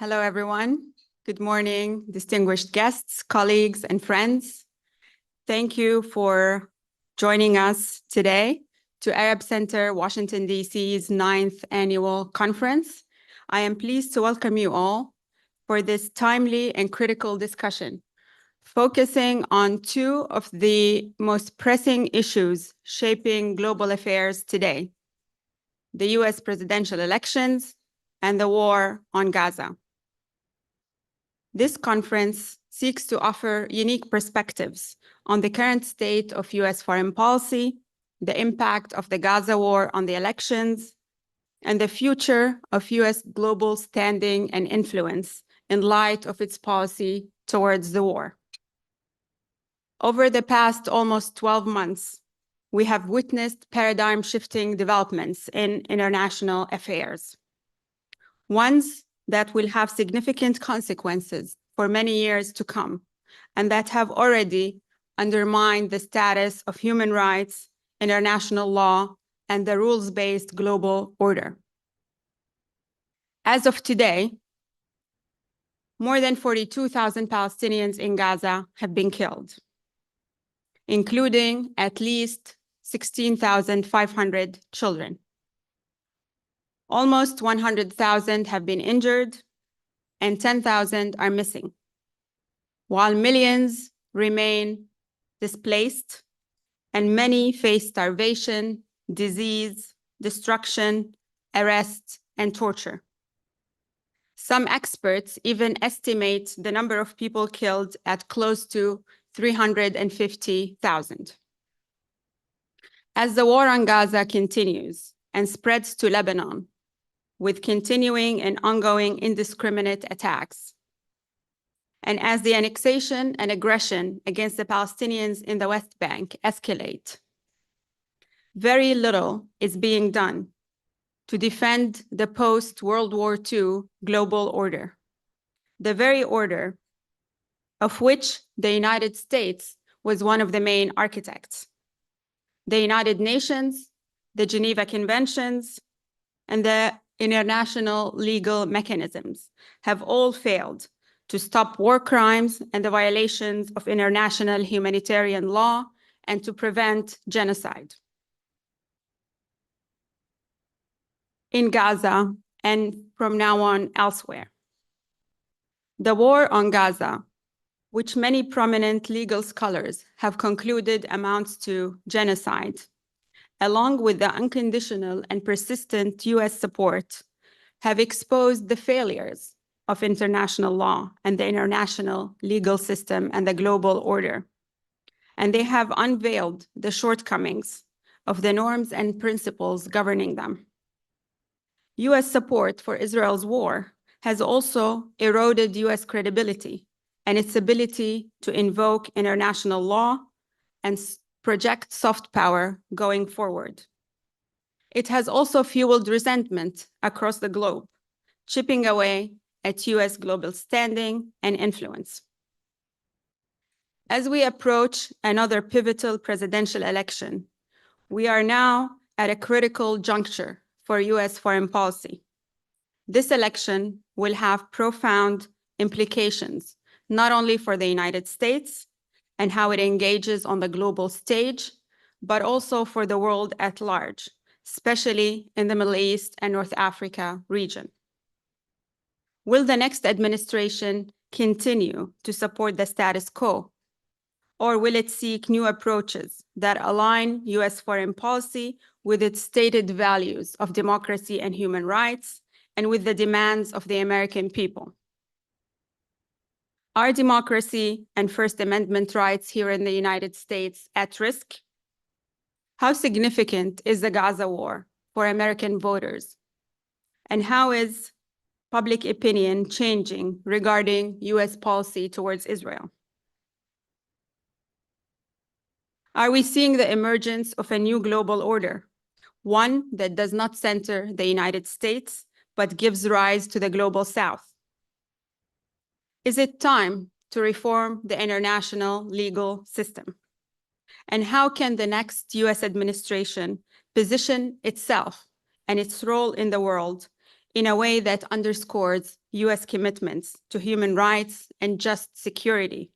Hello, everyone. Good morning, distinguished guests, colleagues, and friends. Thank you for joining us today to Arab Center, Washington, D.C.'s 9th annual conference. I am pleased to welcome you all for this timely and critical discussion, focusing on two of the most pressing issues shaping global affairs today: the U.S. presidential elections and the war on Gaza. This conference seeks to offer unique perspectives on the current state of U.S. foreign policy, the impact of the Gaza war on the elections, and the future of U.S. global standing and influence in light of its policy towards the war. Over the past almost 12 months, we have witnessed paradigm-shifting developments in international affairs, ones that will have significant consequences for many years to come, and that have already undermined the status of human rights, international law, and the rules-based global order. As of today, more than 42,000 Palestinians in Gaza have been killed, including at least 16,500 children. Almost 100,000 have been injured, and 10,000 are missing, while millions remain displaced and many face starvation, disease, destruction, arrest, and torture. Some experts even estimate the number of people killed at close to 350,000. As the war on Gaza continues and spreads to Lebanon, with continuing and ongoing indiscriminate attacks, and as the annexation and aggression against the Palestinians in the West Bank escalate, very little is being done to defend the post-World War II global order, the very order of which the United States was one of the main architects. The United Nations, the Geneva Conventions, and the international legal mechanisms have all failed to stop war crimes and the violations of international humanitarian law and to prevent genocide. In Gaza and from now on elsewhere, the war on Gaza, which many prominent legal scholars have concluded amounts to genocide, along with the unconditional and persistent US support, have exposed the failures of international law and the international legal system and the global order. And they have unveiled the shortcomings of the norms and principles governing them. US support for Israel's war has also eroded US credibility and its ability to invoke international law and project soft power going forward. It has also fueled resentment across the globe, chipping away at US global standing and influence. As we approach another pivotal presidential election, we are now at a critical juncture for US foreign policy. This election will have profound implications, not only for the United States and how it engages on the global stage, but also for the world at large, especially in the Middle East and North Africa region. Will the next administration continue to support the status quo, or will it seek new approaches that align US foreign policy with its stated values of democracy and human rights and with the demands of the American people? Are democracy and First Amendment rights here in the United States at risk? How significant is the Gaza war for American voters? And how is public opinion changing regarding US policy towards Israel? Are we seeing the emergence of a new global order, one that does not center the United States, but gives rise to the global South? Is it time to reform the international legal system? And how can the next US administration position itself and its role in the world in a way that underscores US commitments to human rights and just security,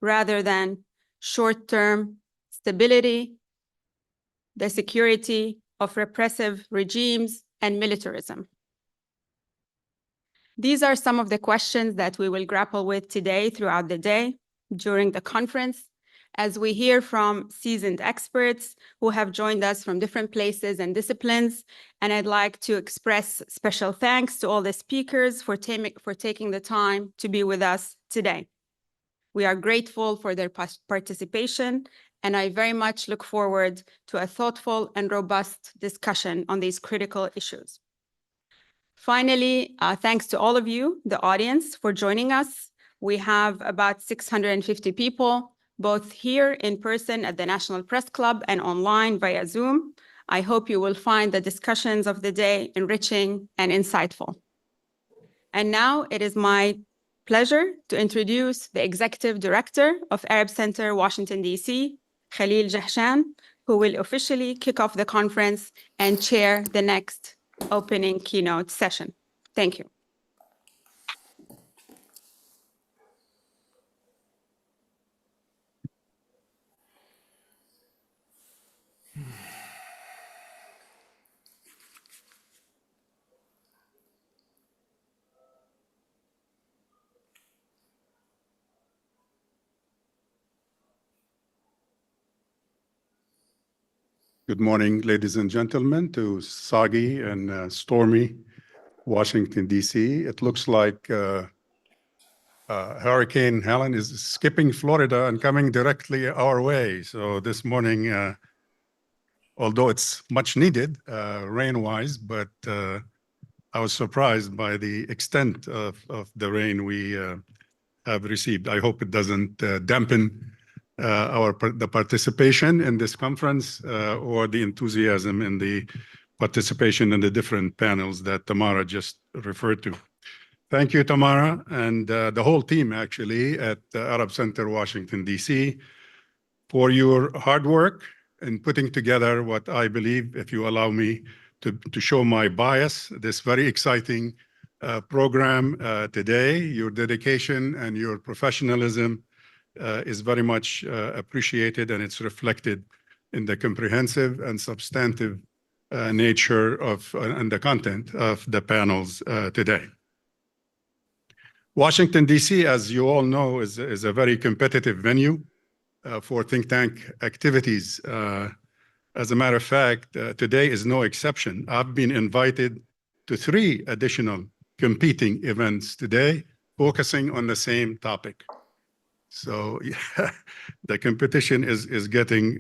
rather than short-term stability, the security of repressive regimes, and militarism. These are some of the questions that we will grapple with today throughout the day during the conference, as we hear from seasoned experts who have joined us from different places and disciplines. And I'd like to express special thanks to all the speakers for taking the time to be with us today. We are grateful for their participation, and I very much look forward to a thoughtful and robust discussion on these critical issues. Finally, thanks to all of you, the audience, for joining us. We have about 650 people, both here in person at the National Press Club and online via Zoom. I hope you will find the discussions of the day enriching and insightful. And now it is my pleasure to introduce the Executive Director of Arab Center, Washington, D.C., Khalil Jahshan, who will officially kick off the conference and chair the next opening keynote session. Thank you. Good morning, ladies and gentlemen, to soggy and stormy Washington, D.C. It looks like Hurricane Helen is skipping Florida and coming directly our way. So this morning, although it's much needed rain-wise, but I was surprised by the extent of the rain we have received. I hope it doesn't dampen the participation in this conference or the enthusiasm in the participation in the different panels that Tamara just referred to. Thank you, Tamara, and the whole team actually at the Arab Center, Washington, D.C., for your hard work in putting together what I believe, if you allow me to show my bias, this very exciting program today. Your dedication and your professionalism is very much appreciated, and it's reflected in the comprehensive and substantive nature of and the content of the panels today. Washington, D.C., as you all know, is a very competitive venue for think tank activities. As a matter of fact, today is no exception. I've been invited to 3 additional competing events today, focusing on the same topic. So yeah, the competition is getting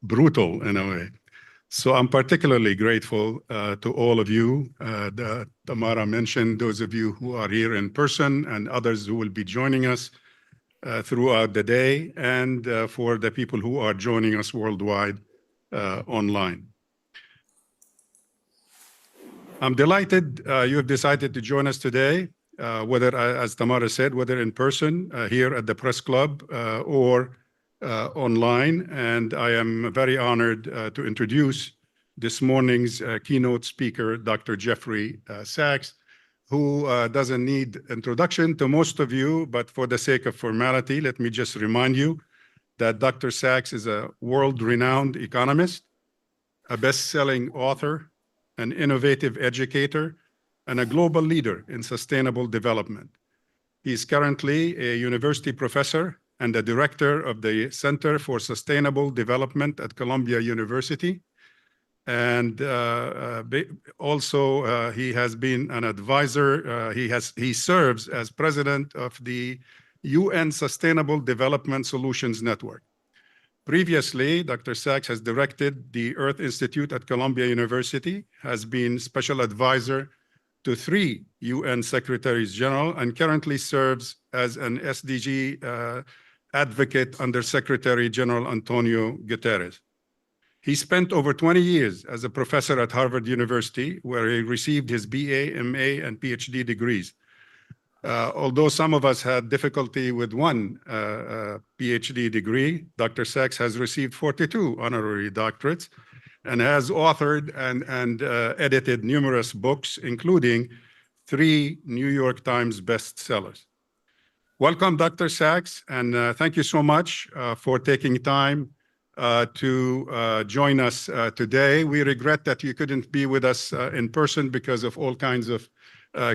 brutal in a way. So I'm particularly grateful to all of you. Tamara mentioned those of you who are here in person and others who will be joining us throughout the day, and for the people who are joining us worldwide online. I'm delighted you have decided to join us today, whether, as Tamara said, whether in person here at the Press Club or online. And I am very honored to introduce this morning's keynote speaker, Dr. Jeffrey Sachs, who doesn't need introduction to most of you, but for the sake of formality, let me just remind you that Dr. Sachs is a world-renowned economist, a best-selling author, an innovative educator, and a global leader in sustainable development. He is currently a university professor and the director of the Center for Sustainable Development at Columbia University. And also, he has been an advisor. He serves as president of the UN Sustainable Development Solutions Network. Previously, Dr. Sachs has directed the Earth Institute at Columbia University, has been special advisor to 3 UN Secretaries General, and currently serves as an SDG advocate under Secretary General Antonio Guterres. He spent over 20 years as a professor at Harvard University, where he received his BA, MA, and PhD degrees. Although some of us had difficulty with one PhD degree, Dr. Sachs has received 42 honorary doctorates and has authored and edited numerous books, including 3 New York Times bestsellers. Welcome, Dr. Sachs, and thank you so much for taking time to join us today. We regret that you couldn't be with us in person because of all kinds of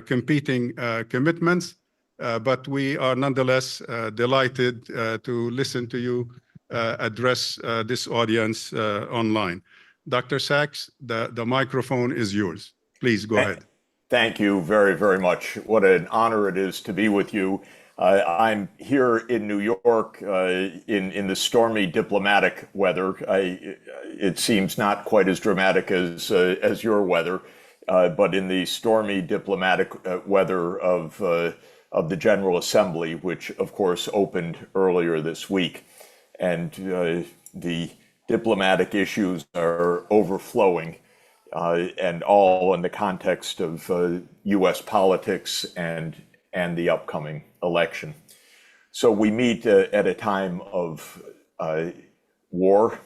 competing commitments, but we are nonetheless delighted to listen to you address this audience online. Dr. Sachs, the microphone is yours. Please go ahead. Thank you very, very much. What an honor it is to be with you. I'm here in New York in the stormy diplomatic weather. It seems not quite as dramatic as your weather, but in the stormy diplomatic weather of the General Assembly, which of course opened earlier this week. And the diplomatic issues are overflowing, and all in the context of U.S. politics and the upcoming election. So we meet at a time of war,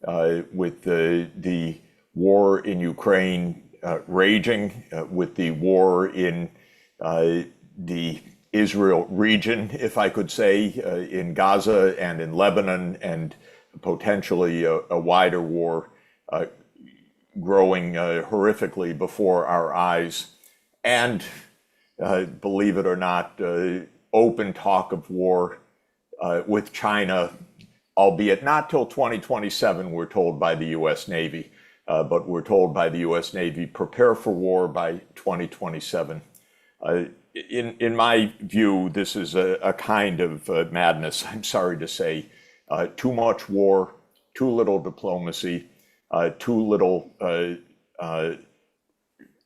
with the war in Ukraine raging, with the war in the Israel region, if I could say, in Gaza and in Lebanon, and potentially a wider war growing horrifically before our eyes, and believe it or not, open talk of war with China, albeit not till 2027, we're told by the U.S. Navy, but we're told by the U.S. Navy, prepare for war by 2027. In my view, this is a kind of madness, I'm sorry to say. Too much war, too little diplomacy, too little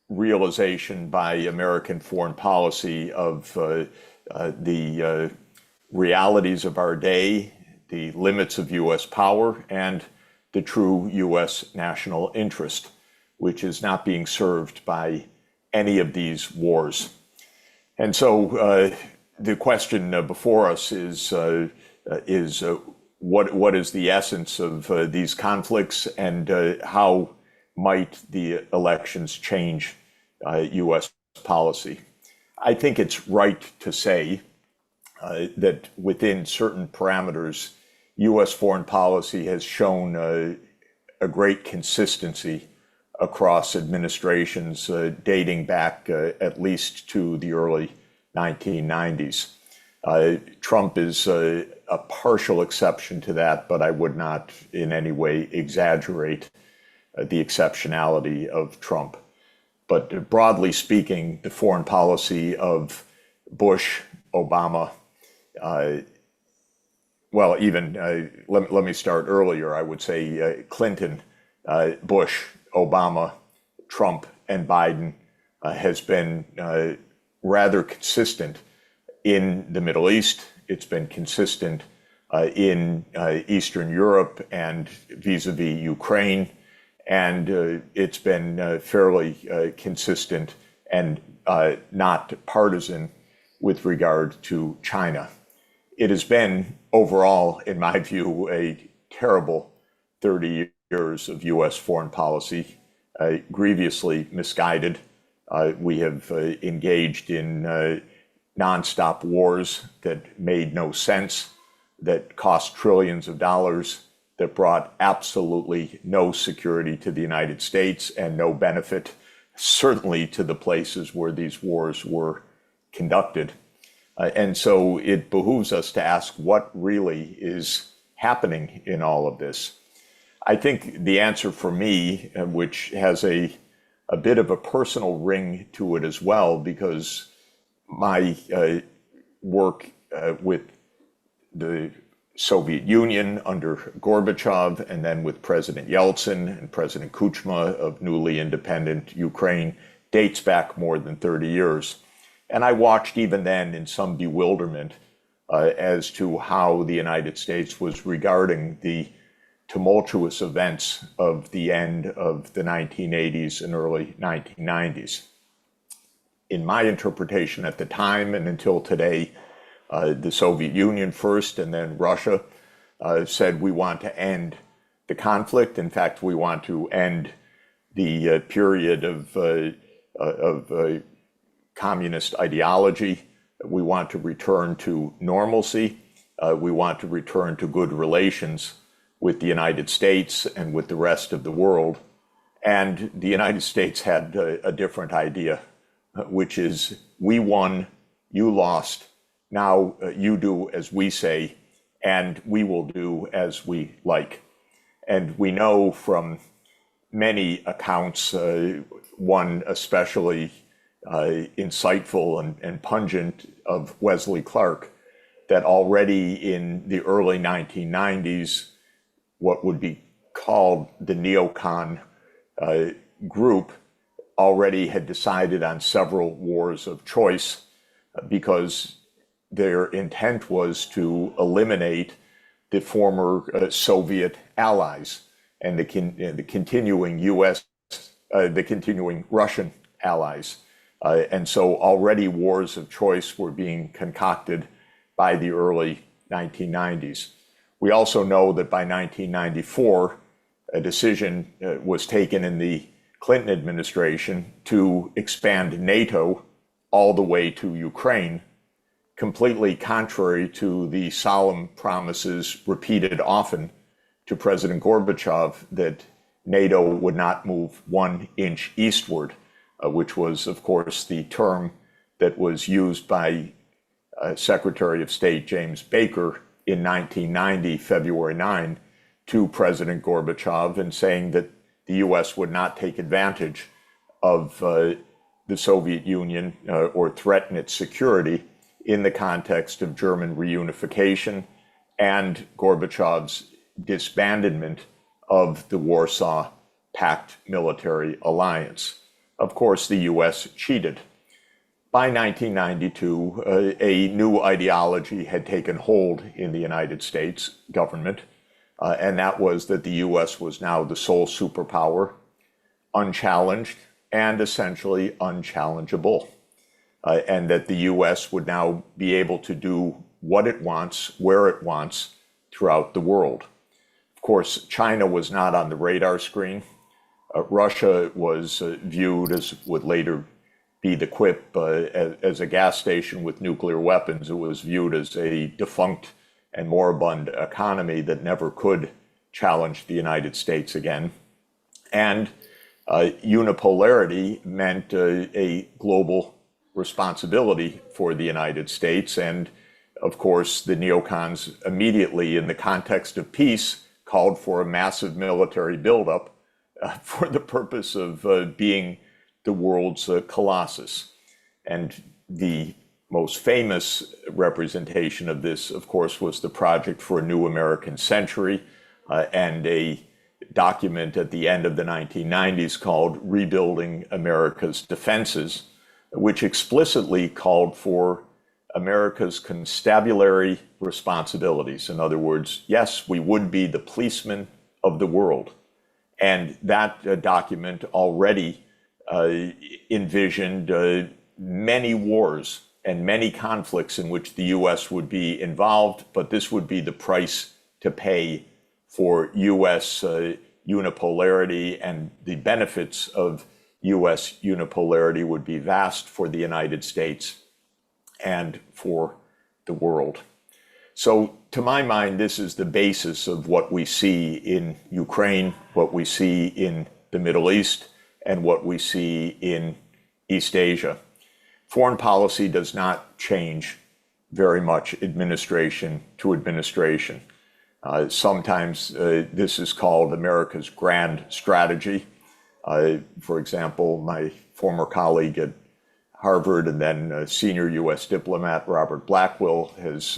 realization by American foreign policy of the realities of our day, the limits of U.S. power, and the true U.S. national interest, which is not being served by any of these wars. And so the question before us is what is the essence of these conflicts, and how might the elections change U.S. policy? I think it's right to say that within certain parameters, U.S. foreign policy has shown a great consistency across administrations dating back at least to the early 1990s. Trump is a partial exception to that, but I would not in any way exaggerate the exceptionality of Trump. But broadly speaking, the foreign policy of Bush, Obama, well, even let me start earlier. I would say Clinton, Bush, Obama, Trump, and Biden has been rather consistent in the Middle East. It's been consistent in Eastern Europe and vis-a-vis Ukraine. And it's been fairly consistent and not partisan with regard to China. It has been overall, in my view, a terrible 30 years of U.S. foreign policy, grievously misguided. We have engaged in nonstop wars that made no sense, that cost trillions of dollars, that brought absolutely no security to the United States and no benefit, certainly to the places where these wars were conducted. And so it behooves us to ask what really is happening in all of this. I think the answer for me, which has a bit of a personal ring to it as well, because my work with the Soviet Union under Gorbachev, and then with President Yeltsin and President Kuchma of newly independent Ukraine, dates back more than 30 years. And I watched even then in some bewilderment as to how the United States was regarding the tumultuous events of the end of the 1980s and early 1990s. In my interpretation at the time and until today, the Soviet Union first and then Russia said we want to end the the conflict. In fact, we want to end the period of communist ideology. We want to return to normalcy. We want to return to good relations with the United States and with the rest of the world. And the United States had a different idea, which is, we won, you lost, now you do as we say, and we will do as we like. And we know from many accounts, one especially insightful and pungent of Wesley Clark, that already in the early 1990s, what would be called the neocon group already had decided on several wars of choice, because their intent was to eliminate the former Soviet allies and the continuing the continuing Russian allies. And so already wars of choice were being concocted by the early 1990s. We also know that by 1994, a decision was taken in the Clinton administration to expand NATO all the way to Ukraine, completely contrary to the solemn promises repeated often to President Gorbachev that NATO would not move 1 inch eastward, which was, of course, the term that was used by Secretary of State James Baker in 1990, February 9, to President Gorbachev, and saying that the US would not take advantage of the Soviet Union or threaten its security in the context of German reunification and Gorbachev's disbandment of the Warsaw Pact military alliance. Of course, the US cheated. By 1992, a new ideology had taken hold in the United States government, and that was that the US was now the sole superpower, unchallenged and essentially unchallengeable, and that the US would now be able to do what it wants, where it wants, throughout the world. Of course, China was not on the radar screen. Russia was viewed, as would later be the quip, as a gas station with nuclear weapons. It was viewed as a defunct and moribund economy that never could challenge the United States again. And unipolarity meant a global responsibility for the United States. And of course, the neocons immediately, in the context of peace, called for a massive military buildup for the purpose of being the world's colossus. And the most famous representation of this, of course, was the Project for a New American Century, and a document at the end of the 1990s called Rebuilding America's Defenses, which explicitly called for America's constabulary responsibilities. In other words, yes, we would be the policemen of the world. And that document already envisioned many wars and many conflicts in which the US would be involved, but this would be the price to pay for US unipolarity, and the benefits of US unipolarity would be vast for the United States and for the world. So to my mind, this is the basis of what we see in Ukraine, what we see in the Middle East, and what we see in East Asia. Foreign policy does not change very much administration to administration. Sometimes this is called America's grand strategy. For example, my former colleague at Harvard and then senior US diplomat Robert Blackwell has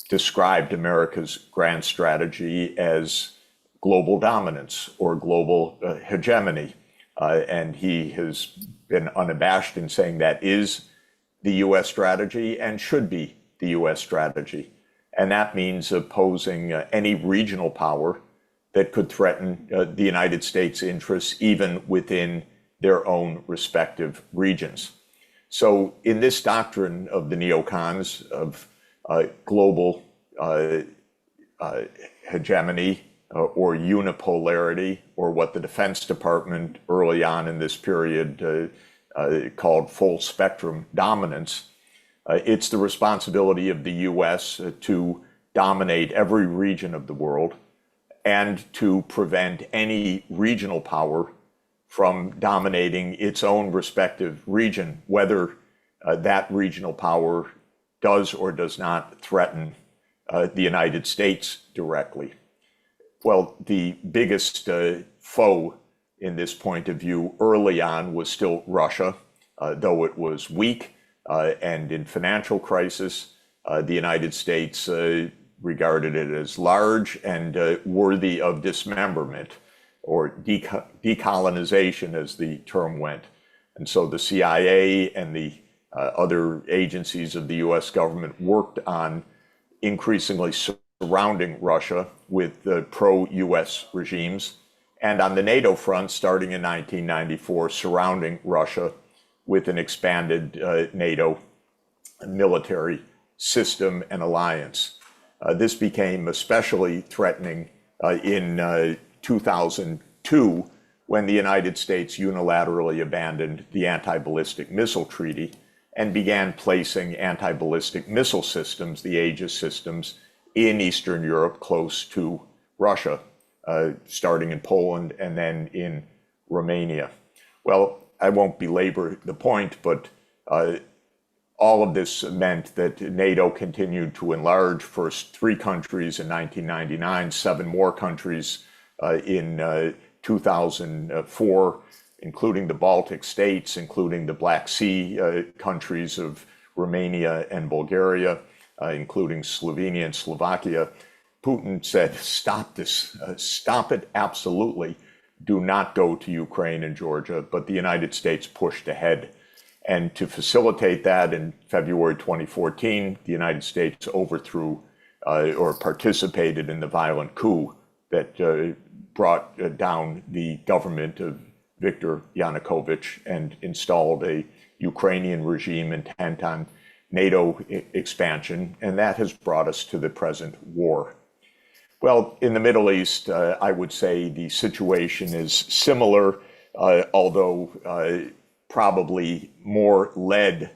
described America's grand strategy as global dominance or global hegemony. And he has been unabashed in saying that is the US strategy and should be the US strategy. And that means opposing any regional power that could threaten the United States' interests, even within their own respective regions. So in this doctrine of the neocons of global hegemony, or unipolarity, or what the Defense Department early on in this period called full spectrum dominance. It's the responsibility of the US to dominate every region of the world and to prevent any regional power from dominating its own respective region, whether that regional power does or does not threaten the United States directly. Well, the biggest foe in this point of view early on was still Russia, though it was weak and in financial crisis. The United States regarded it as large and worthy of dismemberment, or decolonization as the term went. And so the CIA and the other agencies of the US government worked on increasingly surrounding Russia with pro-US regimes, and on the NATO front, starting in 1994, surrounding Russia with an expanded NATO military system and alliance. This became especially threatening in 2002, when the United States unilaterally abandoned the anti-ballistic missile treaty and began placing anti-ballistic missile systems, the Aegis systems, in Eastern Europe close to Russia, starting in Poland and then in Romania. Well, I won't belabor the point, but all of this meant that NATO continued to enlarge, first 3 countries in 1999, 7 more countries in 2004, including the Baltic states, including the Black Sea countries of Romania and Bulgaria, including Slovenia and Slovakia. Putin said, stop this, stop it absolutely. Do not go to Ukraine and Georgia. But the United States pushed ahead. And to facilitate that, in February 2014, the United States overthrew or participated in the violent coup that brought down the government of Viktor Yanukovych and installed a Ukrainian regime intent on NATO expansion, and that has brought us to the present war. Well, in the Middle East, I would say the situation is similar, although probably more led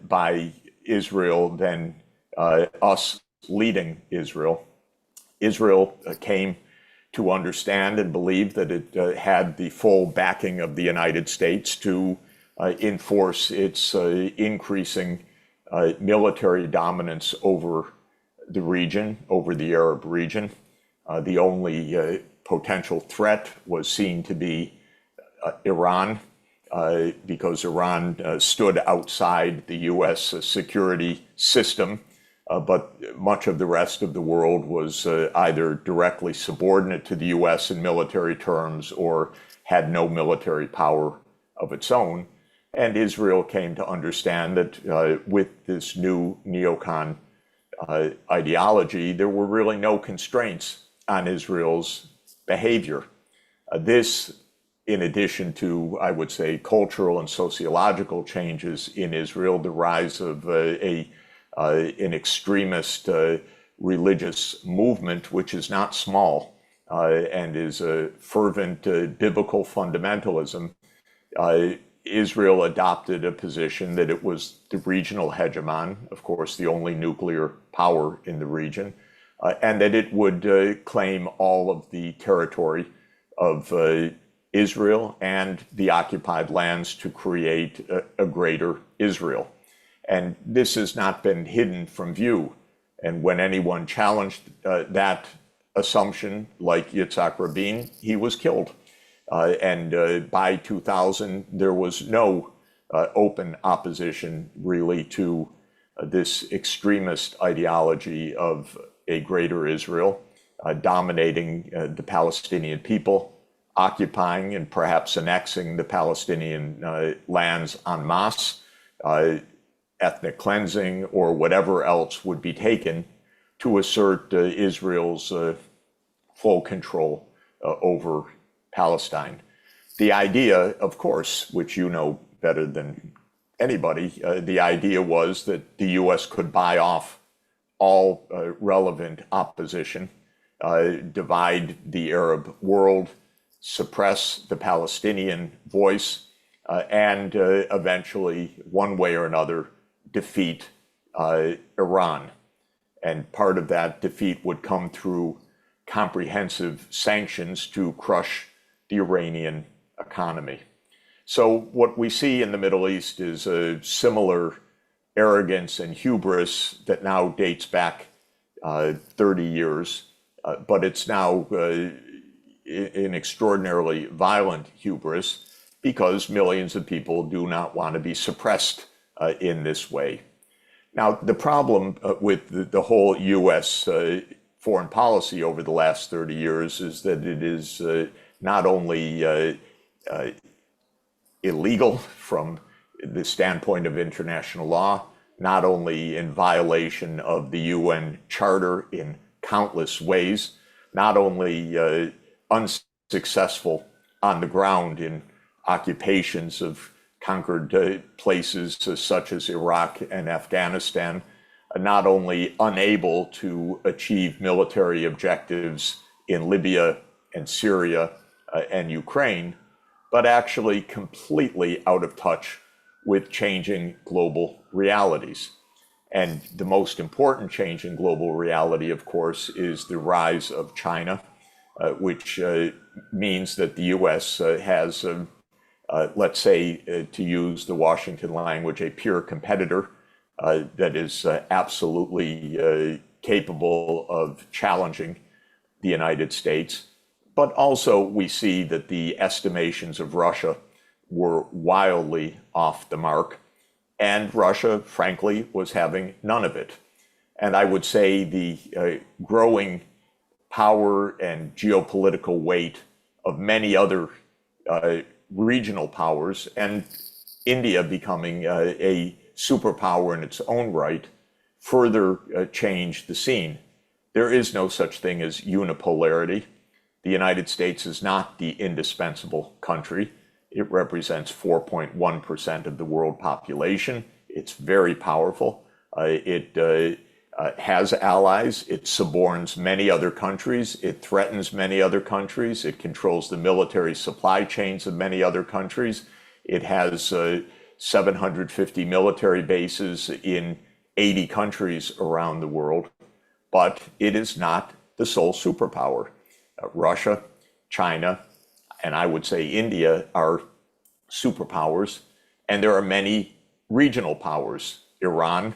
by Israel than us leading Israel. Israel came to understand and believe that it had the full backing of the United States to enforce its increasing military dominance over the region, over the Arab region. The only potential threat was seen to be Iran, because Iran stood outside the US security system, but much of the rest of the world was either directly subordinate to the US in military terms or had no military power of its own. And Israel came to understand that with this new neocon ideology, there were really no constraints on Israel's behavior. This, in addition to, I would say, cultural and sociological changes in Israel, the rise of an extremist religious movement, which is not small and is a fervent biblical fundamentalism, Israel adopted a position that it was the regional hegemon, of course, the only nuclear power in the region, and that it would claim all of the territory of Israel and the occupied lands to create a greater Israel. And this has not been hidden from view. And when anyone challenged that assumption, like Yitzhak Rabin, he was killed. And by 2000, there was no open opposition really to this extremist ideology of a greater Israel, dominating the Palestinian people, occupying and perhaps annexing the Palestinian lands en masse, ethnic cleansing, or whatever else would be taken to assert Israel's full control over Palestine. The idea, of course, which you know better than anybody, the idea was that the US could buy off all relevant opposition divide the Arab world, suppress the Palestinian voice, and eventually, one way or another, defeat Iran. And part of that defeat would come through comprehensive sanctions to crush the Iranian economy. So what we see in the Middle East is a similar arrogance and hubris that now dates back 30 years, but it's now an extraordinarily violent hubris because millions of people do not want to be suppressed in this way. Now, the problem with the whole U.S. Foreign policy over the last 30 years is that it is not only illegal from the standpoint of international law, not only in violation of the UN Charter in countless ways, not only unsuccessful on the ground in occupations of conquered places such as Iraq and Afghanistan, not only unable to achieve military objectives in Libya and Syria and Ukraine, but actually completely out of touch with changing global realities. And the most important change in global reality, of course, is the rise of China, which means that the US has, let's say, to use the Washington language, a peer competitor that is absolutely capable of challenging the United States. But also we see that the estimations of Russia were wildly off the mark, and Russia, frankly, was having none of it. And I would say the growing power and geopolitical weight of many other regional powers, and India becoming a superpower in its own right, further changed the scene. There is no such thing as unipolarity. The United States is not the indispensable country. It represents 4.1% of the world population. It's very powerful. It has allies. It suborns many other countries. It threatens many other countries. It controls the military supply chains of many other countries. It has 750 military bases in 80 countries around the world. But it is not the sole superpower. Russia, China, and I would say India are superpowers, and there are many regional powers. Iran,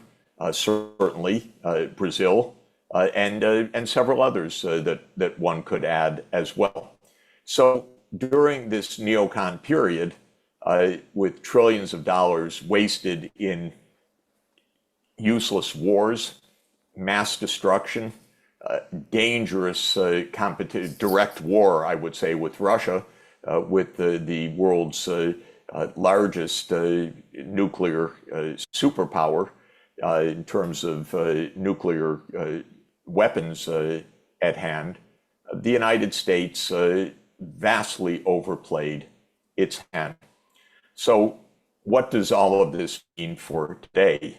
certainly, Brazil, and several others that one could add as well. So during this neocon period, with trillions of dollars wasted in useless wars, mass destruction, dangerous direct war, I would say, with Russia, with the world's largest nuclear superpower in terms of nuclear weapons at hand, the United States vastly overplayed its hand. So what does all of this mean for today?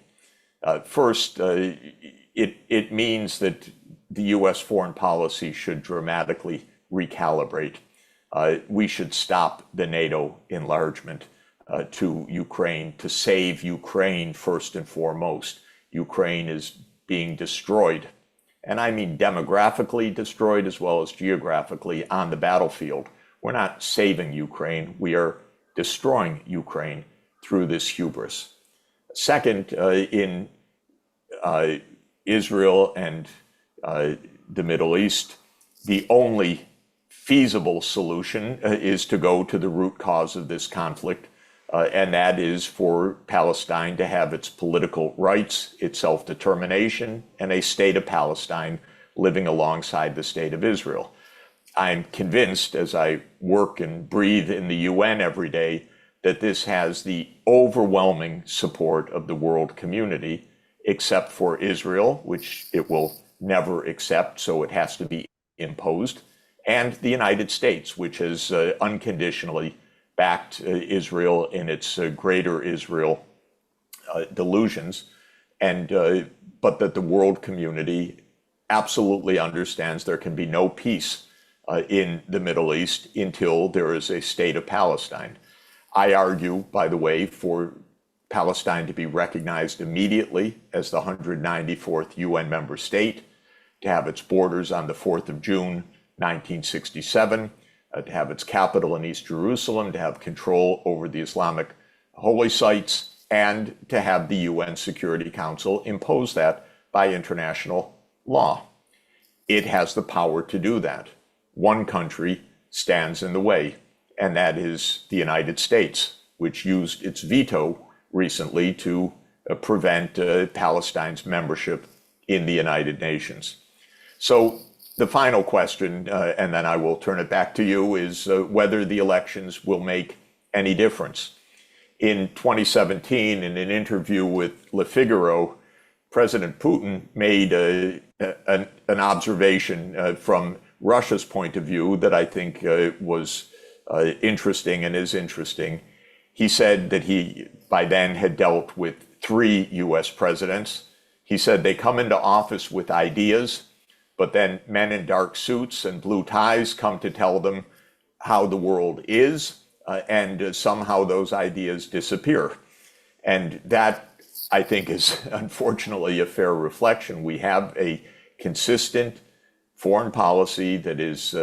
First, it means that the U.S. foreign policy should dramatically recalibrate. We should stop the NATO enlargement to Ukraine, to save Ukraine first and foremost. Ukraine is being destroyed, and I mean demographically destroyed as well as geographically on the battlefield. We're not saving Ukraine, we are destroying Ukraine through this hubris. Second, in Israel and the Middle East, the only feasible solution is to go to the root cause of this conflict, and that is for Palestine to have its political rights, its self-determination, and a state of Palestine living alongside the state of Israel. I'm convinced, as I work and breathe in the UN every day, that this has the overwhelming support of the world community, except for Israel, which it will never accept, so it has to be imposed, and the United States, which has unconditionally backed Israel in its greater Israel delusions, and but that the world community absolutely understands there can be no peace in the Middle East until there is a state of Palestine. I argue, by the way, for Palestine to be recognized immediately as the 194th UN member state, to have its borders on the 4th of June, 1967, to have its capital in East Jerusalem, to have control over the Islamic holy sites, and to have the UN Security Council impose that by international law. It has the power to do that. One country stands in the way, and that is the United States, which used its veto recently to prevent Palestine's membership in the United Nations. So the final question, and then I will turn it back to you, is whether the elections will make any difference. In 2017, in an interview with Le Figaro, President Putin made an observation from Russia's point of view that I think was interesting and is interesting. He said that he, by then, had dealt with 3 US presidents. He said they come into office with ideas, but then men in dark suits and blue ties come to tell them how the world is, and somehow those ideas disappear. And that, I think, is unfortunately a fair reflection. We have a consistent foreign policy that is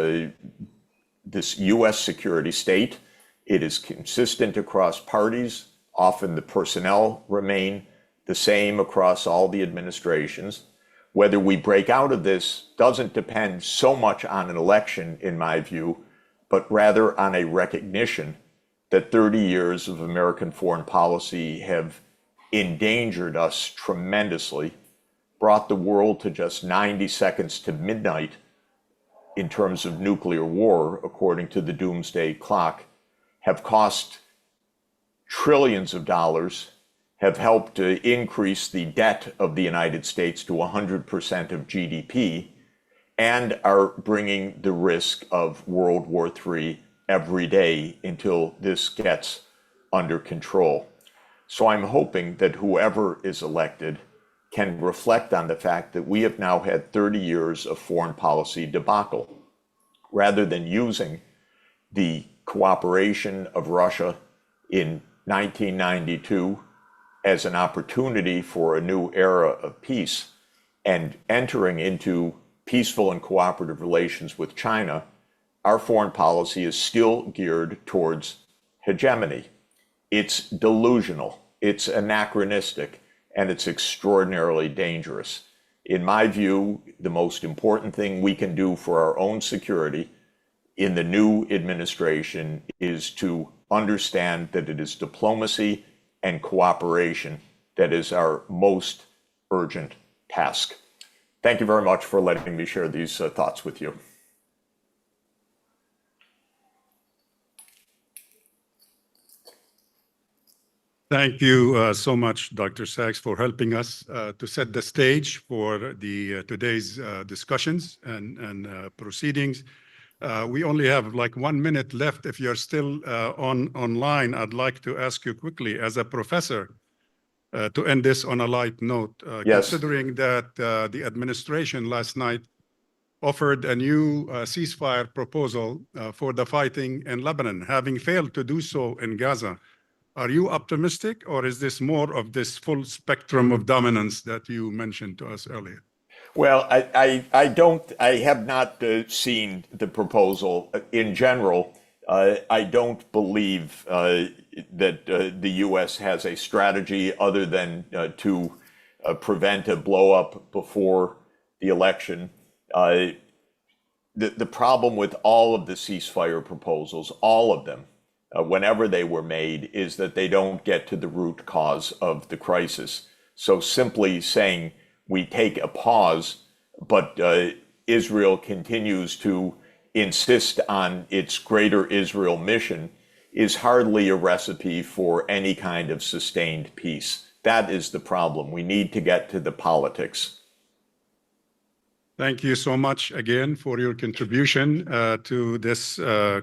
this US security state. It is consistent across parties. Often the personnel remain the same across all the administrations. Whether we break out of this doesn't depend so much on an election, in my view, but rather on a recognition that 30 years of American foreign policy have endangered us tremendously, brought the world to just 90 seconds to midnight in terms of nuclear war, according to the doomsday clock, have cost trillions of dollars, have helped to increase the debt of the United States to 100% of GDP, and are bringing the risk of World War III every day until this gets under control. So I'm hoping that whoever is elected can reflect on the fact that we have now had 30 years of foreign policy debacle, rather than using the cooperation of Russia in 1992 as an opportunity for a new era of peace and entering into peaceful and cooperative relations with China. Our foreign policy is still geared towards hegemony. It's delusional, it's anachronistic, and it's extraordinarily dangerous. In my view, the most important thing we can do for our own security in the new administration is to understand that it is diplomacy and cooperation that is our most urgent task. Thank you very much for letting me share these thoughts with you. Thank you so much, Dr. Sachs, for helping us to set the stage for the today's discussions and proceedings. We only have like 1 minute left. If you're still online, I'd like to ask you quickly, as a professor, to end this on a light note. Yes. Considering that the administration last night offered a new ceasefire proposal for the fighting in Lebanon, having failed to do so in Gaza. Are you optimistic, or is this more of this full spectrum of dominance that you mentioned to us earlier? Well, I have not seen the proposal. In general, I don't believe that the U.S. has a strategy other than to prevent a blow-up before the election. The problem with all of the ceasefire proposals, all of them, whenever they were made, is that they don't get to the root cause of the crisis. So simply saying we take a pause, but Israel continues to insist on its greater Israel mission is hardly a recipe for any kind of sustained peace. That is the problem. We need to get to the politics. Thank you so much again for your contribution to this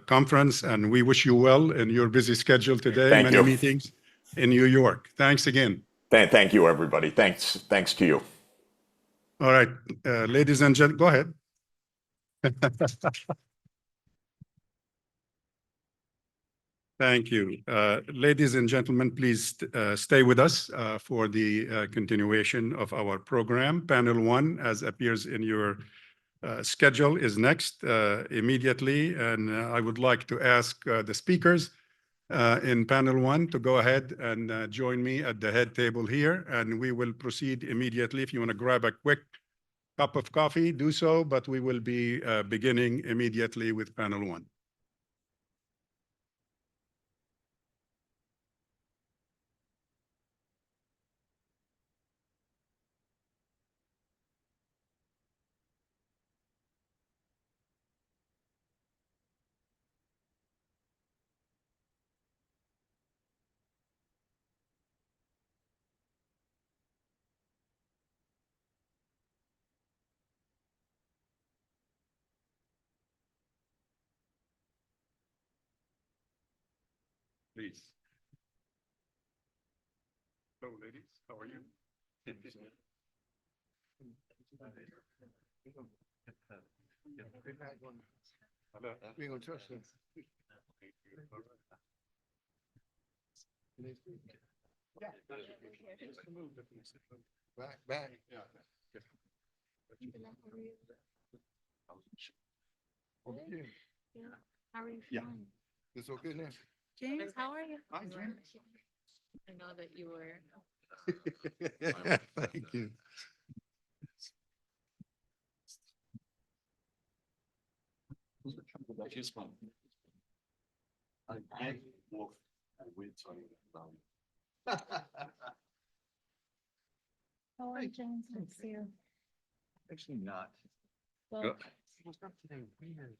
conference, and we wish you well in your busy schedule today. Thank Many you. meetings in New York. Thanks again. Thank you, everybody. Thanks to you. All right, ladies and gentlemen, go ahead. Thank you. Ladies and gentlemen, please stay with us for the continuation of our program. Panel 1, as appears in your schedule, is next immediately. And I would like to ask the speakers in panel 1 to go ahead and join me at the head table here. And we will proceed immediately. If you want to grab a quick cup of coffee, do so. But we will be beginning immediately with panel 1. Please. Hello, ladies. How are you? We gonna touch them. Back. Yeah. Over here. How are you Yeah. feeling? It's okay now. James, how are you? Hi, James. I know that you were. Thank you. How are you, James? Nice to see you. Actually not. Well, What's up today? Weird.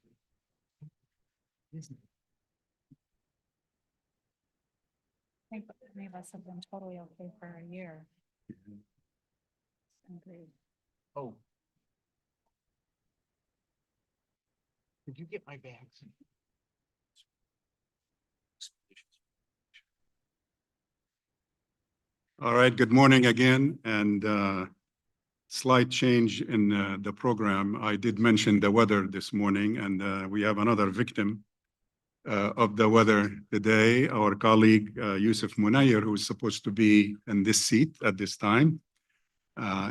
I think many of us have been totally okay for a year. Agreed. Oh. Did you get my bags? All right, good morning again, and slight change in the program. I did mention the weather this morning, and we have another victim of the weather today. Our colleague, Yusuf Munayyer, who is supposed to be in this seat at this time,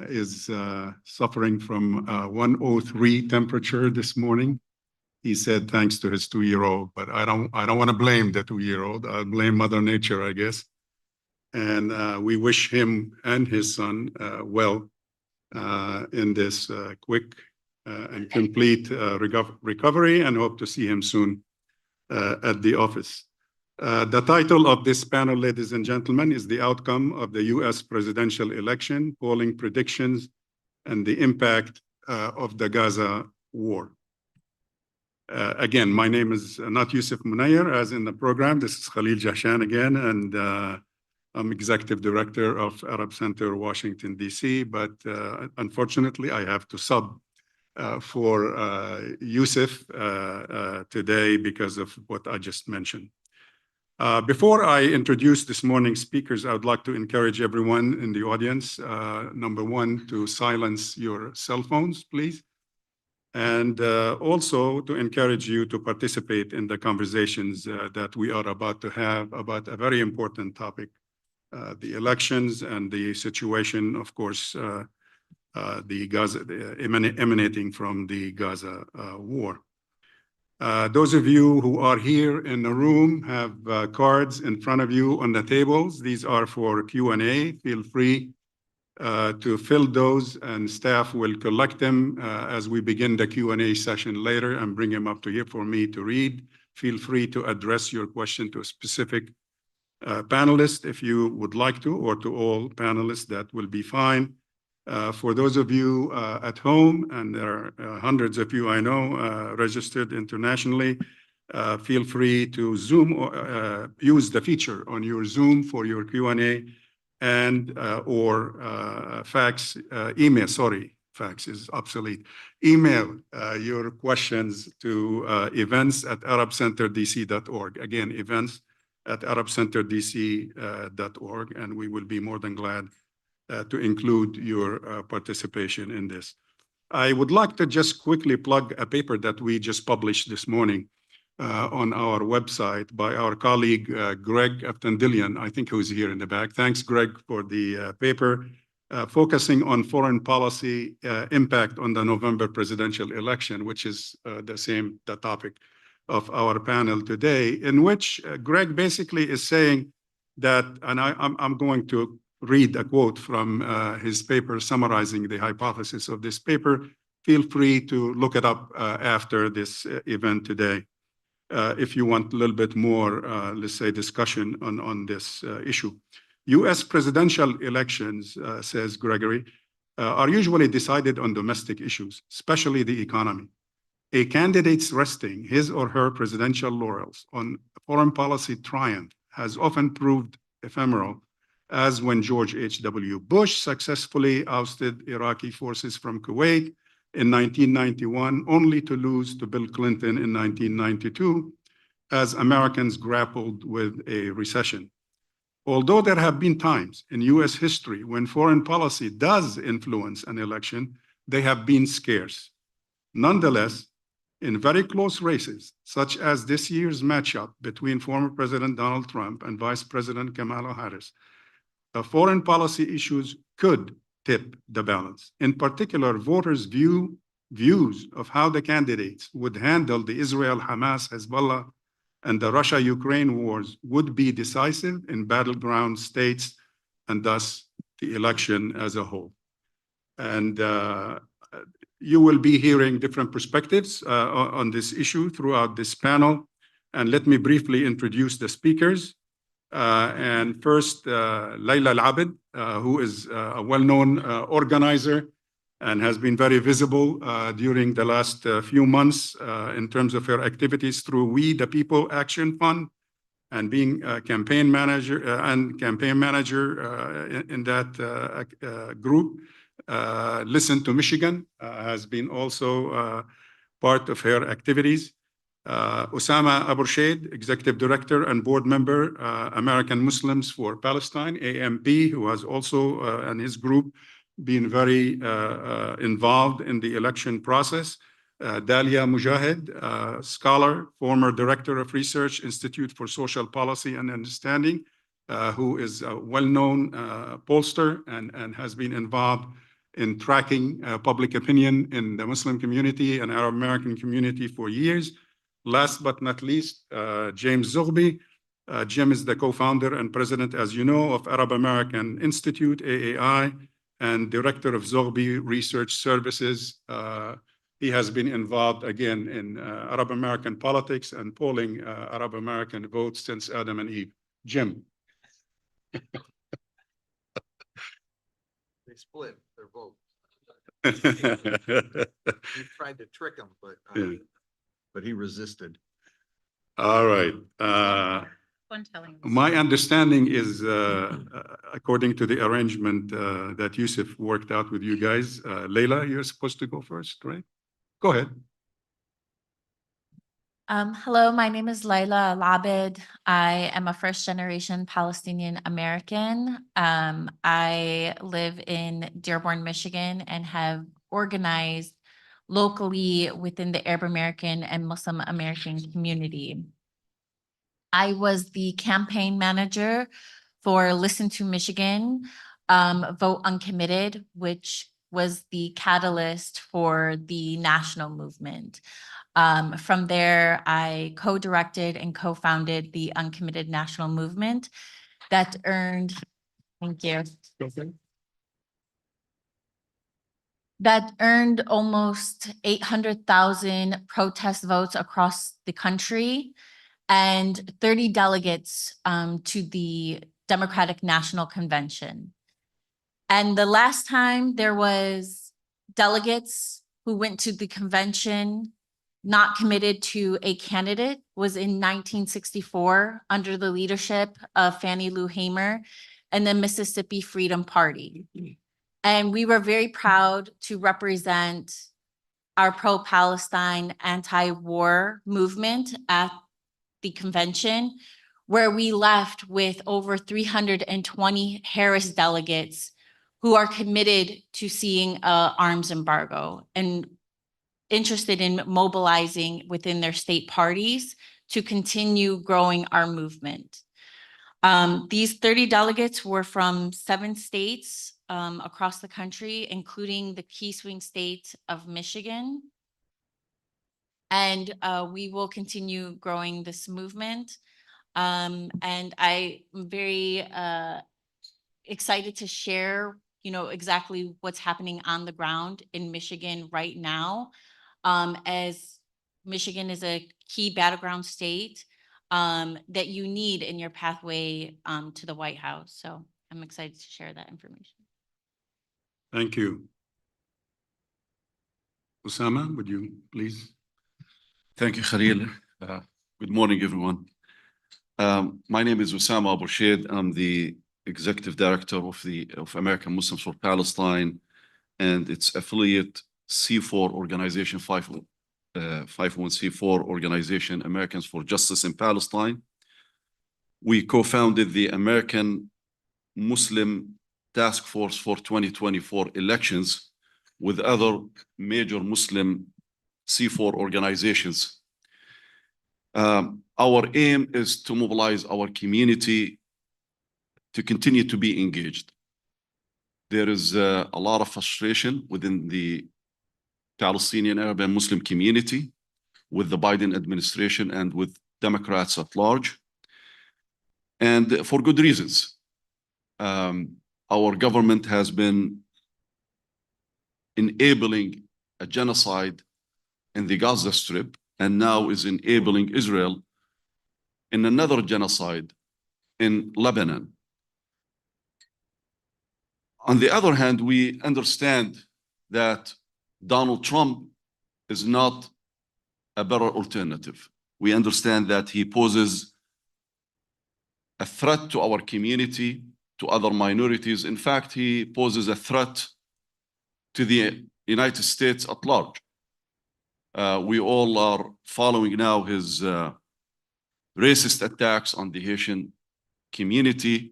is suffering from 103 temperature this morning. He said thanks to his 2-year-old, but I don't want to blame the 2-year-old. I'll blame Mother Nature, I guess. And we wish him and his son well in this quick and complete recovery, and hope to see him soon at the office. The title of this panel, ladies and gentlemen, is The Outcome of the U.S. Presidential Election, Polling Predictions, and the Impact of the Gaza War. Again, my name is not Yusuf Munayyer, as in the program. This is Khalil Jahshan again, and I'm Executive Director of Arab Center, Washington, D.C. But unfortunately, I have to sub for Yusuf today because of what I just mentioned. Before I introduce this morning's speakers, I would like to encourage everyone in the audience, number one, to silence your cell phones, please. And also to encourage you to participate in the conversations that we are about to have about a very important topic, the elections and the situation, of course, the Gaza, emanating from the Gaza war. Those of you who are here in the room have cards in front of you on the tables. These are for Q&A. Feel free to fill those, and staff will collect them as we begin the Q&A session later and bring them up to here for me to read. Feel free to address your question to a specific panelist if you would like to, or to all panelists, that will be fine. For those of you at home, and there are hundreds of you I know registered internationally, feel free to Zoom or use the feature on your Zoom for your Q&A, and or fax, email, sorry, fax is obsolete. Email your questions to events@arabcenterdc.org. Again, events@arabcenterdc.org, and we will be more than glad to include your participation in this. I would like to just quickly plug a paper that we just published this morning on our website by our colleague, Greg Aftandilian, I think who's here in the back. Thanks, Greg, for the paper focusing on foreign policy impact on the November presidential election, which is the topic of our panel today, in which Greg basically is saying that, and I'm going to read a quote from his paper summarizing the hypothesis of this paper. Feel free to look it up after this event today if you want a little bit more, let's say, discussion on this issue. US presidential elections, says Gregory, are usually decided on domestic issues, especially the economy. A candidate's resting his or her presidential laurels on foreign policy triumph has often proved ephemeral, as when George H.W. Bush successfully ousted Iraqi forces from Kuwait in 1991, only to lose to Bill Clinton in 1992, as Americans grappled with a recession. Although there have been times in US history when foreign policy does influence an election, they have been scarce. Nonetheless, in very close races, such as this year's matchup between former President Donald Trump and Vice President Kamala Harris, foreign policy issues could tip the balance. In particular, voters' views of how the candidates would handle the Israel-Hamas, Hezbollah, and the Russia-Ukraine wars would be decisive in battleground states, and thus the election as a whole. And you will be hearing different perspectives on this issue throughout this panel. And let me briefly introduce the speakers. And first, Layla Al-Abed, who is a well-known organizer and has been very visible during the last few months in terms of her activities through We the People Action Fund, and being a campaign manager in that group. Listen to Michigan has been also part of her activities. Osama Aburshaid, Executive Director and Board Member, American Muslims for Palestine, AMP, who has also, and his group, been very involved in the election process. Dalia Mujahid, scholar, former Director of Research, Institute for Social Policy and Understanding, who is a well-known pollster and has been involved in tracking public opinion in the Muslim community and Arab American community for years. Last but not least, James Zoghbi. Jim is the co-founder and president, as you know, of Arab American Institute, AAI, and director of Zoghbi Research Services. He has been involved, again, in Arab American politics and polling Arab American votes since Adam and Eve. Jim. They split their vote. Yeah. We tried to trick him, but he resisted. All right. Fun telling. My understanding is, according to the arrangement that Yusuf worked out with you guys, Layla, you're supposed to go first, right? Go ahead. Hello, my name is Layla Al-Abed. I am a first-generation Palestinian American. I live in Dearborn, Michigan, and have organized locally within the Arab American and Muslim American community. I was the campaign manager for Listen to Michigan, Vote Uncommitted, which was the catalyst for the national movement. From there, I co-directed and co-founded the Uncommitted National Movement that earned, thank you. That earned almost 800,000 protest votes across the country and 30 delegates to the Democratic National Convention. And the last time there was delegates who went to the convention not committed to a candidate was in 1964 under the leadership of Fannie Lou Hamer and the Mississippi Freedom Party. And we were very proud to represent our pro-Palestine anti-war movement at the convention, where we left with over 320 Harris delegates who are committed to seeing a arms embargo and interested in mobilizing within their state parties to continue growing our movement. These 30 delegates were from 7 states across the country, including the key swing state of Michigan. And we will continue growing this movement. And I am very excited to share, exactly what's happening on the ground in Michigan right now, as Michigan is a key battleground state that you need in your pathway to the White House. So I'm excited to share that information. Thank you. Osama, would you please? Thank you, Khalil. Good morning, everyone. My name is Osama Abu Shaid. I'm the Executive Director of American Muslims for Palestine and its affiliate C4 organization, 51C4 organization, Americans for Justice in Palestine. We co-founded the American Muslim Task Force for 2024 elections with other major Muslim C4 organizations. Our aim is to mobilize our community to continue to be engaged. There is a lot of frustration within the Palestinian Arab and Muslim community with the Biden administration and with Democrats at large, and for good reasons. Our government has been enabling a genocide in the Gaza Strip and now is enabling Israel in another genocide in Lebanon. On the other hand, we understand that Donald Trump is not a better alternative. We understand that he poses a threat to our community, to other minorities. In fact, he poses a threat to the United States at large. We all are following now his racist attacks on the Haitian community.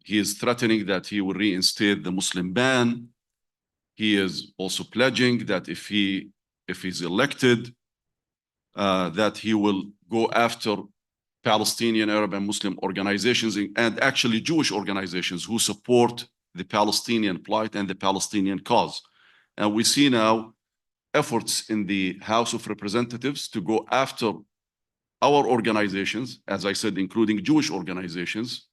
He is threatening that he will reinstate the Muslim ban. He is also pledging that if he's elected, that he will go after Palestinian Arab and Muslim organizations and actually Jewish organizations who support the Palestinian plight and the Palestinian cause. And we see now efforts in the House of Representatives to go after our organizations, as I said, including Jewish organizations,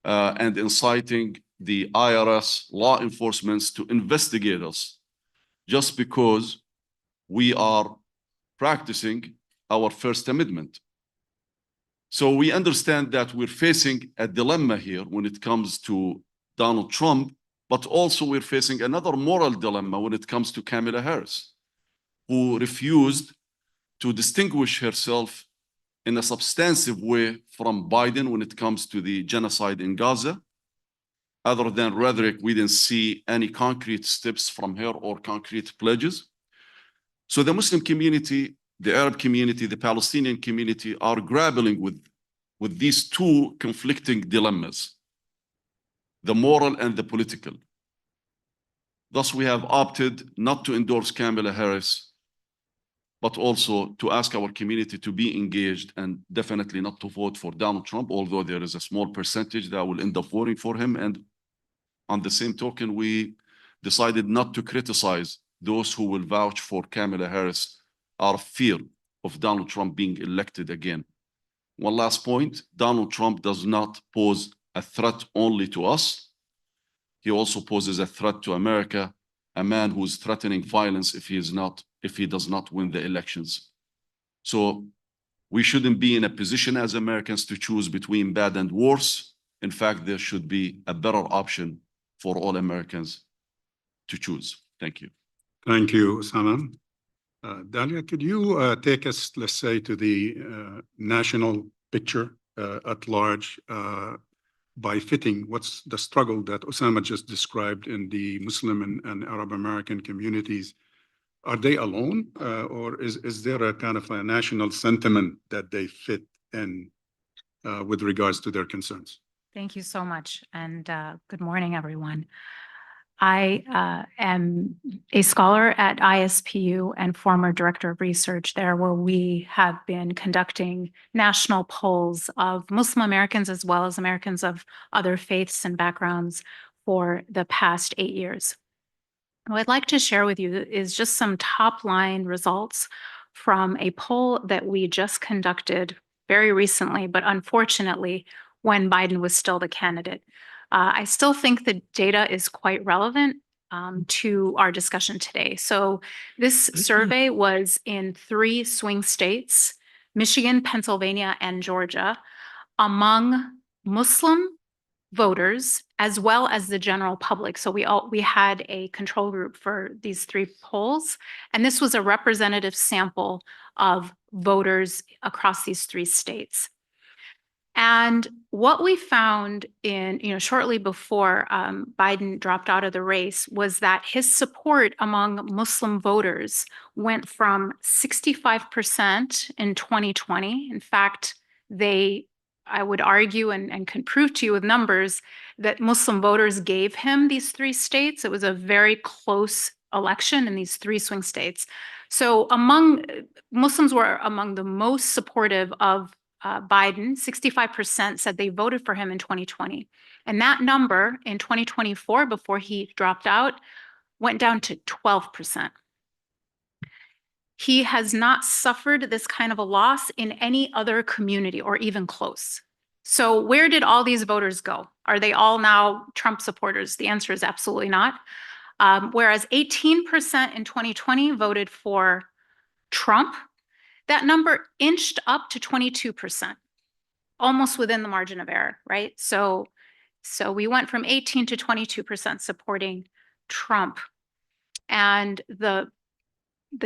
and inciting the IRS law enforcement to investigate us just because we are practicing our First Amendment. So we understand that we're facing a dilemma here when it comes to Donald Trump, but also we're facing another moral dilemma when it comes to Kamala Harris, who refused to distinguish herself in a substantive way from Biden when it comes to the genocide in Gaza. Other than rhetoric, we didn't see any concrete steps from her or concrete pledges. So the Muslim community, the Arab community, the Palestinian community are grappling with these two conflicting dilemmas, the moral and the political. Thus, we have opted not to endorse Kamala Harris, but also to ask our community to be engaged and definitely not to vote for Donald Trump, although there is a small percentage that will end up voting for him. And on the same token, we decided not to criticize those who will vouch for Kamala Harris out of fear of Donald Trump being elected again. One last point, Donald Trump does not pose a threat only to us. He also poses a threat to America, a man who is threatening violence if he does not win the elections. So we shouldn't be in a position as Americans to choose between bad and worse. In fact, there should be a better option for all Americans to choose. Thank you. Thank you, Osama. Dalia, could you take us, let's say, to the national picture at large by fitting what's the struggle that Osama just described in the Muslim and Arab American communities? Are they alone, or is there a kind of a national sentiment that they fit in with regards to their concerns? Thank you so much, and good morning, everyone. I am a scholar at ISPU and former director of research there, where we have been conducting national polls of Muslim Americans as well as Americans of other faiths and backgrounds for the past 8 years. What I'd like to share with you is just some top-line results from a poll that we just conducted very recently, but unfortunately, when Biden was still the candidate. I still think the data is quite relevant to our discussion today. So this survey was in 3 swing states, Michigan, Pennsylvania, and Georgia, among Muslim voters as well as the general public. So we had a control group for these 3 polls, and this was a representative sample of voters across these 3 states. And what we found in, shortly before Biden dropped out of the race was that his support among Muslim voters went from 65% in 2020. In fact, I would argue and can prove to you with numbers that Muslim voters gave him these 3 states. It was a very close election in these 3 swing states. So Muslims were among the most supportive of Biden. 65% said they voted for him in 2020. And that number in 2024, before he dropped out, went down to 12%. He has not suffered this kind of a loss in any other community or even close. So where did all these voters go? Are they all now Trump supporters? The answer is absolutely not. Whereas 18% in 2020 voted for Trump, that number inched up to 22%, almost within the margin of error, right? So we went from 18 to 22% supporting Trump. And the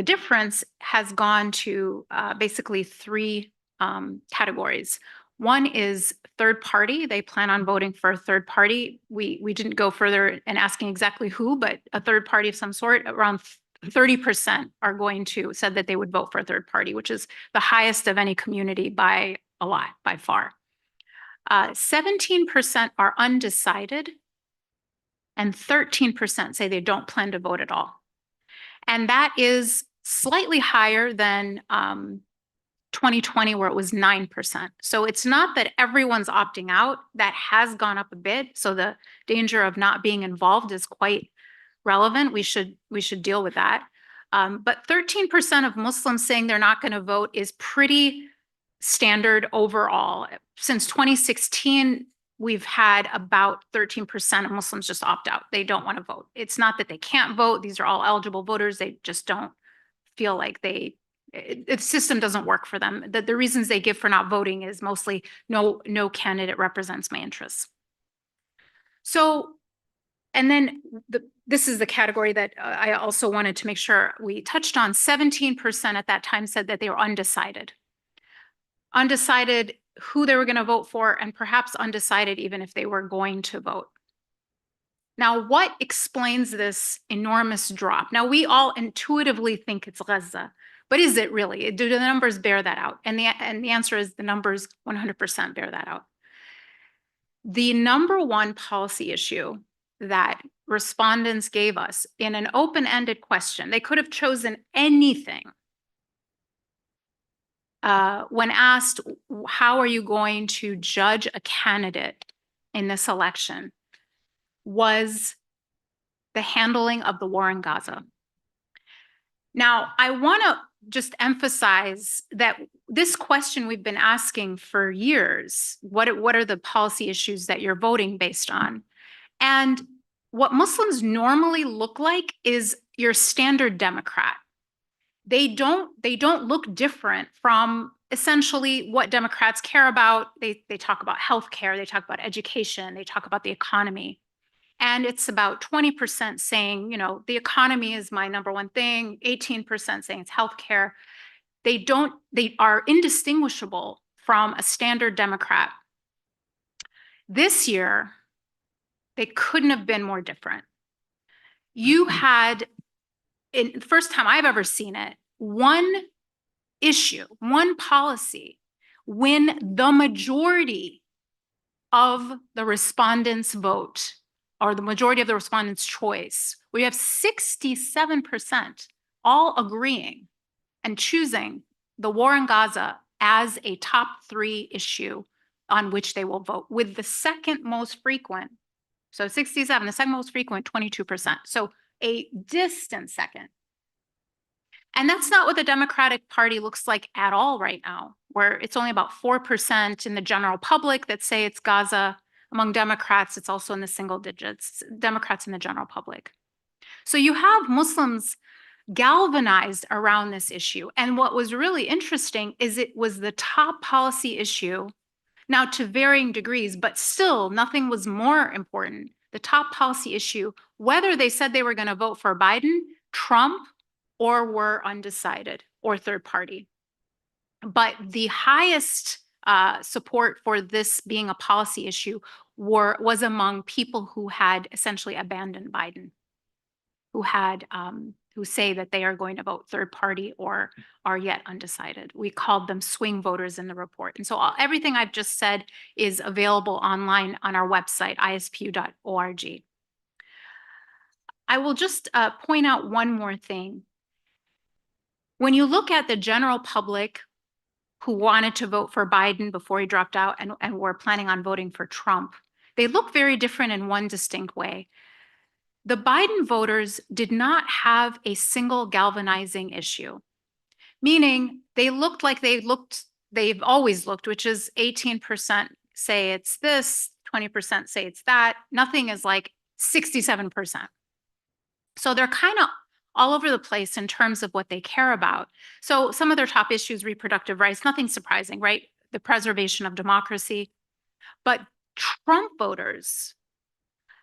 difference has gone to basically 3 categories. One is third party. They plan on voting for a third party. We didn't go further in asking exactly who, but a third party of some sort. Around 30% said that they would vote for a third party, which is the highest of any community by a lot, by far. 17% are undecided, and 13% say they don't plan to vote at all. And that is slightly higher than 2020, where it was 9%. So it's not that everyone's opting out. That has gone up a bit. So the danger of not being involved is quite relevant. We should deal with that. But 13% of Muslims saying they're not going to vote is pretty standard overall. Since 2016, we've had about 13% of Muslims just opt out. They don't want to vote. It's not that they can't vote. These are all eligible voters. They just don't feel like the system doesn't work for them. The reasons they give for not voting is mostly no candidate represents my interests. So, and then this is the category that I also wanted to make sure we touched on. 17% at that time said that they were undecided. Undecided who they were going to vote for, and perhaps undecided even if they were going to vote. Now, what explains this enormous drop? Now, we all intuitively think it's Gaza, but is it really? Do the numbers bear that out? And the answer is the numbers 100% bear that out. The number one policy issue that respondents gave us in an open-ended question, they could have chosen anything. When asked, how are you going to judge a candidate in this election, was the handling of the war in Gaza. Now, I want to just emphasize that this question we've been asking for years. What are the policy issues that you're voting based on? And what Muslims normally look like is your standard Democrat. They don't look different from essentially what Democrats care about. They talk about healthcare, they talk about education, they talk about the economy. And it's about 20% saying, the economy is my number one thing, 18% saying it's healthcare. They are indistinguishable from a standard Democrat. This year, they couldn't have been more different. You had, in the first time I've ever seen it, one issue, one policy, win the majority of the respondents' vote, or the majority of the respondents' choice, we have 67% all agreeing and choosing the war in Gaza as a top 3 issue on which they will vote, with the second most frequent, so 67, the second most frequent, 22%. So a distant second. And that's not what the Democratic Party looks like at all right now, where it's only about 4% in the general public that say it's Gaza. Among Democrats, it's also in the single digits, Democrats in the general public. So you have Muslims galvanized around this issue. And what was really interesting is it was the top policy issue, now to varying degrees, but still nothing was more important. The top policy issue, whether they said they were going to vote for Biden, Trump, or were undecided or third party. But the highest support for this being a policy issue was among people who had essentially abandoned Biden, who say that they are going to vote third party or are yet undecided. We called them swing voters in the report. And so everything I've just said is available online on our website, ispu.org. I will just point out one more thing. When you look at the general public who wanted to vote for Biden before he dropped out and were planning on voting for Trump, they look very different in one distinct way. The Biden voters did not have a single galvanizing issue, meaning they looked like they've always looked, which is 18% say it's this, 20% say it's that. Nothing is like 67%. So they're kind of all over the place in terms of what they care about. So some of their top issues, reproductive rights, nothing surprising, right? The preservation of democracy. But Trump voters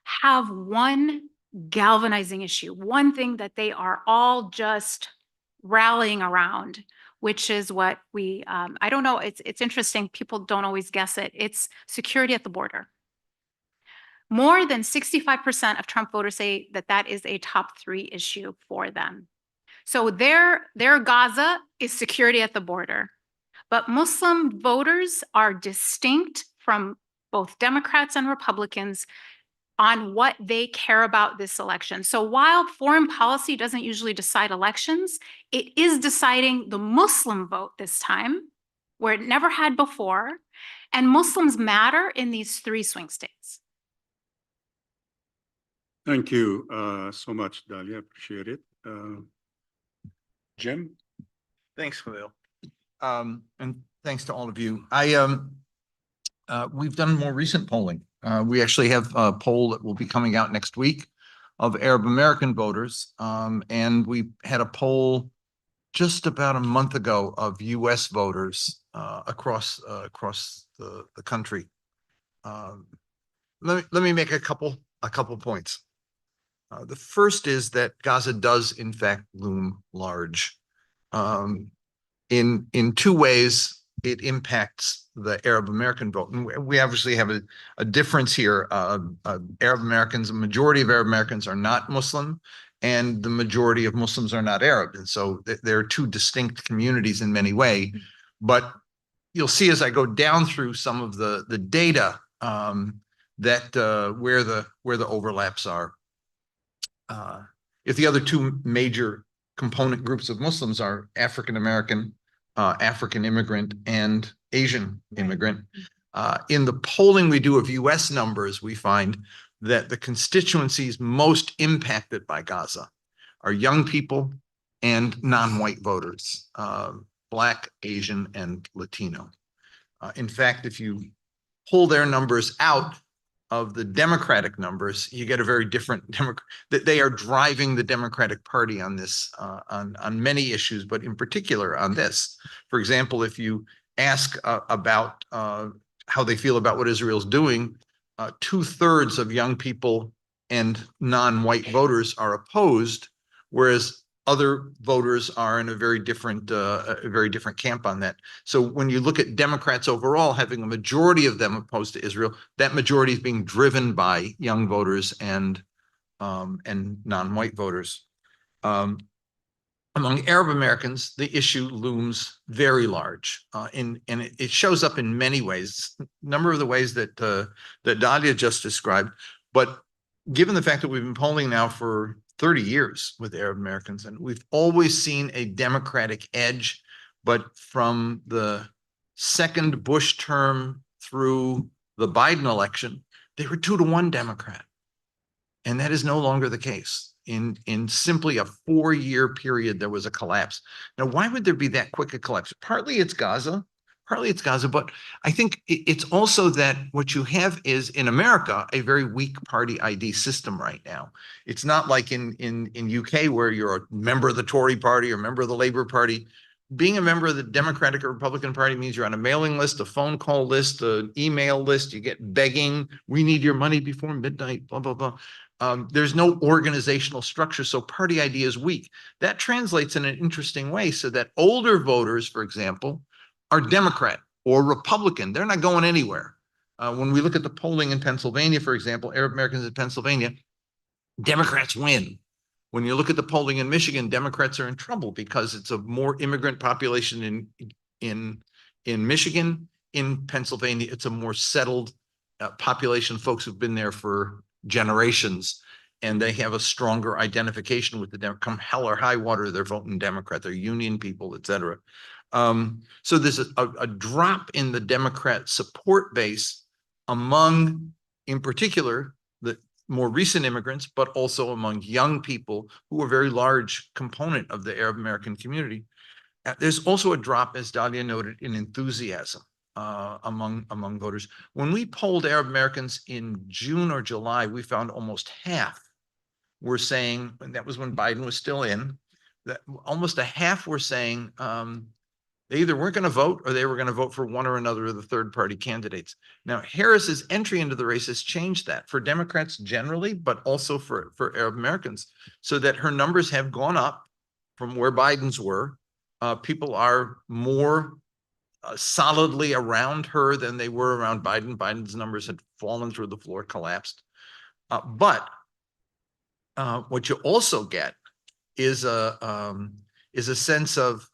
have one galvanizing issue, one thing that they are all just rallying around, which is what we, I don't know, it's interesting, people don't always guess it. It's security at the border. More than 65% of Trump voters say that that is a top 3 issue for them. So their Gaza is security at the border. But Muslim voters are distinct from both Democrats and Republicans on what they care about this election. So while foreign policy doesn't usually decide elections, it is deciding the Muslim vote this time, where it never had before. And Muslims matter in these 3 swing states. Thank you so much, Dalia. Appreciate it. Jim? Thanks, Khalil. And thanks to all of you. We've done more recent polling. We actually have a poll that will be coming out next week of Arab American voters. And we had a poll just about a month ago of US voters across the country. Let me make a couple points. The first is that Gaza does in fact loom large. In 2 ways, it impacts the Arab American vote. And we obviously have a difference here. Arab Americans, a majority of Arab Americans are not Muslim, and the majority of Muslims are not Arab. And so there are 2 distinct communities in many ways. But you'll see as I go down through some of the data that where the overlaps are. If the other 2 major component groups of Muslims are African American, African immigrant, and Asian immigrant. In the polling we do of US numbers, we find that the constituencies most impacted by Gaza are young people and non-white voters, Black, Asian, and Latino. In fact, if you pull their numbers out of the Democratic numbers, you get a very different that they are driving the Democratic Party on this, on many issues, but in particular on this. For example, if you ask about how they feel about what Israel's doing, 2/3 of young people and non-white voters are opposed, whereas other voters are in a very different camp on that. So when you look at Democrats overall, having a majority of them opposed to Israel, that majority is being driven by young voters and non-white voters. among Arab Americans, the issue looms very large, and it shows up in many ways. A number of the ways that that Dalia just described, but given the fact that we've been polling now for 30 years with Arab Americans, and we've always seen a Democratic edge, but from the second Bush term through the Biden election, they were 2-1 Democrat, and that is no longer the case. In simply a 4-year period, there was a collapse. Now, why would there be that quick a collapse? Partly it's Gaza, but I think it's also that what you have is in America, a very weak party ID system right now. It's not like in UK where you're a member of the Tory party or member of the Labour Party. Being a member of the Democratic or Republican Party means you're on a mailing list, a phone call list, an email list, you get begging, we need your money before midnight, blah, blah, blah. There's no organizational structure, so party ID is weak. That translates in an interesting way so that older voters, for example, are Democrat or Republican. They're not going anywhere. When we look at the polling in Pennsylvania, for example, Arab Americans in Pennsylvania, Democrats win. When you look at the polling in Michigan, Democrats are in trouble because it's a more immigrant population in Michigan. In Pennsylvania, it's a more settled population, folks who've been there for generations, and they have a stronger identification with the Democrat. Come hell or high water, they're voting Democrat. They're union people, et cetera. So there's a drop in the Democrat support base among, in particular, the more recent immigrants, but also among young people who are a very large component of the Arab American community. There's also a drop, as Dalia noted, in enthusiasm among voters. When we polled Arab Americans in June or July, we found almost half were saying, and that was when Biden was still in, that almost a half were saying they either weren't going to vote or they were going to vote for one or another of the third party candidates. Now, Harris's entry into the race has changed that for Democrats generally, but also for Arab Americans, so that her numbers have gone up from where Biden's were. People are more solidly around her than they were around Biden. Biden's numbers had fallen through the floor, collapsed. But what you also get is a sense of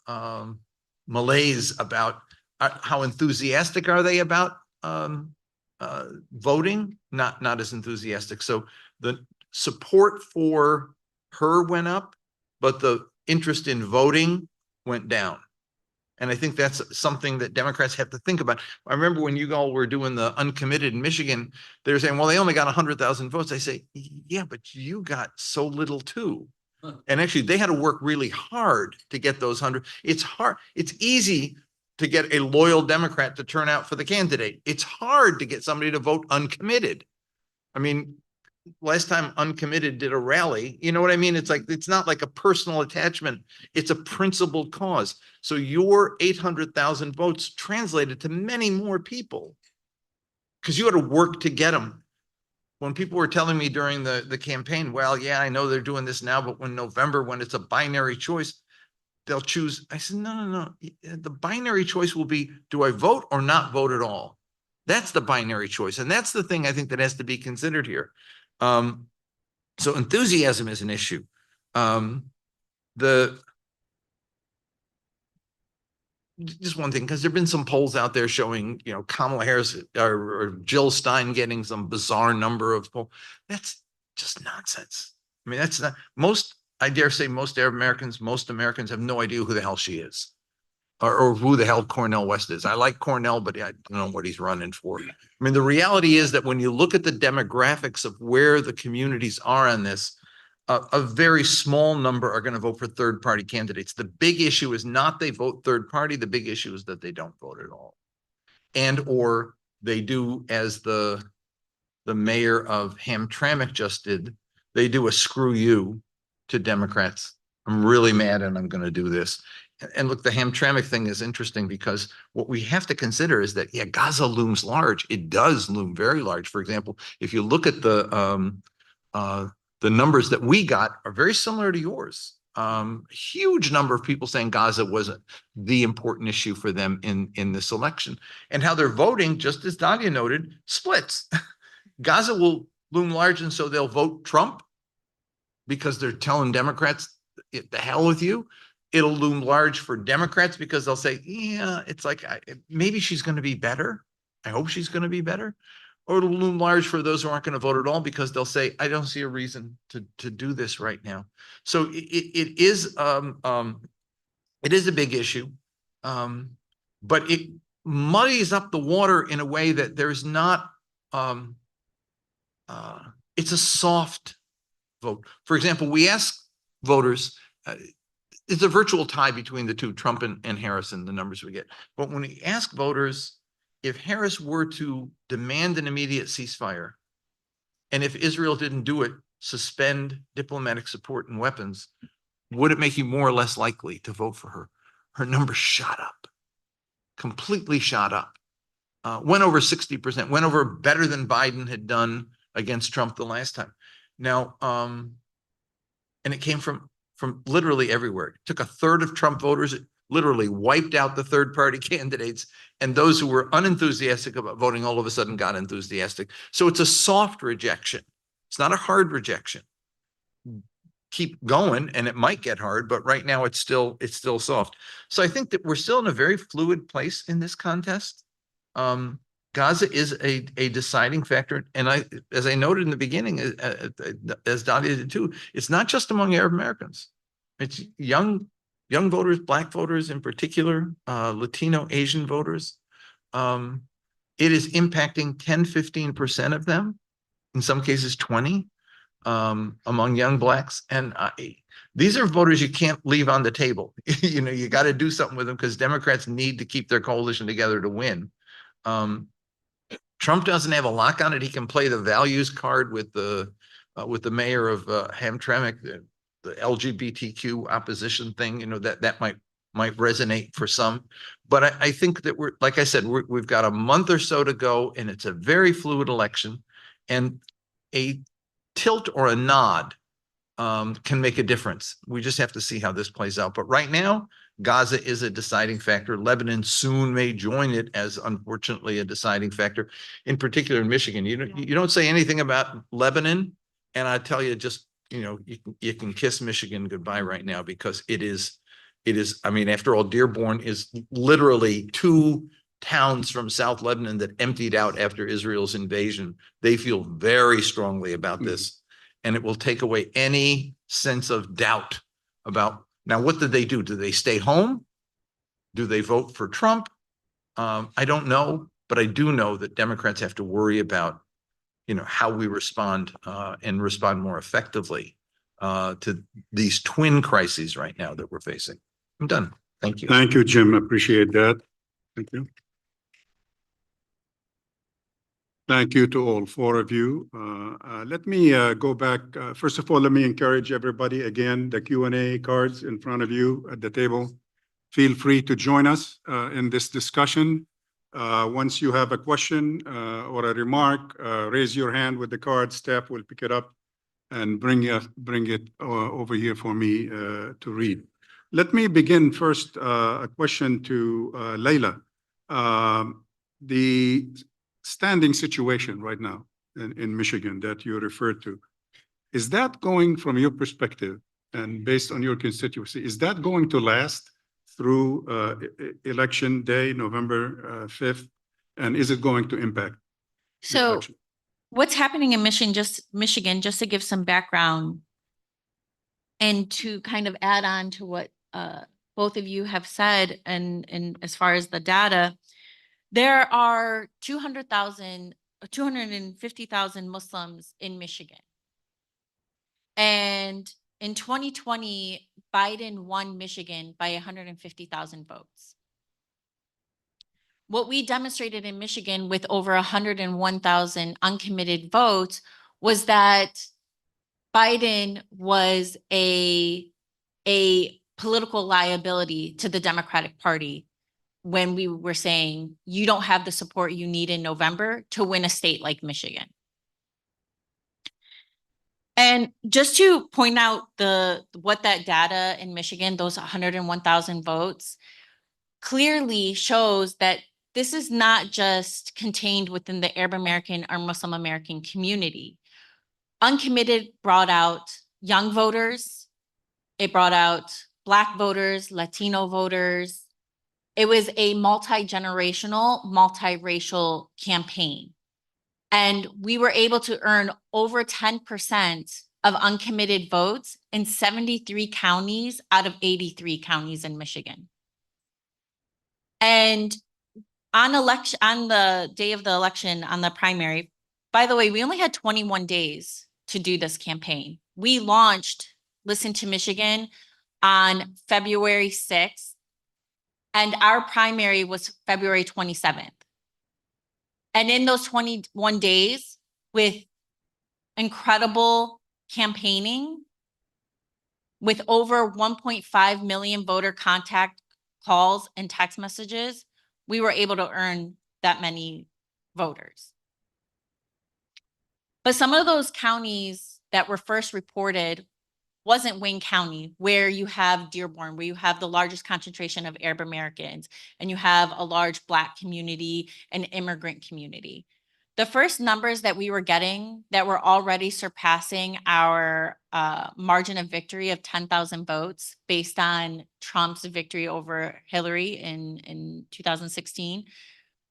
malaise about how enthusiastic are they about voting? Not as enthusiastic. So the support for her went up, but the interest in voting went down. And I think that's something that Democrats have to think about. I remember when you all were doing the uncommitted in Michigan, they were saying, well, they only got 100,000 votes. I say, yeah, but you got so little too. And actually, they had to work really hard to get those 100. It's hard. It's easy to get a loyal Democrat to turn out for the candidate. It's hard to get somebody to vote uncommitted. I mean, last time uncommitted did a rally, you know what I mean? It's like, it's not like a personal attachment. It's a principled cause. So your 800,000 votes translated to many more people because you had to work to get them. When people were telling me during the campaign, well, yeah, I know they're doing this now, but when November, when it's a binary choice, they'll choose. I said, no. The binary choice will be, do I vote or not vote at all? That's the binary choice. And that's the thing I think that has to be considered here. So enthusiasm is an issue. Just one thing, because there've been some polls out there showing, you know, Kamala Harris or Jill Stein getting some bizarre number of polls. That's just nonsense. I mean, that's not I dare say most Arab Americans, most Americans have no idea who the hell she is or who the hell Cornel West is. I like Cornel, but I don't know what he's running for. I mean, the reality is that when you look at the demographics of where the communities are on this, a very small number are going to vote for third party candidates. The big issue is not they vote third party. The big issue is that they don't vote at all. And or they do, as the mayor of Hamtramck just did, they do a screw you to Democrats. I'm really mad and I'm going to do this. And look, the Hamtramck thing is interesting because what we have to consider is that, yeah, Gaza looms large. It does loom very large. For example, if you look at the numbers that we got are very similar to yours. Huge number of people saying Gaza was the important issue for them in this election, and how they're voting, just as Dalia noted, splits. Gaza will loom large, and so they'll vote Trump because they're telling Democrats, the hell with you. It'll loom large for Democrats because they'll say, yeah, it's like, maybe she's going to be better. I hope she's going to be better. Or it'll loom large for those who aren't going to vote at all because they'll say, I don't see a reason to do this right now. So it is a big issue, but it muddies up the water in a way that there's not, it's a soft vote. For example, we ask voters, it's a virtual tie between the two, Trump and Harris, and the numbers we get. But when we ask voters, if Harris were to demand an immediate ceasefire, and if Israel didn't do it, suspend diplomatic support and weapons, would it make you more or less likely to vote for her? Her numbers shot up, completely shot up. Went over 60%, went over better than Biden had done against Trump the last time. Now, and it came from literally everywhere. It took a third of Trump voters, literally wiped out the third-party candidates, and those who were unenthusiastic about voting all of a sudden got enthusiastic. So it's a soft rejection. It's not a hard rejection. Keep going, and it might get hard, but right now it's still soft. So I think that we're still in a very fluid place in this contest. Gaza is a deciding factor, and as I noted in the beginning, as Dahlia did too, it's not just among Arab Americans. It's young voters, Black voters in particular, Latino, Asian voters. It is impacting 10-15% of them, in some cases 20, among young Blacks. And these are voters you can't leave on the table. You got to do something with them because Democrats need to keep their coalition together to win. Trump doesn't have a lock on it. He can play the values card with the mayor of Hamtramck, the LGBTQ opposition thing. That might resonate for some, but I think that like I said, we've got a month or so to go, and it's a very fluid election, and a tilt or a nod can make a difference. We just have to see how this plays out. But right now, Gaza is a deciding factor. Lebanon soon may join it as, unfortunately, a deciding factor, in particular in Michigan. You don't say anything about Lebanon, and I tell you, just, you can kiss Michigan goodbye right now, because it is, I mean, after all, Dearborn is literally 2 towns from South Lebanon that emptied out after Israel's invasion. They feel very strongly about this, and it will take away any sense of doubt about. Now, what did they do? Do they stay home? Do they vote for Trump? I don't know, but I do know that Democrats have to worry about, how we respond and respond more effectively to these twin crises right now that we're facing. I'm done. Thank you. Thank you, Jim. Appreciate that. Thank you. Thank you to all 4 of you. Let me go back. First of all, let me encourage everybody again, the Q&A cards in front of you at the table. Feel free to join us in this discussion. Once you have a question or a remark, raise your hand with the card. Staff will pick it up and bring it over here for me to read. Let me begin first, a question to Layla. The standing situation right now in Michigan that you referred to, is that going, from your perspective and based on your constituency, is that going to last through election day, November 5th? And is it going to impact? So what's happening in Michigan, just to give some background and to kind of add on to what both of you have said, and as far as the data, there are 250,000 Muslims in Michigan. And in 2020, Biden won Michigan by 150,000 votes. What we demonstrated in Michigan with over 101,000 uncommitted votes was that Biden was a political liability to the Democratic Party when we were saying, you don't have the support you need in November to win a state like Michigan. And just to point out what that data in Michigan, those 101,000 votes, clearly shows that this is not just contained within the Arab American or Muslim American community. Uncommitted brought out young voters. It brought out Black voters, Latino voters. It was a multi-generational, multiracial campaign. And we were able to earn over 10% of uncommitted votes in 73 counties out of 83 counties in Michigan. And on the day of the election, on the primary, by the way, we only had 21 days to do this campaign. We launched Listen to Michigan on February 6th, and our primary was February 27th. And in those 21 days, with incredible campaigning, with over 1.5 million voter contact calls and text messages, we were able to earn that many voters. But some of those counties that were first reported wasn't Wayne County, where you have Dearborn, where you have the largest concentration of Arab Americans, and you have a large Black community and immigrant community. The first numbers that we were getting that were already surpassing our margin of victory of 10,000 votes based on Trump's victory over Hillary in 2016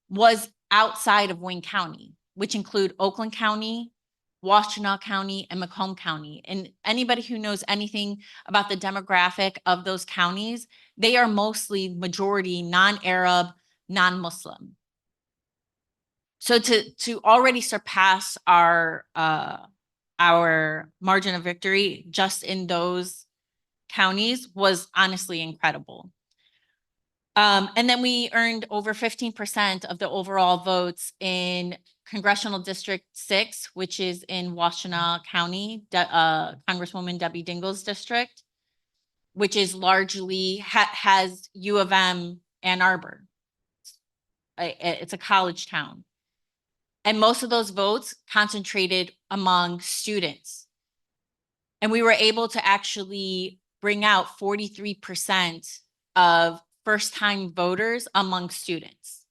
was outside of Wayne County, which include Oakland County, Washtenaw County, and Macomb County. And anybody who knows anything about the demographic of those counties, they are mostly majority non-Arab, non-Muslim. So to already surpass our margin of victory just in those counties was honestly incredible. And then we earned over 15% of the overall votes in Congressional District 6, which is in Washtenaw County, Congresswoman Debbie Dingell's district, which is largely has U of M Ann Arbor. It's a college town. And most of those votes concentrated among students. And we were able to actually bring out 43% of first-time voters among students.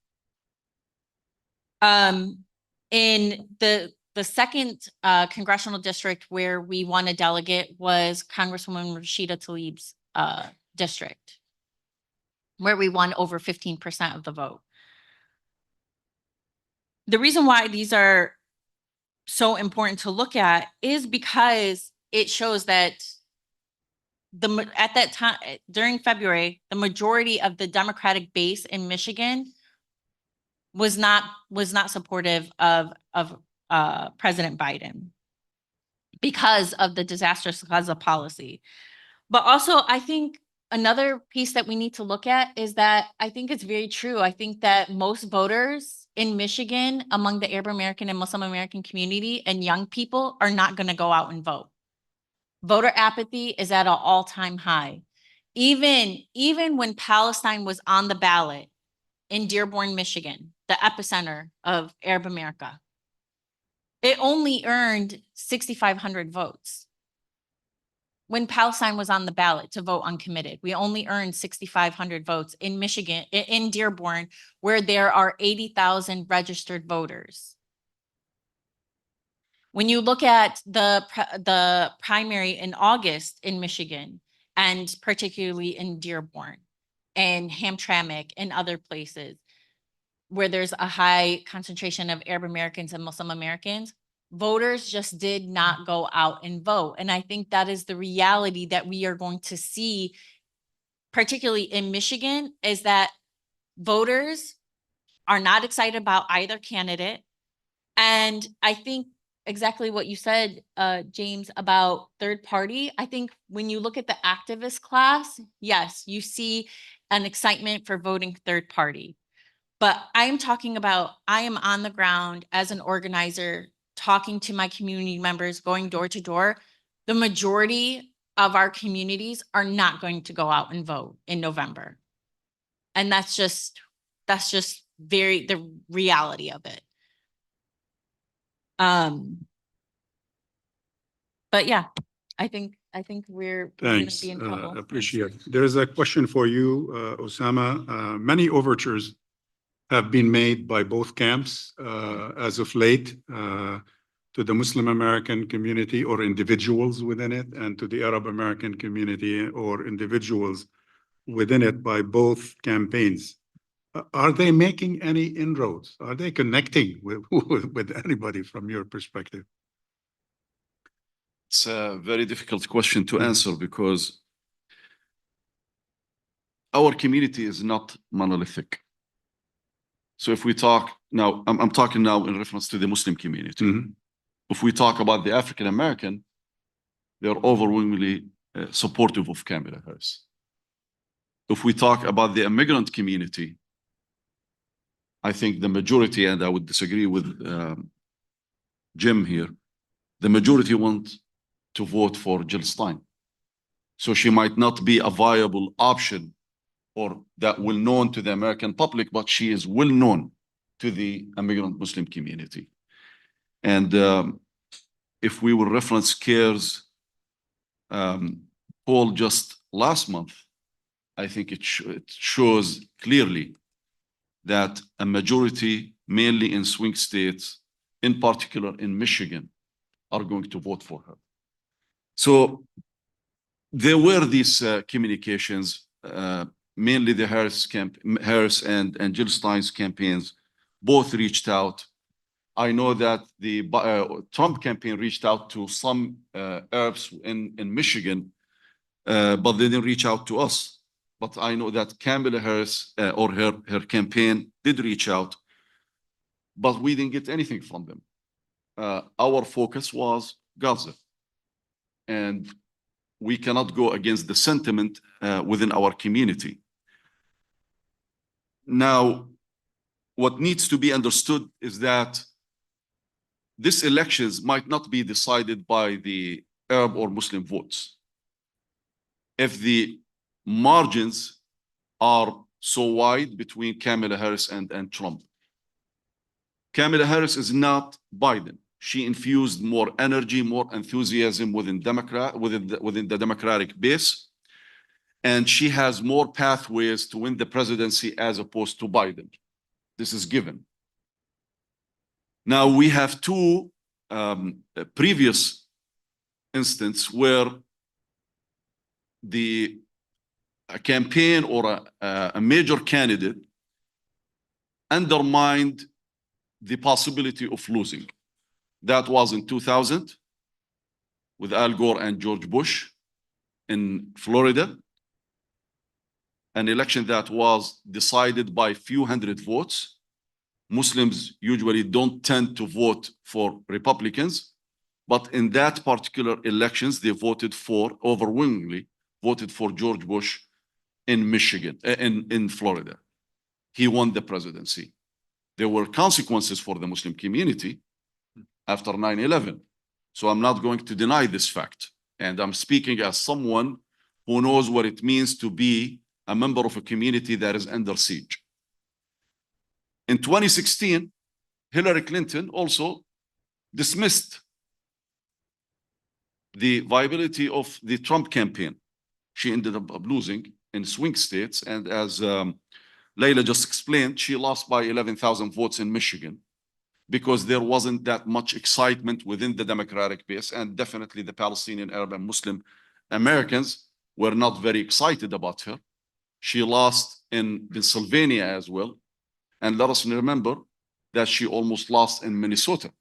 In the second congressional district where we won a delegate was Congresswoman Rashida Tlaib's district, where we won over 15% of the vote. The reason why these are so important to look at is because it shows that at that time, during February, the majority of the Democratic base in Michigan was not supportive of President Biden because of the disastrous Gaza policy. But also, I think another piece that we need to look at is that I think it's very true. I think that most voters in Michigan among the Arab American and Muslim American community and young people are not going to go out and vote. Voter apathy is at an all-time high. Even when Palestine was on the ballot in Dearborn, Michigan, the epicenter of Arab America, it only earned 6,500 votes. When Palestine was on the ballot to vote uncommitted, we only earned 6,500 votes in Michigan, in Dearborn, where there are 80,000 registered voters. When you look at the primary in August in Michigan, and particularly in Dearborn and Hamtramck and other places where there's a high concentration of Arab Americans and Muslim Americans, voters just did not go out and vote. And I think that is the reality that we are going to see, particularly in Michigan, is that voters are not excited about either candidate. And I think exactly what you said, James, about third party. I think when you look at the activist class, yes, you see an excitement for voting third party. But I am talking about, I am on the ground as an organizer, talking to my community members, going door to door. The majority of our communities are not going to go out and vote in November. And that's just the reality of it. But yeah, I think we're going Thanks. to be in trouble. Appreciate it. There is a question for you, Osama. Many overtures have been made by both camps as of late to the Muslim American community or individuals within it, and to the Arab American community or individuals within it by both campaigns. Are they making any inroads? Are they connecting with anybody from your perspective? It's a very difficult question to answer because our community is not monolithic. So if we talk now, I'm talking now in reference to the Muslim community. Mhm. If we talk about the African American, they're overwhelmingly supportive of Kamala Harris. If we talk about the immigrant community, I think the majority, and I would disagree with Jim here, the majority want to vote for Jill Stein. So she might not be a viable option or that well known to the American public, but she is well known to the immigrant Muslim community. And if we will reference CARE's poll just last month, I think it shows clearly that a majority, mainly in swing states, in particular in Michigan, are going to vote for her. So there were these communications, mainly the Harris and Jill Stein's campaigns, both reached out. I know that the Trump campaign reached out to some Arabs in Michigan, but they didn't reach out to us. But I know that Kamala Harris or her campaign did reach out, but we didn't get anything from them. Our focus was Gaza. And we cannot go against the sentiment within our community. Now, what needs to be understood is that these elections might not be decided by the Arab or Muslim votes. If the margins are so wide between Kamala Harris and Trump. Kamala Harris is not Biden. She infused more energy, more enthusiasm within the Democratic base. And she has more pathways to win the presidency as opposed to Biden. This is given. Now we have two previous instances where a campaign or a major candidate undermined the possibility of losing. That was in 2000 with Al Gore and George Bush in Florida, an election that was decided by a few hundred votes. Muslims usually don't tend to vote for Republicans, but in that particular elections, they overwhelmingly voted for George Bush in Michigan, in Florida. He won the presidency. There were consequences for the Muslim community after 9/11. So I'm not going to deny this fact. And I'm speaking as someone who knows what it means to be a member of a community that is under siege. In 2016, Hillary Clinton also dismissed the viability of the Trump campaign. She ended up losing in swing states. And as Layla just explained, she lost by 11,000 votes in Michigan because there wasn't that much excitement within the Democratic base. And definitely the Palestinian, Arab, and Muslim Americans were not very excited about her. She lost in Pennsylvania as well. And let us remember that she almost lost in Minnesota.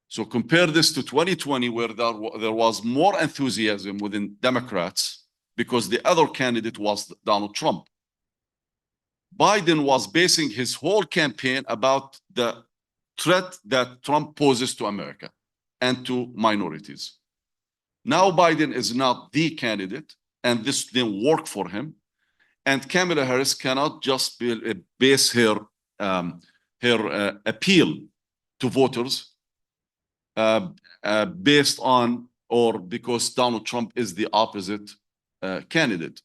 So compare this to 2020, where there was more enthusiasm within Democrats because the other candidate was Donald Trump. Biden was basing his whole campaign about the threat that Trump poses to America and to minorities. Now Biden is not the candidate, and this didn't work for him. And Kamala Harris cannot just base her appeal to voters based on or because Donald Trump is the opposite candidate.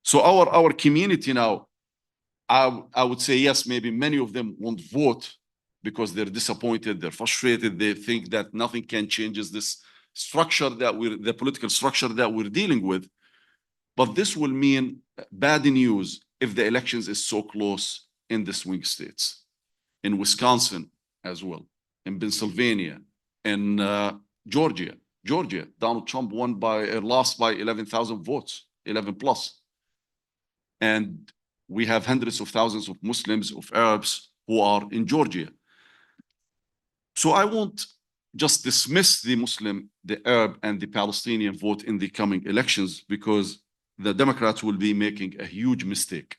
So our community now, I would say yes, maybe many of them won't vote because they're disappointed, they're frustrated, they think that nothing can change this structure the political structure that we're dealing with. But this will mean bad news if the elections is so close in the swing states, in Wisconsin as well. in Pennsylvania, in Georgia. Donald Trump lost by 11,000 votes, 11 plus. And we have hundreds of thousands of Muslims, of Arabs who are in Georgia. So I won't just dismiss the Muslim, the Arab, and the Palestinian vote in the coming elections, because the Democrats will be making a huge mistake.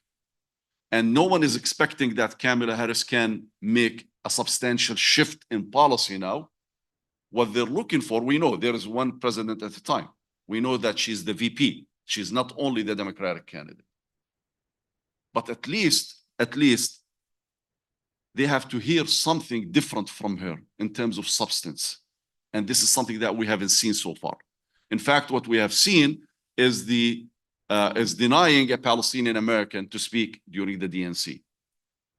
And no one is expecting that Kamala Harris can make a substantial shift in policy now. What they're looking for, we know there is one president at a time. We know that she's the VP. She's not only the Democratic candidate. But at least they have to hear something different from her in terms of substance. And this is something that we haven't seen so far. In fact, what we have seen is denying a Palestinian American to speak during the DNC.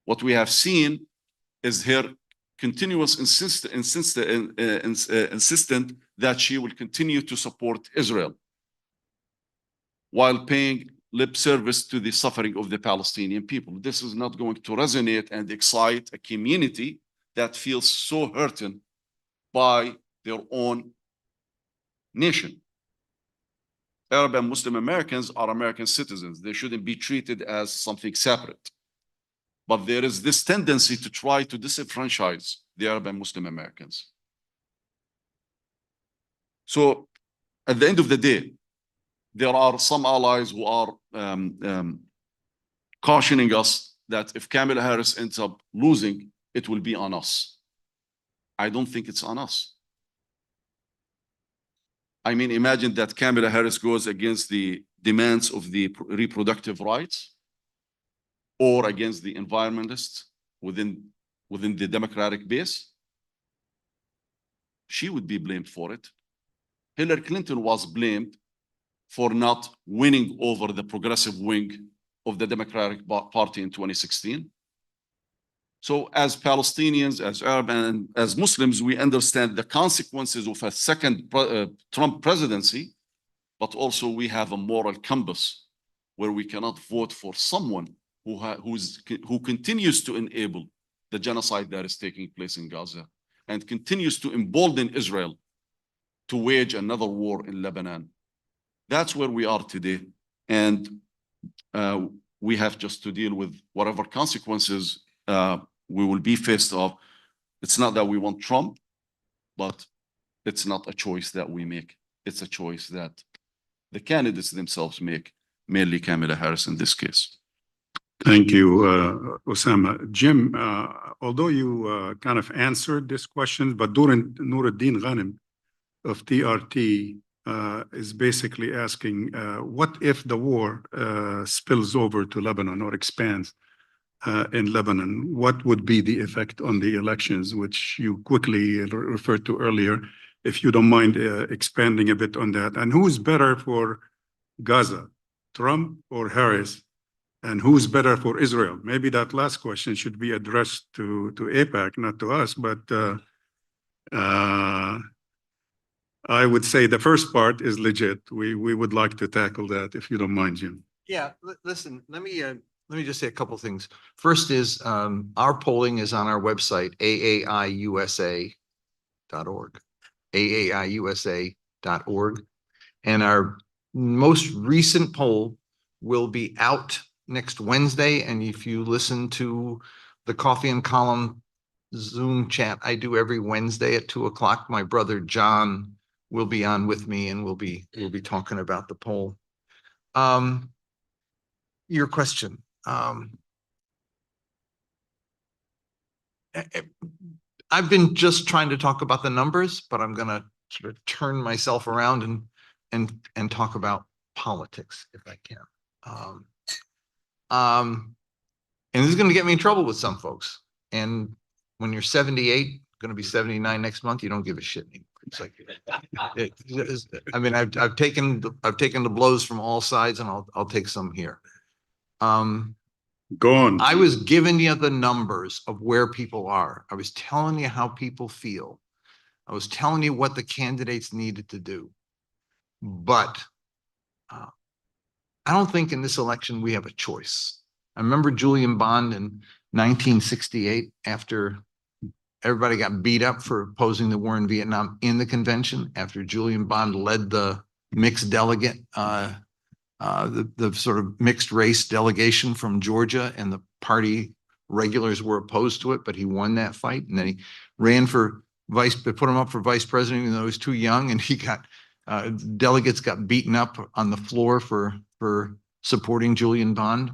What we have seen is her continuous insistent that she will continue to support Israel while paying lip service to the suffering of the Palestinian people. This is not going to resonate and excite a community that feels so hurted by their own nation. Arab and Muslim Americans are American citizens. They shouldn't be treated as something separate. But there is this tendency to try to disenfranchise the Arab and Muslim Americans. So at the end of the day, there are some allies who are cautioning us that if Kamala Harris ends up losing, it will be on us. I don't think it's on us. I mean, imagine that Kamala Harris goes against the demands of the reproductive rights or against the environmentalists within the Democratic base. She would be blamed for it. Hillary Clinton was blamed for not winning over the progressive wing of the Democratic Party in 2016. So as Palestinians, as Arab, and as Muslims, we understand the consequences of a second Trump presidency, but also we have a moral compass where we cannot vote for someone who continues to enable the genocide that is taking place in Gaza and continues to embolden Israel to wage another war in Lebanon. That's where we are today. And we have just to deal with whatever consequences we will be faced of. It's not that we want Trump, but it's not a choice that we make. It's a choice that the candidates themselves make, mainly Kamala Harris in this case. Thank you, Osama. Jim, although you kind of answered this question, but Nuruddin Ghanem of TRT is basically asking, what if the war spills over to Lebanon or expands in Lebanon? What would be the effect on the elections, which you quickly referred to earlier? If you don't mind expanding a bit on that. And who's better for Gaza, Trump or Harris? And who's better for Israel? Maybe that last question should be addressed to AIPAC, not to us, but I would say the first part is legit. We would like to tackle that, if you don't mind, Jim. Yeah, listen, let me just say a couple things. First is our polling is on our website, aaiusa.org, aaiusa.org. And our most recent poll will be out next Wednesday. And if you listen to the Coffee and Column Zoom chat I do every Wednesday at 2 o'clock, my brother John will be on with me and we'll be talking about the poll. Your question. I've been just trying to talk about the numbers, but I'm going to sort of turn myself around and talk about politics if I can. And this is going to get me in trouble with some folks. And when you're 78, going to be 79 next month, you don't give a shit anymore. It's like, I mean, I've taken the blows from all sides, and I'll take some here. Go on. I was giving you the numbers of where people are. I was telling you how people feel. I was telling you what the candidates needed to do. But I don't think in this election we have a choice. I remember Julian Bond in 1968 after everybody got beat up for opposing the war in Vietnam in the convention after Julian Bond led the mixed delegate, the sort of mixed race delegation from Georgia, and the party regulars were opposed to it, but he won that fight. And then he ran for put him up for vice president, even though he was too young, and he got, delegates got beaten up on the floor for supporting Julian Bond.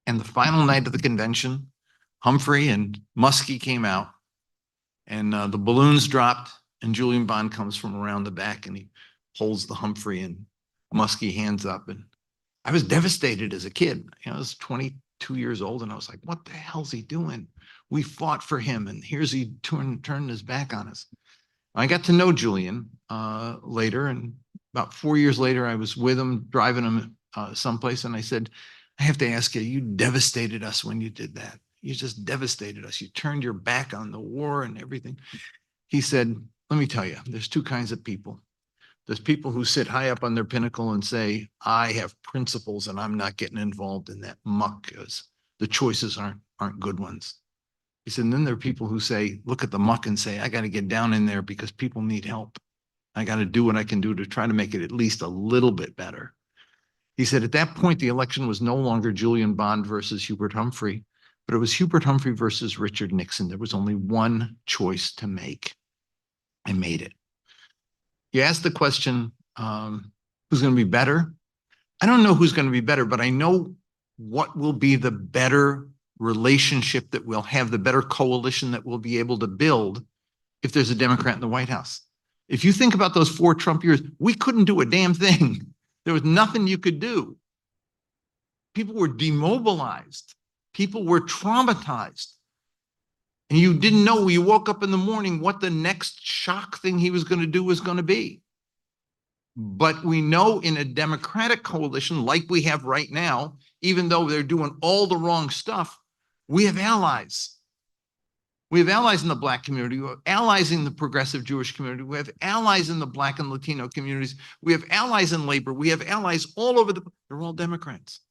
And the final night of the convention, Humphrey and Muskie came out, and the balloons dropped, and Julian Bond comes from around the back, and he holds the Humphrey and Muskie hands up. And I was devastated as a kid. You know, I was 22 years old, and I was like, what the hell's he doing? We fought for him, and here's he turning his back on us. I got to know Julian later, and about 4 years later, I was with him, driving him someplace, and I said, I have to ask you, you devastated us when you did that. You just devastated us. You turned your back on the war and everything. He said, let me tell you, there's two kinds of people. There's people who sit high up on their pinnacle and say, I have principles and I'm not getting involved in that muck because the choices aren't good ones. He said, and then there are people who say, look at the muck and say, I got to get down in there because people need help. I got to do what I can do to try to make it at least a little bit better. He said, at that point, the election was no longer Julian Bond versus Hubert Humphrey, but it was Hubert Humphrey versus Richard Nixon. There was only one choice to make. I made it. You asked the question, who's going to be better? I don't know who's going to be better, but I know what will be the better relationship that we'll have, the better coalition that we'll be able to build if there's a Democrat in the White House. If you think about those 4 Trump years, we couldn't do a damn thing. There was nothing you could do. People were demobilized. People were traumatized. And you didn't know when you woke up in the morning what the next shock thing he was going to do was going to be. But we know in a Democratic coalition like we have right now, even though they're doing all the wrong stuff, we have allies. We have allies in the Black community. We have allies in the progressive Jewish community. We have allies in the Black and Latino communities. We have allies in labor. We have allies all over they're all Democrats.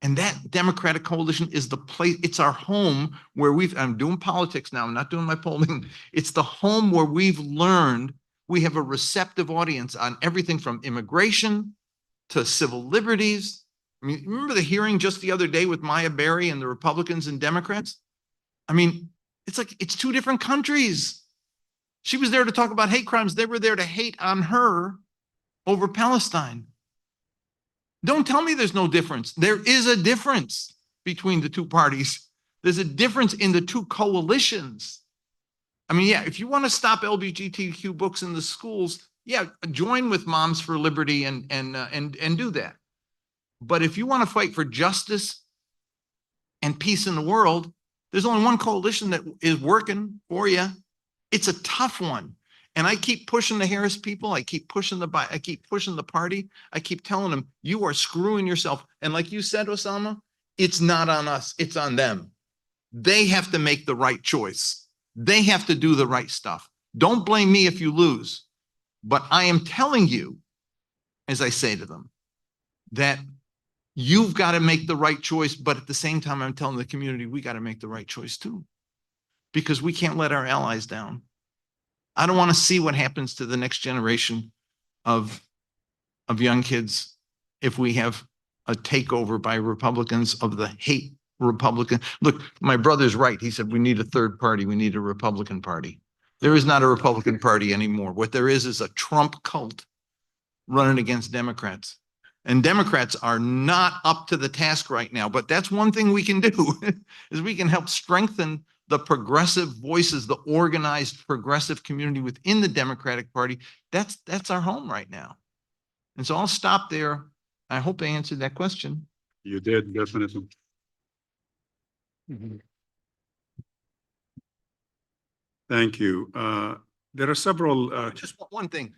And that Democratic coalition is the place, it's our home where I'm doing politics now, I'm not doing my polling. It's the home where we've learned we have a receptive audience on everything from immigration to civil liberties. I mean, remember the hearing just the other day with Maya Berry and the Republicans and Democrats? I mean, it's like, it's 2 different countries. She was there to talk about hate crimes. They were there to hate on her over Palestine. Don't tell me there's no difference. There is a difference between the 2 parties. There's a difference in the 2 coalitions. I mean, yeah, if you want to stop LGBTQ books in the schools, yeah, join with Moms for Liberty and do that. But if you want to fight for justice and peace in the world, there's only one coalition that is working for you. It's a tough one. And I keep pushing the Harris people. I keep pushing the party. I keep telling them, you are screwing yourself. And like you said, Osama, it's not on us. It's on them. They have to make the right choice. They have to do the right stuff. Don't blame me if you lose. But I am telling you, as I say to them, that you've got to make the right choice. But at the same time, I'm telling the community, we got to make the right choice too, because we can't let our allies down. I don't want to see what happens to the next generation of young kids if we have a takeover by Republicans of the hate Republican. Look, my brother's right. He said, we need a third party. We need a Republican Party. There is not a Republican Party anymore. What there is a Trump cult running against Democrats. And Democrats are not up to the task right now. But that's one thing we can do is we can help strengthen the progressive voices, the organized progressive community within the Democratic Party. That's our home right now. And so I'll stop there. I hope I answered that question. You did, definitely. Thank you. There are several. Just one thing.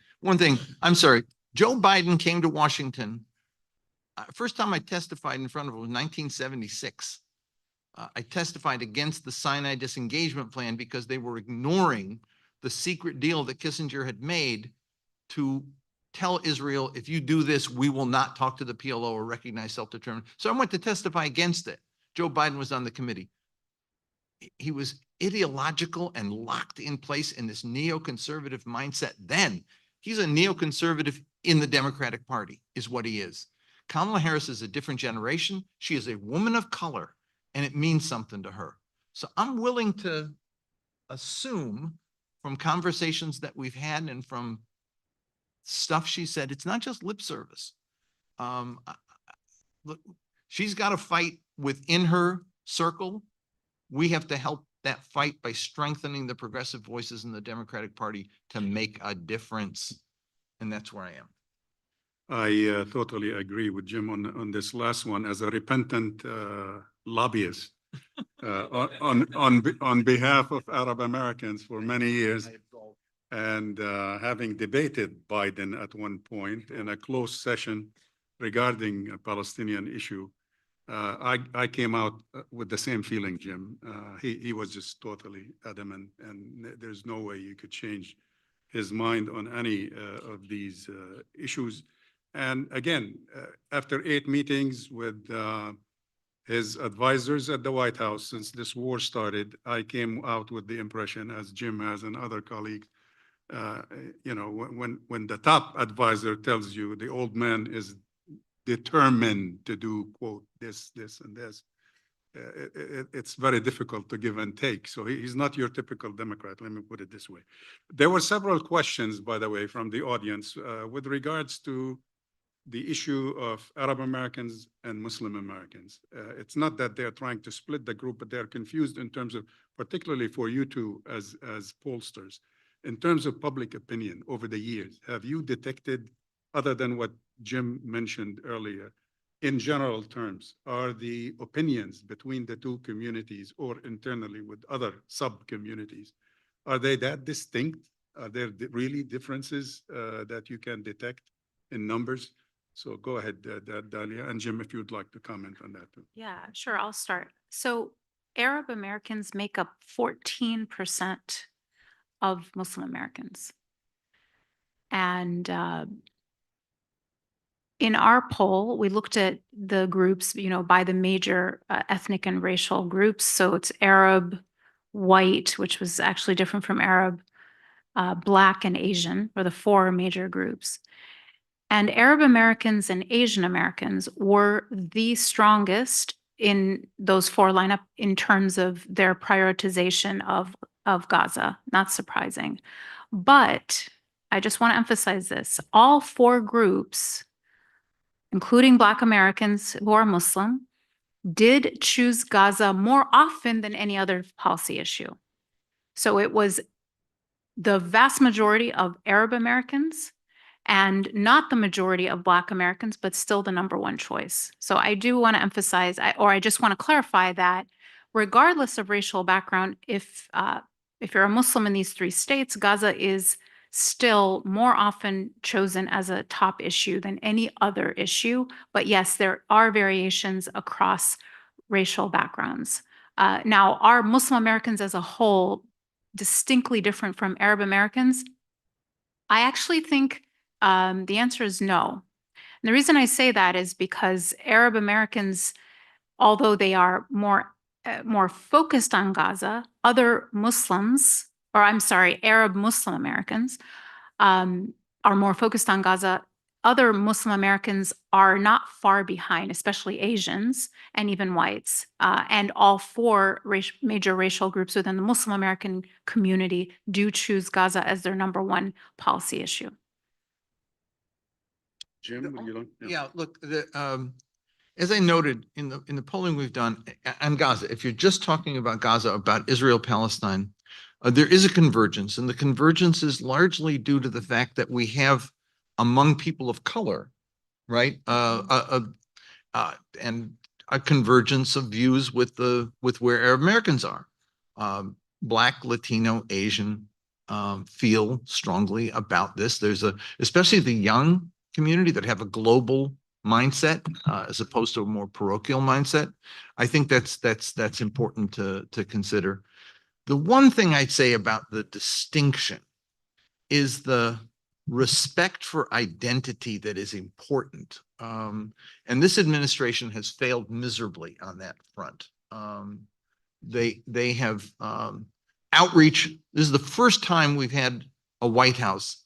I'm sorry. Joe Biden came to Washington. First time I testified in front of him was 1976. I testified against the Sinai disengagement plan because they were ignoring the secret deal that Kissinger had made to tell Israel, if you do this, we will not talk to the PLO or recognize self-determination. So I went to testify against it. Joe Biden was on the committee. He was ideological and locked in place in this neoconservative mindset. Then he's a neoconservative in the Democratic Party is what he is. Kamala Harris is a different generation. She is a woman of color, and it means something to her. So I'm willing to assume from conversations that we've had and from stuff she said, it's not just lip service. Look, she's got to fight within her circle. We have to help that fight by strengthening the progressive voices in the Democratic Party to make a difference. And that's where I am. I totally agree with Jim on this last one. As a repentant lobbyist on behalf of Arab Americans for many years, and having debated Biden at one point in a closed session regarding a Palestinian issue, I came out with the same feeling, Jim. He was just totally adamant, and there's no way you could change his mind on any of these issues. And again, after 8 meetings with his advisors at the White House since this war started, I came out with the impression, as Jim has and other colleagues, you know, when the top advisor tells you the old man is determined to do, quote, this, and this, it's very difficult to give and take. So he's not your typical Democrat, let me put it this way. There were several questions, by the way, from the audience with regards to the issue of Arab Americans and Muslim Americans. It's not that they're trying to split the group, but they're confused in terms of, particularly for you two as pollsters, in terms of public opinion over the years. Have you detected, other than what Jim mentioned earlier, in general terms, are the opinions between the two communities or internally with other sub-communities, are they that distinct? Are there really differences that you can detect in numbers? So go ahead, Dalia, and Jim, if you'd like to comment on that too. Yeah, sure, I'll start. So Arab Americans make up 14% of Muslim Americans. And in our poll, we looked at the groups, you know, by the major ethnic and racial groups. So it's Arab, white, which was actually different from Arab, Black, and Asian were the 4 major groups. And Arab Americans and Asian Americans were the strongest in those 4 lineup in terms of their prioritization of Gaza. Not surprising. But I just want to emphasize this. All 4 groups, including Black Americans who are Muslim, did choose Gaza more often than any other policy issue. So it was the vast majority of Arab Americans and not the majority of Black Americans, but still the #1 choice. So I do want to emphasize, I just want to clarify that regardless of racial background, if you're a Muslim in these 3 states, Gaza is still more often chosen as a top issue than any other issue. But yes, there are variations across racial backgrounds. Now, are Muslim Americans as a whole distinctly different from Arab Americans? I actually think the answer is no. And the reason I say that is because Arab Americans, although they are more focused on Gaza, other Muslims, or I'm sorry, Arab Muslim Americans are more focused on Gaza. Other Muslim Americans are not far behind, especially Asians and even whites. And all 4 major racial groups within the Muslim American community do choose Gaza as their #1 policy issue. Jim, would you like? Yeah, look, as I noted in the polling we've done on Gaza, if you're just talking about Gaza, about Israel, Palestine, there is a convergence, and the convergence is largely due to the fact that we have among people of color, right, and a convergence of views with where Arab Americans are. Black, Latino, Asian feel strongly about this. There's especially the young community that have a global mindset as opposed to a more parochial mindset. I think that's important to consider. The one thing I'd say about the distinction is the respect for identity that is important. And this administration has failed miserably on that front. They have outreach. This is the first time we've had a White House,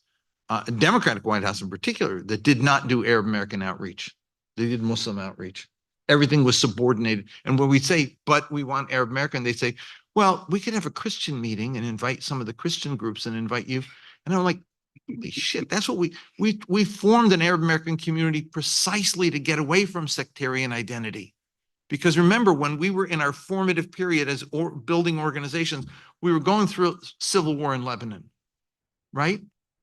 a Democratic White House in particular, that did not do Arab American outreach. They did Muslim outreach. Everything was subordinated. And when we say, but we want Arab American, they say, well, we could have a Christian meeting and invite some of the Christian groups and invite you. And I'm like, holy shit, that's what we formed an Arab American community precisely to get away from sectarian identity. Because remember, when we were in our formative period as building organizations, we were going through civil war in Lebanon, right?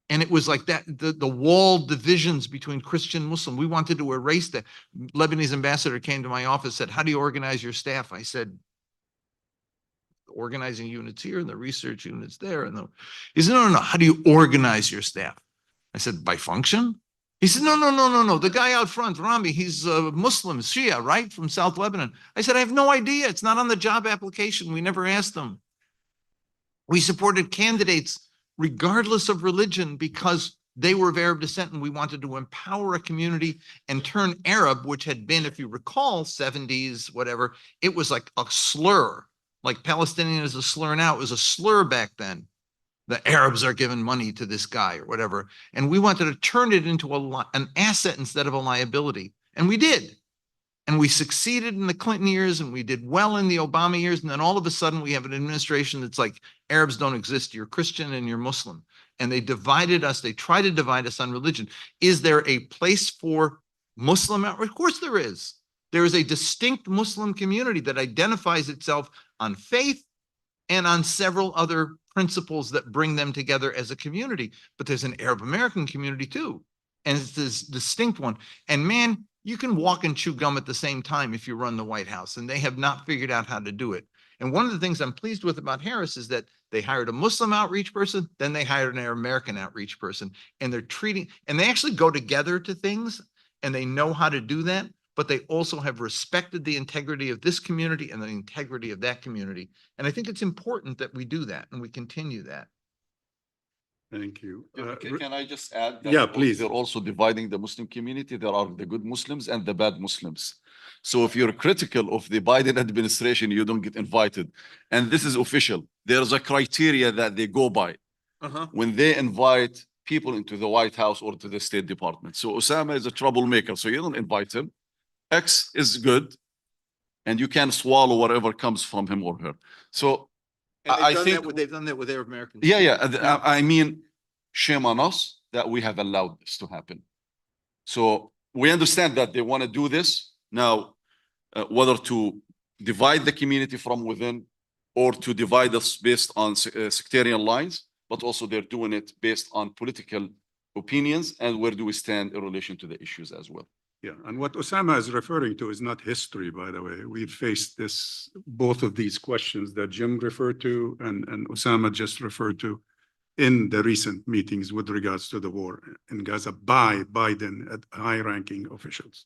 And it was like that, the walled divisions between Christian and Muslim. We wanted to erase that. Lebanese ambassador came to my office, said, how do you organize your staff? I said, organizing units here and the research units there. And he said, no, how do you organize your staff? I said, by function? He said, no. The guy out front, Rami, he's a Muslim, Shia, right? From South Lebanon. I said, I have no idea. It's not on the job application. We never asked them. We supported candidates regardless of religion because they were of Arab descent, and we wanted to empower a community and turn Arab, which had been, if you recall, 70s, whatever, it was like a slur. Like Palestinian is a slur now. It was a slur back then. The Arabs are giving money to this guy or whatever. And we wanted to turn it into an asset instead of a liability. And we did. And we succeeded in the Clinton years, and we did well in the Obama years. And then all of a sudden we have an administration that's like, Arabs don't exist. You're Christian and you're Muslim. And they divided us. They try to divide us on religion. Is there a place for Muslim outreach? Of course there is. There is a distinct Muslim community that identifies itself on faith and on several other principles that bring them together as a community. But there's an Arab American community too. And it's this distinct one. And man, you can walk and chew gum at the same time if you run the White House, and they have not figured out how to do it. And one of the things I'm pleased with about Harris is that they hired a Muslim outreach person, then they hired an Arab American outreach person, and they're treating, and they actually go together to things, and they know how to do that, but they also have respected the integrity of this community and the integrity of that community. And I think it's important that we do that and we continue that. Thank you. Can I just add? Yeah, please. They're also dividing the Muslim community. There are the good Muslims and the bad Muslims. So if you're critical of the Biden administration, you don't get invited. And this is official. There's a criteria that they go by when they invite people into the White House or to the State Department. So Osama is a troublemaker, so you don't invite him. X is good, and you can swallow whatever comes from him or her. So I think they've done that with Arab Americans. Yeah. I mean, shame on us that we have allowed this to happen. So we understand that they want to do this now, whether to divide the community from within or to divide us based on sectarian lines, but also they're doing it based on political opinions and where do we stand in relation to the issues as well. Yeah, and what Osama is referring to is not history, by the way. We've faced both of these questions that Jim referred to and Osama just referred to in the recent meetings with regards to the war in Gaza by Biden at high-ranking officials.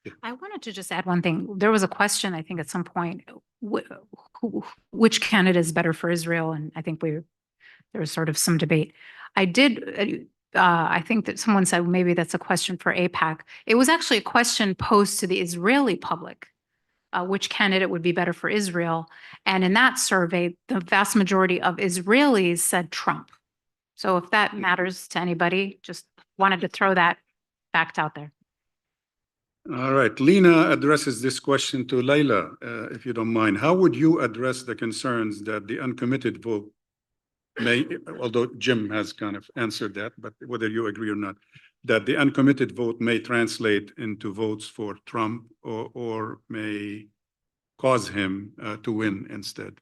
Yeah. I wanted to just add one thing. There was a question, I think, at some point, which candidate is better for Israel? And I think there was sort of some debate. I think that someone said maybe that's a question for AIPAC. It was actually a question posed to the Israeli public, which candidate would be better for Israel. And in that survey, the vast majority of Israelis said Trump. So if that matters to anybody, just wanted to throw that fact out there. All right, Lena addresses this question to Layla, if you don't mind. How would you address the concerns that the uncommitted vote may, although Jim has kind of answered that, but whether you agree or not, that the uncommitted vote may translate into votes for Trump or may cause him to win instead?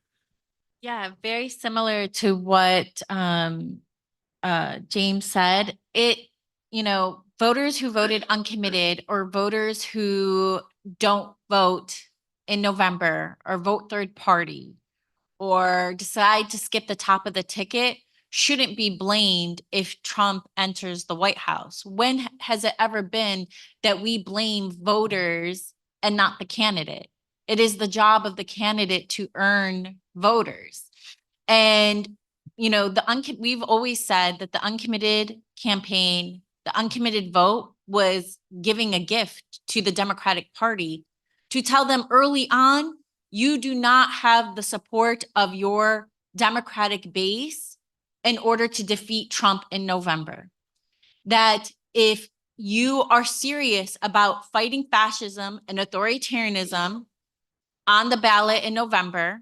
Yeah, very similar to what James said. Voters who voted uncommitted or voters who don't vote in November or vote third party or decide to skip the top of the ticket shouldn't be blamed if Trump enters the White House. When has it ever been that we blame voters and not the candidate? It is the job of the candidate to earn voters. And, we've always said that the uncommitted campaign, the uncommitted vote was giving a gift to the Democratic Party to tell them early on, you do not have the support of your Democratic base in order to defeat Trump in November. That if you are serious about fighting fascism and authoritarianism on the ballot in November,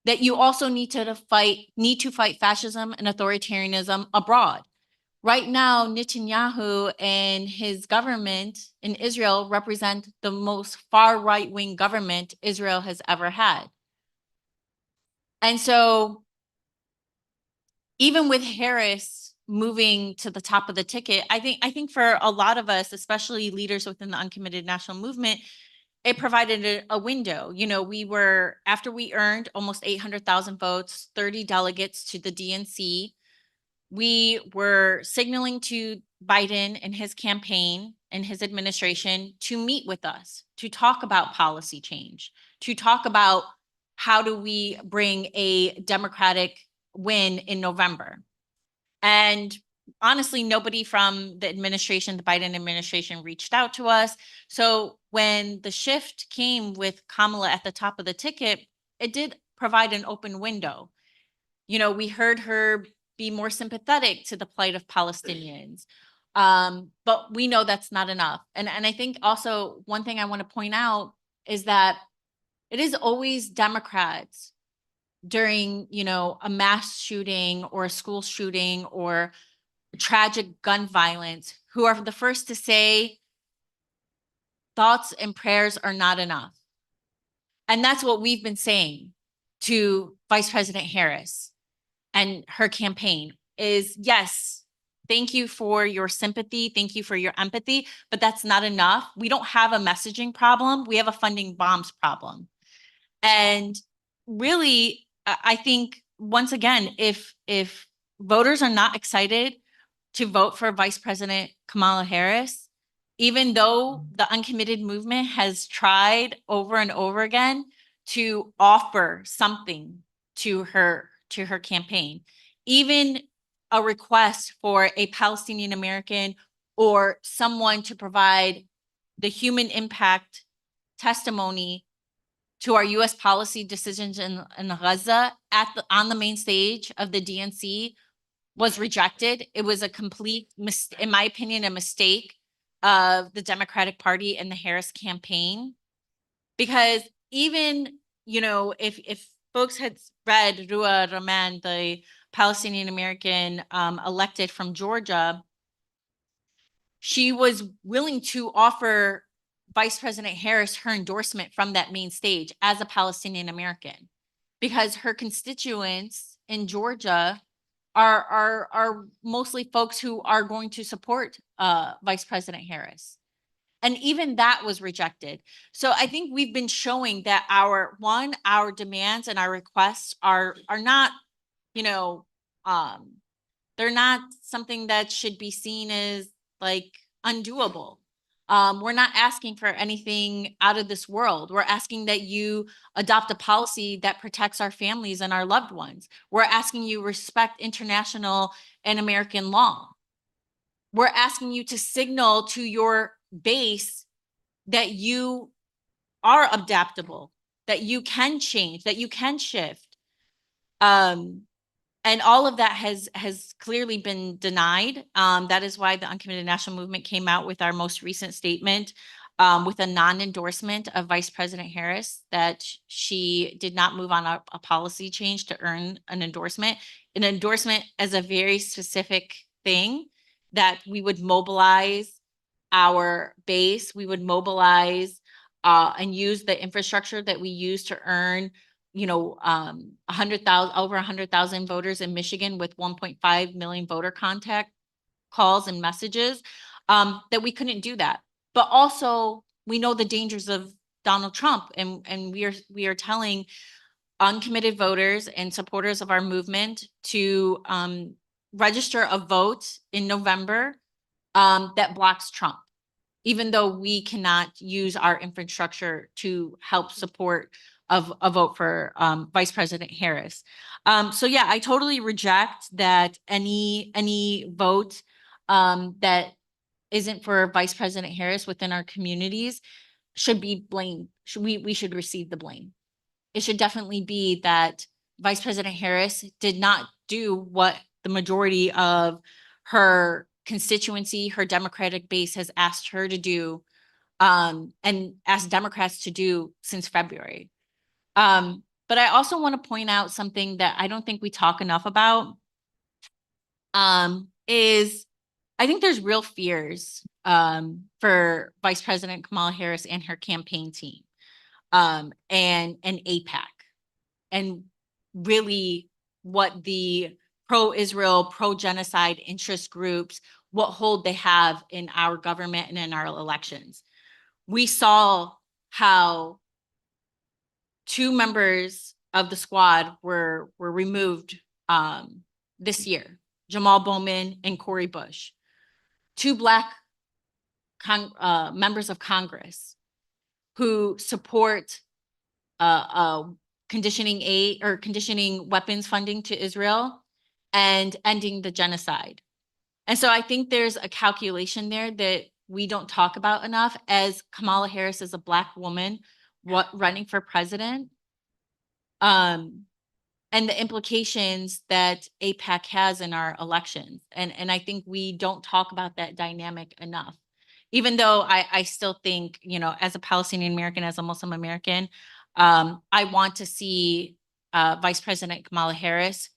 that you also need to fight fascism and authoritarianism abroad. Right now, Netanyahu and his government in Israel represent the most far right-wing government Israel has ever had. And so even with Harris moving to the top of the ticket, I think for a lot of us, especially leaders within the uncommitted national movement, it provided a window. You know, after we earned almost 800,000 votes, 30 delegates to the DNC, we were signaling to Biden and his campaign and his administration to meet with us, to talk about policy change, to talk about how do we bring a Democratic win in November. And honestly, nobody from the administration, the Biden administration, reached out to us. So when the shift came with Kamala at the top of the ticket, it did provide an open window. You know, we heard her be more sympathetic to the plight of Palestinians. But we know that's not enough. And I think also one thing I want to point out is that it is always Democrats during, you know, a mass shooting or a school shooting or tragic gun violence who are the first to say thoughts and prayers are not enough. And that's what we've been saying to Vice President Harris and her campaign is, yes, thank you for your sympathy. Thank you for your empathy, but that's not enough. We don't have a messaging problem. We have a funding bombs problem. And really, I think, once again, if voters are not excited to vote for Vice President Kamala Harris, even though the uncommitted movement has tried over and over again to offer something to her campaign, even a request for a Palestinian American or someone to provide the human impact testimony to our U.S. policy decisions in Gaza on the main stage of the DNC was rejected. It was a complete, in my opinion, a mistake of the Democratic Party and the Harris campaign. Because even, you know, if folks had read Rua Rahman, the Palestinian American elected from Georgia, she was willing to offer Vice President Harris her endorsement from that main stage as a Palestinian American, because her constituents in Georgia are mostly folks who are going to support Vice President Harris. And even that was rejected. So I think we've been showing that our demands and our requests are not, you know, they're not something that should be seen as like undoable. We're not asking for anything out of this world. We're asking that you adopt a policy that protects our families and our loved ones. We're asking you respect international and American law. We're asking you to signal to your base that you are adaptable, that you can change, that you can shift. And all of that has clearly been denied. That is why the Uncommitted National Movement came out with our most recent statement with a non-endorsement of Vice President Harris, that she did not move on a policy change to earn an endorsement. An endorsement as a very specific thing that we would mobilize our base, we would mobilize and use the infrastructure that we use to earn, you know, 100,000, over 100,000 voters in Michigan with 1.5 million voter contact calls and messages, that we couldn't do that. But also we know the dangers of Donald Trump, and we are telling uncommitted voters and supporters of our movement to register a vote in November that blocks Trump, even though we cannot use our infrastructure to help support a vote for Vice President Harris. So yeah, I totally reject that any vote that isn't for Vice President Harris within our communities should be blamed. We should receive the blame. It should definitely be that Vice President Harris did not do what the majority of her constituency, her Democratic base has asked her to do, and asked Democrats to do since February. But I also want to point out something that I don't think we talk enough about, is I think there's real fears for Vice President Kamala Harris and her campaign team, and AIPAC, and really what the pro-Israel, pro-genocide interest groups, what hold they have in our government and in our elections. We saw how 2 members of the squad were removed this year, Jamal Bowman and Cori Bush, 2 Black members of Congress who support conditioning aid or conditioning weapons funding to Israel and ending the genocide. And so I think there's a calculation there that we don't talk about enough, as Kamala Harris is a Black woman running for president. And the implications that AIPAC has in our elections. And I think we don't talk about that dynamic enough. Even though I still think, you know, as a Palestinian American, as a Muslim American, I want to see Vice President Kamala Harris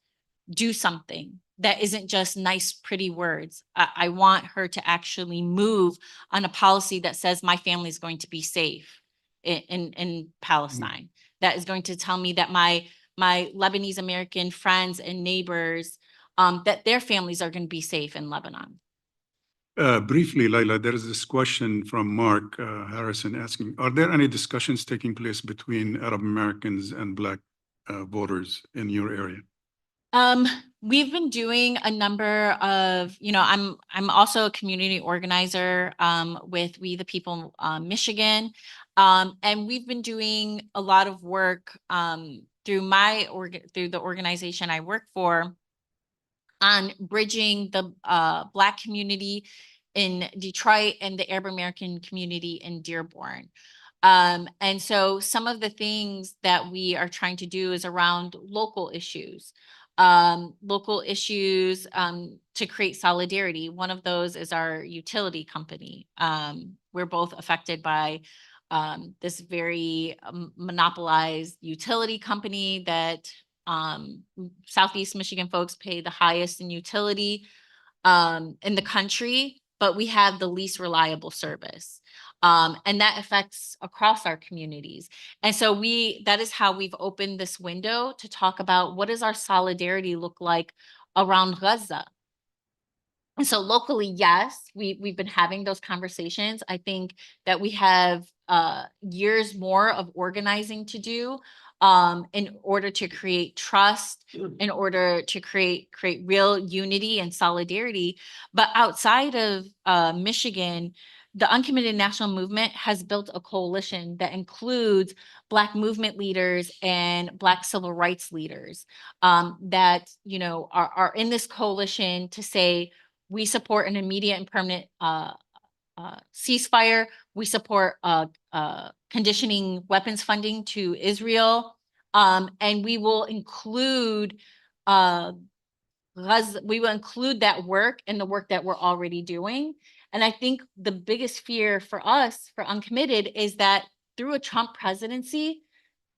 do something that isn't just nice, pretty words. I want her to actually move on a policy that says my family is going to be safe in Palestine. That is going to tell me that my Lebanese American friends and neighbors, that their families are going to be safe in Lebanon. Briefly, Laila, there is this question from Mark Harrison asking, are there any discussions taking place between Arab Americans and Black voters in your area? We've been doing a number of, you know, I'm also a community organizer with We the People Michigan. And we've been doing a lot of work through the organization I work for on bridging the Black community in Detroit and the Arab American community in Dearborn. And so some of the things that we are trying to do is around local issues to create solidarity. One of those is our utility company. We're both affected by this very monopolized utility company that Southeast Michigan folks pay the highest in utility in the country, but we have the least reliable service. And that affects across our communities. And so that is how we've opened this window to talk about what does our solidarity look like around Gaza. And so locally, yes, we've been having those conversations. I think that we have years more of organizing to do in order to create trust, in order to create real unity and solidarity. But outside of Michigan, the Uncommitted National Movement has built a coalition that includes Black movement leaders and Black civil rights leaders that, you know, are in this coalition to say, we support an immediate and permanent ceasefire. We support conditioning weapons funding to Israel. And we will include we will include that work in the work that we're already doing. And I think the biggest fear for us, for Uncommitted, is that through a Trump presidency,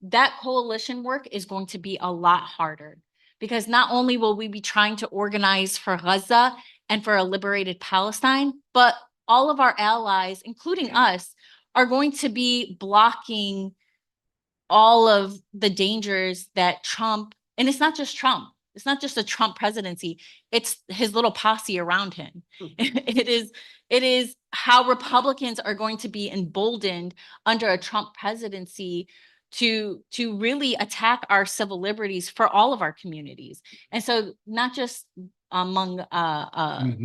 that coalition work is going to be a lot harder. Because not only will we be trying to organize for Gaza and for a liberated Palestine, but all of our allies, including us, are going to be blocking all of the dangers that Trump, and it's not just Trump, it's not just a Trump presidency, it's his little posse around him. It is how Republicans are going to be emboldened under a Trump presidency to really attack our civil liberties for all of our communities. And so not just among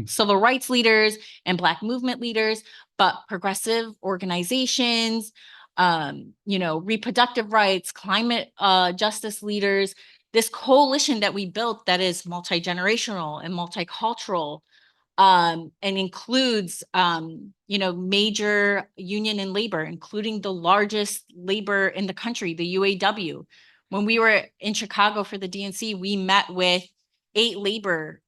civil rights leaders and Black movement leaders, but progressive organizations, you know, reproductive rights, climate justice leaders, this coalition that we built that is multi-generational and multicultural and includes, major union and labor, including the largest labor in the country, the UAW. When we were in Chicago for the DNC, we met with 8 labor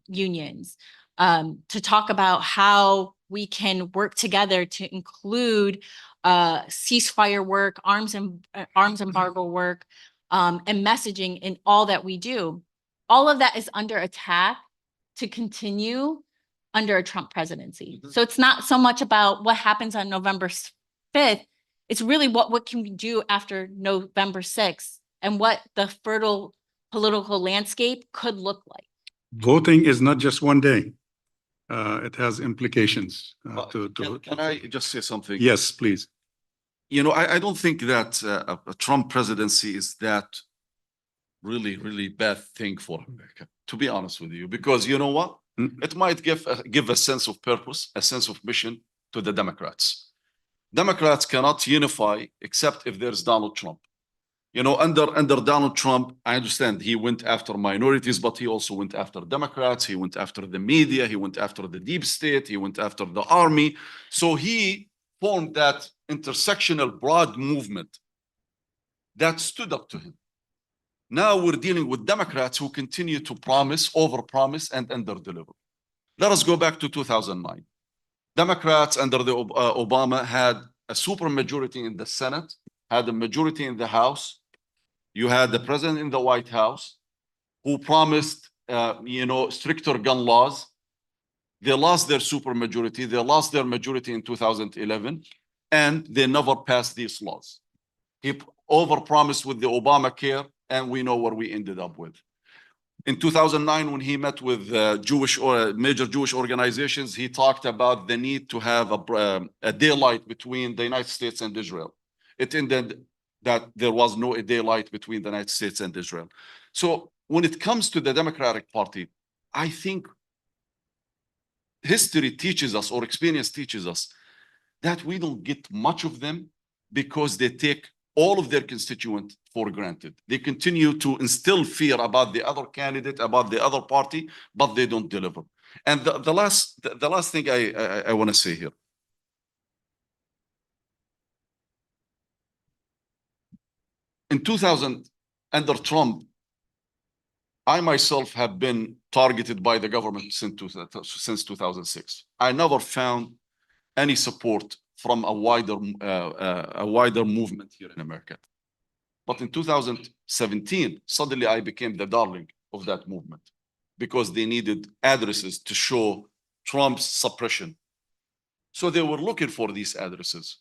unions to talk about how we can work together to include ceasefire work, arms embargo work, and messaging in all that we do. All of that is under attack to continue under a Trump presidency. So it's not so much about what happens on November 5th. It's really what can we do after November 6th and what the fertile political landscape could look like. Voting is not just one day. It has implications. Can I just say something? Yes, please. I don't think that a Trump presidency is that really, really bad thing for America, to be honest with you, because you know what? It might give a sense of purpose, a sense of mission to the Democrats. Democrats cannot unify except if there's Donald Trump. Under Donald Trump, I understand he went after minorities, but he also went after Democrats. He went after the media. He went after the deep state. He went after the army. So he formed that intersectional broad movement that stood up to him. Now we're dealing with Democrats who continue to promise, overpromise, and underdeliver. Let us go back to 2009. Democrats under the Obama had a supermajority in the Senate, had a majority in the House. You had the president in the White House who promised, stricter gun laws. They lost their supermajority. They lost their majority in 2011, and they never passed these laws. He overpromised with the Obamacare, and we know where we ended up with. In 2009, when he met with major Jewish organizations, he talked about the need to have a daylight between the United States and Israel. It ended that there was no daylight between the United States and Israel. So when it comes to the Democratic Party, I think history teaches us, or experience teaches us, that we don't get much of them because they take all of their constituents for granted. They continue to instill fear about the other candidate, about the other party, but they don't deliver. And the last thing I want to say here. In 2000, under Trump, I myself have been targeted by the government since 2006. I never found any support from a wider movement here in America. But in 2017, suddenly I became the darling of that movement because they needed addresses to show Trump's suppression. So they were looking for these addresses.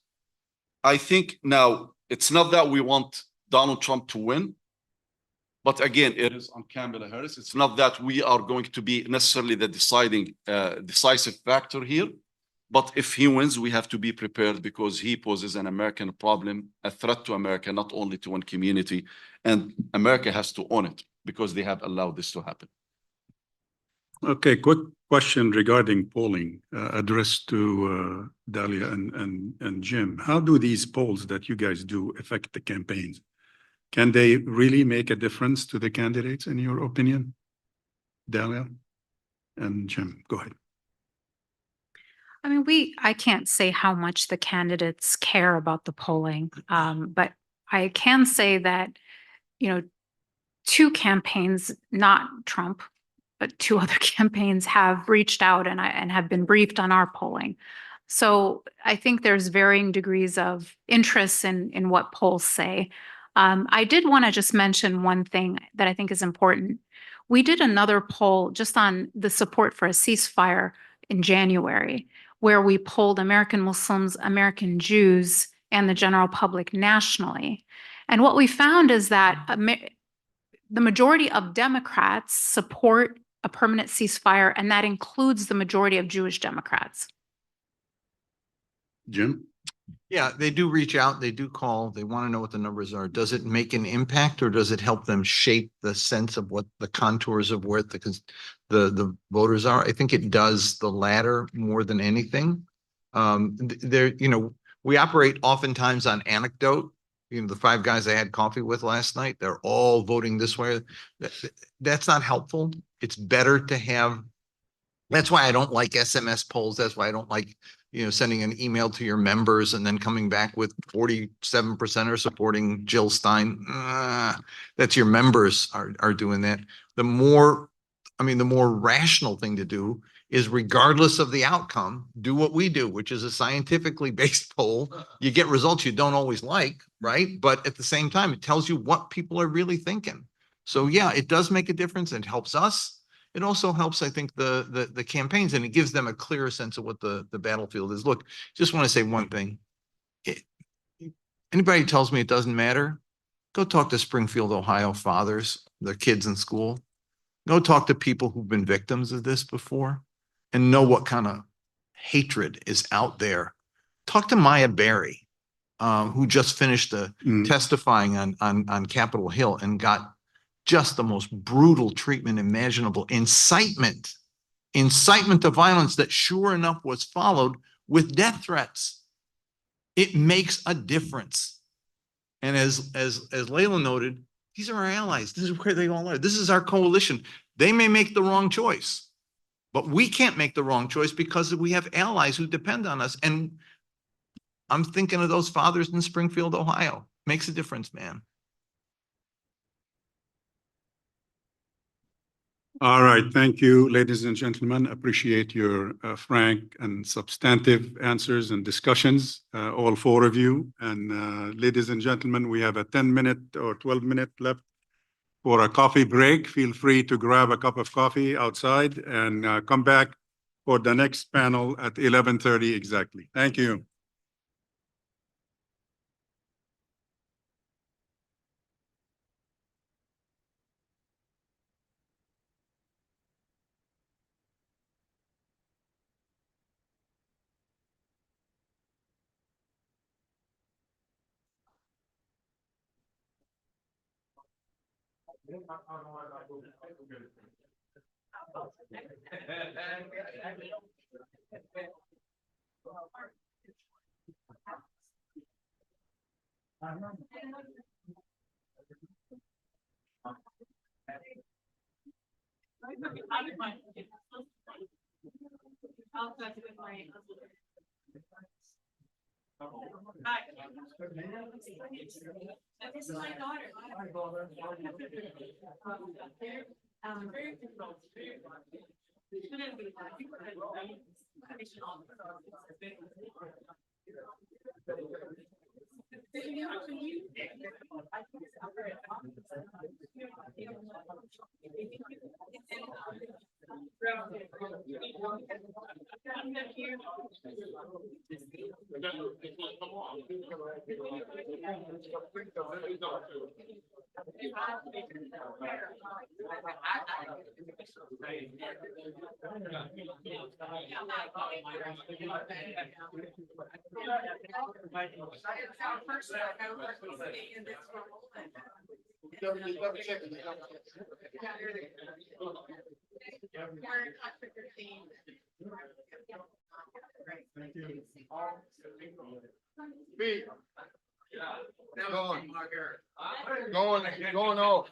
I think now it's not that we want Donald Trump to win, but again, it is on Kamala Harris. It's not that we are going to be necessarily the decisive factor here. But if he wins, we have to be prepared because he poses an American problem, a threat to America, not only to one community. And America has to own it because they have allowed this to happen. Okay, quick question regarding polling addressed to Dalia and Jim. How do these polls that you guys do affect the campaigns? Can they really make a difference to the candidates, in your opinion? Dalia and Jim, go ahead. I mean, I can't say how much the candidates care about the polling, but I can say that, 2 campaigns, not Trump, but 2 other campaigns have reached out and have been briefed on our polling. So I think there's varying degrees of interest in what polls say. I did want to just mention one thing that I think is important. We did another poll just on the support for a ceasefire in January, where we polled American Muslims, American Jews, and the general public nationally. And what we found is that the majority of Democrats support a permanent ceasefire, and that includes the majority of Jewish Democrats. Jim? Yeah, they do reach out, they do call, they want to know what the numbers are. Does it make an impact, or does it help them shape the sense of what the contours of where the voters are? I think it does the latter more than anything. We operate oftentimes on anecdote. The 5 guys I had coffee with last night, they're all voting this way. That's not helpful. It's better to have That's why I don't like SMS polls. That's why I don't like, sending an email to your members and then coming back with 47% are supporting Jill Stein. That's your members are doing that. The more rational thing to do is, regardless of the outcome, do what we do, which is a scientifically based poll. You get results you don't always like, right? But at the same time, it tells you what people are really thinking. So yeah, it does make a difference and helps us. It also helps, I think, the campaigns, and it gives them a clearer sense of what the battlefield is. Look, just want to say one thing. Anybody tells me it doesn't matter, go talk to Springfield, Ohio fathers, their kids in school. Go talk to people who've been victims of this before and know what kind of hatred is out there. Talk to Maya Berry, who just finished testifying on Capitol Hill and got just the most brutal treatment imaginable. Incitement to violence that sure enough was followed with death threats. It makes a difference. And as Layla noted, these are our allies. This is where they all are. This is our coalition. They may make the wrong choice, but we can't make the wrong choice because we have allies who depend on us. And I'm thinking of those fathers in Springfield, Ohio. Makes a difference, man. All right. Thank you, ladies and gentlemen. Appreciate your frank and substantive answers and discussions, all four of you. And ladies and gentlemen, we have a 10-minute or 12-minute left for a coffee break. Feel free to grab a cup of coffee outside and come back for the next panel at 11:30 exactly. Thank you. This is my daughter. Going off.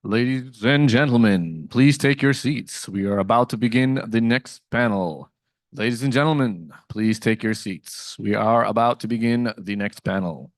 Ladies and gentlemen, please take your seats. We are about to begin the next panel. Ladies and gentlemen, please take your seats. We are about to begin the next panel.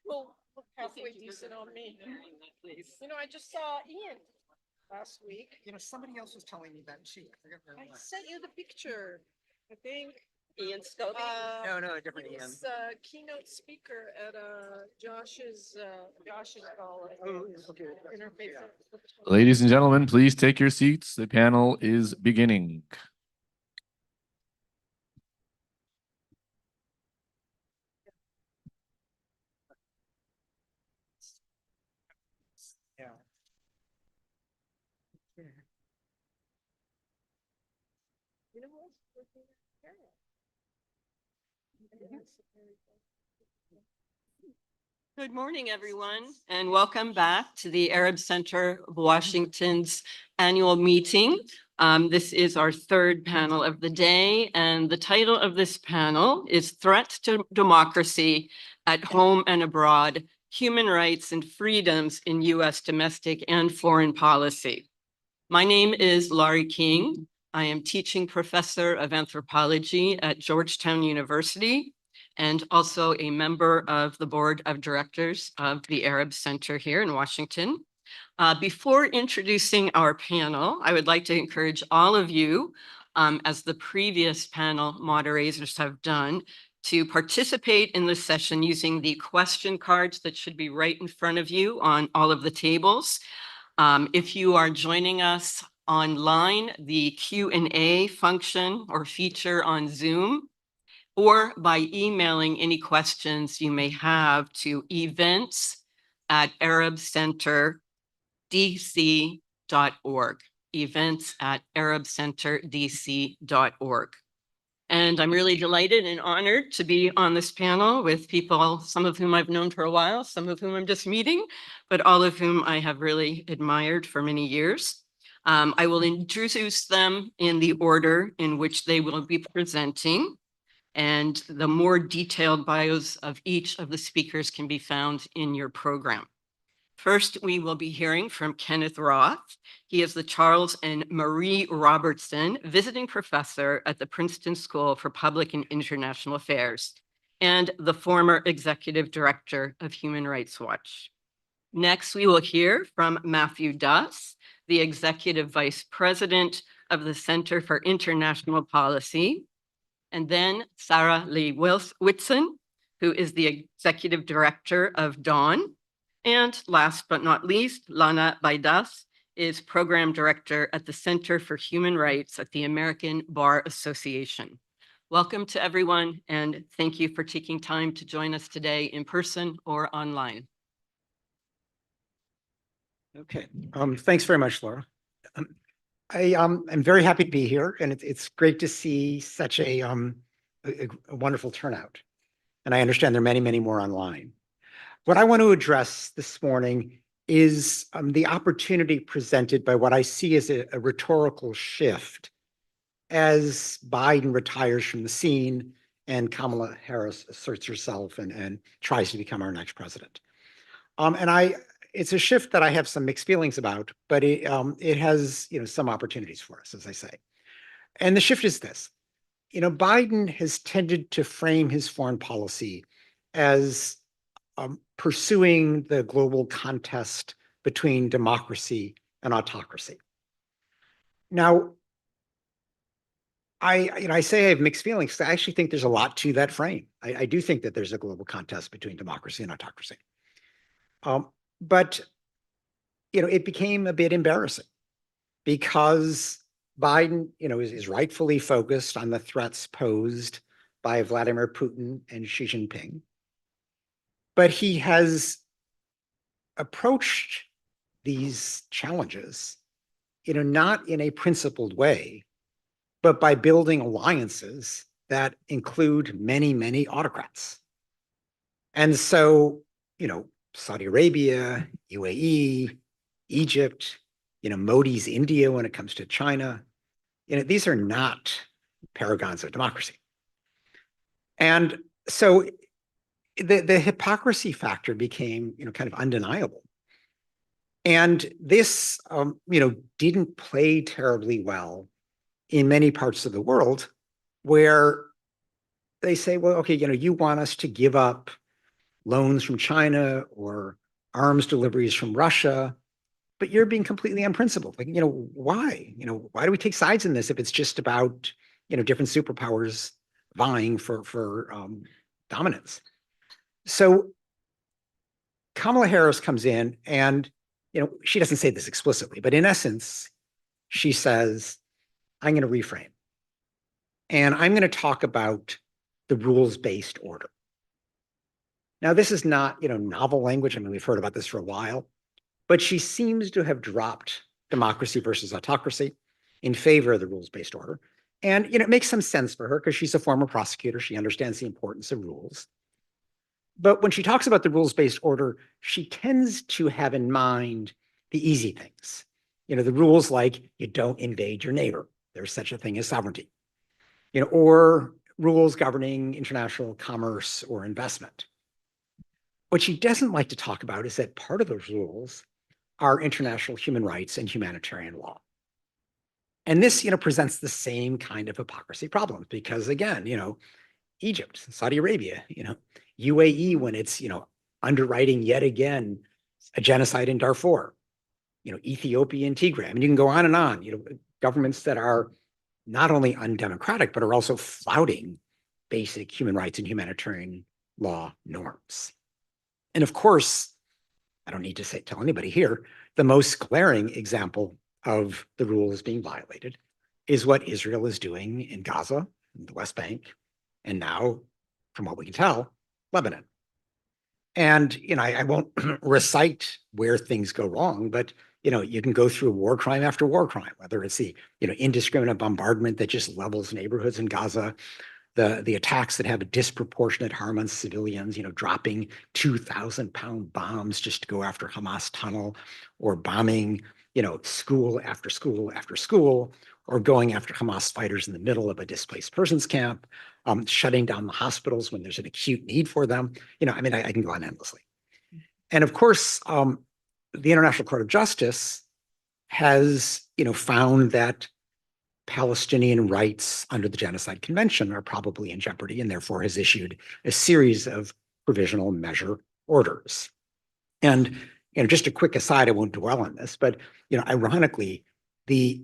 Well, look halfway decent on me. You know, I just saw Ian last week. You know, somebody else was telling me that she, I forget where I it was. sent you the picture, I think. Ian Scobie? No, no, a different He Ian. was keynote speaker at Josh's call. Oh, okay. Interfaith. Ladies and gentlemen, please take your seats. The panel is beginning. Yeah. You know what's working there? Good morning, everyone, and welcome back to the Arab Center of Washington's annual meeting. This is our third panel of the day, and the title of this panel is Threats to Democracy at Home and Abroad, Human Rights and Freedoms in U.S. Domestic and Foreign Policy. My name is Laurie King. I am teaching professor of anthropology at Georgetown University and also a member of the board of directors of the Arab Center here in Washington. Before introducing our panel, I would like to encourage all of you, as the previous panel moderators have done, to participate in this session using the question cards that should be right in front of you on all of the tables. If you are joining us online, the Q&A function or feature on Zoom, or by emailing any questions you may have to events@arabcenterdc.org, events@arabcenterdc.org. And I'm really delighted and honored to be on this panel with people, some of whom I've known for a while, some of whom I'm just meeting, but all of whom I have really admired for many years. I will introduce them in the order in which they will be presenting, and the more detailed bios of each of the speakers can be found in your program. First, we will be hearing from Kenneth Roth. He is the Charles and Marie Robertson Visiting Professor at the Princeton School for Public and International Affairs and the former Executive Director of Human Rights Watch. Next, we will hear from Matthew Duss, the Executive Vice President of the Center for International Policy, and then Sarah Lee Whitson, who is the Executive Director of DAWN. And last but not least, Lana Baidas is Program Director at the Center for Human Rights at the American Bar Association. Welcome to everyone, and thank you for taking time to join us today in person or online. Okay. Thanks very much, Laura. I'm very happy to be here, and it's great to see such a a wonderful turnout. And I understand there are many, many more online. What I want to address this morning is the opportunity presented by what I see as a rhetorical shift as Biden retires from the scene and Kamala Harris asserts herself and tries to become our next president. It's a shift that I have some mixed feelings about, but it has some opportunities for us, as I say. And the shift is this. Biden has tended to frame his foreign policy as pursuing the global contest between democracy and autocracy. Now, I say I have mixed feelings because I actually think there's a lot to that frame. I do think that there's a global contest between democracy and autocracy. But it became a bit embarrassing because Biden, is rightfully focused on the threats posed by Vladimir Putin and Xi Jinping. But he has approached these challenges, not in a principled way, but by building alliances that include many, many autocrats. And so, Saudi Arabia, UAE, Egypt, Modi's India when it comes to China, these are not paragons of democracy. And so the hypocrisy factor became, kind of undeniable. And this, didn't play terribly well in many parts of the world where they say, well, okay, you want us to give up loans from China or arms deliveries from Russia, but you're being completely unprincipled. Like, why? Why do we take sides in this if it's just about, different superpowers vying for dominance? So Kamala Harris comes in and, she doesn't say this explicitly, but in essence, she says, I'm going to reframe. And I'm going to talk about the rules-based order. Now, this is not, novel language. I mean, we've heard about this for a while, but she seems to have dropped democracy versus autocracy in favor of the rules-based order. And, it makes some sense for her because she's a former prosecutor. She understands the importance of rules. But when she talks about the rules-based order, she tends to have in mind the easy things. The rules like you don't invade your neighbor. There's such a thing as sovereignty. Or rules governing international commerce or investment. What she doesn't like to talk about is that part of those rules are international human rights and humanitarian law. And this, presents the same kind of hypocrisy problem because again, Egypt, Saudi Arabia, UAE when it's, underwriting yet again a genocide in Darfur, Ethiopia and Tigray. I mean, you can go on and on, governments that are not only undemocratic, but are also flouting basic human rights and humanitarian law norms. And of course, I don't need to tell anybody here, the most glaring example of the rules being violated is what Israel is doing in Gaza, in the West Bank, and now, from what we can tell, Lebanon. And, I won't recite where things go wrong, but, you can go through war crime after war crime, whether it's the, indiscriminate bombardment that just levels neighborhoods in Gaza, the attacks that have a disproportionate harm on civilians, dropping 2,000-pound bombs just to go after Hamas tunnel, or bombing, school after school after school, or going after Hamas fighters in the middle of a displaced persons camp, shutting down the hospitals when there's an acute need for them. I can go on endlessly. And of course, the International Court of Justice has, found that Palestinian rights under the Genocide Convention are probably in jeopardy and therefore has issued a series of provisional measure orders. And, just a quick aside, I won't dwell on this, but, ironically, the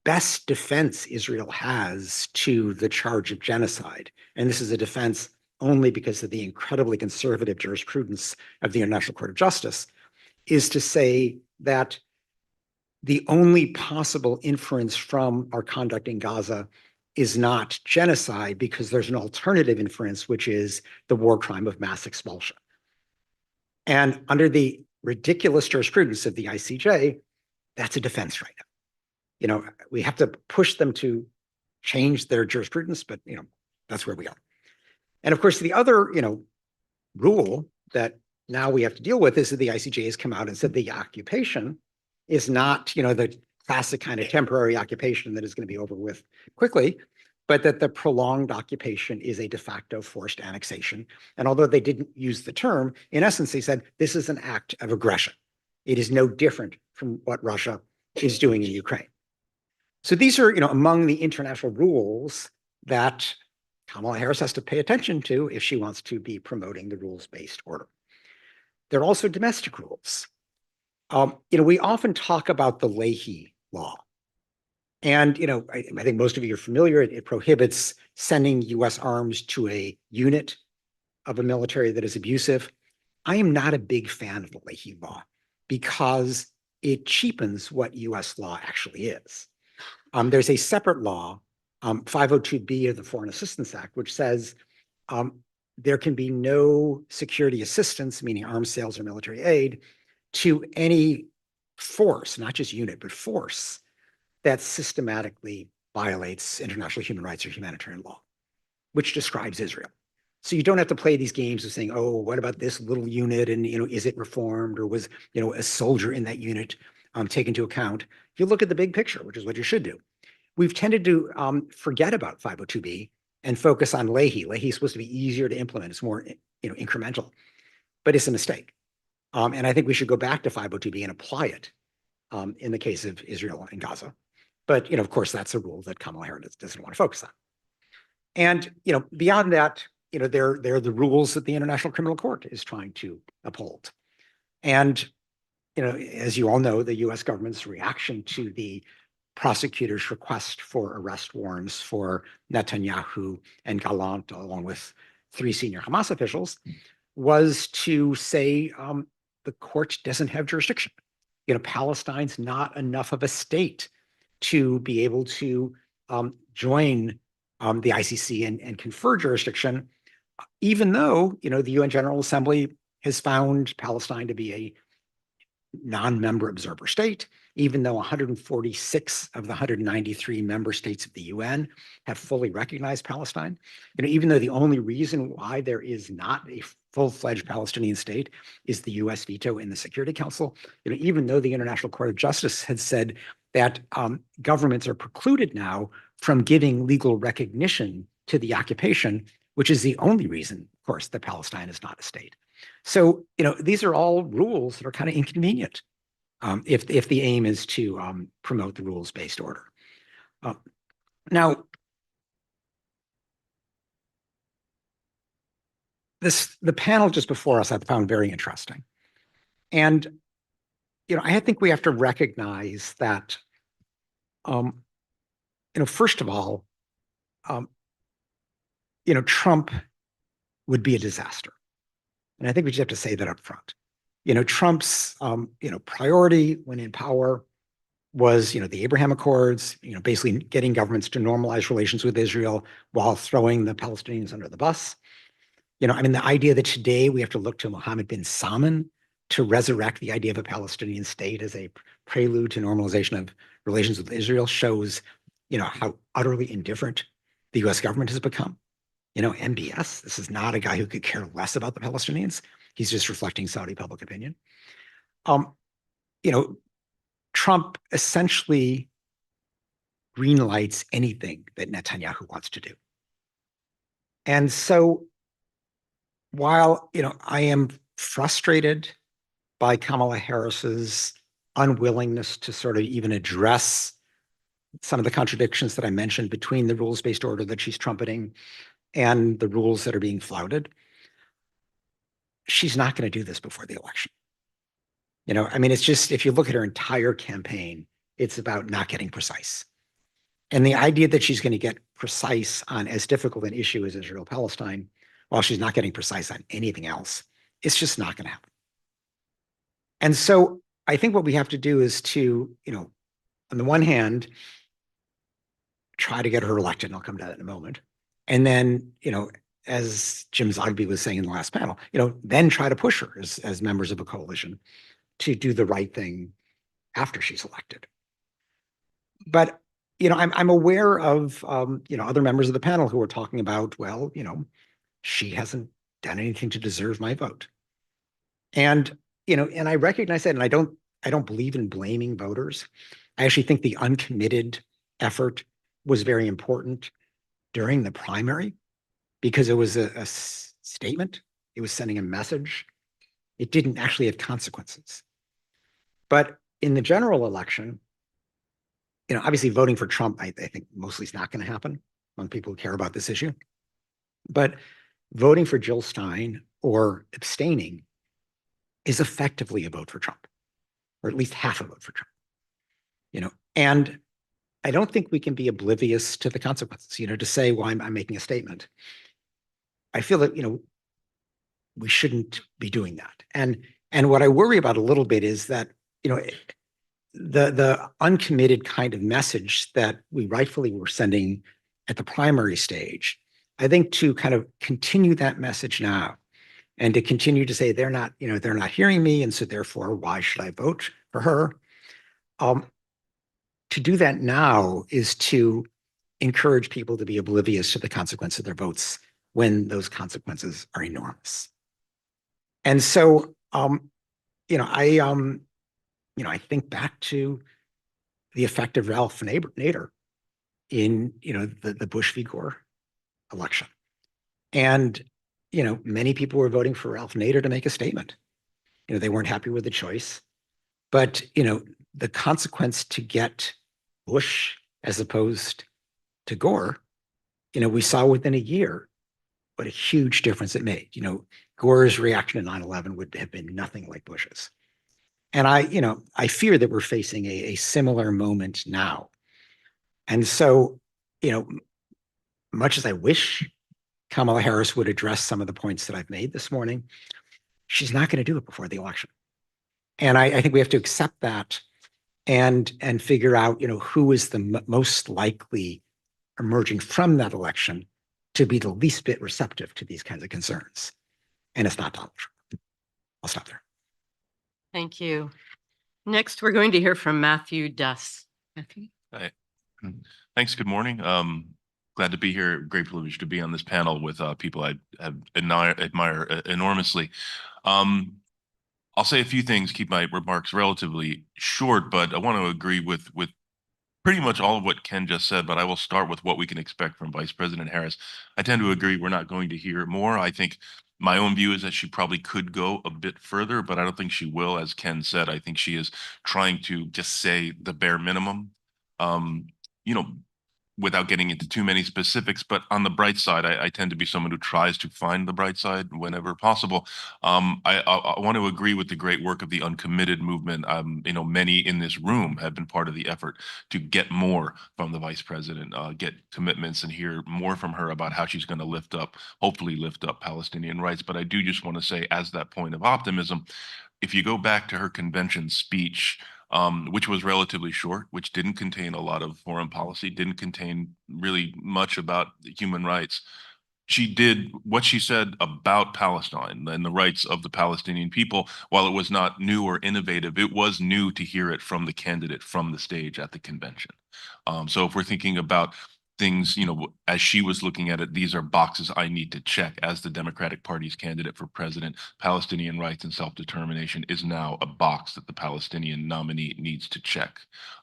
best defense Israel has to the charge of genocide, and this is a defense only because of the incredibly conservative jurisprudence of the International Court of Justice, is to say that the only possible inference from our conduct in Gaza is not genocide because there's an alternative inference, which is the war crime of mass expulsion. And under the ridiculous jurisprudence of the ICJ, that's a defense right now. We have to push them to change their jurisprudence, but, that's where we are. And of course, the other, rule that now we have to deal with is that the ICJ has come out and said the occupation is not, the classic kind of temporary occupation that is going to be over with quickly, but that the prolonged occupation is a de facto forced annexation. And although they didn't use the term, in essence, they said this is an act of aggression. It is no different from what Russia is doing in Ukraine. So these are, among the international rules that Kamala Harris has to pay attention to if she wants to be promoting the rules-based order. There are also domestic rules. We often talk about the Leahy law. And, I think most of you are familiar, it prohibits sending US arms to a unit of a military that is abusive. I am not a big fan of the Leahy law because it cheapens what US law actually is. There's a separate law, 502B of the Foreign Assistance Act, which says there can be no security assistance, meaning arms sales or military aid, to any force, not just unit, but force that systematically violates international human rights or humanitarian law, which describes Israel. So you don't have to play these games of saying, oh, what about this little unit? And, is it reformed, or was, a soldier in that unit taken into account? You look at the big picture, which is what you should do. We've tended to forget about 502B and focus on Leahy. Leahy is supposed to be easier to implement. It's more, incremental, but it's a mistake. And I think we should go back to 502B and apply it in the case of Israel and Gaza. But, of course, that's a rule that Kamala Harris doesn't want to focus on. And, beyond that, there are the rules that the International Criminal Court is trying to uphold. And, as you all know, the US government's reaction to the prosecutor's request for arrest warrants for Netanyahu and Gallant, along with 3 senior Hamas officials, was to say the court doesn't have jurisdiction. Palestine's not enough of a state to be able to join the ICC and confer jurisdiction, even though, the UN General Assembly has found Palestine to be a non-member observer state, even though 146 of the 193 member states of the UN have fully recognized Palestine. Even though the only reason why there is not a full-fledged Palestinian state is the US veto in the Security Council, even though the International Court of Justice had said that governments are precluded now from giving legal recognition to the occupation, which is the only reason, of course, that Palestine is not a state. So, these are all rules that are kind of inconvenient if the aim is to promote the rules-based order. Now, the panel just before us I found very interesting. And, I think we have to recognize that, first of all, Trump would be a disaster. And I think we just have to say that up front. Trump's, priority when in power was, the Abraham Accords, basically getting governments to normalize relations with Israel while throwing the Palestinians under the bus. The idea that today we have to look to Mohammed bin Salman to resurrect the idea of a Palestinian state as a prelude to normalization of relations with Israel shows, how utterly indifferent the US government has become. MBS, this is not a guy who could care less about the Palestinians. He's just reflecting Saudi public opinion. Trump essentially greenlights anything that Netanyahu wants to do. And so while, I am frustrated by Kamala Harris's unwillingness to sort of even address some of the contradictions that I mentioned between the rules-based order that she's trumpeting and the rules that are being flouted, she's not going to do this before the election. It's just, if you look at her entire campaign, it's about not getting precise. And the idea that she's going to get precise on as difficult an issue as Israel-Palestine, while she's not getting precise on anything else, it's just not going to happen. And so I think what we have to do is to, on the one hand, try to get her elected, and I'll come to that in a moment. And then, as Jim Zogby was saying in the last panel, then try to push her as members of a coalition to do the right thing after she's elected. But I'm aware of, other members of the panel who are talking about, well, she hasn't done anything to deserve my vote. And, and I recognize that, and I don't believe in blaming voters. I actually think the uncommitted effort was very important during the primary because it was a statement. It was sending a message. It didn't actually have consequences. But in the general election, obviously voting for Trump, I think mostly is not going to happen among people who care about this issue. But voting for Jill Stein or abstaining is effectively a vote for Trump, or at least half a vote for Trump. And I don't think we can be oblivious to the consequences, to say, well, I'm making a statement. I feel that, we shouldn't be doing that. And what I worry about a little bit is that, the uncommitted kind of message that we rightfully were sending at the primary stage, I think to kind of continue that message now and to continue to say they're not hearing me, and so therefore why should I vote for her? To do that now is to encourage people to be oblivious to the consequence of their votes when those consequences are enormous. And so, I think back to the effect of Ralph Nader in, the Bush v. Gore election. And, many people were voting for Ralph Nader to make a statement. They weren't happy with the choice. But, the consequence to get Bush as opposed to Gore, we saw within a year what a huge difference it made. Gore's reaction to 9/11 would have been nothing like Bush's. And I fear that we're facing a similar moment now. And so, much as I wish Kamala Harris would address some of the points that I've made this morning, she's not going to do it before the election. And I think we have to accept that and figure out, who is the most likely emerging from that election to be the least bit receptive to these kinds of concerns. And it's not Donald Trump. I'll stop there. Thank you. Next, we're going to hear from Matthew Duss. Matthew? Hi. Thanks. Good morning. Glad to be here. Great privilege to be on this panel with people I admire enormously. I'll say a few things, keep my remarks relatively short, but I want to agree with pretty much all of what Ken just said, but I will start with what we can expect from Vice President Harris. I tend to agree we're not going to hear more. I think my own view is that she probably could go a bit further, but I don't think she will. As Ken said, I think she is trying to just say the bare minimum, without getting into too many specifics. But on the bright side, I tend to be someone who tries to find the bright side whenever possible. I want to agree with the great work of the uncommitted movement. Many in this room have been part of the effort to get more from the vice president, get commitments and hear more from her about how she's going to hopefully lift up Palestinian rights. But I do just want to say, as that point of optimism, if you go back to her convention speech, which was relatively short, which didn't contain a lot of foreign policy, didn't contain really much about human rights. She did what she said about Palestine and the rights of the Palestinian people. While it was not new or innovative, it was new to hear it from the candidate from the stage at the convention. So if we're thinking about things, as she was looking at it, these are boxes I need to check as the Democratic Party's candidate for president. Palestinian rights and self-determination is now a box that the Palestinian nominee needs to check.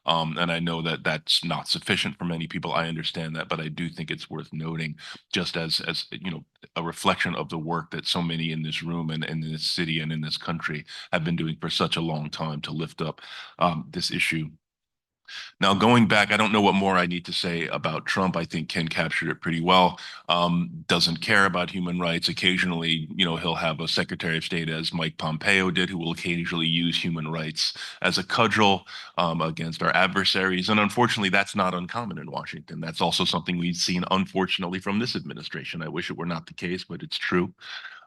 And I know that that's not sufficient for many people. I understand that, but I do think it's worth noting, just as a reflection of the work that so many in this room and in this city and in this country have been doing for such a long time to lift up this issue. Now, going back, I don't know what more I need to say about Trump. I think Ken captured it pretty well. Doesn't care about human rights. Occasionally, he'll have a Secretary of State, as Mike Pompeo did, who will occasionally use human rights as a cudgel against our adversaries. And unfortunately, that's not uncommon in Washington. That's also something we've seen, unfortunately, from this administration. I wish it were not the case, but it's true.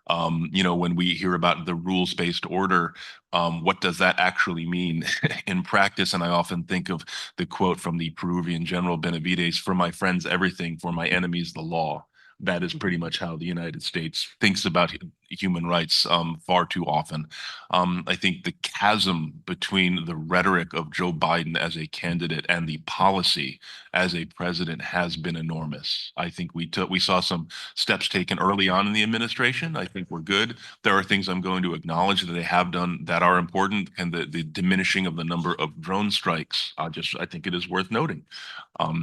When we hear about the rules-based order, what does that actually mean in practice? And I often think of the quote from the Peruvian General Benavides, "For my friends, everything, for my enemies, the law." That is pretty much how the United States thinks about human rights far too often. I think the chasm between the rhetoric of Joe Biden as a candidate and the policy as a president has been enormous. I think we saw some steps taken early on in the administration. I think we're good. There are things I'm going to acknowledge that they have done that are important, and the diminishing of the number of drone strikes. I think it is worth noting.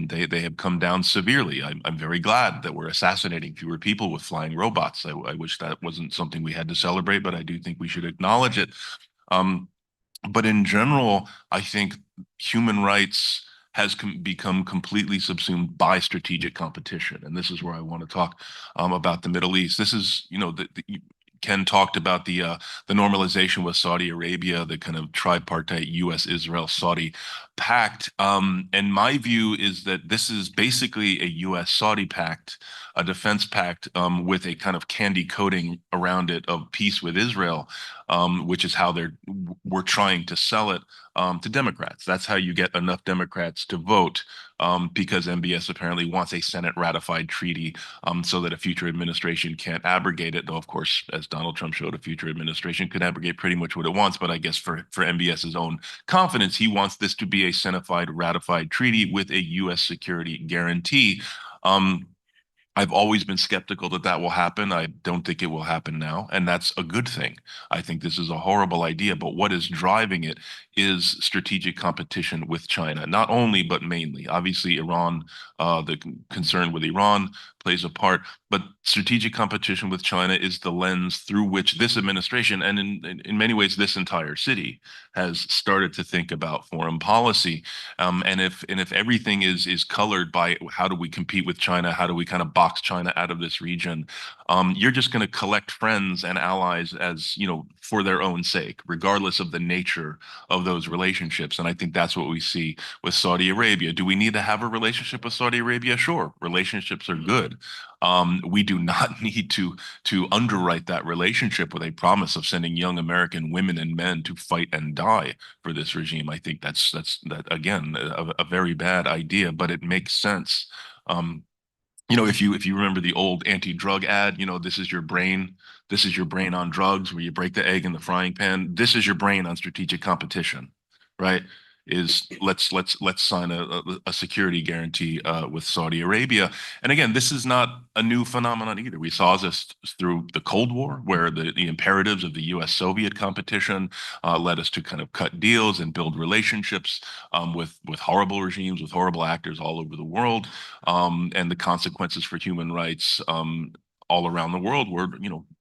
They have come down severely. I'm very glad that we're assassinating fewer people with flying robots. I wish that wasn't something we had to celebrate, but I do think we should acknowledge it. But in general, I think human rights has become completely subsumed by strategic competition. And this is where I want to talk about the Middle East. This is, Ken talked about the normalization with Saudi Arabia, the kind of tripartite U.S., Israel, Saudi pact. And my view is that this is basically a U.S. Saudi pact, a defense pact with a kind of candy coating around it of peace with Israel, which is how we're trying to sell it to Democrats. That's how you get enough Democrats to vote, because MBS apparently wants a Senate ratified treaty so that a future administration can't abrogate it. Though, of course, as Donald Trump showed, a future administration could abrogate pretty much what it wants. But I guess for MBS's own confidence, he wants this to be a Senate ratified treaty with a U.S. security guarantee. I've always been skeptical that will happen. I don't think it will happen now, and that's a good thing. I think this is a horrible idea, but what is driving it is strategic competition with China, not only, but mainly. Obviously, Iran, the concern with Iran plays a part, but strategic competition with China is the lens through which this administration, and in many ways, this entire city, has started to think about foreign policy. And if everything is colored by how do we compete with China, how do we kind of box China out of this region, you're just going to collect friends and allies as, for their own sake, regardless of the nature of those relationships. And I think that's what we see with Saudi Arabia. Do we need to have a relationship with Saudi Arabia? Sure, relationships are good. We do not need to underwrite that relationship with a promise of sending young American women and men to fight and die for this regime. I think that's again a very bad idea, but it makes sense. If you remember the old anti-drug ad, this is your brain on drugs, where you break the egg in the frying pan. This is your brain on strategic competition, right? Is let's sign a security guarantee with Saudi Arabia. And again, this is not a new phenomenon either. We saw this through the Cold War, where the imperatives of the U.S.-Soviet competition led us to kind of cut deals and build relationships with horrible regimes, with horrible actors all over the world, and the consequences for human rights all around the world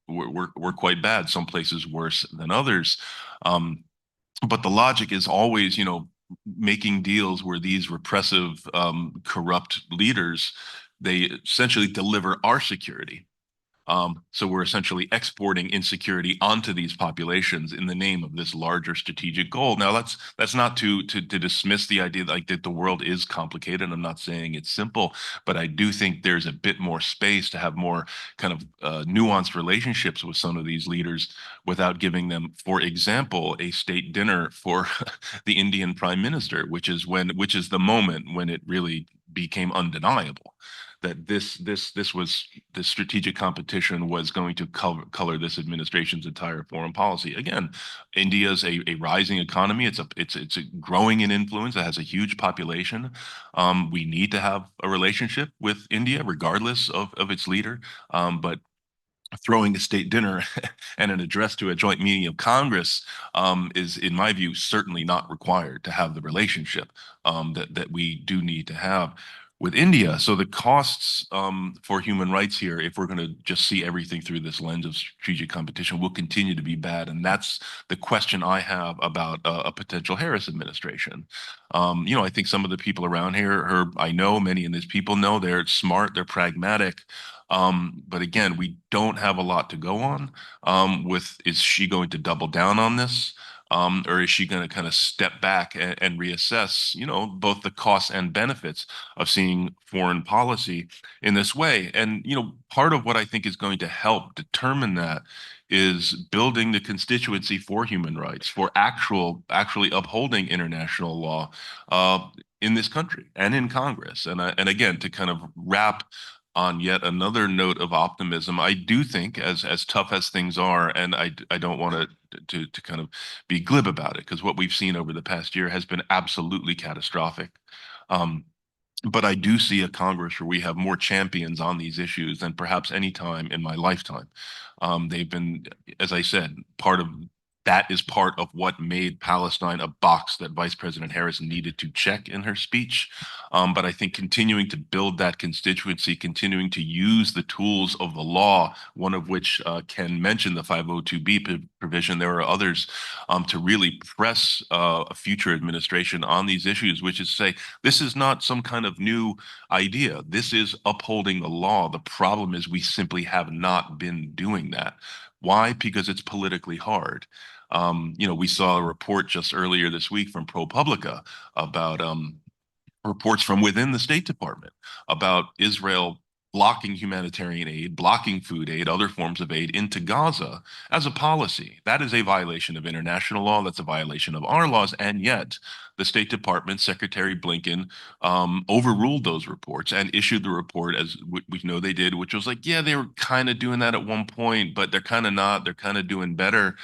were quite bad. Some places worse than others. But the logic is always, making deals where these repressive, corrupt leaders, they essentially deliver our security. So we're essentially exporting insecurity onto these populations in the name of this larger strategic goal. Now, that's not to dismiss the idea that the world is complicated. I'm not saying it's simple, but I do think there's a bit more space to have more kind of nuanced relationships with some of these leaders without giving them, for example, a state dinner for the Indian prime minister, which is the moment when it really became undeniable that this strategic competition was going to color this administration's entire foreign policy. Again, India's a rising economy. It's a growing in influence. It has a huge population. We need to have a relationship with India, regardless of its leader. But throwing a state dinner and an address to a joint meeting of Congress is, in my view, certainly not required to have the relationship that we do need to have with India. So the costs for human rights here, if we're going to just see everything through this lens of strategic competition, will continue to be bad. And that's the question I have about a potential Harris administration. I think some of the people around here, I know many of these people know, they're smart, they're pragmatic. But again, we don't have a lot to go on is she going to double down on this? Or is she going to kind of step back and reassess, both the costs and benefits of seeing foreign policy in this way? And, part of what I think is going to help determine that is building the constituency for human rights, for actually upholding international law in this country and in Congress. And again, to kind of wrap on yet another note of optimism. I do think, as tough as things are, and I don't want to kind of be glib about it, because what we've seen over the past year has been absolutely catastrophic. But I do see a Congress where we have more champions on these issues than perhaps any time in my lifetime. They've been, as I said, that is part of what made Palestine a box that Vice President Harris needed to check in her speech. But I think continuing to build that constituency, continuing to use the tools of the law, one of which Ken mentioned the 502B provision, there are others, to really press a future administration on these issues, which is to say, this is not some kind of new idea. This is upholding the law. The problem is we simply have not been doing that. Why? Because it's politically hard. We saw a report just earlier this week from ProPublica about reports from within the State Department about Israel blocking humanitarian aid, blocking food aid, other forms of aid into Gaza as a policy. That is a violation of international law. That's a violation of our laws. And yet the State Department, Secretary Blinken, overruled those reports and issued the report, as we know they did, which was like, yeah, they were kind of doing that at one point, but they're kind of not. They're kind of doing better.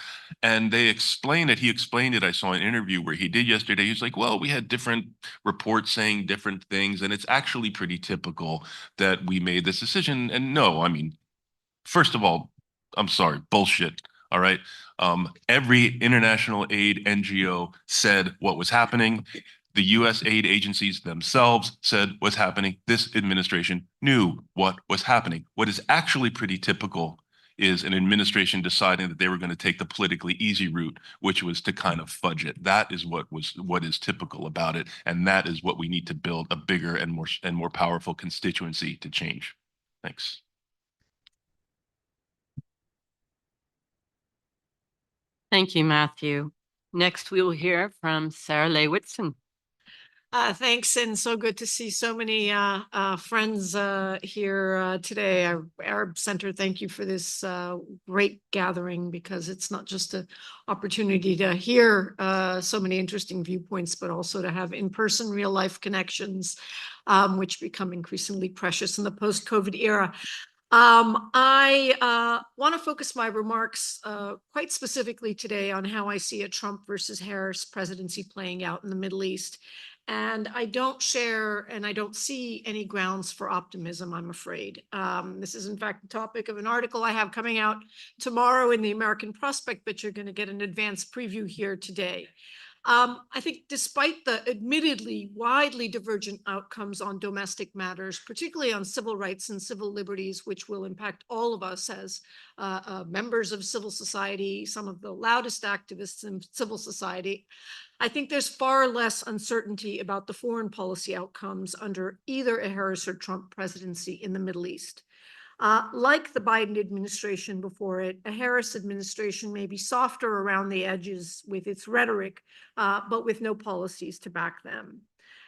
And they explained it. He explained it. I saw an interview where he did yesterday. He was like, well, we had different reports saying different things, and it's actually pretty typical that we made this decision. And no, I mean, first of all, I'm sorry, bullshit. All right. Every international aid NGO said what was happening. The U.S. aid agencies themselves said what's happening. This administration knew what was happening. What is actually pretty typical is an administration deciding that they were going to take the politically easy route, which was to kind of fudge it. That is what is typical about it, and that is what we need to build a bigger and more powerful constituency to change. Thanks. Thank you, Matthew. Next, we will hear from Sarah Leigh Whitson. Thanks, and so good to see so many friends here today. Our Arab Center, thank you for this great gathering, because it's not just an opportunity to hear so many interesting viewpoints, but also to have in-person, real-life connections, which become increasingly precious in the post-COVID era. I want to focus my remarks quite specifically today on how I see a Trump versus Harris presidency playing out in the Middle East. And I don't share and I don't see any grounds for optimism, I'm afraid. This is, in fact, the topic of an article I have coming out tomorrow in the American Prospect, but you're going to get an advanced preview here today. I think despite the admittedly widely divergent outcomes on domestic matters, particularly on civil rights and civil liberties, which will impact all of us as members of civil society, some of the loudest activists in civil society, I think there's far less uncertainty about the foreign policy outcomes under either a Harris or Trump presidency in the Middle East. Like the Biden administration before it, a Harris administration may be softer around the edges with its rhetoric, but with no policies to back them.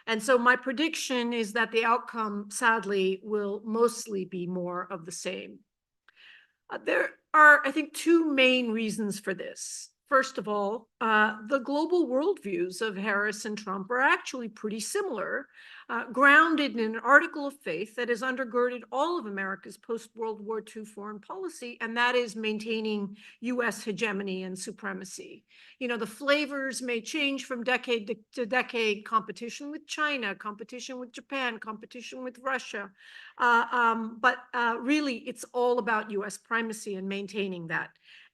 And so my prediction is that the outcome, sadly, will mostly be more of the same. There are, I think, two main reasons for this. First of all, the global worldviews of Harris and Trump are actually pretty similar, grounded in an article of faith that has undergirded all of America's post-World War II foreign policy, and that is maintaining U.S. hegemony and supremacy. You know, the flavors may change from decade to decade: competition with China, competition with Japan, competition with Russia, but really it's all about U.S. primacy and maintaining that.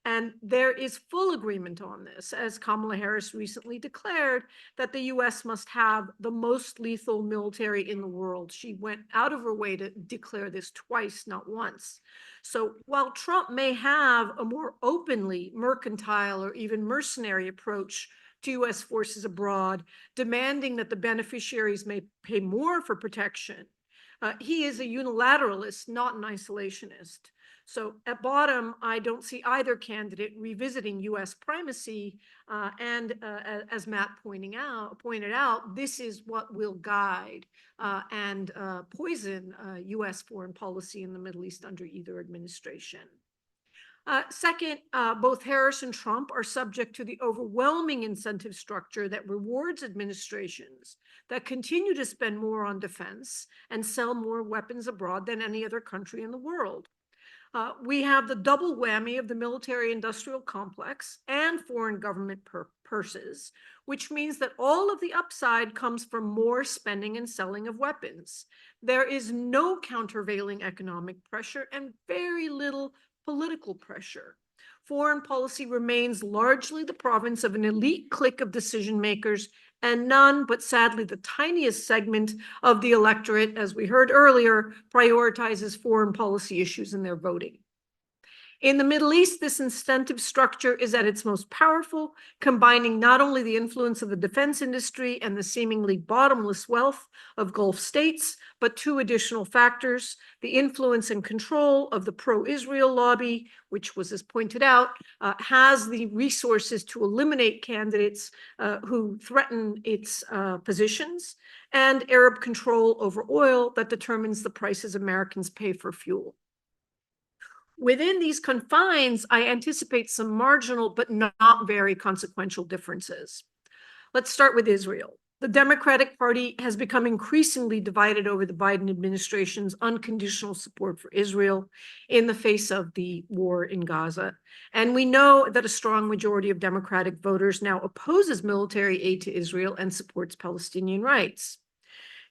And there is full agreement on this, as Kamala Harris recently declared, that the U.S. must have the most lethal military in the world. She went out of her way to declare this twice, not once. So while Trump may have a more openly mercantile or even mercenary approach to U.S. forces abroad, demanding that the beneficiaries may pay more for protection, he is a unilateralist, not an isolationist. So at bottom, I don't see either candidate revisiting U.S. primacy, and as Matt pointed out, this is what will guide and poison U.S. foreign policy in the Middle East under either administration. Second, both Harris and Trump are subject to the overwhelming incentive structure that rewards administrations that continue to spend more on defense and sell more weapons abroad than any other country in the world. We have the double whammy of the military-industrial complex and foreign government purses, which means that all of the upside comes from more spending and selling of weapons. There is no countervailing economic pressure and very little political pressure. Foreign policy remains largely the province of an elite clique of decision makers, and none but sadly the tiniest segment of the electorate, as we heard earlier, prioritizes foreign policy issues in their voting. In the Middle East, this incentive structure is at its most powerful, combining not only the influence of the defense industry and the seemingly bottomless wealth of Gulf states, but two additional factors: the influence and control of the pro-Israel lobby, which was, as pointed out, has the resources to eliminate candidates who threaten its positions, and Arab control over oil that determines the prices Americans pay for fuel. Within these confines, I anticipate some marginal but not very consequential differences. Let's start with Israel. The Democratic Party has become increasingly divided over the Biden administration's unconditional support for Israel in the face of the war in Gaza. And we know that a strong majority of Democratic voters now opposes military aid to Israel and supports Palestinian rights.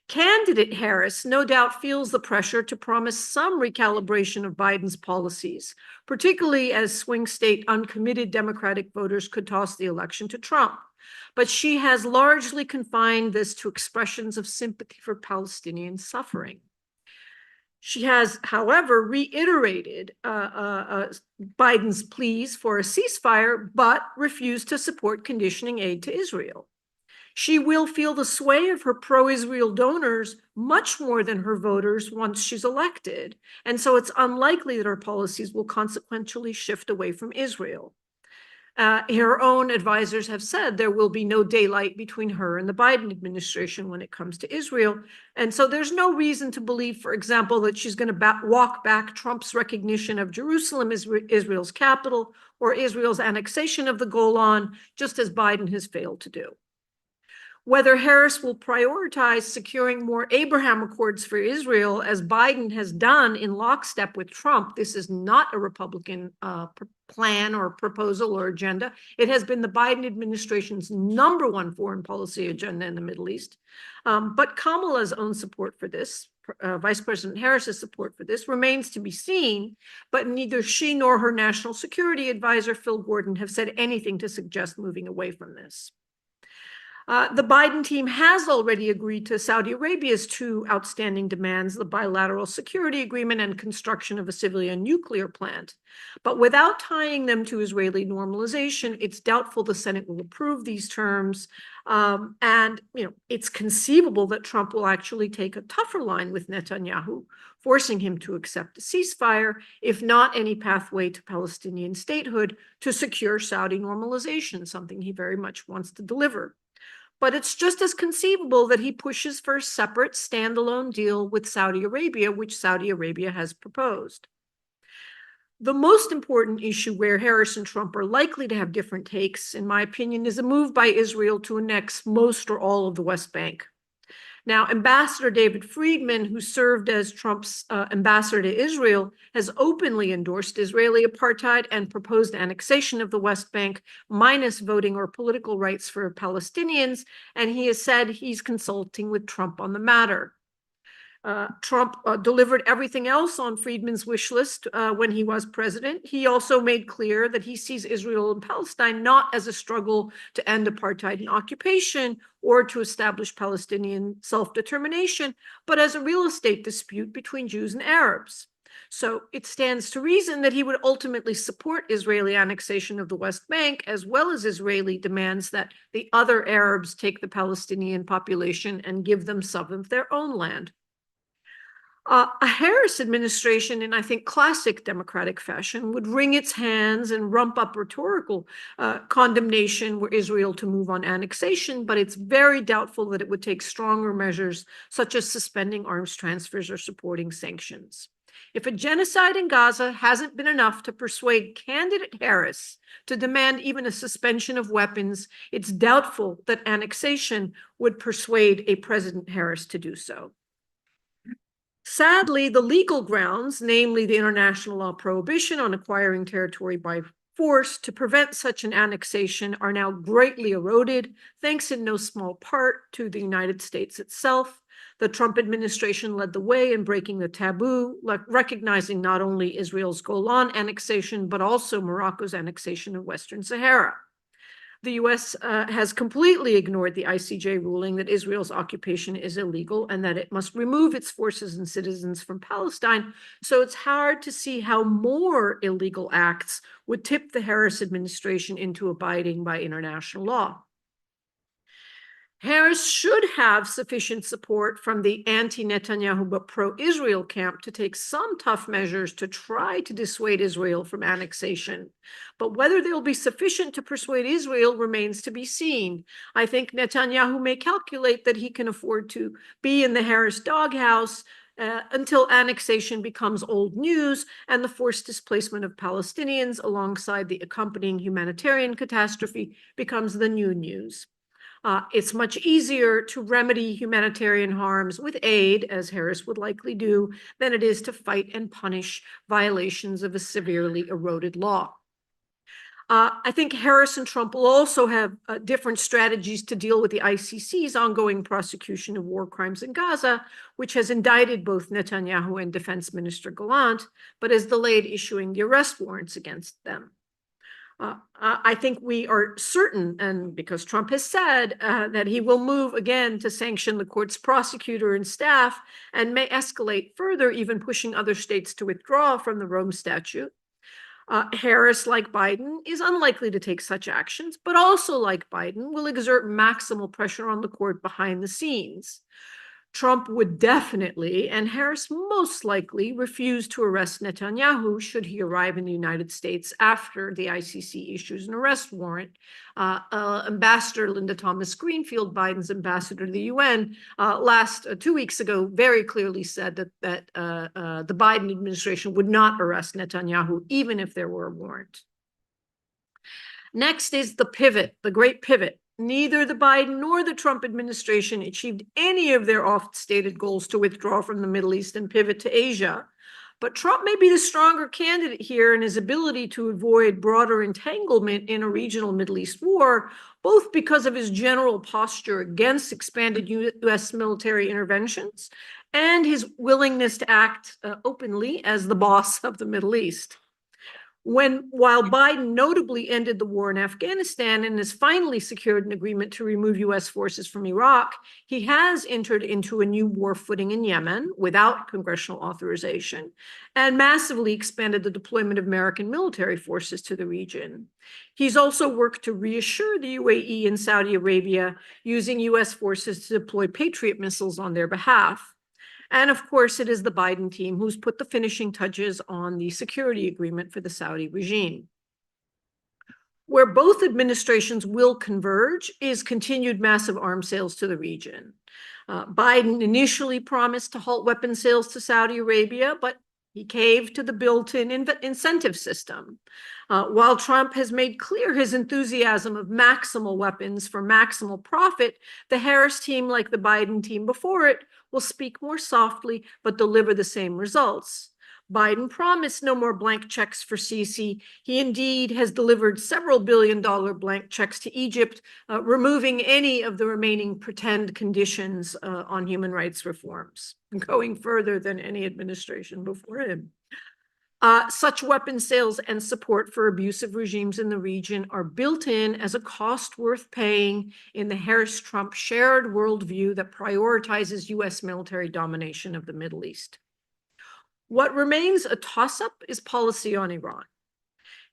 Candidate Harris no doubt feels the pressure to promise some recalibration of Biden's policies, particularly as swing state uncommitted Democratic voters could toss the election to Trump. But she has largely confined this to expressions of sympathy for Palestinian suffering. She has, however, reiterated Biden's pleas for a ceasefire, but refused to support conditioning aid to Israel. She will feel the sway of her pro-Israel donors much more than her voters once she's elected, and so it's unlikely that her policies will consequentially shift away from Israel. Her own advisors have said there will be no daylight between her and the Biden administration when it comes to Israel, and so there's no reason to believe, for example, that she's going to walk back Trump's recognition of Jerusalem as Israel's capital or Israel's annexation of the Golan, just as Biden has failed to do. Whether Harris will prioritize securing more Abraham Accords for Israel, as Biden has done in lockstep with Trump, this is not a Republican plan or proposal or agenda. It has been the Biden administration's #1 foreign policy agenda in the Middle East. But Kamala's own support for this, Vice President Harris's support for this, remains to be seen, but neither she nor her national security advisor, Phil Gordon, have said anything to suggest moving away from this. The Biden team has already agreed to Saudi Arabia's two outstanding demands, the bilateral security agreement and construction of a civilian nuclear plant. But without tying them to Israeli normalization, it's doubtful the Senate will approve these terms. And it's conceivable that Trump will actually take a tougher line with Netanyahu, forcing him to accept a ceasefire, if not any pathway to Palestinian statehood, to secure Saudi normalization, something he very much wants to deliver. But it's just as conceivable that he pushes for a separate standalone deal with Saudi Arabia, which Saudi Arabia has proposed. The most important issue where Harris and Trump are likely to have different takes, in my opinion, is a move by Israel to annex most or all of the West Bank. Now, Ambassador David Friedman, who served as Trump's ambassador to Israel, has openly endorsed Israeli apartheid and proposed annexation of the West Bank, minus voting or political rights for Palestinians, and he has said he's consulting with Trump on the matter. Trump delivered everything else on Friedman's wish list when he was president. He also made clear that he sees Israel and Palestine not as a struggle to end apartheid and occupation or to establish Palestinian self-determination, but as a real estate dispute between Jews and Arabs. So it stands to reason that he would ultimately support Israeli annexation of the West Bank, as well as Israeli demands that the other Arabs take the Palestinian population and give them some of their own land. A Harris administration, in I think classic Democratic fashion, would wring its hands and rump up rhetorical condemnation for Israel to move on annexation, but it's very doubtful that it would take stronger measures, such as suspending arms transfers or supporting sanctions. If a genocide in Gaza hasn't been enough to persuade candidate Harris to demand even a suspension of weapons, it's doubtful that annexation would persuade a President Harris to do so. Sadly, the legal grounds, namely the international law prohibition on acquiring territory by force to prevent such an annexation, are now greatly eroded, thanks in no small part to the United States itself. The Trump administration led the way in breaking the taboo, recognizing not only Israel's Golan annexation, but also Morocco's annexation of Western Sahara. The U.S. Has completely ignored the ICJ ruling that Israel's occupation is illegal and that it must remove its forces and citizens from Palestine. So it's hard to see how more illegal acts would tip the Harris administration into abiding by international law. Harris should have sufficient support from the anti-Netanyahu but pro-Israel camp to take some tough measures to try to dissuade Israel from annexation. But whether they'll be sufficient to persuade Israel remains to be seen. I think Netanyahu may calculate that he can afford to be in the Harris doghouse until annexation becomes old news and the forced displacement of Palestinians alongside the accompanying humanitarian catastrophe becomes the new news. It's much easier to remedy humanitarian harms with aid, as Harris would likely do, than it is to fight and punish violations of a severely eroded law. I think Harris and Trump will also have different strategies to deal with the ICC's ongoing prosecution of war crimes in Gaza, which has indicted both Netanyahu and Defense Minister Gallant, but has delayed issuing the arrest warrants against them. I think we are certain, and because Trump has said that he will move again to sanction the court's prosecutor and staff and may escalate further, even pushing other states to withdraw from the Rome Statute. Harris, like Biden, is unlikely to take such actions, but also like Biden, will exert maximal pressure on the court behind the scenes. Trump would definitely, and Harris most likely, refuse to arrest Netanyahu should he arrive in the United States after the ICC issues an arrest warrant. Ambassador Linda Thomas Greenfield, Biden's ambassador to the UN, 2 weeks ago, very clearly said that the Biden administration would not arrest Netanyahu, even if there were a warrant. Next is the pivot, the great pivot. Neither the Biden nor the Trump administration achieved any of their oft-stated goals to withdraw from the Middle East and pivot to Asia. But Trump may be the stronger candidate here in his ability to avoid broader entanglement in a regional Middle East war, both because of his general posture against expanded U.S. military interventions and his willingness to act openly as the boss of the Middle East. While Biden notably ended the war in Afghanistan and has finally secured an agreement to remove U.S. forces from Iraq, he has entered into a new war footing in Yemen without congressional authorization and massively expanded the deployment of American military forces to the region. He's also worked to reassure the UAE and Saudi Arabia using U.S. forces to deploy Patriot missiles on their behalf. And of course, it is the Biden team who's put the finishing touches on the security agreement for the Saudi regime. Where both administrations will converge is continued massive arms sales to the region. Biden initially promised to halt weapons sales to Saudi Arabia, but he caved to the built-in incentive system. While Trump has made clear his enthusiasm of maximal weapons for maximal profit, the Harris team, like the Biden team before it, will speak more softly but deliver the same results. Biden promised no more blank checks for Sisi. He indeed has delivered several billion-dollar blank checks to Egypt, removing any of the remaining pretend conditions on human rights reforms, going further than any administration before him. Such weapon sales and support for abusive regimes in the region are built in as a cost worth paying in the Harris-Trump shared worldview that prioritizes U.S. military domination of the Middle East. What remains a toss-up is policy on Iran.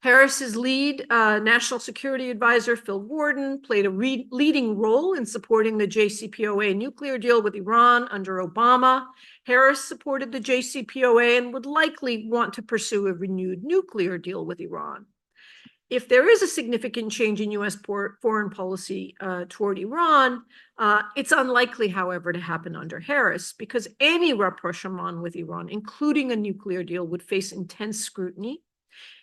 Harris's lead national security advisor, Phil Gordon, played a leading role in supporting the JCPOA nuclear deal with Iran under Obama. Harris supported the JCPOA and would likely want to pursue a renewed nuclear deal with Iran. If there is a significant change in U.S. foreign policy toward Iran, it's unlikely, however, to happen under Harris, because any rapprochement with Iran, including a nuclear deal, would face intense scrutiny,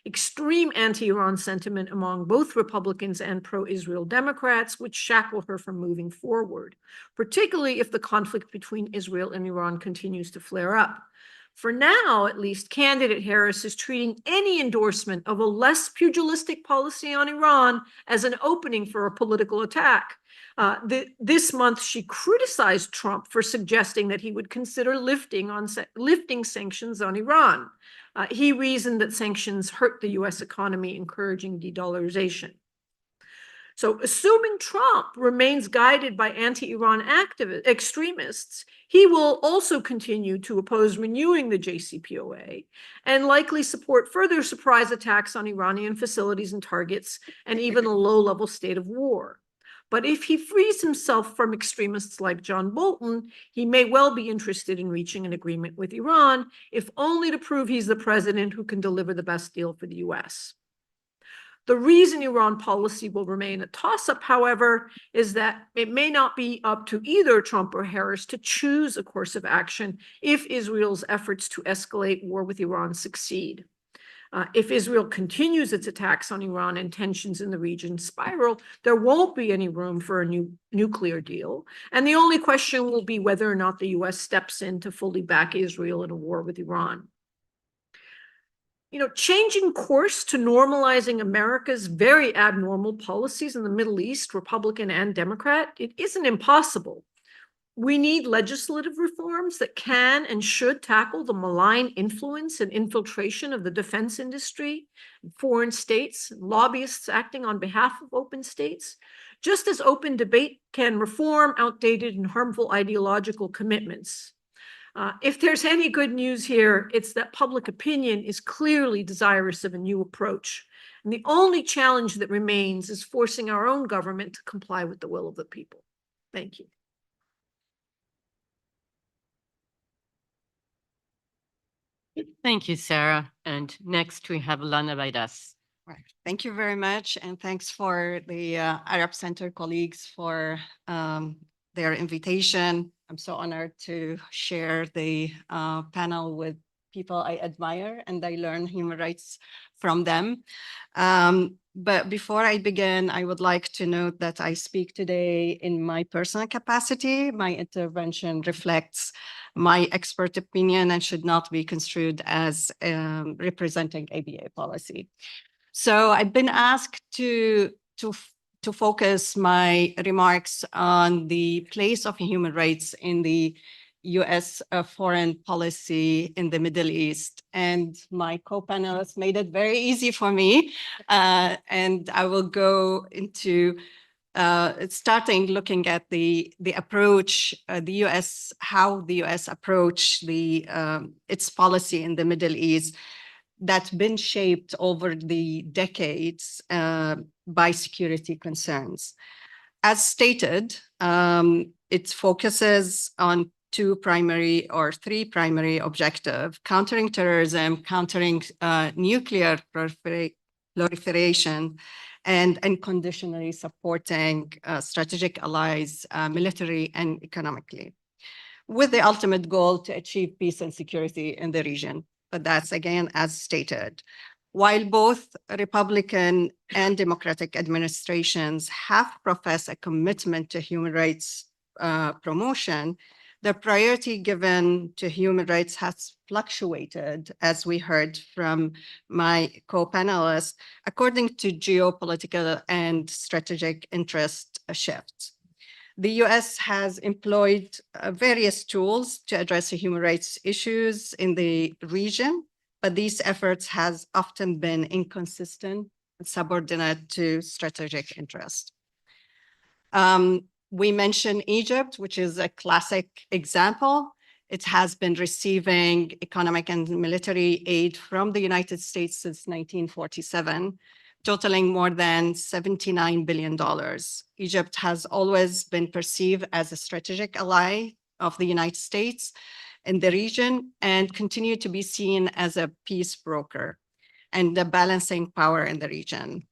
extreme anti-Iran sentiment among both Republicans and pro-Israel Democrats, which shackle her from moving forward, particularly if the conflict between Israel and Iran continues to flare up. For now, at least, candidate Harris is treating any endorsement of a less pugilistic policy on Iran as an opening for a political attack. This month, she criticized Trump for suggesting that he would consider lifting sanctions on Iran. He reasoned that sanctions hurt the U.S. economy, encouraging de-dollarization. So assuming Trump remains guided by anti-Iran extremists, he will also continue to oppose renewing the JCPOA and likely support further surprise attacks on Iranian facilities and targets, and even a low-level state of war. But if he frees himself from extremists like John Bolton, he may well be interested in reaching an agreement with Iran, if only to prove he's the president who can deliver the best deal for the U.S. The reason Iran policy will remain a toss-up, however, is that it may not be up to either Trump or Harris to choose a course of action if Israel's efforts to escalate war with Iran succeed. If Israel continues its attacks on Iran and tensions in the region spiral, there won't be any room for a new nuclear deal. And the only question will be whether or not the U.S. steps in to fully back Israel in a war with Iran. Changing course to normalizing America's very abnormal policies in the Middle East, Republican and Democrat, it isn't impossible. We need legislative reforms that can and should tackle the malign influence and infiltration of the defense industry, foreign states, lobbyists acting on behalf of open states, just as open debate can reform outdated and harmful ideological commitments. If there's any good news here, it's that public opinion is clearly desirous of a new approach. And the only challenge that remains is forcing our own government to comply with the will of the people. Thank you. Thank you, Sarah. And next we have Lana Baidas. Right. Thank you very much. And thanks for the Arab Center colleagues for their invitation. I'm so honored to share the panel with people I admire, and I learn human rights from them. But before I begin, I would like to note that I speak today in my personal capacity. My intervention reflects my expert opinion and should not be construed as representing ABA policy. So I've been asked to focus my remarks on the place of human rights in the U.S. Foreign policy in the Middle East. And my co-panelists made it very easy for me. And I will go into starting looking at the approach, the U.S., how the U.S. approached its policy in the Middle East that's been shaped over the decades by security concerns. As stated, it focuses on three primary objectives: countering terrorism, countering nuclear proliferation, and unconditionally supporting strategic allies militarily and economically, with the ultimate goal to achieve peace and security in the region. But that's, again, as stated. While both Republican and Democratic administrations have professed a commitment to human rights promotion, the priority given to human rights has fluctuated, as we heard from my co-panelists, according to geopolitical and strategic interest shifts. The U.S. has employed various tools to address the human rights issues in the region, but these efforts has often been inconsistent and subordinate to strategic interest. We mentioned Egypt, which is a classic example. It has been receiving economic and military aid from the United States since 1947, totaling more than $79 billion. Egypt has always been perceived as a strategic ally of the United States in the region and continue to be seen as a peace broker and a balancing power in the region.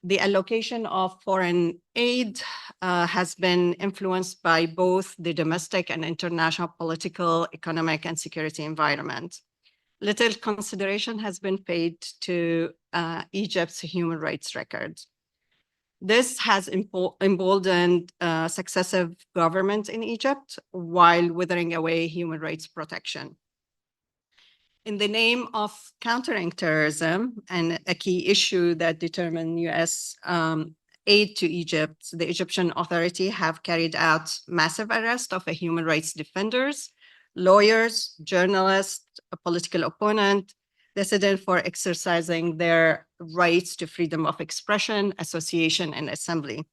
The allocation of foreign aid has been influenced by both the domestic and international political, economic, and security environment. Little consideration has been paid to Egypt's human rights record. This has emboldened successive governments in Egypt while withering away human rights protection. In the name of countering terrorism and a key issue that determined US aid to Egypt, the Egyptian authority have carried out massive arrest of human rights defenders, lawyers, journalists, a political opponent, dissident for exercising their rights to freedom of expression, association, and assembly.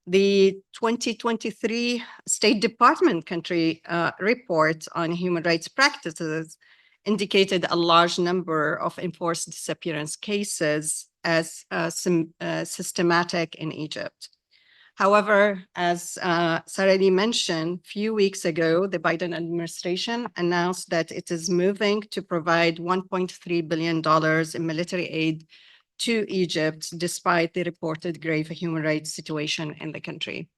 The 2023 State Department country report on human rights practices indicated a large number of enforced disappearance cases as systematic in Egypt. However, as Sarah Lee mentioned, a few weeks ago, the Biden administration announced that it is moving to provide $1.3 billion in military aid to Egypt, despite the reported grave human rights situation in the country.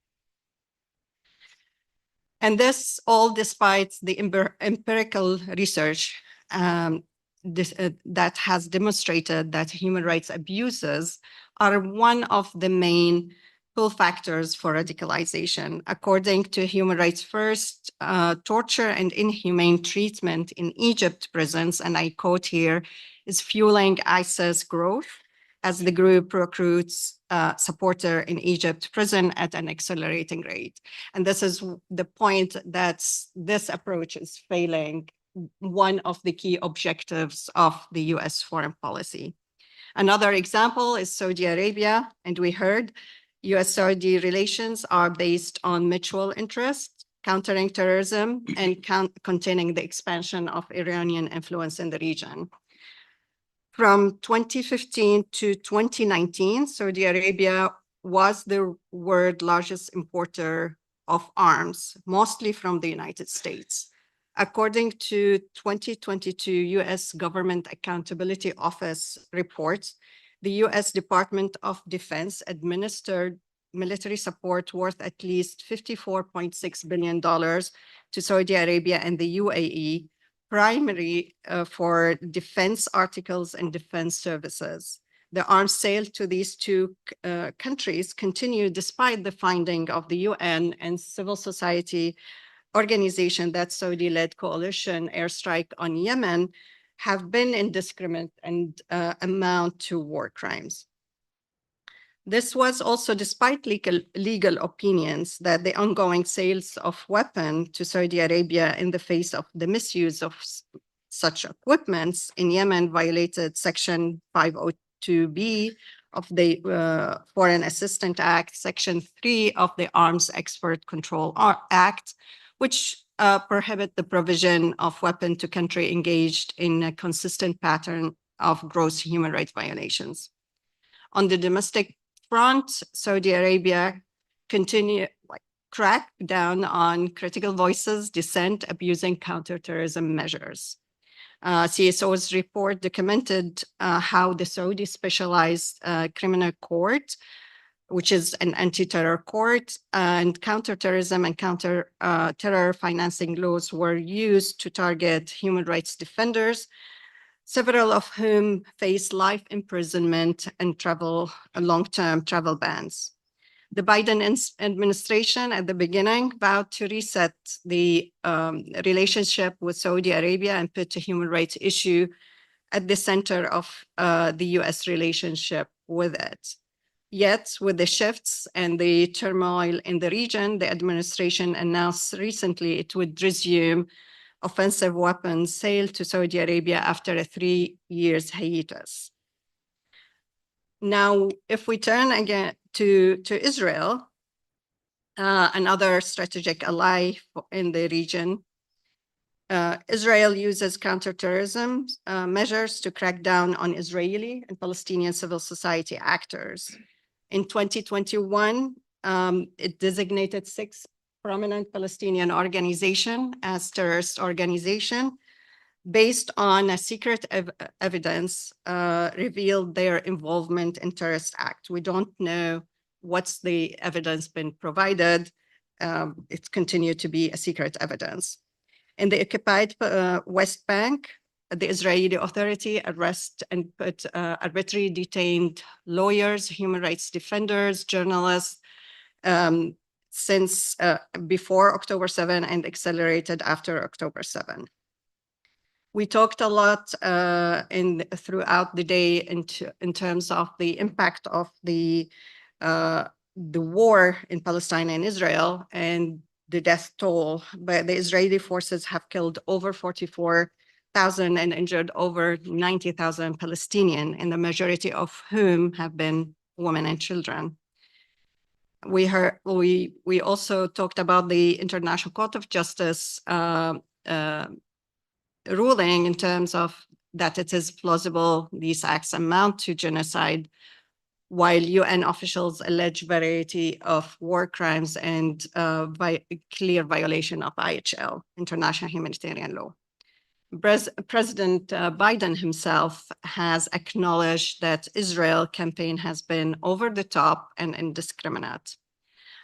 And this all despite the empirical research that has demonstrated that human rights abuses are one of the main pull factors for radicalization. According to Human Rights First, torture and inhumane treatment in Egypt prisons, and I quote here, is fueling ISIS growth as the group recruits supporter in Egypt prison at an accelerating rate. And this is the point that this approach is failing one of the key objectives of the US foreign policy. Another example is Saudi Arabia, and we heard US-Saudi relations are based on mutual interest, countering terrorism, and containing the expansion of Iranian influence in the region. From 2015 to 2019, Saudi Arabia was the world's largest importer of arms, mostly from the United States. According to 2022 US Government Accountability Office reports, the US Department of Defense administered military support worth at least $54.6 billion to Saudi Arabia and the UAE, primarily for defense articles and defense services. The arms sale to these two countries continue despite the finding of the UN and civil society organization that Saudi-led coalition airstrike on Yemen have been indiscriminate and amount to war crimes. This was also despite legal opinions that the ongoing sales of weapons to Saudi Arabia in the face of the misuse of such equipments in Yemen violated Section 502B of the Foreign Assistance Act, Section 3 of the Arms Export Control Act, which prohibit the provision of weapons to country engaged in a consistent pattern of gross human rights violations. On the domestic front, Saudi Arabia crack down on critical voices, dissent, abusing counterterrorism measures. CSO's report documented how the Saudi Specialized Criminal Court, which is an anti-terror court, and counterterrorism and counter-terror financing laws were used to target human rights defenders, several of whom face life imprisonment and long-term travel bans. The Biden administration at the beginning vowed to reset the relationship with Saudi Arabia and put the human rights issue at the center of the US relationship with it. Yet, with the shifts and the turmoil in the region, the administration announced recently it would resume offensive weapons sale to Saudi Arabia after a 3 years hiatus. Now, if we turn again to Israel, another strategic ally in the region, Israel uses counterterrorism measures to crack down on Israeli and Palestinian civil society actors. In 2021, it designated 6 prominent Palestinian organizations as terrorist organizations. based on a secret evidence, revealed their involvement in terrorist act. We don't know what's the evidence been provided. It's continued to be a secret evidence. In the occupied West Bank, the Israeli authority arrest and put arbitrarily detained lawyers, human rights defenders, journalists, since before October 7 and accelerated after October 7. We talked a lot throughout the day in terms of the impact of the war in Palestine and Israel and the death toll. But the Israeli forces have killed over 44,000 and injured over 90,000 Palestinians, and the majority of whom have been women and children. We also talked about the International Court of Justice ruling in terms of that it is plausible these acts amount to genocide, while UN officials allege variety of war crimes and clear violation of IHL, international humanitarian law. President Biden himself has acknowledged that Israel campaign has been over the top and indiscriminate.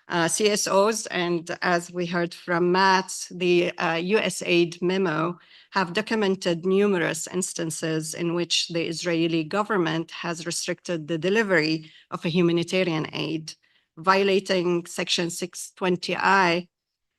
CSOs, and as we heard from Matt, the USAID memo have documented numerous instances in which the Israeli government has restricted the delivery of a humanitarian aid, violating Section 620I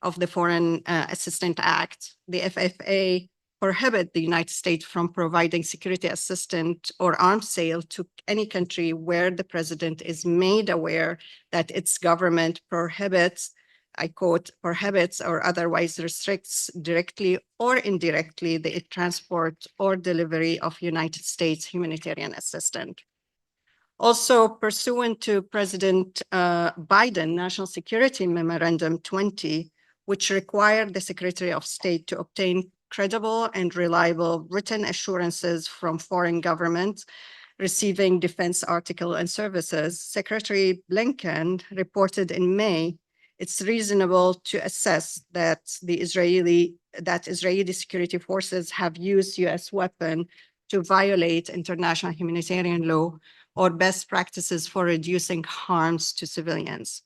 of the Foreign Assistance Act. The FFA prohibit the United States from providing security assistance or arms sale to any country where the president is made aware that its government prohibits, I quote, prohibits or otherwise restricts directly or indirectly the transport or delivery of United States humanitarian assistance. Also, pursuant to President Biden National Security Memorandum 20, which required the Secretary of State to obtain credible and reliable written assurances from foreign governments receiving defense article and services, Secretary Blinken reported in May it's reasonable to assess that Israeli security forces have used US weapons to violate international humanitarian law or best practices for reducing harms to civilians.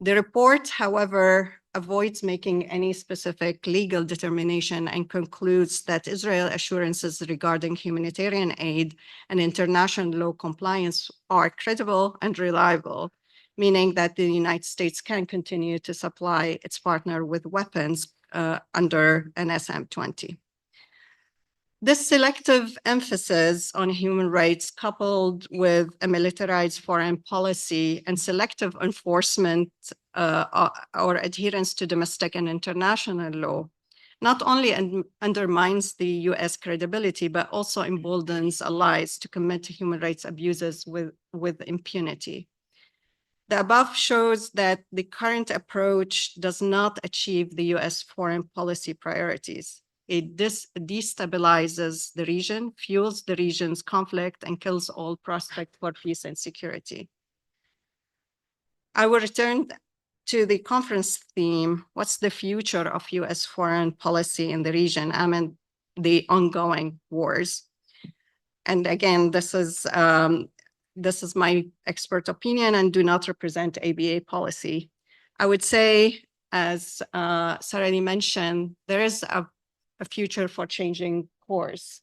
The report, however, avoids making any specific legal determination and concludes that Israel assurances regarding humanitarian aid and international law compliance are credible and reliable, meaning that the United States can continue to supply its partner with weapons under NSM 20. This selective emphasis on human rights, coupled with a militarized foreign policy and selective enforcement or adherence to domestic and international law, not only undermines the US credibility, but also emboldens allies to commit human rights abuses with impunity. The above shows that the current approach does not achieve the US foreign policy priorities. It destabilizes the region, fuels the region's conflict, and kills all prospect for peace and security. I will return to the conference theme, what's the future of US foreign policy in the region amid the ongoing wars? And again, this is my expert opinion and do not represent ABA policy. I would say, as Sarah Lee mentioned, there is a future for changing course,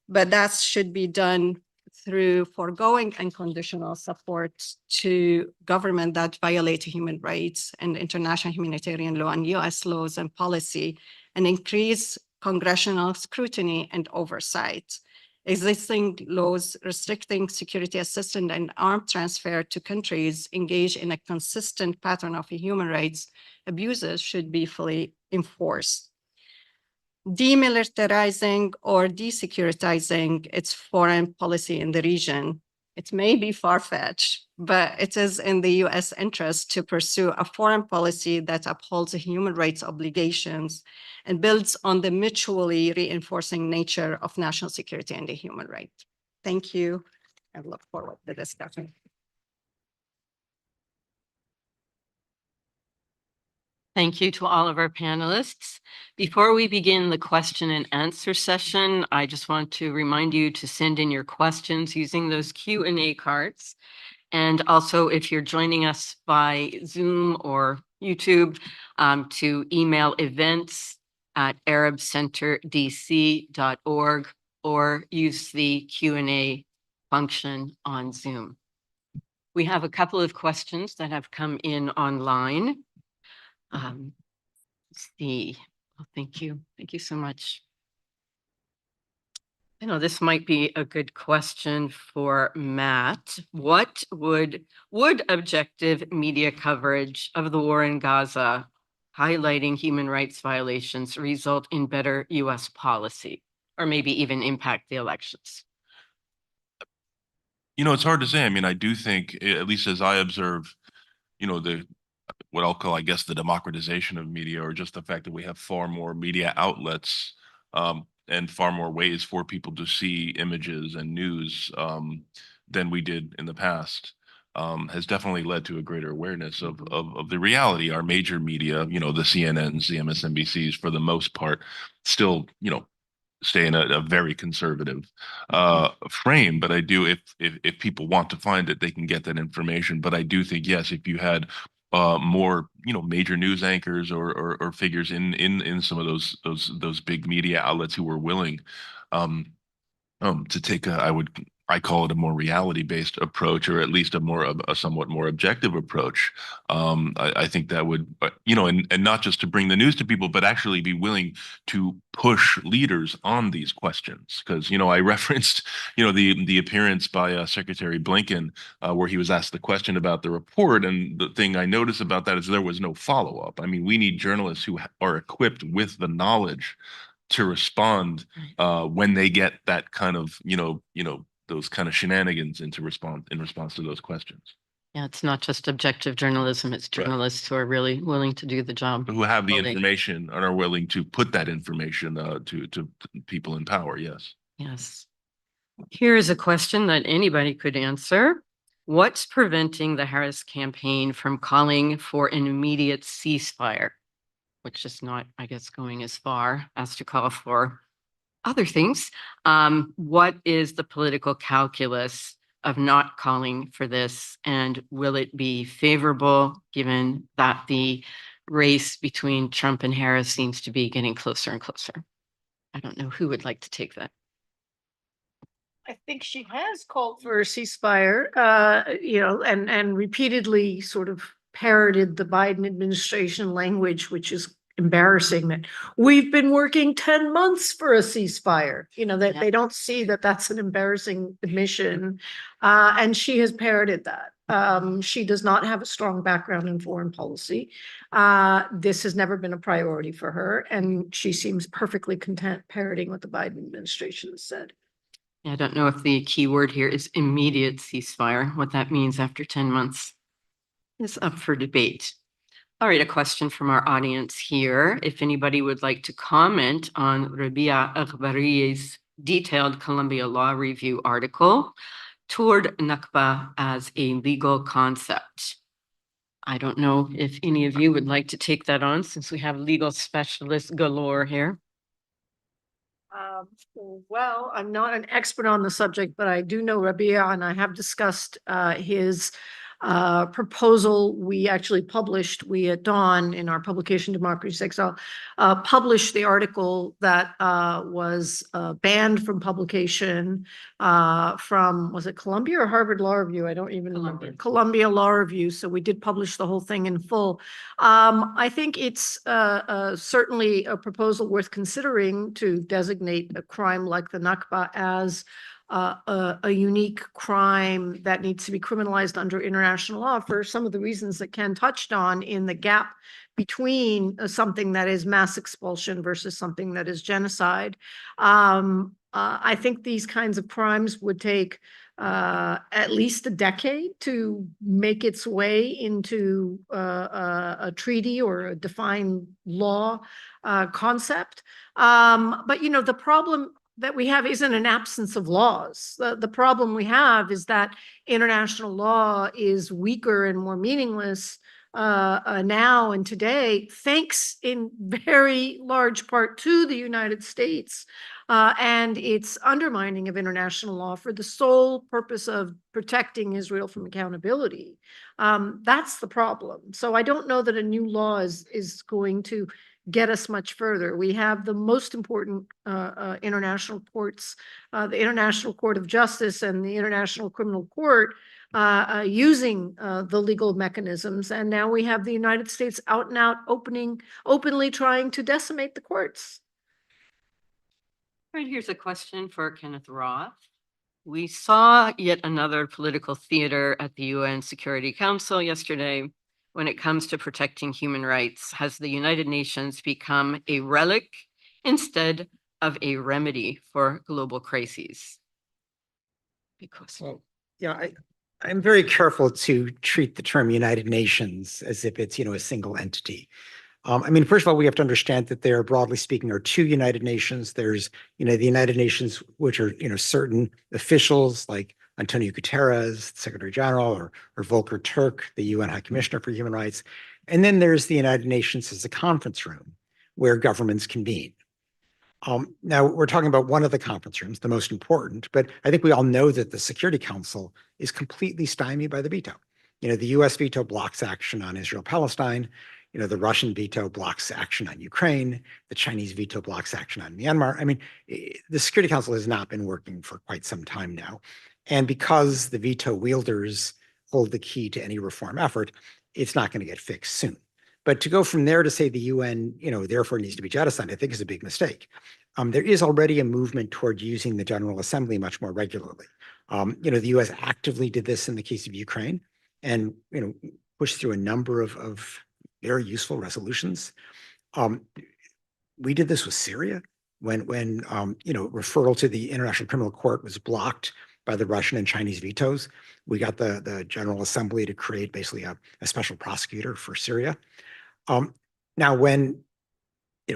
but that should be done through foregoing unconditional support to government that violate human rights and international humanitarian law and US laws and policy, and increase congressional scrutiny and oversight. Existing laws restricting security assistance and arms transfer to countries engaged in a consistent pattern of human rights abuses should be fully enforced. Demilitarizing or desecuritizing its foreign policy in the region, it may be far-fetched, but it is in the US interest to pursue a foreign policy that upholds human rights obligations and builds on the mutually reinforcing nature of national security and the human rights. Thank you. I look forward to the discussion. Thank you to all of our panelists. Before we begin the question and answer session, I just want to remind you to send in your questions using those Q&A cards. And also, if you're joining us by Zoom or YouTube, to email events@arabcenterdc.org or use the Q&A function on Zoom. We have a couple of questions that have come in online. Let's see. Oh, thank you. Thank you so much. I know this might be a good question for Matt. What would objective media coverage of the war in Gaza highlighting human rights violations result in better US policy, or maybe even impact the elections? You know, it's hard to say. I mean, I do think, at least as I observe, you know, what I'll call, I guess, the democratization of media, or just the fact that we have far more media outlets, and far more ways for people to see images and news, than we did in the past, has definitely led to a greater awareness of the reality. Our major media, you know, the CNNs, the MSNBCs, for the most part, still, you know, stay in a very conservative frame. But I do, if people want to find it, they can get that information. But I do think, yes, if you had more, you know, major news anchors or figures in some of those big media outlets who were willing to take I call it a more reality-based approach, or at least a somewhat more objective approach. I think that would, you know, and not just to bring the news to people, but actually be willing to push leaders on these questions. Because, you know, I referenced, you know, the appearance by Secretary Blinken, where he was asked the question about the report, and the thing I noticed about that is there was no follow-up. I mean, we need journalists who are equipped with the knowledge to respond when they get that kind of, you know, those kind of shenanigans in response to those questions. Yeah, it's not just objective journalism, it's journalists who are really willing to do the job. Who have the information and are willing to put that information to people in power, yes. Yes. Here's a question that anybody could answer. What's preventing the Harris campaign from calling for an immediate ceasefire? Which is not, I guess, going as far as to call for other things. What is the political calculus of not calling for this? And will it be favorable given that the race between Trump and Harris seems to be getting closer and closer? I don't know who would like to take that. I think she has called for a ceasefire, you know, and repeatedly sort of parroted the Biden administration language, which is embarrassing, that we've been working 10 months for a ceasefire, you know, that they don't see that that's an embarrassing admission. And she has parroted that. She does not have a strong background in foreign policy. This has never been a priority for her, and she seems perfectly content parroting what the Biden administration has said. I don't know if the key word here is immediate ceasefire. What that means after 10 months is up for debate. All right, a question from our audience here. If anybody would like to comment on Rabia Aghbari's detailed Columbia Law Review article, Toward Nakba as a Legal Concept. I don't know if any of you would like to take that on, since we have legal specialists galore here. Well, I'm not an expert on the subject, but I do know Rabia, and I have discussed his proposal. We actually published, we at Dawn in our publication Democracy Exile, published the article that was banned from publication from, was it Columbia or Harvard Law Review? I don't even remember. Columbia Law Review. So we did publish the whole thing in full. I think it's certainly a proposal worth considering to designate a crime like the Nakba as a unique crime that needs to be criminalized under international law for some of the reasons that Ken touched on in the gap between something that is mass expulsion versus something that is genocide. I think these kinds of crimes would take at least a decade to make its way into a treaty or a defined law concept. But, you know, the problem that we have isn't an absence of laws. The problem we have is that international law is weaker and more meaningless now and today, thanks in very large part to the United States and its undermining of international law for the sole purpose of protecting Israel from accountability. That's the problem. So I don't know that a new law is going to get us much further. We have the most important international courts, the International Court of Justice and the International Criminal Court using the legal mechanisms. And now we have the United States out and out openly trying to decimate the courts. All right, here's a question for Kenneth Roth. We saw yet another political theater at the UN Security Council yesterday. When it comes to protecting human rights, has the United Nations become a relic instead of a remedy for global crises? Well, yeah, I'm very careful to treat the term United Nations as if it's, a single entity. I mean, first of all, we have to understand that there, broadly speaking, are two United Nations. There's, the United Nations, which are, certain officials like Antonio Guterres, Secretary General, or Volker Turk, the UN High Commissioner for Human Rights. And then there's the United Nations as a conference room where governments convene. Now, we're talking about one of the conference rooms, the most important, but I think we all know that the Security Council is completely stymied by the veto. The US veto blocks action on Israel-Palestine. The Russian veto blocks action on Ukraine. The Chinese veto blocks action on Myanmar. I mean, the Security Council has not been working for quite some time now. And because the veto wielders hold the key to any reform effort, it's not going to get fixed soon. But to go from there to say the UN, therefore needs to be jettisoned, I think is a big mistake. There is already a movement toward using the General Assembly much more regularly. The US actively did this in the case of Ukraine and, pushed through a number of very useful resolutions. We did this with Syria when referral to the International Criminal Court was blocked by the Russian and Chinese vetoes. We got the General Assembly to create basically a special prosecutor for Syria. Now, when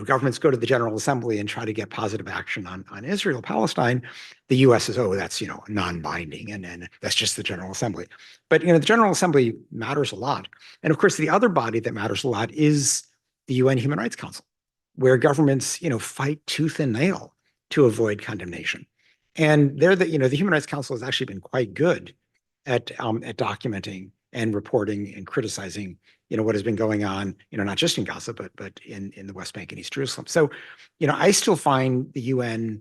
governments go to the General Assembly and try to get positive action on Israel, Palestine, the US says, oh, that's non-binding, and that's just the General Assembly. But the General Assembly matters a lot. And of course, the other body that matters a lot is the UN Human Rights Council, where governments fight tooth and nail to avoid condemnation. And the Human Rights Council has actually been quite good at documenting and reporting and criticizing what has been going on, not just in Gaza, but in the West Bank and East Jerusalem. So, I still find the UN,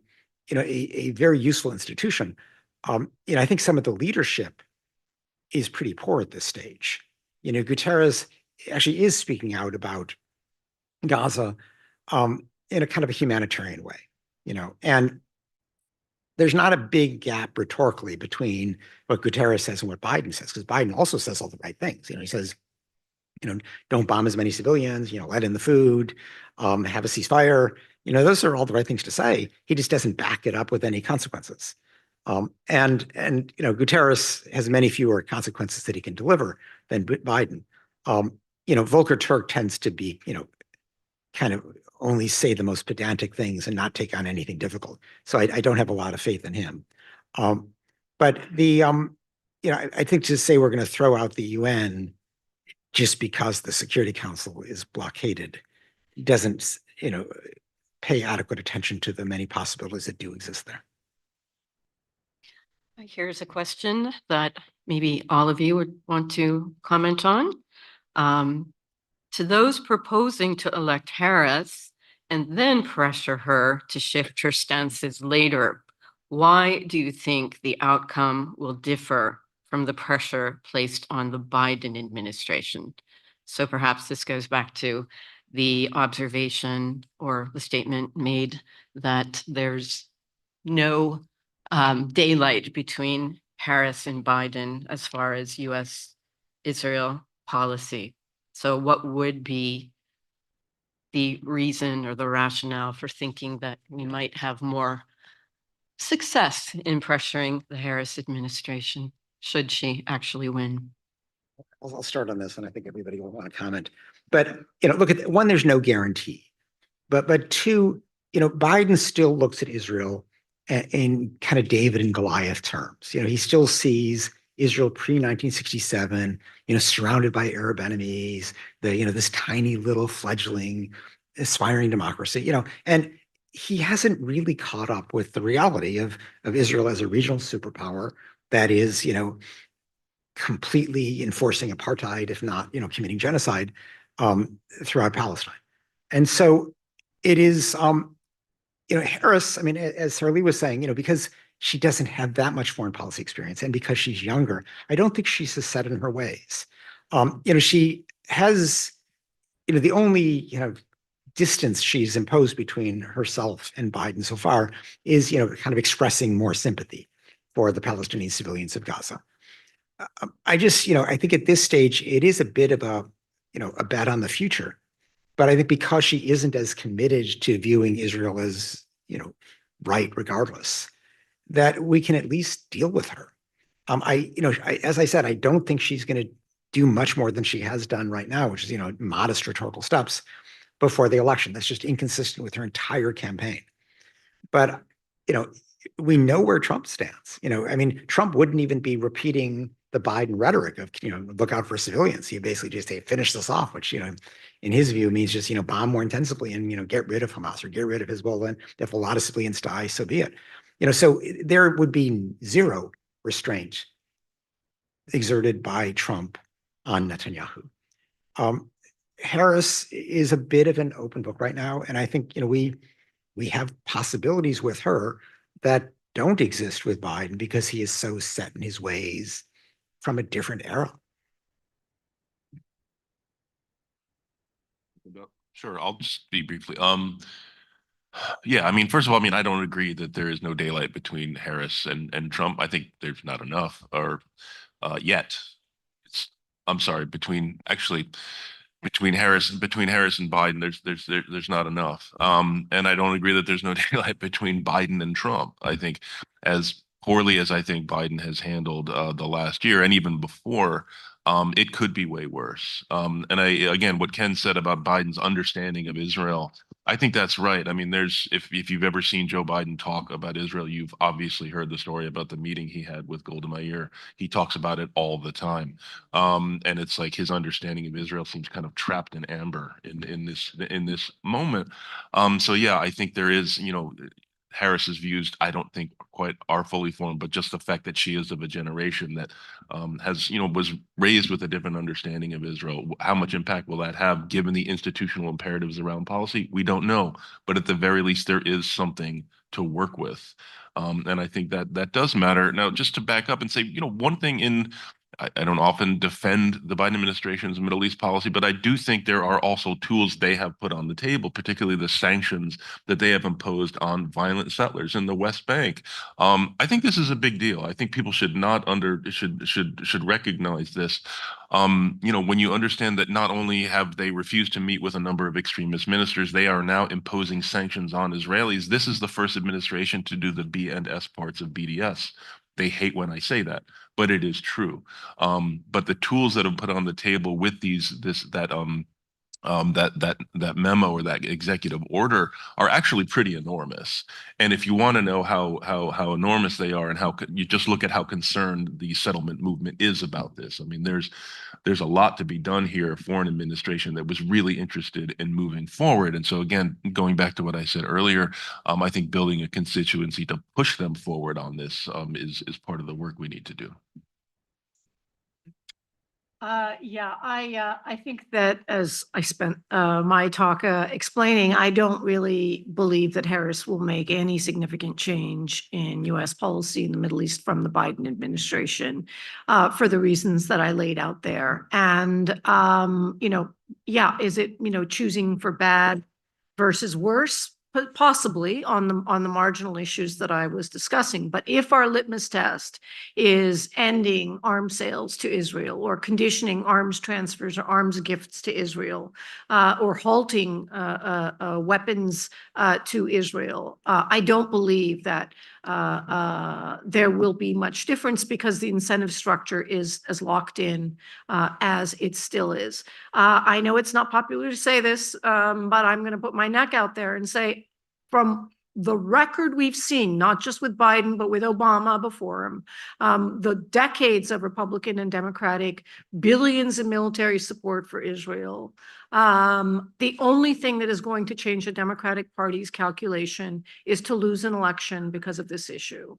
a very useful institution. I think some of the leadership is pretty poor at this stage. Guterres actually is speaking out about Gaza in a kind of a humanitarian way, and there's not a big gap rhetorically between what Guterres says and what Biden says, because Biden also says all the right things. He says, don't bomb as many civilians, let in the food, have a ceasefire. Those are all the right things to say. He just doesn't back it up with any consequences. And Guterres has many fewer consequences that he can deliver than Biden. Volker Turk tends to be, kind of only say the most pedantic things and not take on anything difficult. So I don't have a lot of faith in him. But I think to say we're going to throw out the UN just because the Security Council is blockaded doesn't, pay adequate attention to the many possibilities that do exist there. Here's a question that maybe all of you would want to comment on. To those proposing to elect Harris and then pressure her to shift her stances later, why do you think the outcome will differ from the pressure placed on the Biden administration? So perhaps this goes back to the observation or the statement made that there's no daylight between Harris and Biden as far as US-Israel policy. So what would be the reason or the rationale for thinking that we might have more success in pressuring the Harris administration should she actually win? I'll start on this, and I think everybody will want to comment. But look at one. There's no guarantee, but two, Biden still looks at Israel in kind of David and Goliath terms. He still sees Israel pre-1967, surrounded by Arab enemies, this tiny little fledgling aspiring democracy, and he hasn't really caught up with the reality of Israel as a regional superpower that is, completely enforcing apartheid, if not, committing genocide throughout Palestine. And so it is, Harris, I mean, as Sarah Lee was saying, because she doesn't have that much foreign policy experience and because she's younger, I don't think she's set in her ways. She has, the only, distance she's imposed between herself and Biden so far is, kind of expressing more sympathy for the Palestinian civilians of Gaza. I just, I think at this stage, it is a bit of a bet on the future. But I think because she isn't as committed to viewing Israel as, right regardless, that we can at least deal with her. As I said, I don't think she's going to do much more than she has done right now, which is, modest rhetorical steps before the election. That's just inconsistent with her entire campaign. But, we know where Trump stands. I mean, Trump wouldn't even be repeating the Biden rhetoric of, look out for civilians. He basically just say, finish this off, which, in his view means just, bomb more intensively and, get rid of Hamas or get rid of Hezbollah. And if a lot of civilians die, so be it. So there would be zero restraint exerted by Trump on Netanyahu. Harris is a bit of an open book right now. And I think, we have possibilities with her that don't exist with Biden because he is so set in his ways from a different era. Sure, I'll just speak briefly. Yeah, I mean, first of all, I mean, I don't agree that there is no daylight between Harris and Trump. I think there's not enough, or yet. I'm sorry, between Harris and Biden, there's not enough. And I don't agree that there's no daylight between Biden and Trump. I think as poorly as I think Biden has handled the last year and even before, it could be way worse. And again, what Ken said about Biden's understanding of Israel, I think that's right. I mean, if you've ever seen Joe Biden talk about Israel, you've obviously heard the story about the meeting he had with Golda Meir. He talks about it all the time. And it's like his understanding of Israel seems kind of trapped in amber in this moment. So yeah, I think there is, Harris's views, I don't think quite are fully formed, but just the fact that she is of a generation that was raised with a different understanding of Israel. How much impact will that have given the institutional imperatives around policy? We don't know, but at the very least, there is something to work with. And I think that does matter. Now, just to back up and say, one thing I don't often defend the Biden administration's Middle East policy, but I do think there are also tools they have put on the table, particularly the sanctions that they have imposed on violent settlers in the West Bank. I think this is a big deal. I think people should recognize this. When you understand that not only have they refused to meet with a number of extremist ministers, they are now imposing sanctions on Israelis. This is the first administration to do the B and S parts of BDS. They hate when I say that, but it is true. But the tools that are put on the table with that memo or that executive order are actually pretty enormous. And if you want to know how enormous they are, and you just look at how concerned the settlement movement is about this. I mean, there's a lot to be done here for an administration that was really interested in moving forward. And so again, going back to what I said earlier, I think building a constituency to push them forward on this is part of the work we need to do. I think that as I spent my talk explaining, I don't really believe that Harris will make any significant change in U.S. policy in the Middle East from the Biden administration for the reasons that I laid out there. And, is it, choosing for bad versus worse? Possibly on the marginal issues that I was discussing. But if our litmus test is ending arms sales to Israel or conditioning arms transfers or arms gifts to Israel or halting weapons to Israel, I don't believe that there will be much difference because the incentive structure is as locked in as it still is. I know it's not popular to say this, but I'm going to put my neck out there and say, from the record we've seen, not just with Biden, but with Obama before him, the decades of Republican and Democratic billions in military support for Israel. The only thing that is going to change the Democratic Party's calculation is to lose an election because of this issue.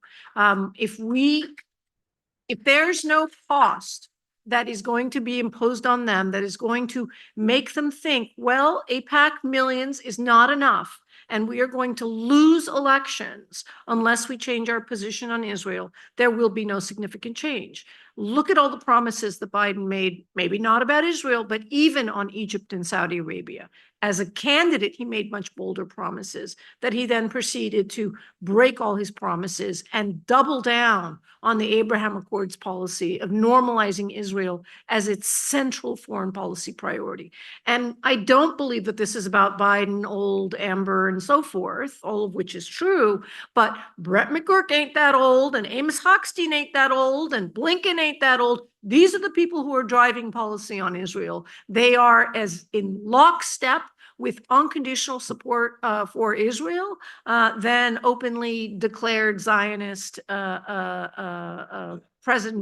If there's no cost that is going to be imposed on them, that is going to make them think, well, AIPAC millions is not enough, and we are going to lose elections unless we change our position on Israel, there will be no significant change. Look at all the promises that Biden made, maybe not about Israel, but even on Egypt and Saudi Arabia. As a candidate, he made much bolder promises that he then proceeded to break all his promises and double down on the Abraham Accords policy of normalizing Israel as its central foreign policy priority. And I don't believe that this is about Biden, old, Amber, and so forth, all of which is true, but Brett McGurk ain't that old, and Amos Hochstein ain't that old, and Blinken ain't that old. These are the people who are driving policy on Israel. They are as in lockstep with unconditional support for Israel than openly declared Zionist President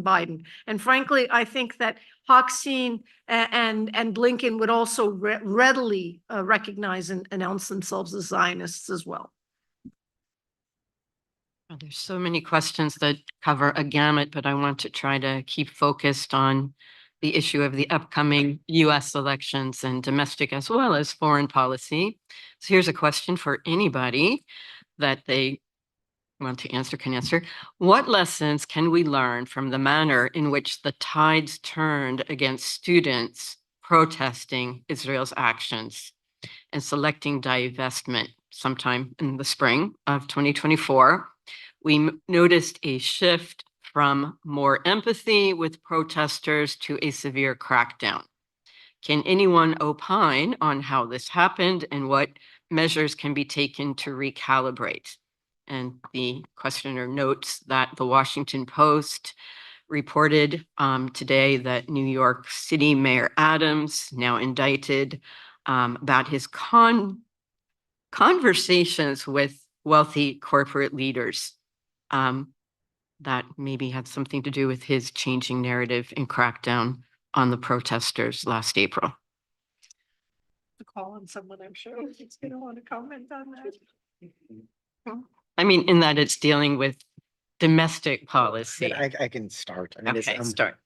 Biden. And frankly, I think that Hochstein and Blinken would also readily recognize and announce themselves as Zionists as well. There's so many questions that cover a gamut, but I want to try to keep focused on the issue of the upcoming US elections and domestic as well as foreign policy. So here's a question for anybody that they want to answer, can answer. What lessons can we learn from the manner in which the tides turned against students protesting Israel's actions and selecting divestment sometime in the spring of 2024? We noticed a shift from more empathy with protesters to a severe crackdown. Can anyone opine on how this happened and what measures can be taken to recalibrate? And the questioner notes that the Washington Post reported today that New York City Mayor Adams, now indicted, about his conversations with wealthy corporate leaders. That maybe had something to do with his changing narrative and crackdown on the protesters last April. To call on someone, I'm sure he's going to want to comment on that. I mean, in that it's dealing with domestic policy. I can start. I mean, Okay, start.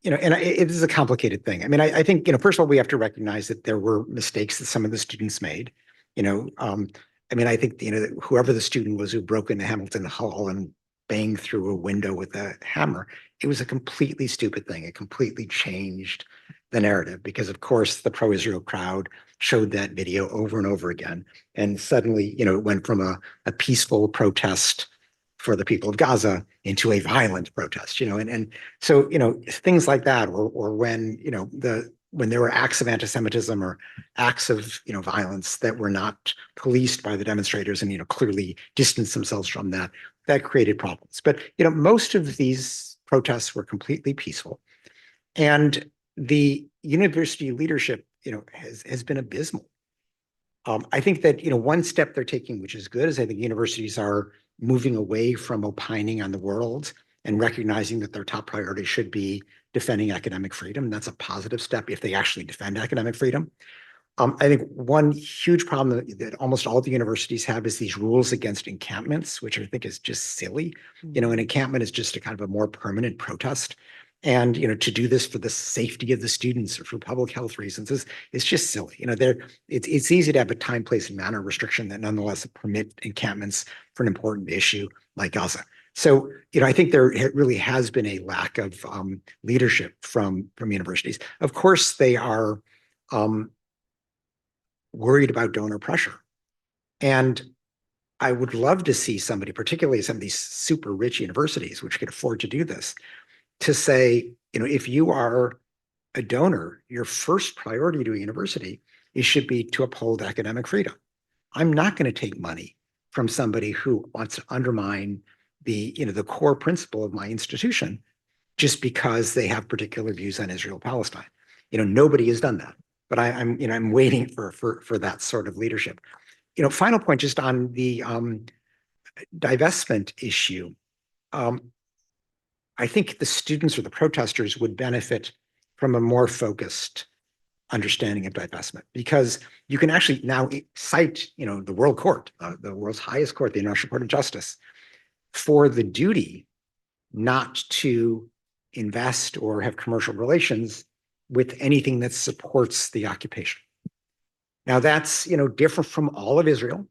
And it is a complicated thing. I mean, I think, first of all, we have to recognize that there were mistakes that some of the students made. I mean, I think, whoever the student was who broke into Hamilton Hall and banged through a window with a hammer, it was a completely stupid thing. It completely changed the narrative because, of course, the pro-Israel crowd showed that video over and over again. And suddenly, it went from a peaceful protest for the people of Gaza into a violent protest, and so, things like that, or when, when there were acts of anti-Semitism or acts of, violence that were not policed by the demonstrators and, clearly distanced themselves from that, that created problems. But, most of these protests were completely peaceful. And the university leadership, has been abysmal. I think that, one step they're taking, which is good, is I think universities are moving away from opining on the world and recognizing that their top priority should be defending academic freedom. That's a positive step if they actually defend academic freedom. I think one huge problem that almost all the universities have is these rules against encampments, which I think is just silly. An encampment is just a kind of a more permanent protest. And, to do this for the safety of the students or for public health reasons is just silly. It's easy to have a time, place, and manner restriction that nonetheless permit encampments for an important issue like Gaza. So, I think there really has been a lack of leadership from universities. Of course, they are worried about donor pressure. And I would love to see somebody, particularly some of these super rich universities, which could afford to do this, to say, if you are a donor, your first priority to a university should be to uphold academic freedom. I'm not going to take money from somebody who wants to undermine the core principle of my institution just because they have particular views on Israel-Palestine. Nobody has done that, but I'm waiting for that sort of leadership. Final point just on the divestment issue. I think the students or the protesters would benefit from a more focused understanding of divestment, because you can actually now cite, the World Court, the world's highest court, the International Court of Justice, for the duty not to invest or have commercial relations with anything that supports the occupation. Now that's, different from all of Israel.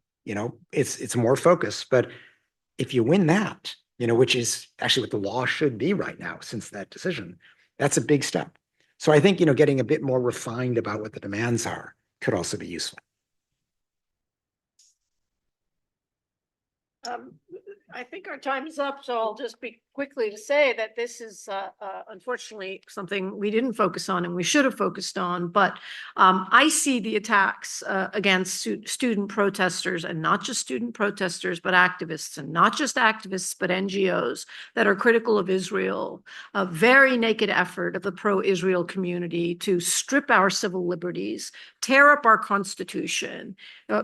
It's more focused, but if you win that, which is actually what the law should be right now since that decision, that's a big step. So I think, getting a bit more refined about what the demands are could also be useful. I think our time is up, so I'll just be quickly to say that this is unfortunately something we didn't focus on and we should have focused on. But I see the attacks against student protesters, and not just student protesters, but activists, and not just activists, but NGOs that are critical of Israel. A very naked effort of the pro-Israel community to strip our civil liberties, tear up our Constitution,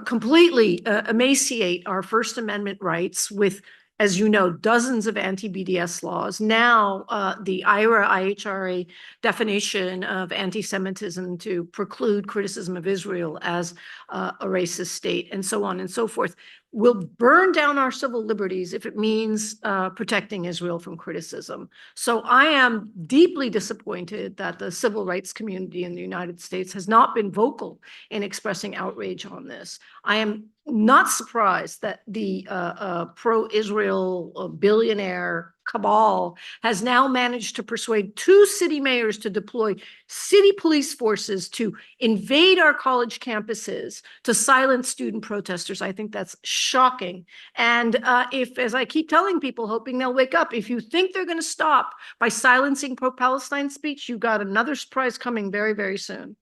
completely emaciate our First Amendment rights with, as you know, dozens of anti-BDS laws. Now, the IHRA definition of anti-Semitism to preclude criticism of Israel as a racist state, and so on and so forth, will burn down our civil liberties if it means protecting Israel from criticism. So I am deeply disappointed that the civil rights community in the United States has not been vocal in expressing outrage on this. I am not surprised that the pro-Israel billionaire cabal has now managed to persuade 2 city mayors to deploy city police forces to invade our college campuses to silence student protesters. I think that's shocking. And if, as I keep telling people, hoping they'll wake up, if you think they're going to stop by silencing pro-Palestine speech, you've got another surprise coming very, very soon.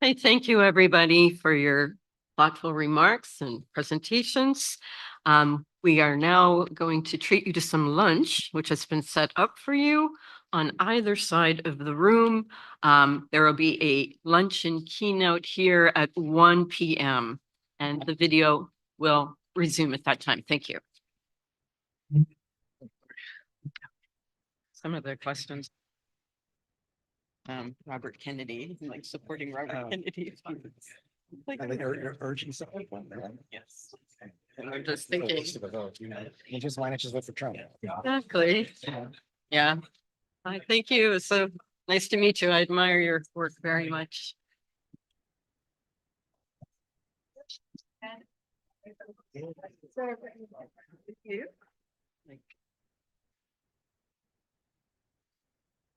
Hey, thank you, everybody, for your thoughtful remarks and presentations. We are now going to treat you to some lunch, which has been set up for you on either side of the room. There will be a luncheon keynote here at 1 p.m. and the video will resume at that time. Thank you. Some of the questions. Robert Kennedy, like supporting Robert Kennedy. Like, urging support. yes. And I'm just thinking. Why not just vote for Trump? Exactly. Yeah. I thank you. It's so nice to meet you. I admire your work very much.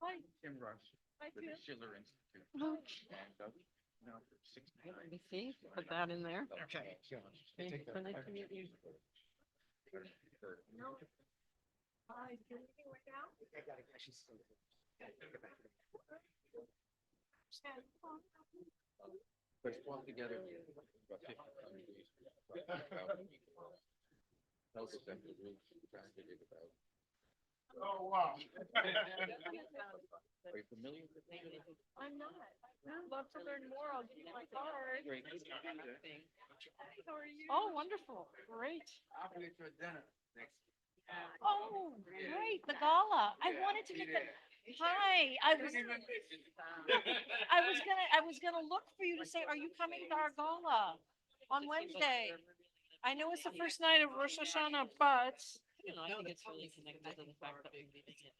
Hi. Tim Rush. Hi, Tim. Schiller Institute. Let me see. Put that in there. Okay. Okay. So nice to meet you. Hi. Can you hear me now? Oh, wow. Are you familiar with it? I'm not. I'd love to learn more. I'll give you my card. Great. How are you? Oh, wonderful. Great. I'll be for dinner next. Oh, great. The gala. I wanted to get the. Hi. I was gonna look for you to say, are you coming to our gala on Wednesday? I know it's the first night of Rosh Hashanah, but you know, I think it's really connected to the fact that we're leaving it.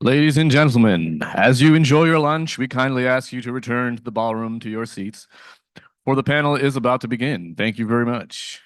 Ladies and gentlemen, as you enjoy your lunch, we kindly ask you to return to the ballroom to your seats, for the panel is about to begin. Thank you very much.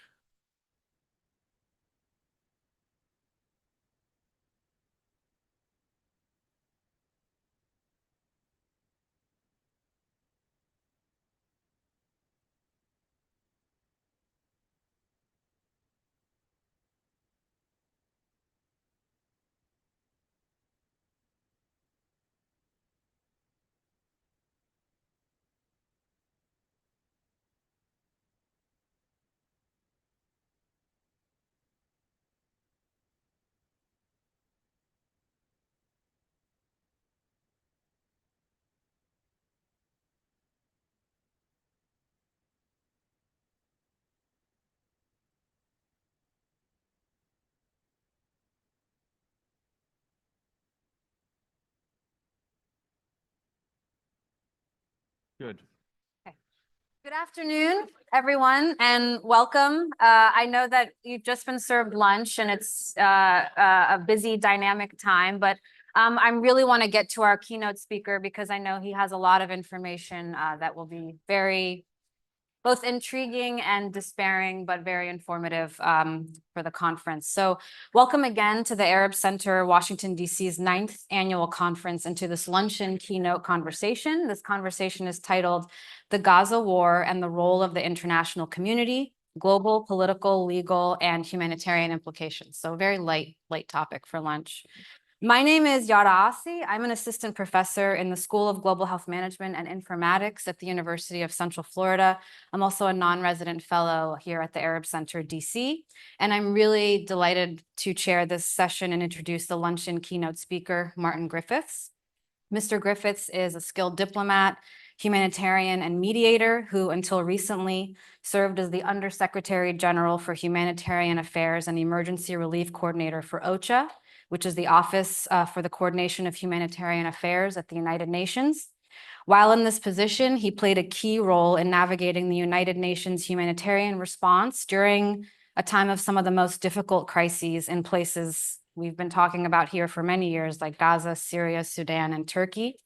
Good. Good afternoon, everyone, and welcome. I know that you've just been served lunch and it's a busy, dynamic time, but I really want to get to our keynote speaker because I know he has a lot of information that will be very both intriguing and despairing, but very informative for the conference. So welcome again to the Arab Center, Washington, D.C.'s 9th annual conference and to this luncheon keynote conversation. This conversation is titled The Gaza War and the Role of the International Community, Global, Political, Legal, and Humanitarian Implications. So a very light topic for lunch. My name is Yara Asi. I'm an assistant professor in the School of Global Health Management and Informatics at the University of Central Florida. I'm also a non-resident fellow here at the Arab Center, DC. And I'm really delighted to chair this session and introduce the luncheon keynote speaker, Martin Griffiths. Mr. Griffiths is a skilled diplomat, humanitarian, and mediator who until recently served as the Undersecretary General for Humanitarian Affairs and Emergency Relief Coordinator for OCHA, which is the Office for the Coordination of Humanitarian Affairs at the United Nations. While in this position, he played a key role in navigating the United Nations humanitarian response during a time of some of the most difficult crises in places we've been talking about here for many years, like Gaza, Syria, Sudan, and Turkey.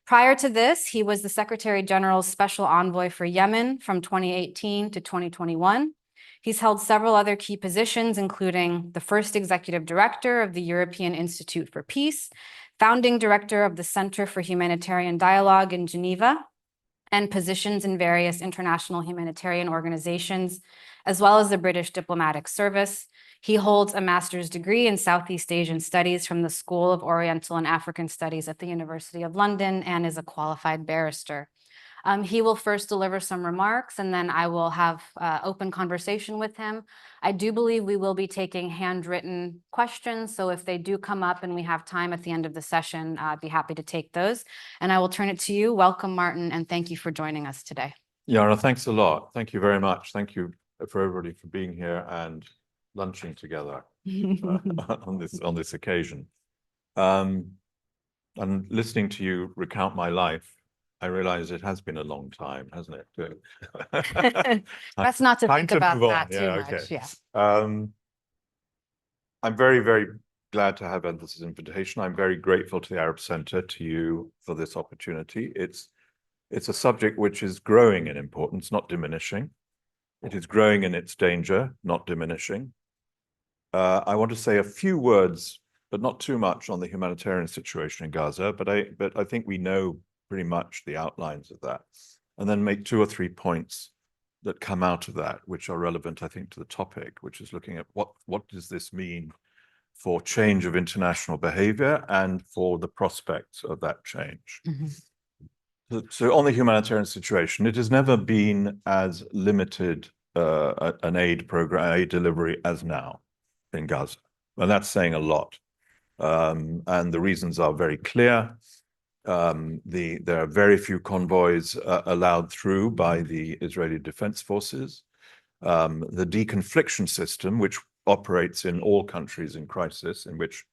Prior to this, he was the Secretary General's Special Envoy for Yemen from 2018 to 2021. He's held several other key positions, including the first executive director of the European Institute for Peace, founding director of the Center for Humanitarian Dialogue in Geneva, and positions in various international humanitarian organizations, as well as the British Diplomatic Service. He holds a master's degree in Southeast Asian Studies from the School of Oriental and African Studies at the University of London and is a qualified barrister. He will first deliver some remarks and then I will have open conversation with him. I do believe we will be taking handwritten questions. So if they do come up and we have time at the end of the session, I'd be happy to take those. And I will turn it to you. Welcome, Martin, and thank you for joining us today. Yara, thanks a lot. Thank you very much. Thank you for everybody for being here and lunching together on this occasion. And listening to you recount my life, I realize it has been a long time, hasn't it? That's not to think about that too yeah, much. okay. Yeah. I'm very, very glad to have this invitation. I'm very grateful to the Arab Center, to you for this opportunity. It's a subject which is growing in importance, not diminishing. It is growing in its danger, not diminishing. I want to say a few words, but not too much, on the humanitarian situation in Gaza, but I think we know pretty much the outlines of that, and then make 2 or 3 points that come out of that, which are relevant, I think, to the topic, which is looking at what does this mean for change of international behavior and for the prospects of that change. Mm-hmm. So on the humanitarian situation, it has never been as limited an aid program, aid delivery as now in Gaza. And that's saying a lot. And the reasons are very clear. There are very few convoys allowed through by the Israeli Defense Forces. The deconfliction system, which operates in all countries in crisis, in which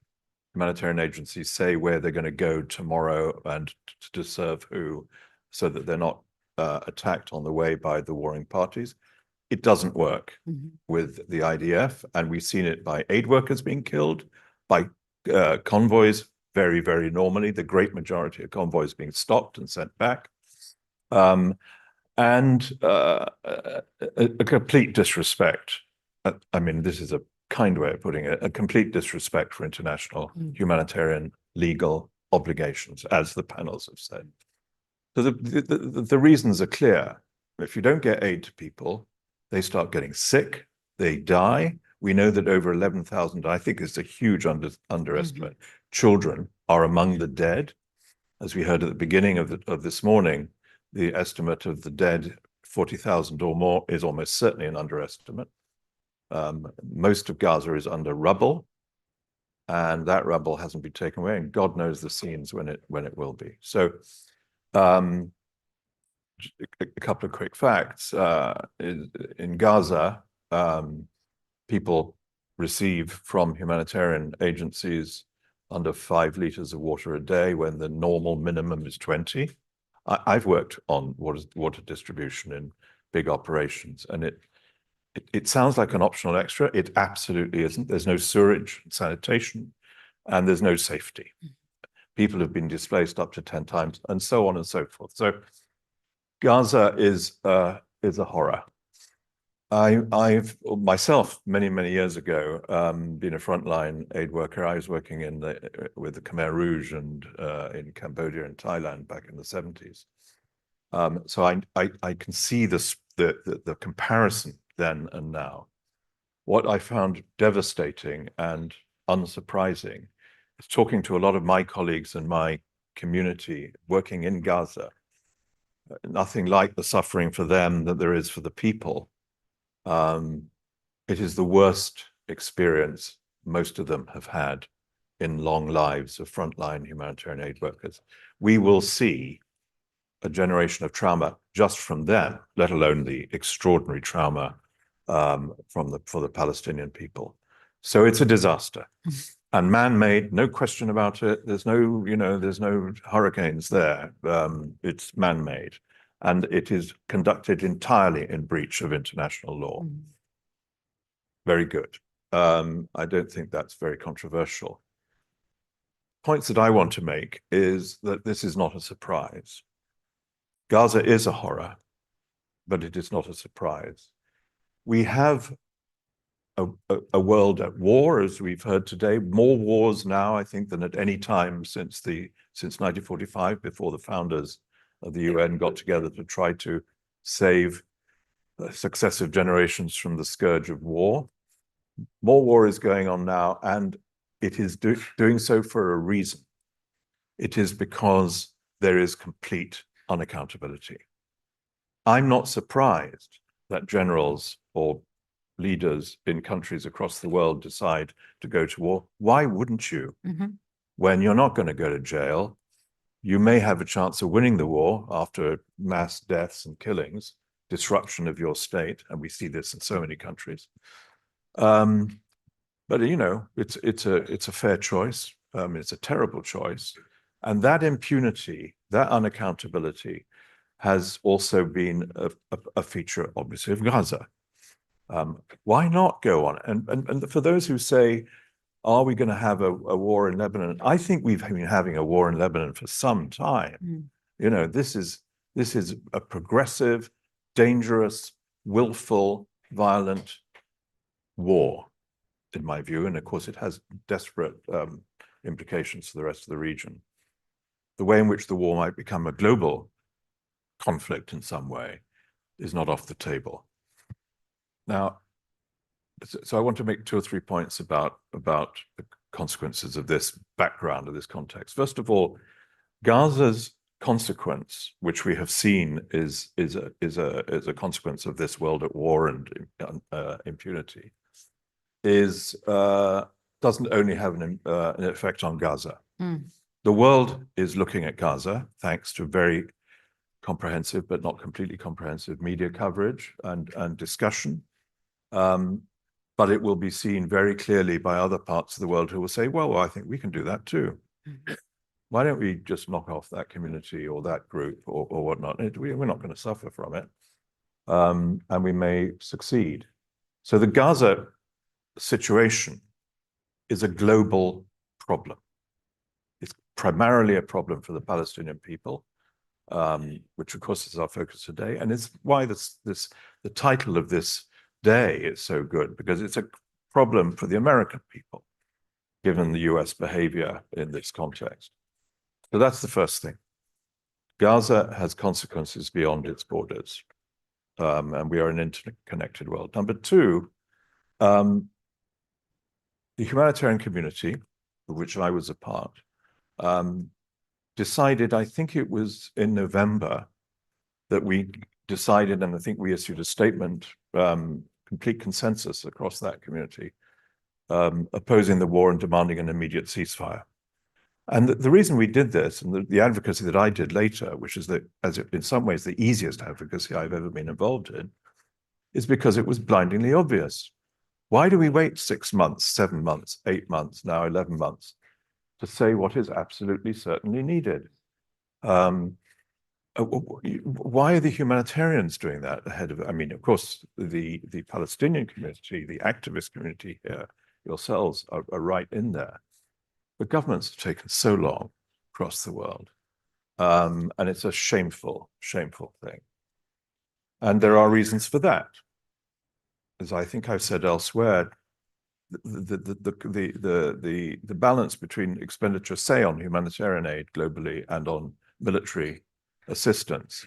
humanitarian agencies say where they're going to go tomorrow and to serve who, so that they're not attacked on the way by the warring parties. It doesn't work with the IDF, and we've seen it by aid workers being killed, by convoys very, very normally. The great majority of convoys being stopped and sent back. And a complete disrespect. I mean, this is a kind way of putting it, a complete disrespect for international humanitarian legal obligations, as the panels have said. So the reasons are clear. If you don't get aid to people, they start getting sick, they die. We know that over 11,000, I think it's a huge underestimate, children are among the dead. As we heard at the beginning of this morning, the estimate of the dead, 40,000 or more, is almost certainly an underestimate. Most of Gaza is under rubble, and that rubble hasn't been taken away, and God knows the scenes when it will be. So a couple of quick facts. In Gaza, people receive from humanitarian agencies under 5 liters of water a day when the normal minimum is 20. I've worked on water distribution in big operations, and it sounds like an optional extra. It absolutely isn't. There's no sewerage, sanitation, and there's no safety. People have been displaced up to 10 times, and so on and so forth. So Gaza is a horror. I've myself, many years ago, been a frontline aid worker. I was working with the Khmer Rouge and in Cambodia and Thailand back in the 70s. So I can see the comparison then and now. What I found devastating and unsurprising is talking to a lot of my colleagues and my community working in Gaza. Nothing like the suffering for them that there is for the people. It is the worst experience most of them have had in long lives of frontline humanitarian aid workers. We will see a generation of trauma just from them, let alone the extraordinary trauma for the Palestinian people. So it's a disaster. And man-made, no question about it. There's no hurricanes there. It's man-made. And it is conducted entirely in breach of international law. Very good. I don't think that's very controversial. Points that I want to make is that this is not a surprise. Gaza is a horror, but it is not a surprise. We have a world at war, as we've heard today, more wars now, I think, than at any time since 1945, before the founders of the UN got together to try to save successive generations from the scourge of war. More war is going on now, and it is doing so for a reason. It is because there is complete unaccountability. I'm not surprised that generals or leaders in countries across the world decide to go to war. Why wouldn't you? When you're not going to go to jail, you may have a chance of winning the war after mass deaths and killings, disruption of your state, and we see this in so many countries. But it's a fair choice. It's a terrible choice, and that impunity, that unaccountability, has also been a feature, obviously, of Gaza. Why not go on? And for those who say, are we going to have a war in Lebanon? I think we've been having a war in Lebanon for some time. This is a progressive, dangerous, willful, violent war, in my view. And of course, it has desperate implications for the rest of the region. The way in which the war might become a global conflict in some way is not off the table. Now, so I want to make 2 or 3 points about the consequences of this background, of this context. First of all, Gaza's consequence, which we have seen is a consequence of this world at war and impunity, doesn't only have an effect on Gaza. The world is looking at Gaza thanks to very comprehensive, but not completely comprehensive, media coverage and discussion. But it will be seen very clearly by other parts of the world who will say, well, I think we can do that too. Why don't we just knock off that community or that group or whatnot? We're not going to suffer from it. And we may succeed. So the Gaza situation is a global problem. primarily a problem for the Palestinian people, which of course is our focus today, and it's why the title of this day is so good, because it's a problem for the American people, given the US behavior in this context. So that's the first thing. Gaza has consequences beyond its borders, and we are an interconnected world. Number two, the humanitarian community, of which I was a part, decided, I think it was in November, that we decided, and I think we issued a statement, complete consensus across that community, opposing the war and demanding an immediate ceasefire. And the reason we did this, and the advocacy that I did later, which is that, in some ways the easiest advocacy I've ever been involved in, is because it was blindingly obvious. Why do we wait 6 months, 7 months, 8 months, now 11 months, to say what is absolutely certainly needed? Why are the humanitarians doing that ahead of it? I mean, of course, the Palestinian community, the activist community here, yourselves are right in there. But governments have taken so long across the world. And it's a shameful, shameful thing. And there are reasons for that. As I think I've said elsewhere, the balance between expenditure, say, on humanitarian aid globally and on military assistance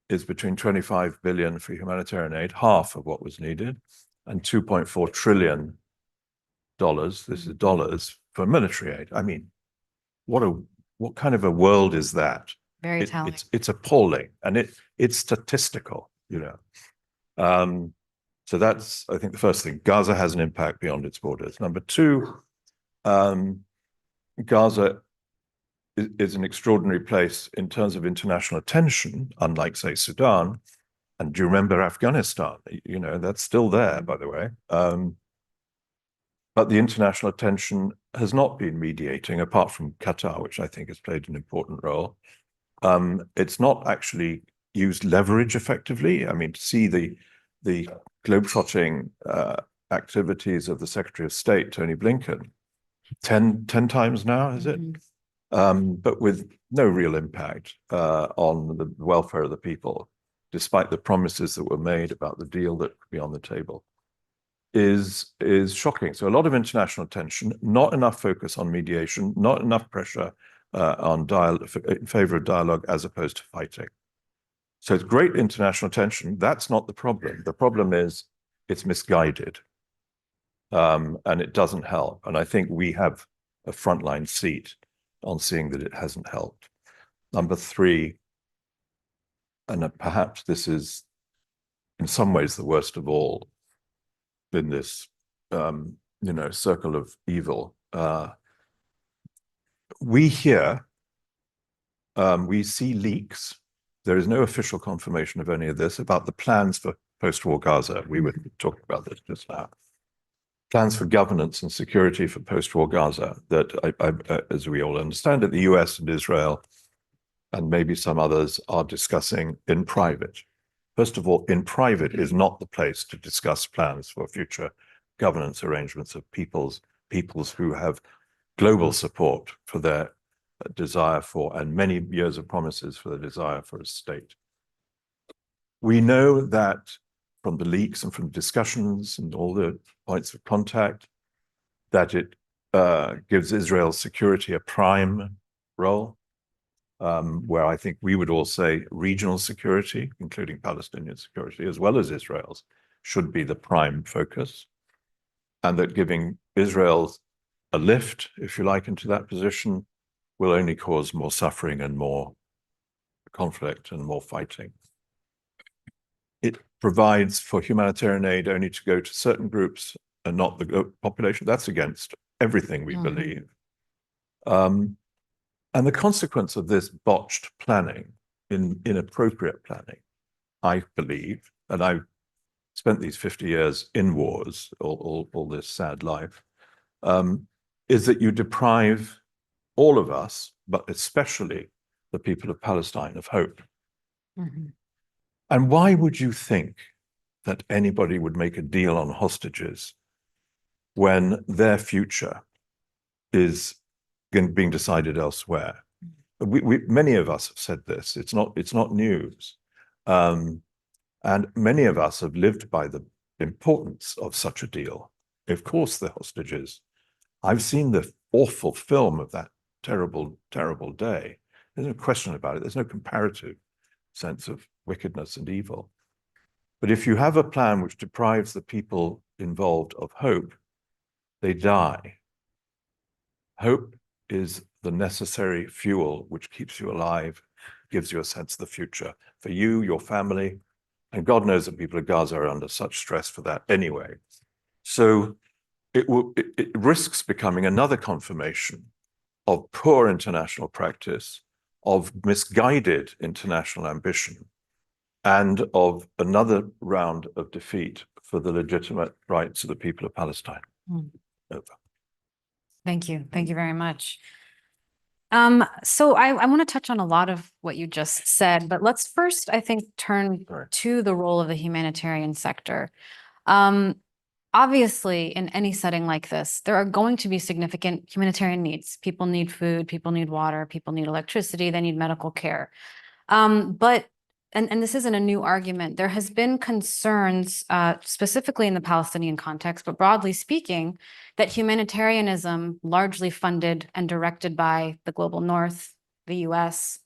is between 25 billion for humanitarian aid, half of what was needed, and $2.4 trillion, this is dollars, for military aid. I mean, what kind of a world is that? Very telling. It's appalling, and it's statistical, you know. So that's, I think, the first thing. Gaza has an impact beyond its borders. Number two, Gaza is an extraordinary place in terms of international attention, unlike, say, Sudan. And do you remember Afghanistan? You know, that's still there, by the way. But the international attention has not been mediating, apart from Qatar, which I think has played an important role. It's not actually used leverage effectively. I mean, to see the globetrotting activities of the Secretary of State, Tony Blinken, 10 times now, is it? But with no real impact on the welfare of the people, despite the promises that were made about the deal that could be on the table, is shocking. So a lot of international attention, not enough focus on mediation, not enough pressure on in favor of dialogue as opposed to fighting. So it's great international attention. That's not the problem. The problem is it's misguided, and it doesn't help. And I think we have a frontline seat on seeing that it hasn't helped. Number three, and perhaps this is in some ways the worst of all in this, you know, circle of evil. We hear, we see leaks. There is no official confirmation of any of this about the plans for post-war Gaza. We were talking about this just now. Plans for governance and security for post-war Gaza that, as we all understand it, the US and Israel and maybe some others are discussing in private. First of all, in private is not the place to discuss plans for future governance arrangements of peoples who have global support for their desire for, and many years of promises for the desire for a state. We know that from the leaks and from discussions and all the points of contact, that it gives Israel's security a prime role, where I think we would all say regional security, including Palestinian security, as well as Israel's, should be the prime focus, and that giving Israel a lift, if you like, into that position will only cause more suffering and more conflict and more fighting. It provides for humanitarian aid only to go to certain groups and not the population. That's against everything we believe. And the consequence of this botched planning, inappropriate planning, I believe, and I've spent these 50 years in wars, all this sad life, is that you deprive all of us, but especially the people of Palestine, of hope. And why would you think that anybody would make a deal on hostages when their future is being decided elsewhere. Many of us have said this. It's not news. And many of us have lived by the importance of such a deal. Of course, the hostages. I've seen the awful film of that terrible, terrible day. There's no question about it. There's no comparative sense of wickedness and evil. But if you have a plan which deprives the people involved of hope, they die. Hope is the necessary fuel which keeps you alive, gives you a sense of the future for you, your family, and God knows that people of Gaza are under such stress for that anyway. So it risks becoming another confirmation of poor international practice, of misguided international ambition, and of another round of defeat for the legitimate rights of the people of Palestine. Over. Thank you. Thank you very much. So I want to touch on a lot of what you just said, but let's first, I think, turn to the role of the humanitarian sector. Obviously, in any setting like this, there are going to be significant humanitarian needs. People need food, people need water, people need electricity, they need medical care. And this isn't a new argument. There has been concerns, specifically in the Palestinian context, but broadly speaking, that humanitarianism, largely funded and directed by the global North, the US,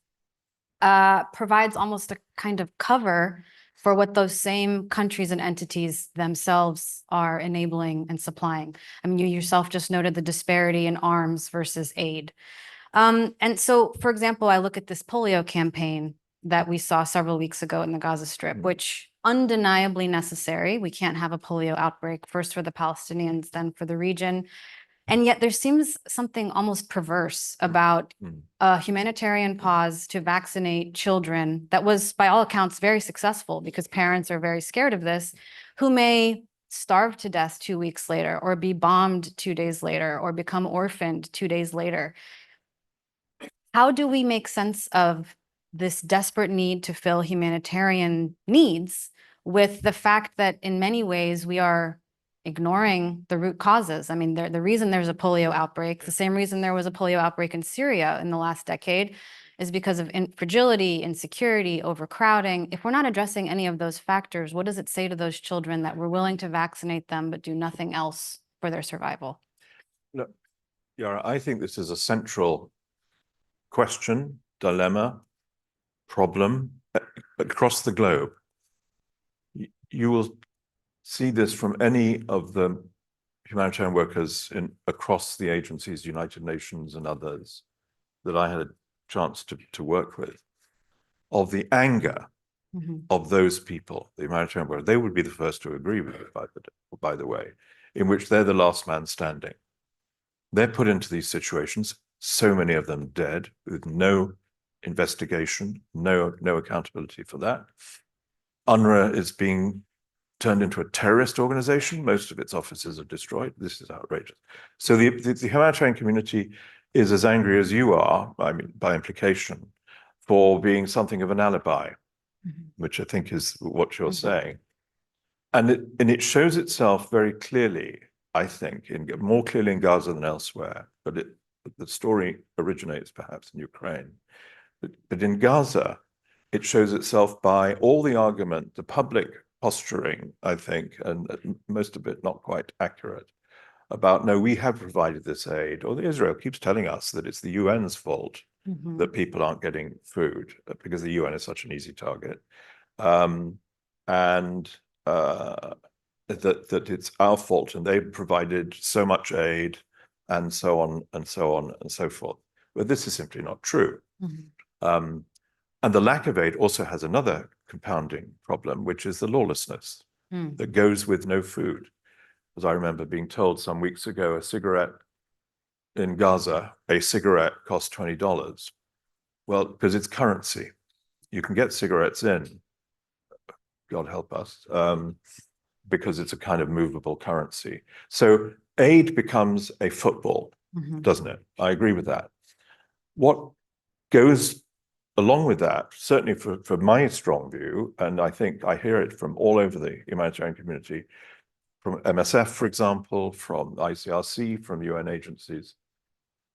provides almost a kind of cover for what those same countries and entities themselves are enabling and supplying. I mean, you yourself just noted the disparity in arms versus aid. And so, for example, I look at this polio campaign that we saw several weeks ago in the Gaza Strip, which undeniably necessary. We can't have a polio outbreak, first for the Palestinians, then for the region. And yet there seems something almost perverse about a humanitarian pause to vaccinate children that was, by all accounts, very successful because parents are very scared of this, who may starve to death 2 weeks later, or be bombed 2 days later, or become orphaned 2 days later. How do we make sense of this desperate need to fill humanitarian needs with the fact that in many ways we are ignoring the root causes? I mean, the reason there's a polio outbreak, the same reason there was a polio outbreak in Syria in the last decade, is because of fragility, insecurity, overcrowding. If we're not addressing any of those factors, what does it say to those children that we're willing to vaccinate them but do nothing else for their survival? Look, Yara, I think this is a central question, dilemma, problem across the globe. You will see this from any of the humanitarian workers across the agencies, United Nations and others, that I had a chance to work with, of the anger of those people, the humanitarian workers. They would be the first to agree with it, by the way, in which they're the last man standing. They're put into these situations, so many of them dead, with no investigation, no accountability for that. UNRWA is being turned into a terrorist organization. Most of its offices are destroyed. This is outrageous. So the humanitarian community is as angry as you are, I mean, by implication, for being something of an alibi, which I think is what you're saying. And it shows itself very clearly, I think, more clearly in Gaza than elsewhere, but the story originates perhaps in Ukraine. But in Gaza, it shows itself by all the argument, the public posturing, I think, and most of it not quite accurate, about, no, we have provided this aid, or Israel keeps telling us that it's the UN's fault that people aren't getting food, because the UN is such an easy target, and that it's our fault, and they've provided so much aid, and so on, and so on, and so forth. But this is simply not true. And the lack of aid also has another compounding problem, which is the lawlessness that goes with no food. As I remember being told some weeks ago, a cigarette in Gaza, a cigarette costs $20. Well, because it's currency. You can get cigarettes in, God help us, because it's a kind of movable currency. So aid becomes a football, doesn't it? I agree with that. What goes along with that, certainly for my strong view, and I think I hear it from all over the humanitarian community, from MSF, for example, from ICRC, from UN agencies,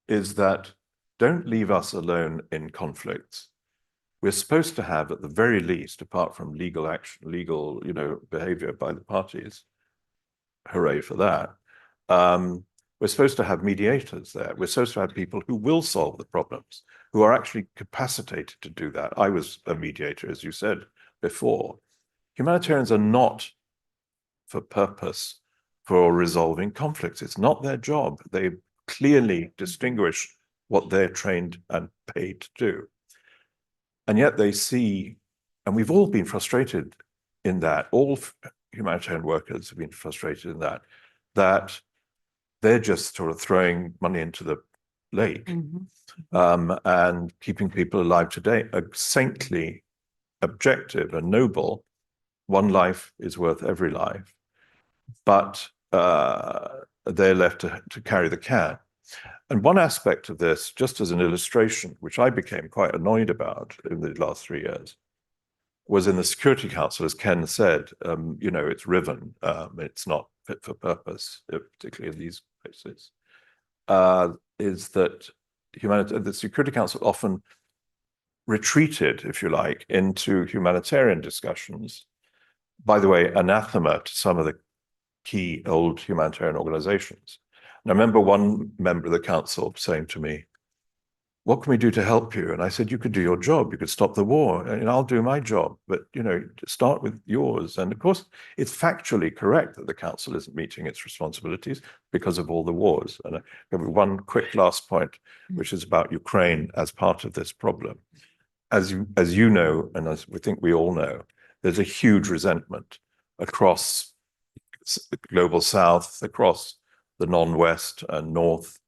is that don't leave us alone in conflicts. We're supposed to have, at the very least, apart from legal action, legal, behavior by the parties, hooray for that. We're supposed to have mediators there. We're supposed to have people who will solve the problems, who are actually capacitated to do that. I was a mediator, as you said before. Humanitarians are not for purpose for resolving conflicts. It's not their job. They clearly distinguish what they're trained and paid to do. And yet they see, and we've all been frustrated in that, all humanitarian workers have been frustrated in that they're just sort of throwing money into the lake and keeping people alive today. A saintly objective and noble, one life is worth every life, but they're left to carry the can. And one aspect of this, just as an illustration, which I became quite annoyed about in the last 3 years, was in the Security Council, as Ken said, it's riven, it's not fit for purpose, particularly in these places, is that the Security Council often retreated, if you like, into humanitarian discussions. By the way, anathema to some of the key old humanitarian organizations. And I remember one member of the council saying to me, "What can we do to help you?" And I said, "You could do your job. You could stop the war, and I'll do my job. But, start with yours." And of course, it's factually correct that the council isn't meeting its responsibilities because of all the wars. And I have one quick last point, which is about Ukraine as part of this problem. As you know, and as we think we all know, there's a huge resentment across the global south, across the non-West and North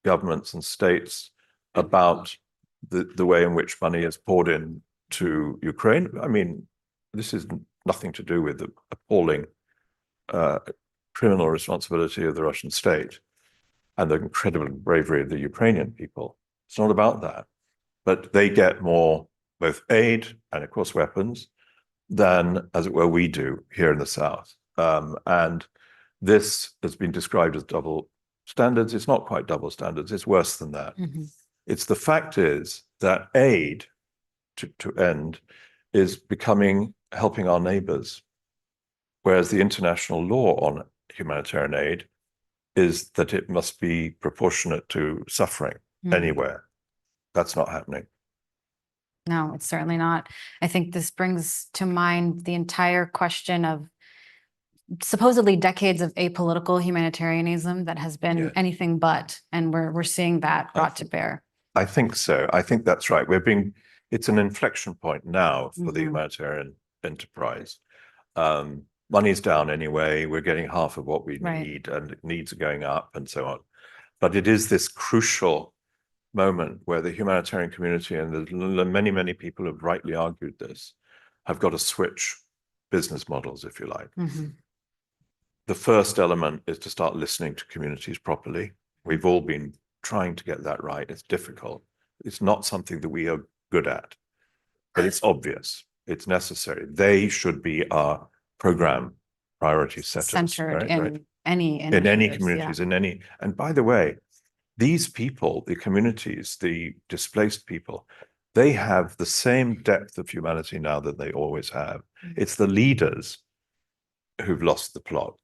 governments and states about the way in which money is poured in to Ukraine. I mean, this is nothing to do with the appalling criminal responsibility of the Russian state and the incredible bravery of the Ukrainian people. It's not about that. But they get more both aid and, of course, weapons than, as it were, we do here in the South. And this has been described as double standards. It's not quite double standards. It's worse than that. It's the fact is that aid to end is helping our neighbors, whereas the international law on humanitarian aid is that it must be proportionate to suffering anywhere. That's not happening. No, it's certainly not. I think this brings to mind the entire question of supposedly decades of apolitical humanitarianism that has been anything but, and we're seeing that brought to bear. I think so. I think that's right. It's an inflection point now for the humanitarian enterprise. Money's down anyway. We're getting half of what we need, and needs are going up and so on. But it is this crucial moment where the humanitarian community, and many, many people have rightly argued this, have got to switch business models, if you like. The first element is to start listening to communities properly. We've all been trying to get that right. It's difficult. It's not something that we are good at, but it's obvious. It's necessary. They should be our program priority setters. Centered in any communities, and by the way, these people, the communities, the displaced people, they have the same depth of humanity now that they always have. It's the leaders who've lost the plot.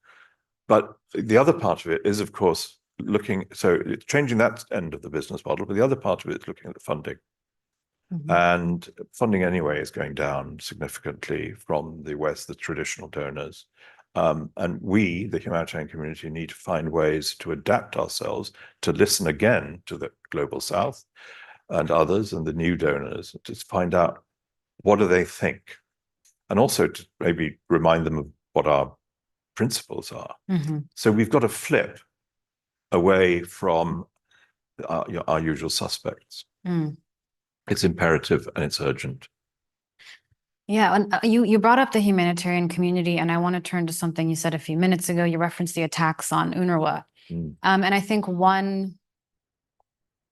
But the other part of it is, of course, it's changing that end of the business model, but the other part of it is looking at the funding. And funding anyway is going down significantly from the West, the traditional donors. And we, the humanitarian community, need to find ways to adapt ourselves, to listen again to the global South and others and the new donors, to find out what do they think, and also to maybe remind them of what our principles are. So we've got to flip away from our usual suspects. It's imperative and it's urgent. Yeah, and you brought up the humanitarian community, and I want to turn to something you said a few minutes ago. You referenced the attacks on UNRWA. And I think one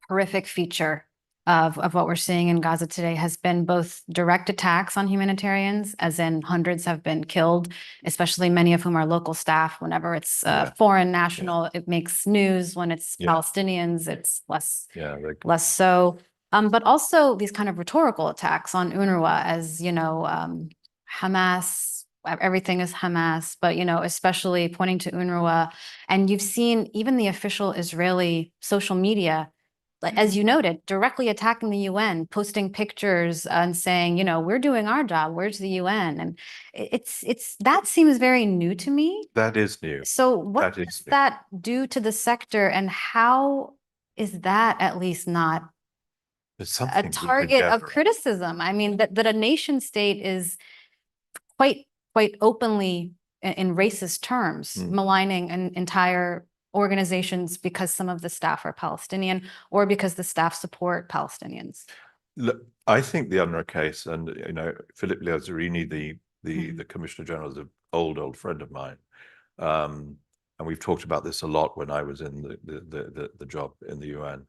horrific feature of what we're seeing in Gaza today has been both direct attacks on humanitarians, as in hundreds have been killed, especially many of whom are local staff. Whenever it's foreign national, it makes news. When it's Palestinians, it's less so. But also these kind of rhetorical attacks on UNRWA as, Hamas, everything is Hamas, but, especially pointing to UNRWA. And you've seen even the official Israeli social media, as you noted, directly attacking the UN, posting pictures and saying, we're doing our job. Where's the UN? And that seems very new to me. That is new. So what does that do to the sector, and how is that at least not a target of criticism? I mean, that a nation state is quite openly in racist terms, maligning an entire organizations because some of the staff are Palestinian or because the staff support Palestinians. Look, I think the UNRWA case, and Philippe Lazzarini, the Commissioner General, is an old friend of mine, and we've talked about this a lot when I was in the job in the UN.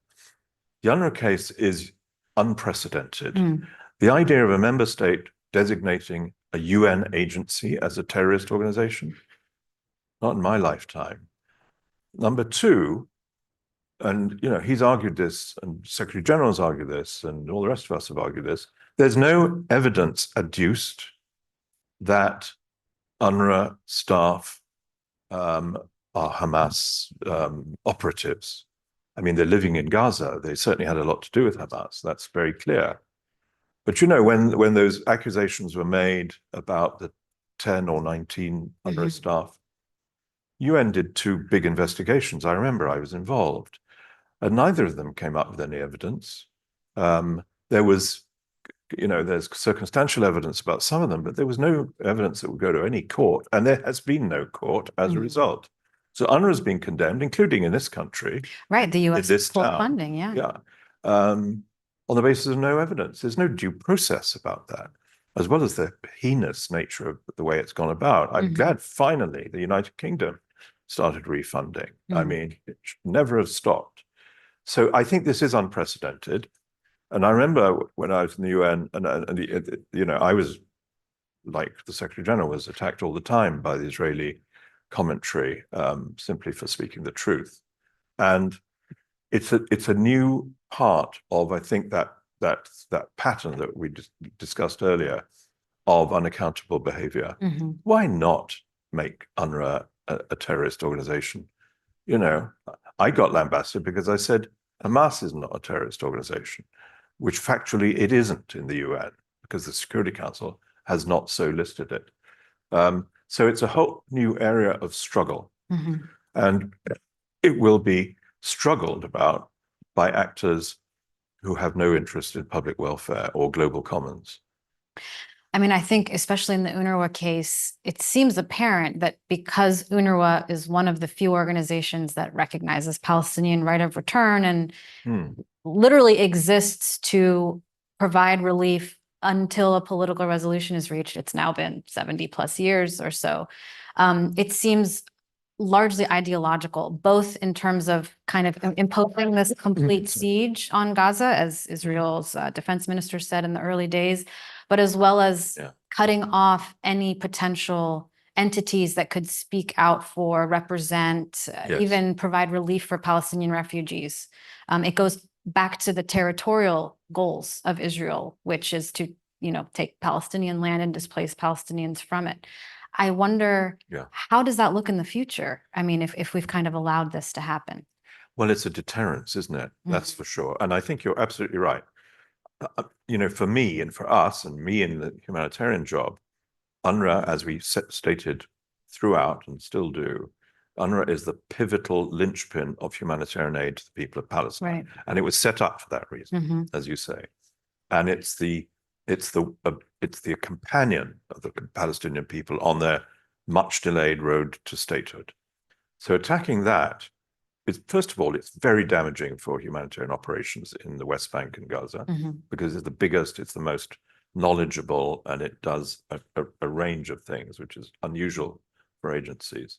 The UNRWA case is unprecedented. The idea of a member state designating a UN agency as a terrorist organization, not in my lifetime. Number two, and he's argued this, and Secretary General's argued this, and all the rest of us have argued this, there's no evidence adduced that UNRWA staff are Hamas operatives. I mean, they're living in Gaza. They certainly had a lot to do with Hamas. That's very clear. But when those accusations were made about the 10 or 19 UNRWA staff, UN did 2 big investigations. I remember I was involved, and neither of them came up with any evidence. There was, there's circumstantial evidence about some of them, but there was no evidence that would go to any court, and there has been no court as a result. So UNRWA has been condemned, including in this country. Right, the US this full town. funding, yeah. On the basis of no evidence. There's no due process about that, as well as the heinous nature of the way it's gone about. I'm glad finally the United Kingdom started refunding. I mean, it should never have stopped. So I think this is unprecedented. And I remember when I was in the UN, and I was, like the Secretary General, was attacked all the time by the Israeli commentary simply for speaking the truth. And it's a new part of, I think, that pattern that we discussed earlier of unaccountable behavior. Why not make UNRWA a terrorist organization? I got lambasted because I said Hamas is not a terrorist organization, which factually it isn't in the UN because the Security Council has not so listed it. So it's a whole new area of struggle, and it will be struggled about by actors who have no interest in public welfare or global commons. I mean, I think especially in the UNRWA case, it seems apparent that because UNRWA is one of the few organizations that recognizes Palestinian right of return and literally exists to provide relief until a political resolution is reached, it's now been 70 plus years or so. It seems largely ideological, both in terms of kind of imposing this complete siege on Gaza, as Israel's defense minister said in the early days, but as well as cutting off any potential entities that could speak out for, represent, even provide relief for Palestinian refugees. It goes back to the territorial goals of Israel, which is to, take Palestinian land and displace Palestinians from it. I wonder, how does that look in the future? I mean, if we've kind of allowed this to happen. Well, it's a deterrence, isn't it? That's for sure. And I think you're absolutely right. For me and for us and me in the humanitarian job, UNRWA, as we stated throughout and still do, UNRWA is the pivotal linchpin of humanitarian aid to the people of Palestine. Right. And it was set up for that reason, as you say. And it's the companion of the Palestinian people on their much delayed road to statehood. So attacking that is, first of all, it's very damaging for humanitarian operations in the West Bank and Gaza, because it's the biggest, it's the most knowledgeable, and it does a range of things, which is unusual for agencies.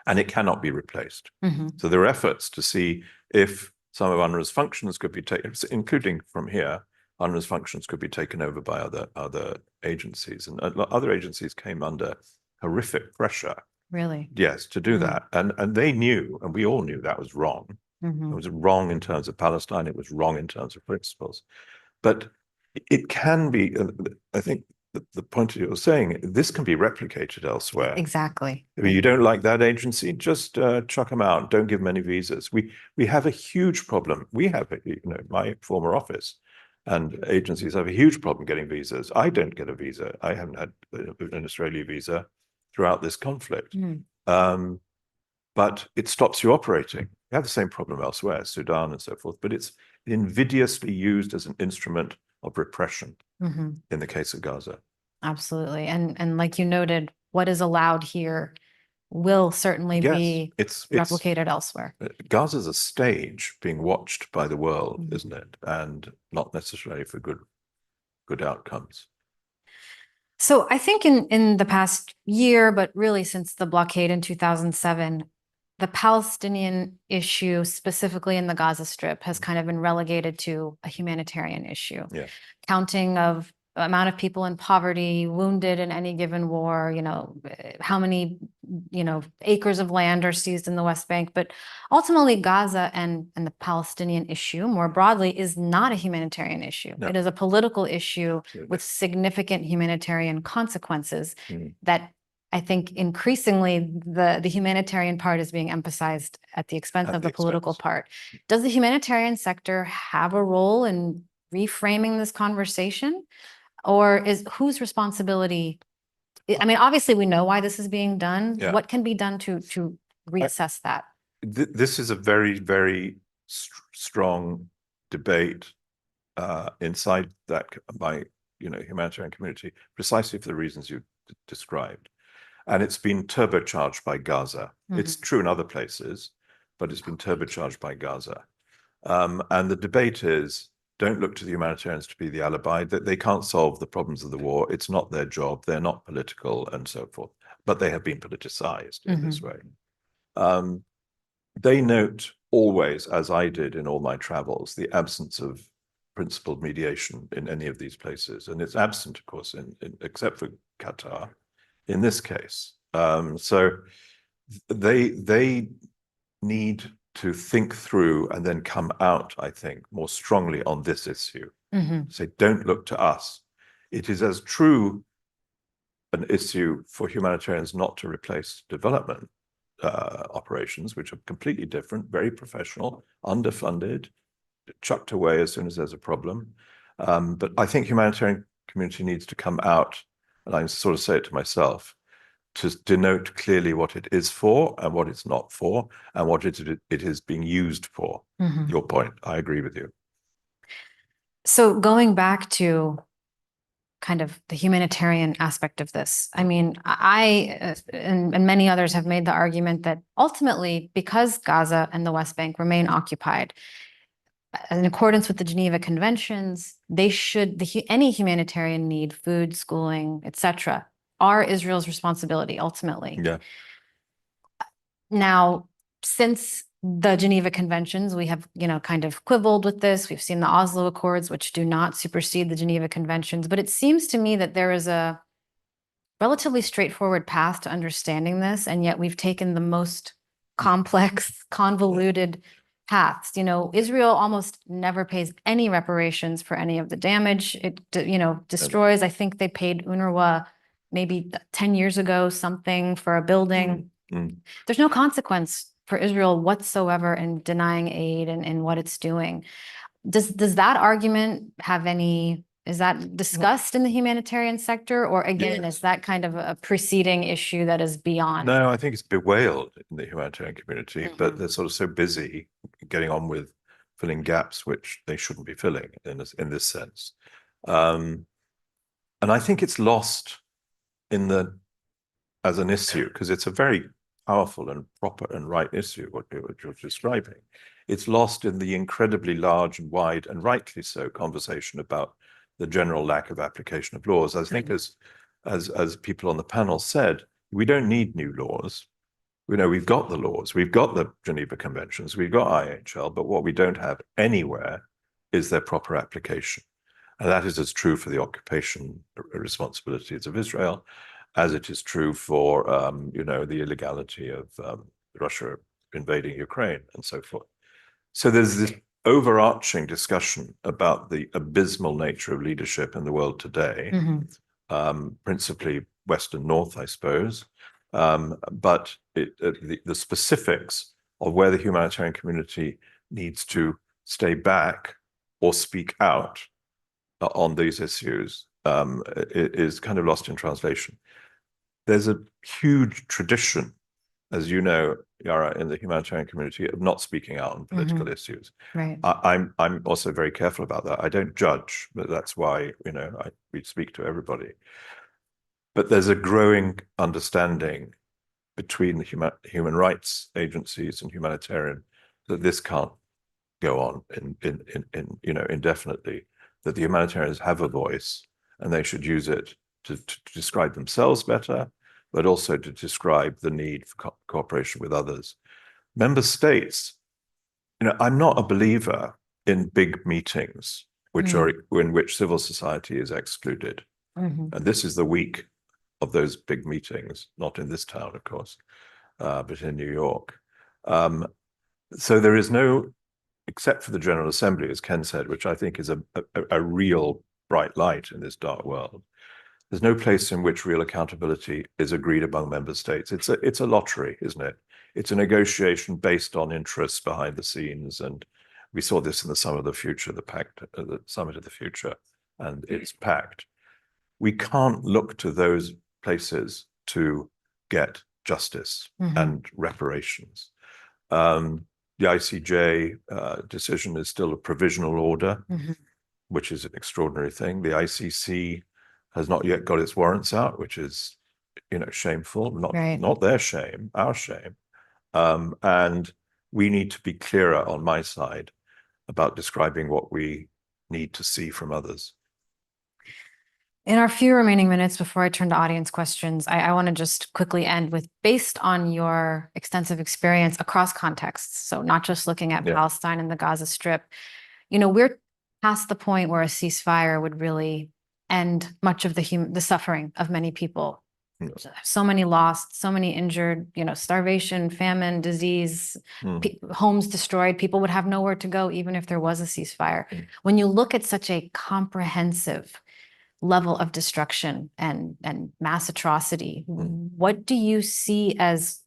And it cannot be replaced. So there are efforts to see if Some of UNRWA's functions could be taken, including from here, UNRWA's functions could be taken over by other agencies, and other agencies came under horrific pressure. Really? Yes, to do that, and they knew, and we all knew that was wrong. It was wrong in terms of Palestine. It was wrong in terms of principles, but it can be. I think the point you're saying, this can be replicated elsewhere. Exactly. I mean, you don't like that agency, just chuck them out. Don't give them any visas. We have a huge problem. We have, my former office and agencies have a huge problem getting visas. I don't get a visa. I haven't had an Australia visa throughout this conflict. But it stops you operating. We have the same problem elsewhere, Sudan and so forth, but it's invidiously used as an instrument of repression in the case of Gaza. Absolutely. And like you noted, what is allowed here will certainly be replicated elsewhere. Gaza's a stage being watched by the world, isn't it? And not necessarily for good outcomes. So I think in the past year, but really since the blockade in 2007, the Palestinian issue, specifically in the Gaza Strip, has kind of been relegated to a humanitarian issue. Yeah. Counting of amount of people in poverty, wounded in any given war, how many, acres of land are seized in the West Bank. But ultimately, Gaza and the Palestinian issue more broadly is not a humanitarian issue. No. It is a political issue Absolutely. with significant humanitarian consequences that I think increasingly the humanitarian part is being emphasized at the expense of the political part. Does the humanitarian sector have a role in reframing this conversation? Or is whose responsibility? I mean, obviously we know why this is being done. Yeah. What can be done to reassess that? This is a very, very strong debate inside that by humanitarian community, precisely for the reasons you described, and it's been turbocharged by Gaza. It's true in other places, but it's been turbocharged by Gaza, and the debate is: don't look to the humanitarians to be the alibi, that they can't solve the problems of the war. It's not their job. They're not political and so forth, but they have been politicized in this way. They note always, as I did in all my travels, the absence of principled mediation in any of these places. And it's absent, of course, except for Qatar in this case. So they need to think through and then come out, I think, more strongly on this issue. Say, don't look to us. It is as true an issue for humanitarians not to replace development operations, which are completely different, very professional, underfunded, chucked away as soon as there's a problem. But I think humanitarian community needs to come out, and I sort of say it to myself, to denote clearly what it is for and what it's not for, and what it is being used for. Your point, I agree with you. So going back to kind of the humanitarian aspect of this, I mean, I and many others have made the argument that ultimately, because Gaza and the West Bank remain occupied, in accordance with the Geneva Conventions, they should, any humanitarian need, food, schooling, etc., are Israel's responsibility ultimately. Yeah. Now, since the Geneva Conventions, we have, kind of quibbled with this. We've seen the Oslo Accords, which do not supersede the Geneva Conventions. But it seems to me that there is a relatively straightforward path to understanding this, and yet we've taken the most complex, convoluted paths. Israel almost never pays any reparations for any of the damage it, destroys. I think they paid UNRWA maybe 10 years ago something for a building. There's no consequence for Israel whatsoever in denying aid and what it's doing. Does that argument have any, is that discussed in the humanitarian sector, or again, is that kind of a preceding issue that is beyond? No, I think it's bewailed in the humanitarian community, but they're sort of so busy getting on with filling gaps which they shouldn't be filling in this sense. And I think it's lost as an issue, because it's a very powerful and proper and right issue, what you're describing. It's lost in the incredibly large and wide, and rightly so, conversation about the general lack of application of laws. I think as people on the panel said, we don't need new laws. we've got the laws, we've got the Geneva Conventions, we've got IHL, but what we don't have anywhere is their proper application. And that is as true for the occupation responsibilities of Israel as it is true for, the illegality of Russia invading Ukraine and so forth. So there's this overarching discussion about the abysmal nature of leadership in the world today, principally West and North, I suppose. But the specifics of where the humanitarian community needs to stay back or speak out on these issues is kind of lost in translation. There's a huge tradition, as you know, Yara, in the humanitarian community of not speaking out on political issues. Right. I'm also very careful about that. I don't judge, but that's why, we speak to everybody. But there's a growing understanding between the human rights agencies and humanitarian that this can't go on indefinitely, that the humanitarians have a voice and they should use it to describe themselves better, but also to describe the need for cooperation with others. Member states, I'm not a believer in big meetings in which civil society is excluded. And this is the week of those big meetings, not in this town, of course, but in New York. So there is no, except for the General Assembly, as Ken said, which I think is a real bright light in this dark world. There's no place in which real accountability is agreed among member states. It's a lottery, isn't it? It's a negotiation based on interests behind the scenes. And we saw this in the Summit of the Future, the Summit of the Future, and its pact. We can't look to those places to get justice and reparations. The ICJ decision is still a provisional order, which is an extraordinary thing. The ICC has not yet got its warrants out, which is, shameful. Not their shame, our shame. And we need to be clearer on my side about describing what we need to see from others. In our few remaining minutes before I turn to audience questions, I want to just quickly end with, based on your extensive experience across contexts, so not just looking at Palestine and the Gaza Strip, we're past the point where a ceasefire would really end much of the suffering of many people. So many lost, so many injured, starvation, famine, disease, homes destroyed. People would have nowhere to go even if there was a ceasefire. When you look at such a comprehensive level of destruction and mass atrocity, what do you see as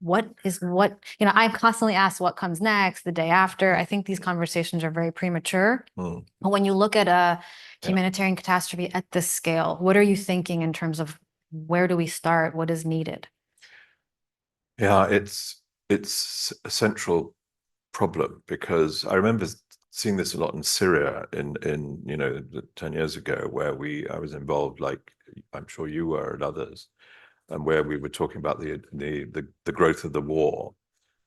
I'm constantly asked what comes next, the day after. I think these conversations are very premature. But when you look at a humanitarian catastrophe at this scale, what are you thinking in terms of where do we start? What is needed? Yeah, it's a central problem, because I remember seeing this a lot in Syria in 10 years ago, where I was involved, like I'm sure you were and others, and where we were talking about the growth of the war,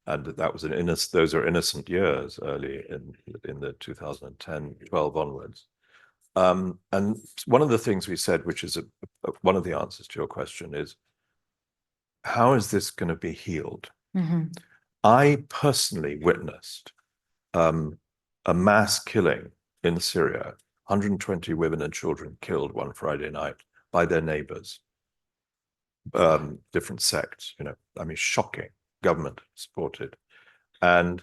and that was those are innocent years, early in the 2010-12 onwards. And one of the things we said, which is one of the answers to your question, is how is this going to be healed? I personally witnessed a mass killing in Syria, 120 women and children killed one Friday night by their neighbors, different sects, shocking, government supported. And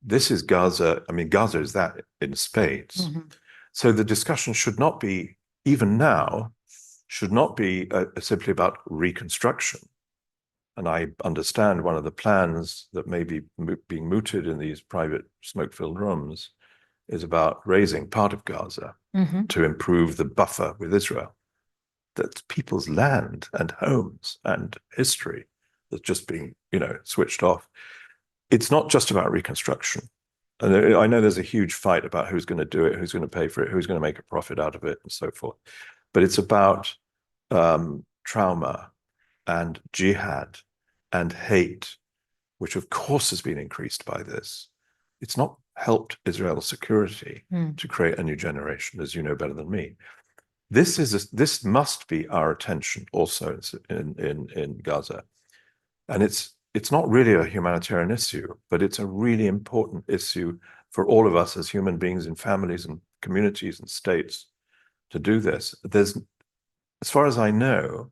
this is Gaza. Gaza is that in spades. So the discussion should not be, even now, simply about reconstruction. And I understand one of the plans that may be being mooted in these private smoke-filled rooms is about raising part of Gaza to improve the buffer with Israel. That's people's land and homes and history that's just being, switched off. It's not just about reconstruction. And I know there's a huge fight about who's going to do it, who's going to pay for it, who's going to make a profit out of it, and so forth. But it's about trauma and jihad and hate, which of course has been increased by this. It's not helped Israel's security to create a new generation, as you know better than me. This must be our attention also in Gaza. And it's it's not really a humanitarian issue, but it's a really important issue for all of us as human beings in families and communities and states to do this. There's, as far as I know,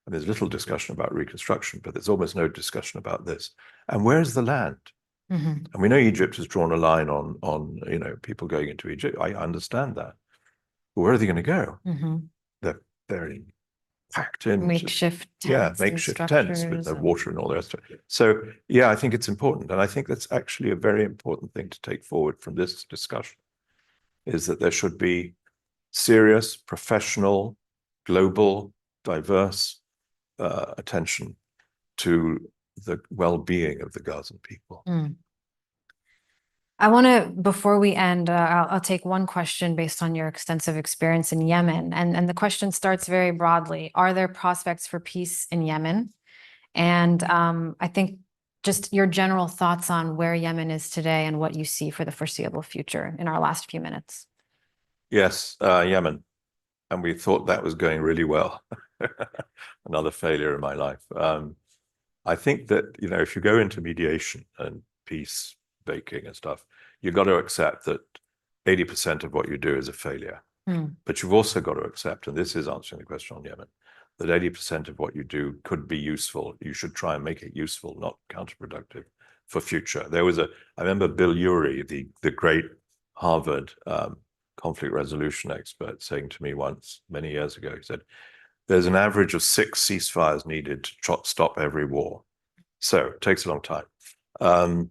and there's little discussion about reconstruction, but there's almost no discussion about this. And where's the land? Mhm. And we know Egypt has drawn a line on people going into Egypt. I understand that. But where are they going to go? Mhm. They're very packed in. Makeshift Yeah, tents and makeshift tents with structures the and- water and all the rest of it. So yeah, I think it's important. And I think that's actually a very important thing to take forward from this discussion, is that there should be serious, professional, global, diverse attention to the well-being of the Gazan people. Mm. I want to, before we end, I'll take one question based on your extensive experience in Yemen. And the question starts very broadly. Are there prospects for peace in Yemen? And I think just your general thoughts on where Yemen is today and what you see for the foreseeable future in our last few minutes. Yes, Yemen. And we thought that was going really well. Another failure in my life. I think that, if you go into mediation and peace baking and stuff, you've got to accept that 80% of what you do is a failure. But you've also got to accept, and this is answering the question on Yemen, that 80% of what you do could be useful. You should try and make it useful, not counterproductive for future. I remember Bill Urey, the great Harvard conflict resolution expert, saying to me once, many years ago, he said, there's an average of 6 ceasefires needed to stop every war. So it takes a long time.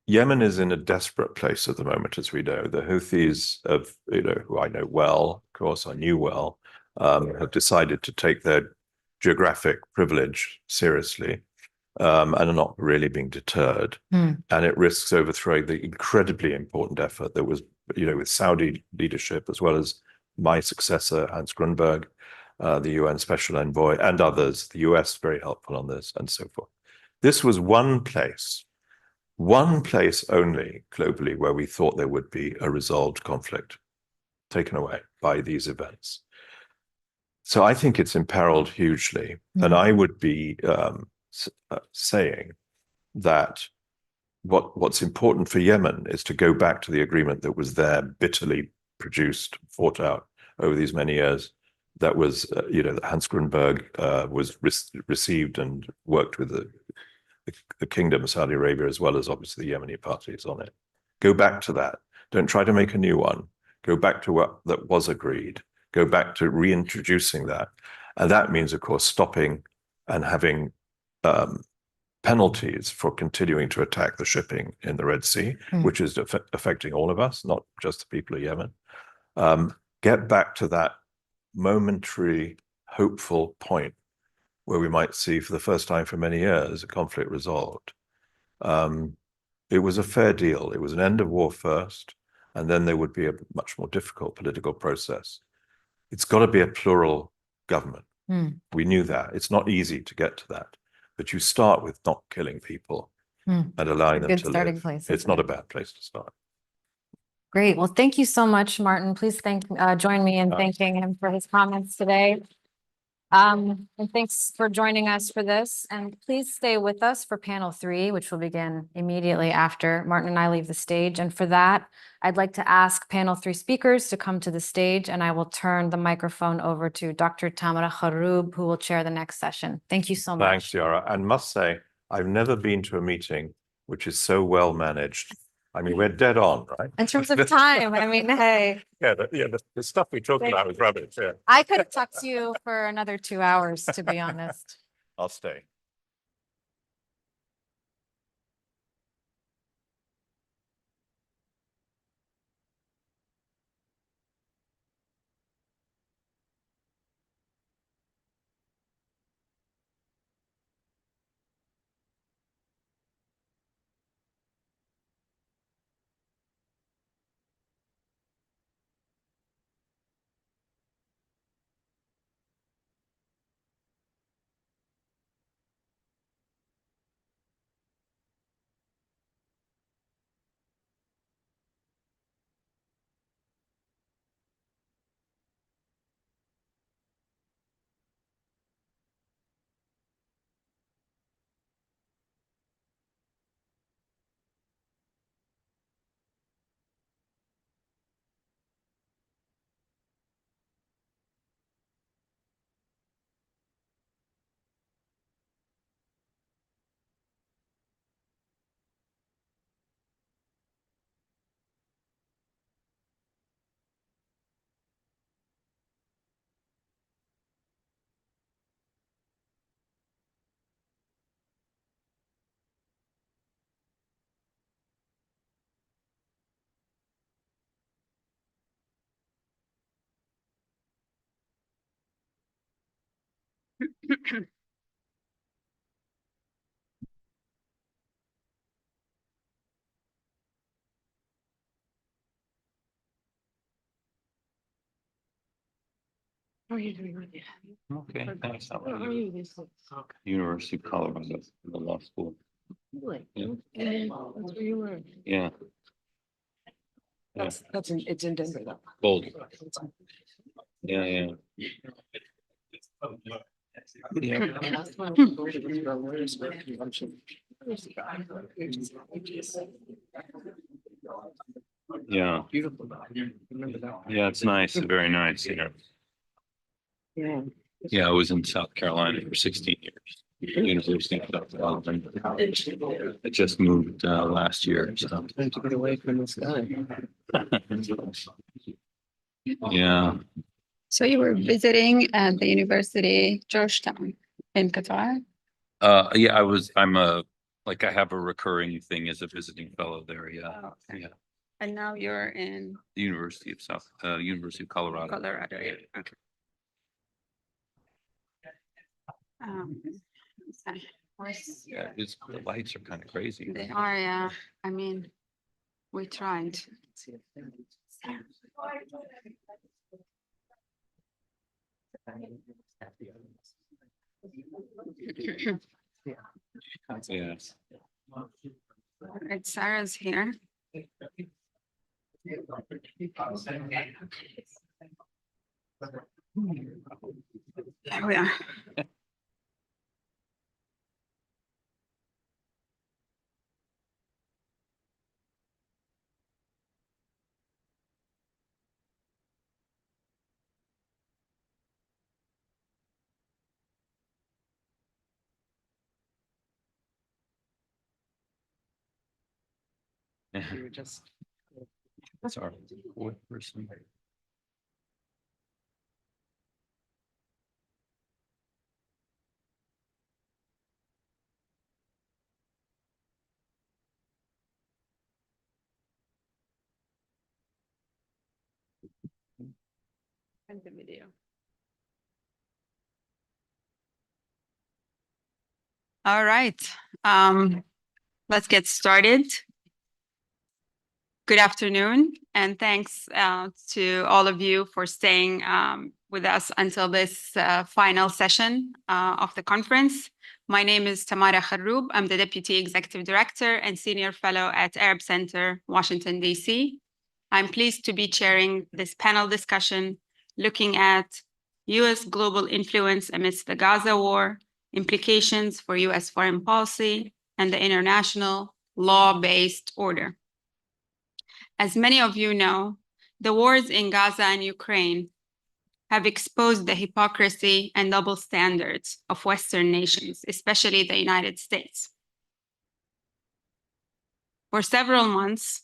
Yemen is in a desperate place at the moment, as we know. The Houthis, who I know well, of course, I knew well, have decided to take their geographic privilege seriously, and are not really being deterred. And it risks overthrowing the incredibly important effort that was, with Saudi leadership, as well as my successor, Hans Grunberg, the UN Special Envoy, and others, the US very helpful on this, and so forth. This was one place only globally where we thought there would be a resolved conflict taken away by these events. So I think it's imperiled hugely. And I would be saying that what's important for Yemen is to go back to the agreement that was there, bitterly produced, fought out over these many years. That was, that Hans Grunberg was received and worked with the Kingdom of Saudi Arabia, as well as obviously the Yemeni parties on it. Go back to that. Don't try to make a new one. Go back to what that was agreed. Go back to reintroducing that. And that means, of course, stopping and having penalties for continuing to attack the shipping in the Red Sea, which is affecting all of us, not just the people of Yemen. Get back to that momentary, hopeful point where we might see, for the first time for many years, a conflict resolved. It was a fair deal. It was an end of war first, and then there would be a much more difficult political process. It's got to be a plural government. We knew that. It's not easy to get to that, but you start with not killing people and allowing them to live. It's not a bad place to start. Great. Well, thank you so much, Martin. Please join me in thanking him for his comments today. And thanks for joining us for this. And please stay with us for panel 3, which will begin immediately after Martin and I leave the stage. And for that, I'd like to ask panel 3 speakers to come to the stage, and I will turn the microphone over to Dr. Tamara Kharoub, who will chair the next session. Thank you so much. Thanks, Yara. And must say, I've never been to a meeting which is so well managed. I mean, we're dead on, right? In terms of time, I mean, hey. Yeah, the stuff we talked about was rubbish. Yeah. I could talk to you for another 2 hours, to be honest. I'll stay. How are you doing with it? Okay, thanks. How How are are you? you? University of Colorado, the law school. Really? Yeah. And that's where you were. Yeah. That's it's in Denver though. Boulder. Yeah, yeah. Yeah. Beautiful. Remember that? Yeah, it's nice, very nice, you know. Yeah. Yeah, I was in South Carolina for 16 years. University of South Carolina. I just moved last year, so. Time to get away from this guy. Yeah, So you were visiting at the University Georgetown in Qatar? yeah, I have a recurring thing as a visiting fellow there, yeah, Oh, okay. yeah. And now you're in The University of Colorado. Colorado. Yeah. Okay. Okay. Yeah, the lights are kind of crazy. They are, yeah. I mean, we tried. Yeah. All right, Sarah's here. There we are. You were just. Sorry, what person? And the video. All right, let's get started. Good afternoon, and thanks to all of you for staying with us until this final session of the conference. My name is Tamara Kharroub. I'm the Deputy Executive Director and Senior Fellow at Arab Center, Washington, D.C. I'm pleased to be chairing this panel discussion looking at U.S. global influence amidst the Gaza war, implications for U.S. foreign policy, and the international law-based order. As many of you know, the wars in Gaza and Ukraine have exposed the hypocrisy and double standards of Western nations, especially the United States. For several months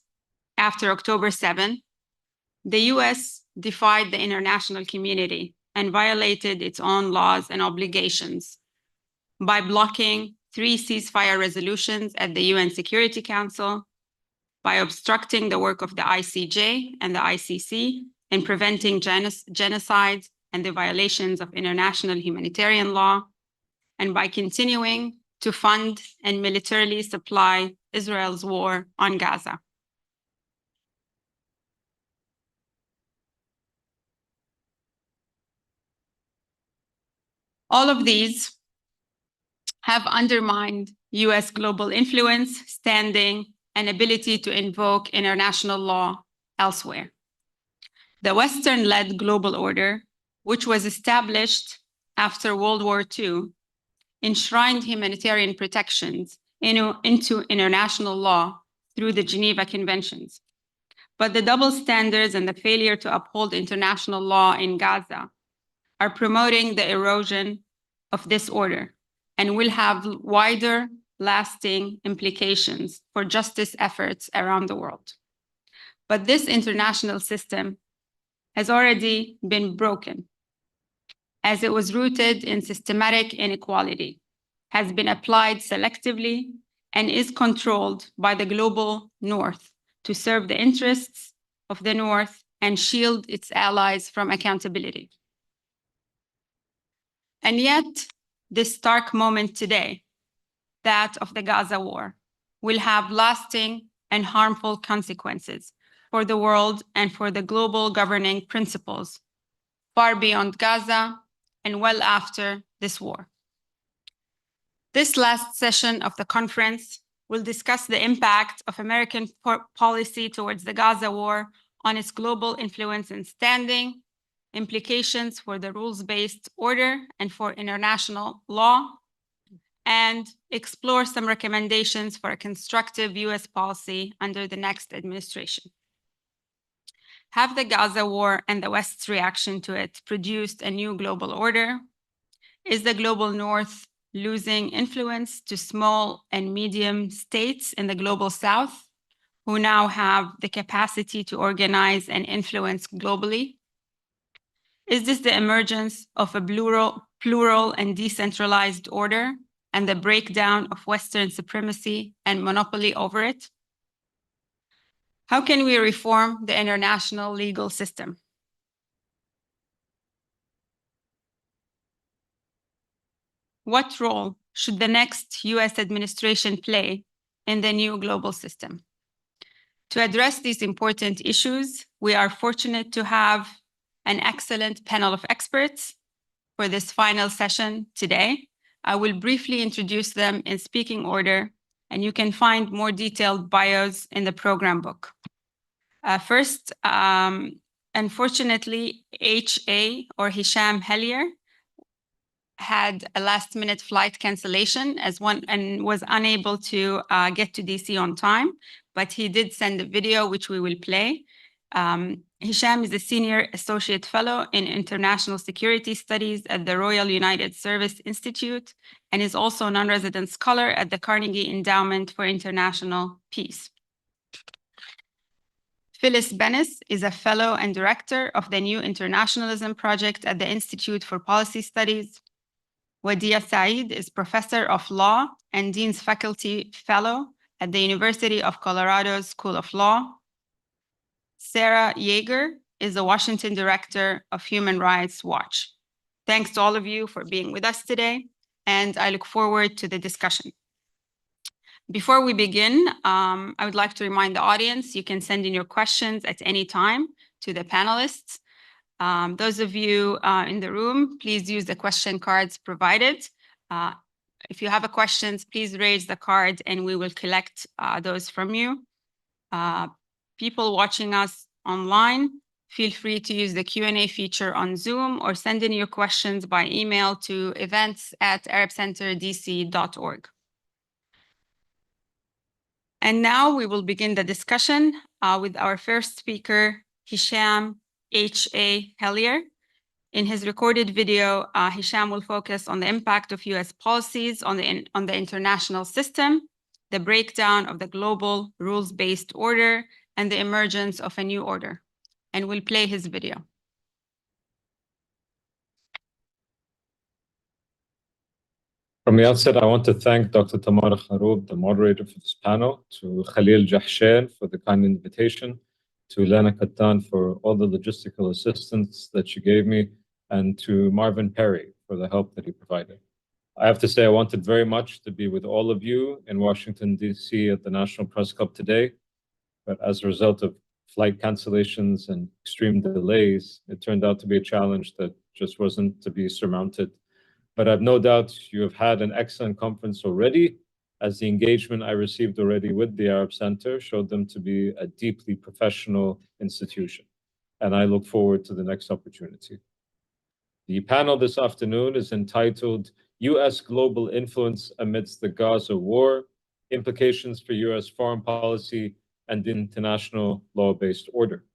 after October 7, the US defied the international community and violated its own laws and obligations by blocking 3 ceasefire resolutions at the UN Security Council, by obstructing the work of the ICJ and the ICC in preventing genocide and the violations of international humanitarian law, and by continuing to fund and militarily supply Israel's war on Gaza. All of these have undermined US global influence, standing, and ability to invoke international law elsewhere. The Western-led global order, which was established after World War II, enshrined humanitarian protections into international law through the Geneva Conventions. But the double standards and the failure to uphold international law in Gaza are promoting the erosion of this order and will have wider, lasting implications for justice efforts around the world. But this international system has already been broken, as it was rooted in systematic inequality, has been applied selectively, and is controlled by the global North to serve the interests of the North and shield its allies from accountability. And yet, this stark moment today, that of the Gaza war, will have lasting and harmful consequences for the world and for the global governing principles far beyond Gaza and well after this war. This last session of the conference will discuss the impact of American policy towards the Gaza war on its global influence and standing, implications for the rules-based order and for international law, and explore some recommendations for a constructive US policy under the next administration. Have the Gaza war and the West's reaction to it produced a new global order? Is the global North losing influence to small and medium states in the global South, who now have the capacity to organize and influence globally? Is this the emergence of a plural and decentralized order and the breakdown of Western supremacy and monopoly over it? How can we reform the international legal system? What role should the next US administration play in the new global system? To address these important issues, we are fortunate to have an excellent panel of experts for this final session today. I will briefly introduce them in speaking order, and you can find more detailed bios in the program book. First, unfortunately, H.A. or Hisham Hellier had a last-minute flight cancellation and was unable to get to DC on time, but he did send a video which we will play. Hisham is a Senior Associate Fellow in International Security Studies at the Royal United Service Institute and is also a non-resident scholar at the Carnegie Endowment for International Peace. Phyllis Bennis is a Fellow and Director of the New Internationalism Project at the Institute for Policy Studies. Wadia Saeed is Professor of Law and Dean's Faculty Fellow at the University of Colorado School of Law. Sarah Yeager is the Washington Director of Human Rights Watch. Thanks to all of you for being with us today, and I look forward to the discussion. Before we begin, I would like to remind the audience you can send in your questions at any time to the panelists. Those of you in the room, please use the question cards provided. If you have a questions, please raise the card and we will collect those from you. People watching us online, feel free to use the Q&A feature on Zoom or send in your questions by email to events@arabcenterdc.org. And now we will begin the discussion with our first speaker, Hisham H.A. Hellier. In his recorded video, Hisham will focus on the impact of US policies on the international system, the breakdown of the global rules-based order, and the emergence of a new order. And we'll play his video. From the outset, I want to thank Dr. Tamara Kharoub, the moderator for this panel, to Khalil Jahshan for the kind invitation, to Lena Kattan for all the logistical assistance that she gave me, and to Marvin Perry for the help that he provided. I have to say I wanted very much to be with all of you in Washington, D.C. at the National Press Club today, but as a result of flight cancellations and extreme delays, it turned out to be a challenge that just wasn't to be surmounted. But I've no doubt you have had an excellent conference already, as the engagement I received already with the Arab Center showed them to be a deeply professional institution. And I look forward to the next opportunity. The panel this afternoon is entitled U.S. Global Influence Amidst the Gaza War, Implications for U.S. Foreign Policy and International Law-Based Order.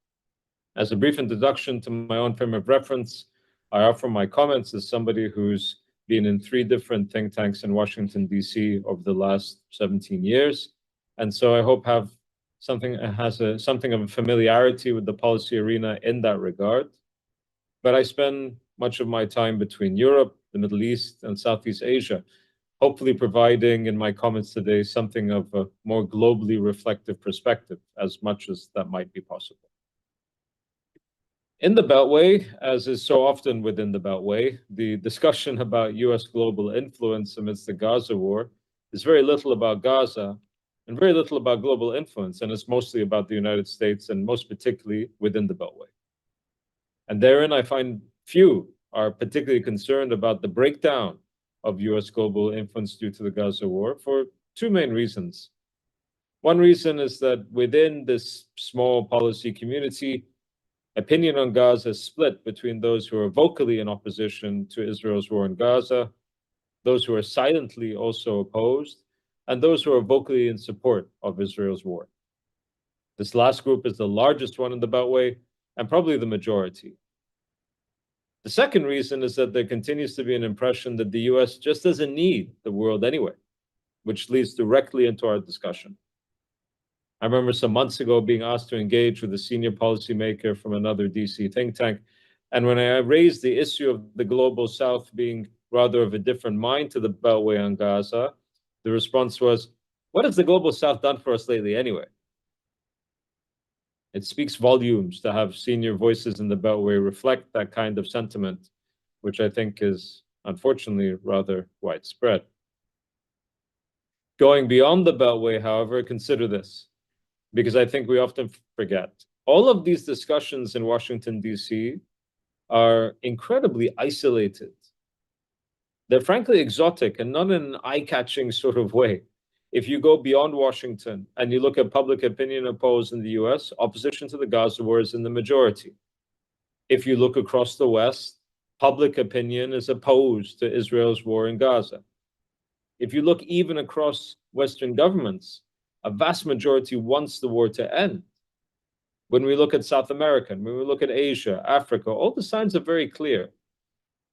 As a brief introduction to my own frame of reference, I offer my comments as somebody who's been in 3 different think tanks in Washington, D.C. over the last 17 years. And so I hope have something of a familiarity with the policy arena in that regard. But I spend much of my time between Europe, the Middle East, and Southeast Asia, hopefully providing in my comments today something of a more globally reflective perspective, as much as that might be possible. In the Beltway, as is so often within the Beltway, the discussion about US global influence amidst the Gaza war is very little about Gaza and very little about global influence, and it's mostly about the United States and most particularly within the Beltway. And therein, I find few are particularly concerned about the breakdown of US global influence due to the Gaza war for two main reasons. One reason is that within this small policy community, opinion on Gaza is split between those who are vocally in opposition to Israel's war in Gaza, those who are silently also opposed, and those who are vocally in support of Israel's war. This last group is the largest one in the Beltway and probably the majority. The second reason is that there continues to be an impression that the US just doesn't need the world anyway, which leads directly into our discussion. I remember some months ago being asked to engage with a senior policymaker from another DC think tank. And when I raised the issue of the global South being rather of a different mind to the Beltway on Gaza, the response was, what has the global South done for us lately anyway? It speaks volumes to have senior voices in the Beltway reflect that kind of sentiment, which I think is unfortunately rather widespread. Going beyond the Beltway, however, consider this, because I think we often forget. All of these discussions in Washington, D.C. are incredibly isolated. They're frankly exotic and not in an eye-catching sort of way. If you go beyond Washington and you look at public opinion polls in the US, opposition to the Gaza war is in the majority. If you look across the West, public opinion is opposed to Israel's war in Gaza. If you look even across Western governments, a vast majority wants the war to end. When we look at South America, when we look at Asia, Africa, all the signs are very clear.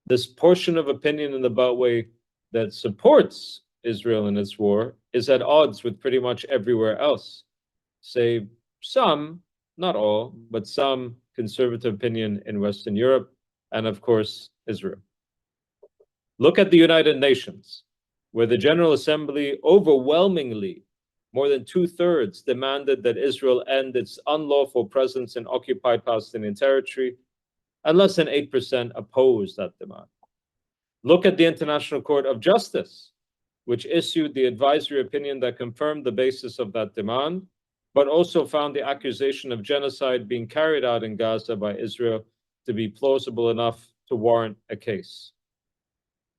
This portion of opinion in the Beltway that supports Israel in its war is at odds with pretty much everywhere else, save some, not all, but some conservative opinion in Western Europe and, of course, Israel. Look at the United Nations, where the General Assembly overwhelmingly, more than 2/3, demanded that Israel end its unlawful presence in occupied Palestinian territory, and less than 8% opposed that demand. Look at the International Court of Justice, which issued the advisory opinion that confirmed the basis of that demand, but also found the accusation of genocide being carried out in Gaza by Israel to be plausible enough to warrant a case.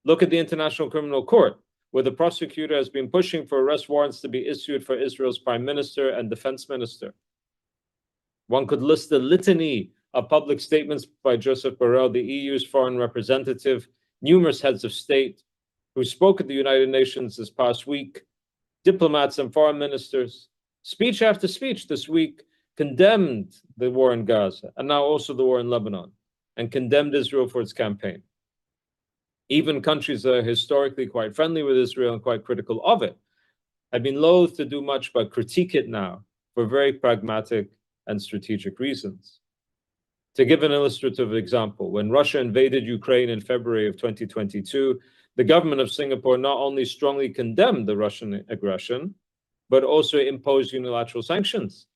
Look at the International Criminal Court, where the prosecutor has been pushing for arrest warrants to be issued for Israel's prime minister and defense minister. One could list the litany of public statements by Joseph Borrell, the EU's foreign representative, numerous heads of state who spoke at the United Nations this past week, diplomats and foreign ministers, speech after speech this week condemned the war in Gaza and now also the war in Lebanon and condemned Israel for its campaign. Even countries that are historically quite friendly with Israel and quite critical of it have been loath to do much but critique it now for very pragmatic and strategic reasons. To give an illustrative example, when Russia invaded Ukraine in February of 2022, the government of Singapore not only strongly condemned the Russian aggression, but also imposed unilateral sanctions.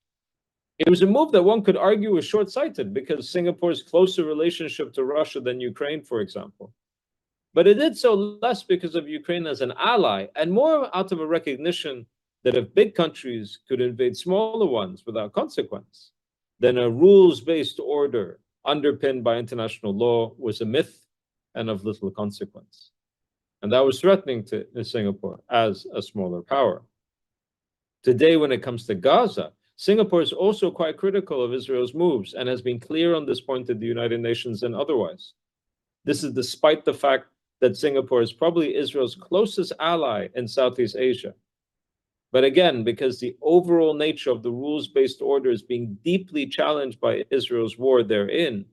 It was a move that one could argue was short-sighted because Singapore's closer relationship to Russia than Ukraine, for example. But it did so less because of Ukraine as an ally and more out of a recognition that if big countries could invade smaller ones without consequence, then a rules-based order underpinned by international law was a myth and of little consequence. And that was threatening to Singapore as a smaller power. Today, when it comes to Gaza, Singapore is also quite critical of Israel's moves and has been clear on this point at the United Nations and otherwise. This is despite the fact that Singapore is probably Israel's closest ally in Southeast Asia. But again, because the overall nature of the rules-based order is being deeply challenged by Israel's war therein,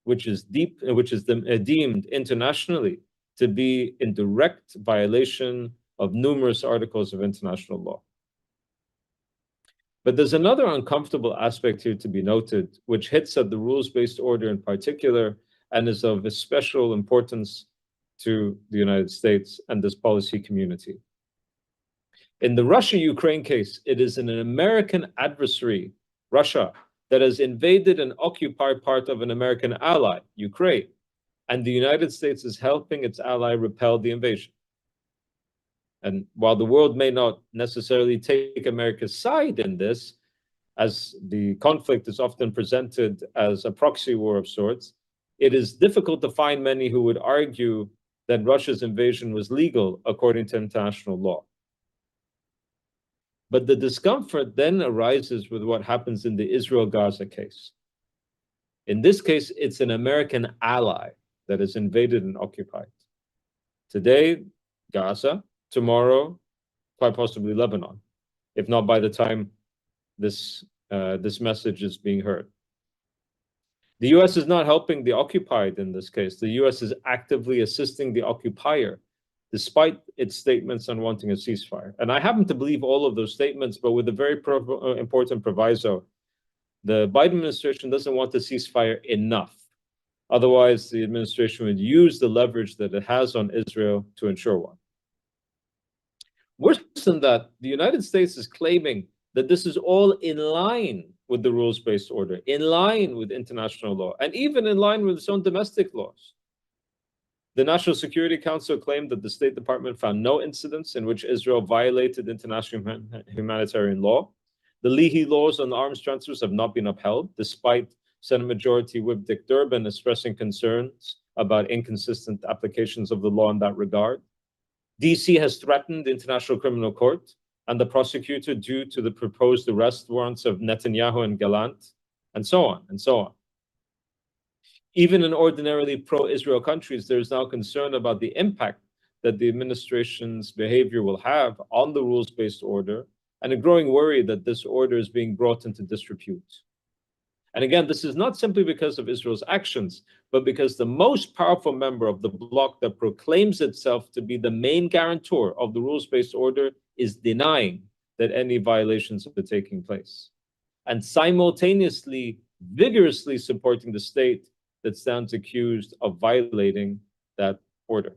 which is deemed internationally to be in direct violation of numerous articles of international law. But there's another uncomfortable aspect here to be noted, which hits at the rules-based order in particular and is of special importance to the United States and this policy community. In the Russia-Ukraine case, it is an American adversary, Russia, that has invaded and occupied part of an American ally, Ukraine, and the United States is helping its ally repel the invasion. And while the world may not necessarily take America's side in this, as the conflict is often presented as a proxy war of sorts, it is difficult to find many who would argue that Russia's invasion was legal according to international law. But the discomfort then arises with what happens in the Israel-Gaza case. In this case, it's an American ally that is invaded and occupied. Today, Gaza, tomorrow, quite possibly Lebanon, if not by the time this message is being heard. The US is not helping the occupied in this case. The US is actively assisting the occupier, despite its statements on wanting a ceasefire. And I happen to believe all of those statements, but with a very important proviso. The Biden administration doesn't want the ceasefire enough. Otherwise, the administration would use the leverage that it has on Israel to ensure one. Worse than that, the United States is claiming that this is all in line with the rules-based order, in line with international law, and even in line with its own domestic laws. The National Security Council claimed that the State Department found no incidents in which Israel violated international humanitarian law. The Leahy laws on arms transfers have not been upheld, despite Senate Majority Whip Dick Durbin expressing concerns about inconsistent applications of the law in that regard. DC has threatened the International Criminal Court and the prosecutor due to the proposed arrest warrants of Netanyahu and Gallant, and so on and so on. Even in ordinarily pro-Israel countries, there is now concern about the impact that the administration's behavior will have on the rules-based order, and a growing worry that this order is being brought into disrepute. And again, this is not simply because of Israel's actions, but because the most powerful member of the bloc that proclaims itself to be the main guarantor of the rules-based order is denying that any violations are taking place, and simultaneously vigorously supporting the state that stands accused of violating that order.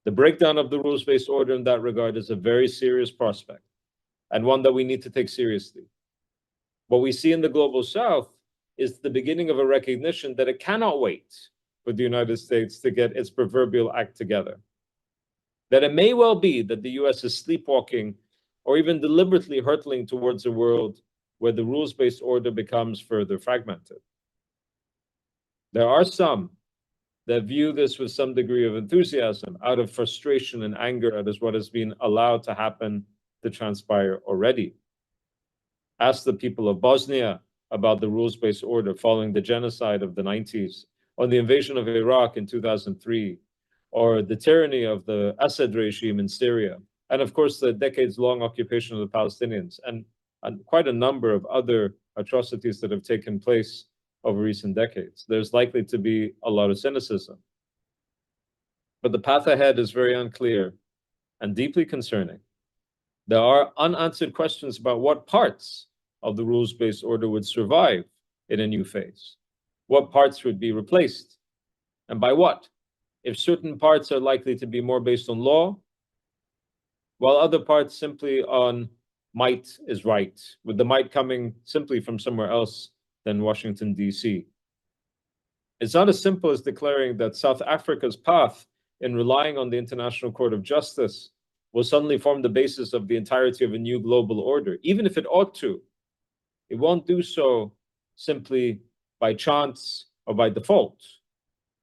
The breakdown of the rules-based order in that regard is a very serious prospect, and one that we need to take seriously. What we see in the global south is the beginning of a recognition that it cannot wait for the United States to get its proverbial act together. That it may well be that the US is sleepwalking or even deliberately hurtling towards a world where the rules-based order becomes further fragmented. There are some that view this with some degree of enthusiasm, out of frustration and anger at what has been allowed to happen, to transpire already. Ask the people of Bosnia about the rules-based order following the genocide of the 90s, or the invasion of Iraq in 2003, or the tyranny of the Assad regime in Syria, and of course the decades-long occupation of the Palestinians, and quite a number of other atrocities that have taken place over recent decades. There's likely to be a lot of cynicism. But the path ahead is very unclear and deeply concerning. There are unanswered questions about what parts of the rules-based order would survive in a new phase. What parts would be replaced, and by what? If certain parts are likely to be more based on law, while other parts simply on might is right, with the might coming simply from somewhere else than Washington, D.C. It's not as simple as declaring that South Africa's path in relying on the International Court of Justice will suddenly form the basis of the entirety of a new global order. Even if it ought to, it won't do so simply by chance or by default.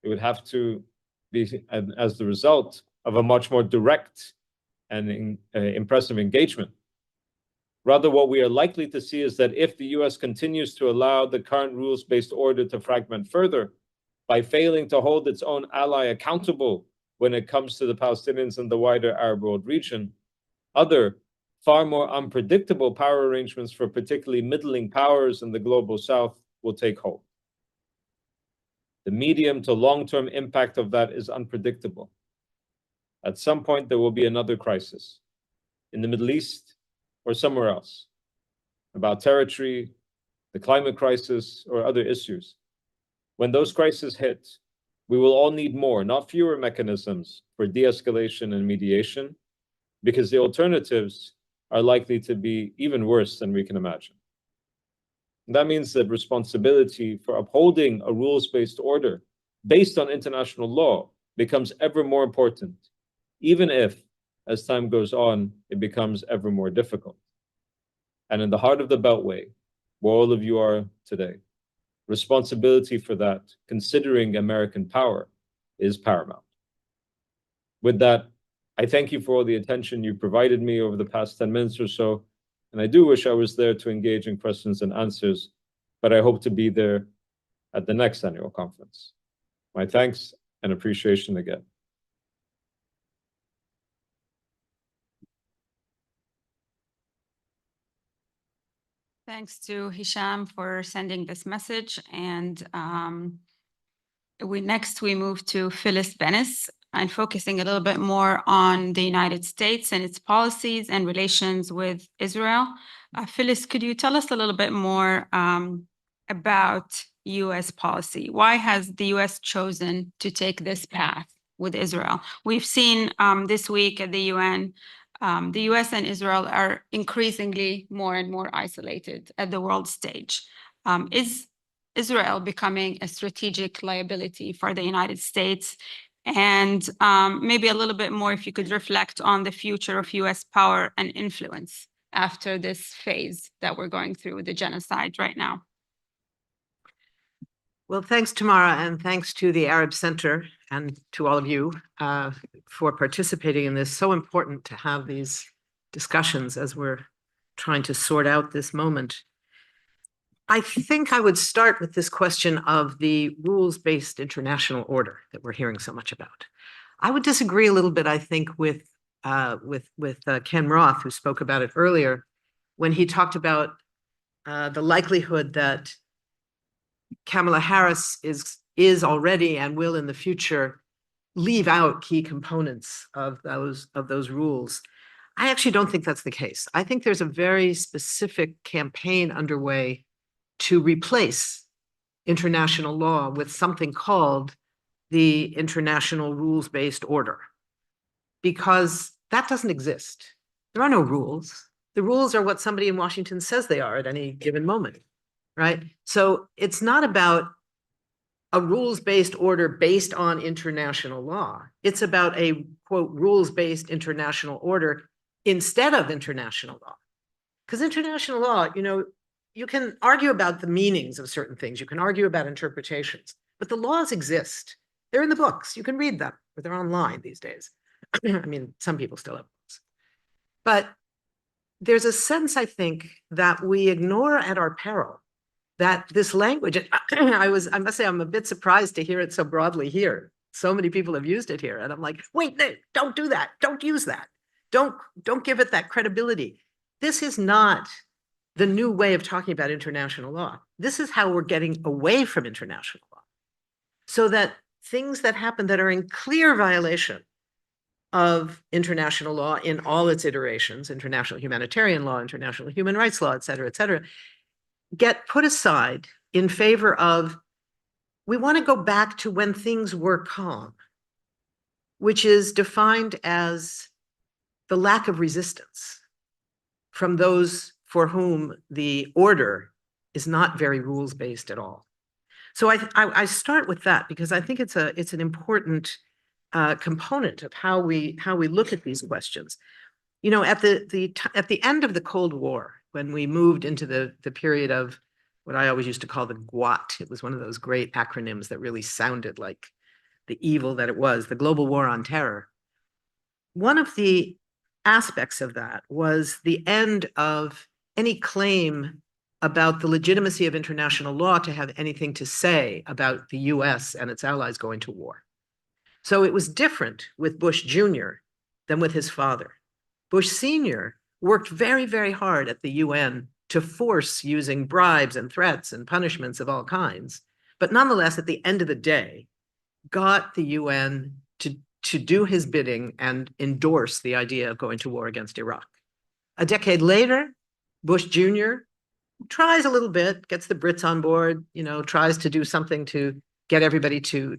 It would have to be as the result of a much more direct and impressive engagement. Rather, what we are likely to see is that if the US continues to allow the current rules-based order to fragment further, by failing to hold its own ally accountable when it comes to the Palestinians and the wider Arab world region, other, far more unpredictable power arrangements for particularly middling powers in the global south will take hold. The medium to long-term impact of that is unpredictable. At some point, there will be another crisis in the Middle East or somewhere else, about territory, the climate crisis, or other issues. When those crises hit, we will all need more, not fewer mechanisms for de-escalation and mediation, because the alternatives are likely to be even worse than we can imagine. That means that responsibility for upholding a rules-based order based on international law becomes ever more important, even if, as time goes on, it becomes ever more difficult. And in the heart of the Beltway, where all of you are today, responsibility for that, considering American power, is paramount. With that, I thank you for all the attention you provided me over the past 10 minutes or so, and I do wish I was there to engage in questions and answers, but I hope to be there at the next annual conference. My thanks and appreciation again. Thanks to Hisham for sending this message. And next we move to Phyllis Bennis and focusing a little bit more on the United States and its policies and relations with Israel. Phyllis, could you tell us a little bit more about US policy? Why has the US chosen to take this path with Israel? We've seen this week at the UN, the US and Israel are increasingly more and more isolated at the world stage. Is Israel becoming a strategic liability for the United States? And maybe a little bit more if you could reflect on the future of US power and influence after this phase that we're going through with the genocide right now. Well, thanks, Tamara, and thanks to the Arab Center and to all of you for participating in this. So important to have these discussions as we're trying to sort out this moment. I think I would start with this question of the rules-based international order that we're hearing so much about. I would disagree a little bit, I think, with Ken Roth, who spoke about it earlier, when he talked about the likelihood that Kamala Harris is already and will in the future leave out key components of those rules. I actually don't think that's the case. I think there's a very specific campaign underway to replace international law with something called the international rules-based order, because that doesn't exist. There are no rules. The rules are what somebody in Washington says they are at any given moment, right? So it's not about a rules-based order based on international law. It's about a, quote, rules-based international order instead of international law. Because international law, you know, you can argue about the meanings of certain things. You can argue about interpretations, but the laws exist. They're in the books. You can read them, or they're online these days. I mean, some people still have books. But there's a sense, I think, that we ignore at our peril that this language, I must say, I'm a bit surprised to hear it so broadly here. So many people have used it here. And I'm like, wait, don't do that. Don't use that. Don't give it that credibility. This is not the new way of talking about international law. This is how we're getting away from international law, so that things that happen that are in clear violation of international law in all its iterations, international humanitarian law, international human rights law, et cetera, get put aside in favor of, we want to go back to when things were calm, which is defined as the lack of resistance from those for whom the order is not very rules-based at all. So I start with that because I think it's an important component of how we look at these questions. You know, at the end of the Cold War, when we moved into the period of what I always used to call the GWOT, it was one of those great acronyms that really sounded like the evil that it was, the Global War on Terror. One of the aspects of that was the end of any claim about the legitimacy of international law to have anything to say about the US and its allies going to war. So it was different with Bush Jr. than with his father. Bush Sr. worked very, very hard at the UN to force using bribes and threats and punishments of all kinds, but nonetheless, at the end of the day, got the UN to do his bidding and endorse the idea of going to war against Iraq. A decade later, Bush Jr. tries a little bit, gets the Brits on board, you know, tries to do something to get everybody to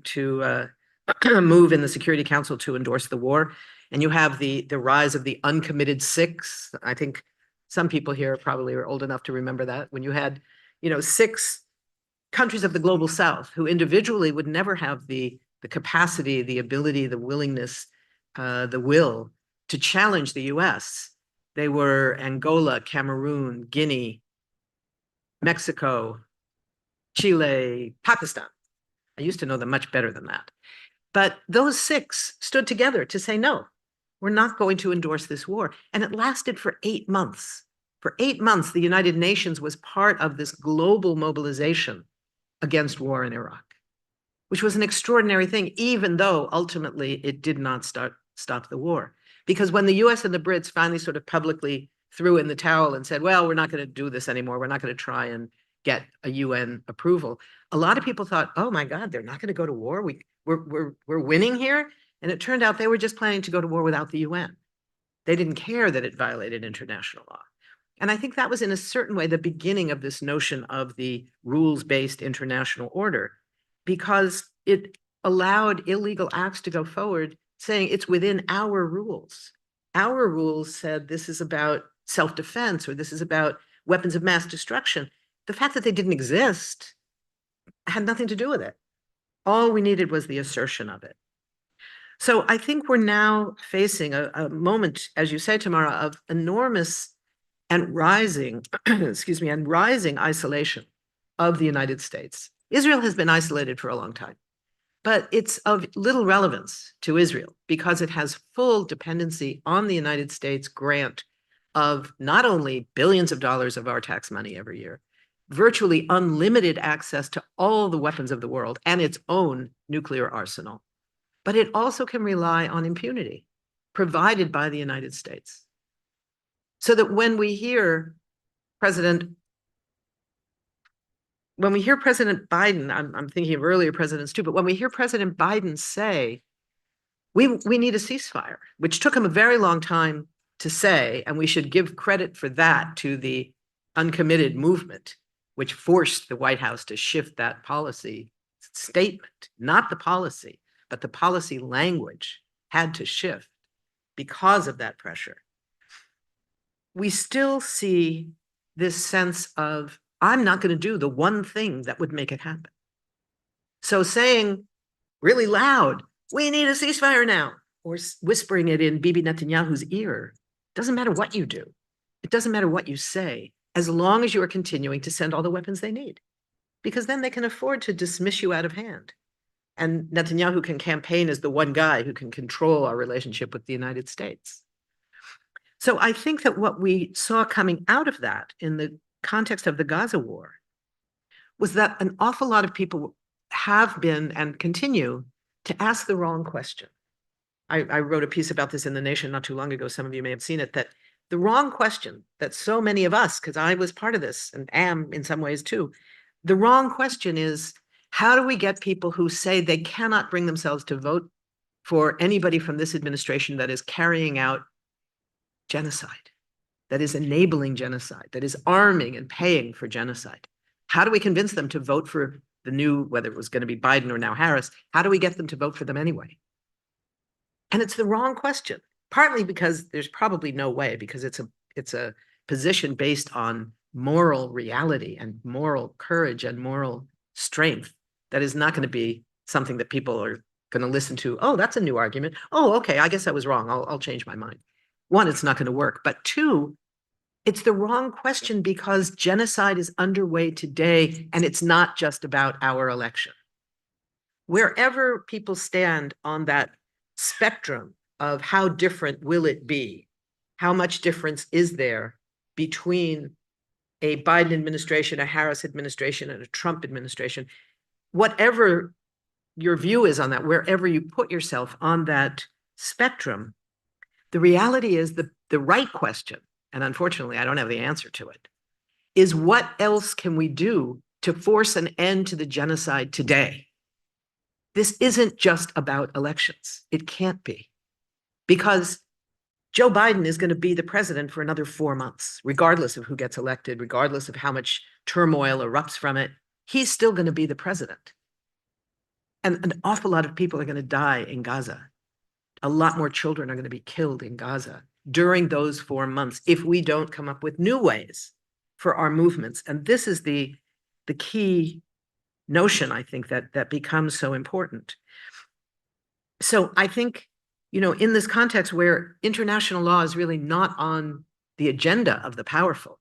move in the Security Council to endorse the war. And you have the rise of the uncommitted six. I think some people here probably are old enough to remember that, when you had 6 countries of the global South who individually would never have the capacity, the ability, the willingness, the will to challenge the US. They were Angola, Cameroon, Guinea, Mexico, Chile, Pakistan. I used to know them much better than that. But those 6 stood together to say, no, we're not going to endorse this war. And it lasted for 8 months. For 8 months, the United Nations was part of this global mobilization against war in Iraq, which was an extraordinary thing, even though ultimately it did not stop the war. Because when the US and the Brits finally sort of publicly threw in the towel and said, well, we're not going to do this anymore, we're not going to try and get a UN approval, a lot of people thought, oh my God, they're not going to go to war. We're winning here. And it turned out they were just planning to go to war without the UN. They didn't care that it violated international law. And I think that was in a certain way the beginning of this notion of the rules-based international order, because it allowed illegal acts to go forward saying it's within our rules. Our rules said this is about self-defense or this is about weapons of mass destruction. The fact that they didn't exist had nothing to do with it. All we needed was the assertion of it. So I think we're now facing a moment, as you say, Tamara, of enormous and rising, excuse me, and rising isolation of the United States. Israel has been isolated for a long time, but it's of little relevance to Israel because it has full dependency on the United States grant of not only billions of dollars of our tax money every year, virtually unlimited access to all the weapons of the world and its own nuclear arsenal, but it also can rely on impunity provided by the United States. So that when we hear President Biden, I'm thinking of earlier presidents too, but when we hear President Biden say, we need a ceasefire, which took him a very long time to say, and we should give credit for that to the uncommitted movement, which forced the White House to shift that policy statement, not the policy, but the policy language had to shift because of that pressure. We still see this sense of, I'm not going to do the one thing that would make it happen. So saying really loud, we need a ceasefire now, or whispering it in Bibi Netanyahu's ear, doesn't matter what you do. It doesn't matter what you say, as long as you are continuing to send all the weapons they need, because then they can afford to dismiss you out of hand. And Netanyahu can campaign as the one guy who can control our relationship with the United States. So I think that what we saw coming out of that in the context of the Gaza war was that an awful lot of people have been and continue to ask the wrong question. I wrote a piece about this in The Nation not too long ago. Some of you may have seen it, that the wrong question that so many of us, because I was part of this and am in some ways too, the wrong question is, how do we get people who say they cannot bring themselves to vote for anybody from this administration that is carrying out genocide, that is enabling genocide, that is arming and paying for genocide? How do we convince them to vote for the new, whether it was going to be Biden or now Harris, how do we get them to vote for them anyway? And it's the wrong question, partly because there's probably no way, because it's a position based on moral reality and moral courage and moral strength that is not going to be something that people are going to listen to. Oh, that's a new argument. Oh, okay, I guess I was wrong. I'll change my mind. One, it's not going to work. But two, it's the wrong question because genocide is underway today, and it's not just about our election. Wherever people stand on that spectrum of how different will it be, how much difference is there between a Biden administration, a Harris administration, and a Trump administration, whatever your view is on that, wherever you put yourself on that spectrum, the reality is the right question, and unfortunately I don't have the answer to it, is what else can we do to force an end to the genocide today? This isn't just about elections. It can't be, because Joe Biden is going to be the president for another 4 months, regardless of who gets elected, regardless of how much turmoil erupts from it. He's still going to be the president. And an awful lot of people are going to die in Gaza. A lot more children are going to be killed in Gaza during those 4 months if we don't come up with new ways for our movements. And this is the the key notion, I think, that becomes so important. So I think, in this context where international law is really not on the agenda of the powerful,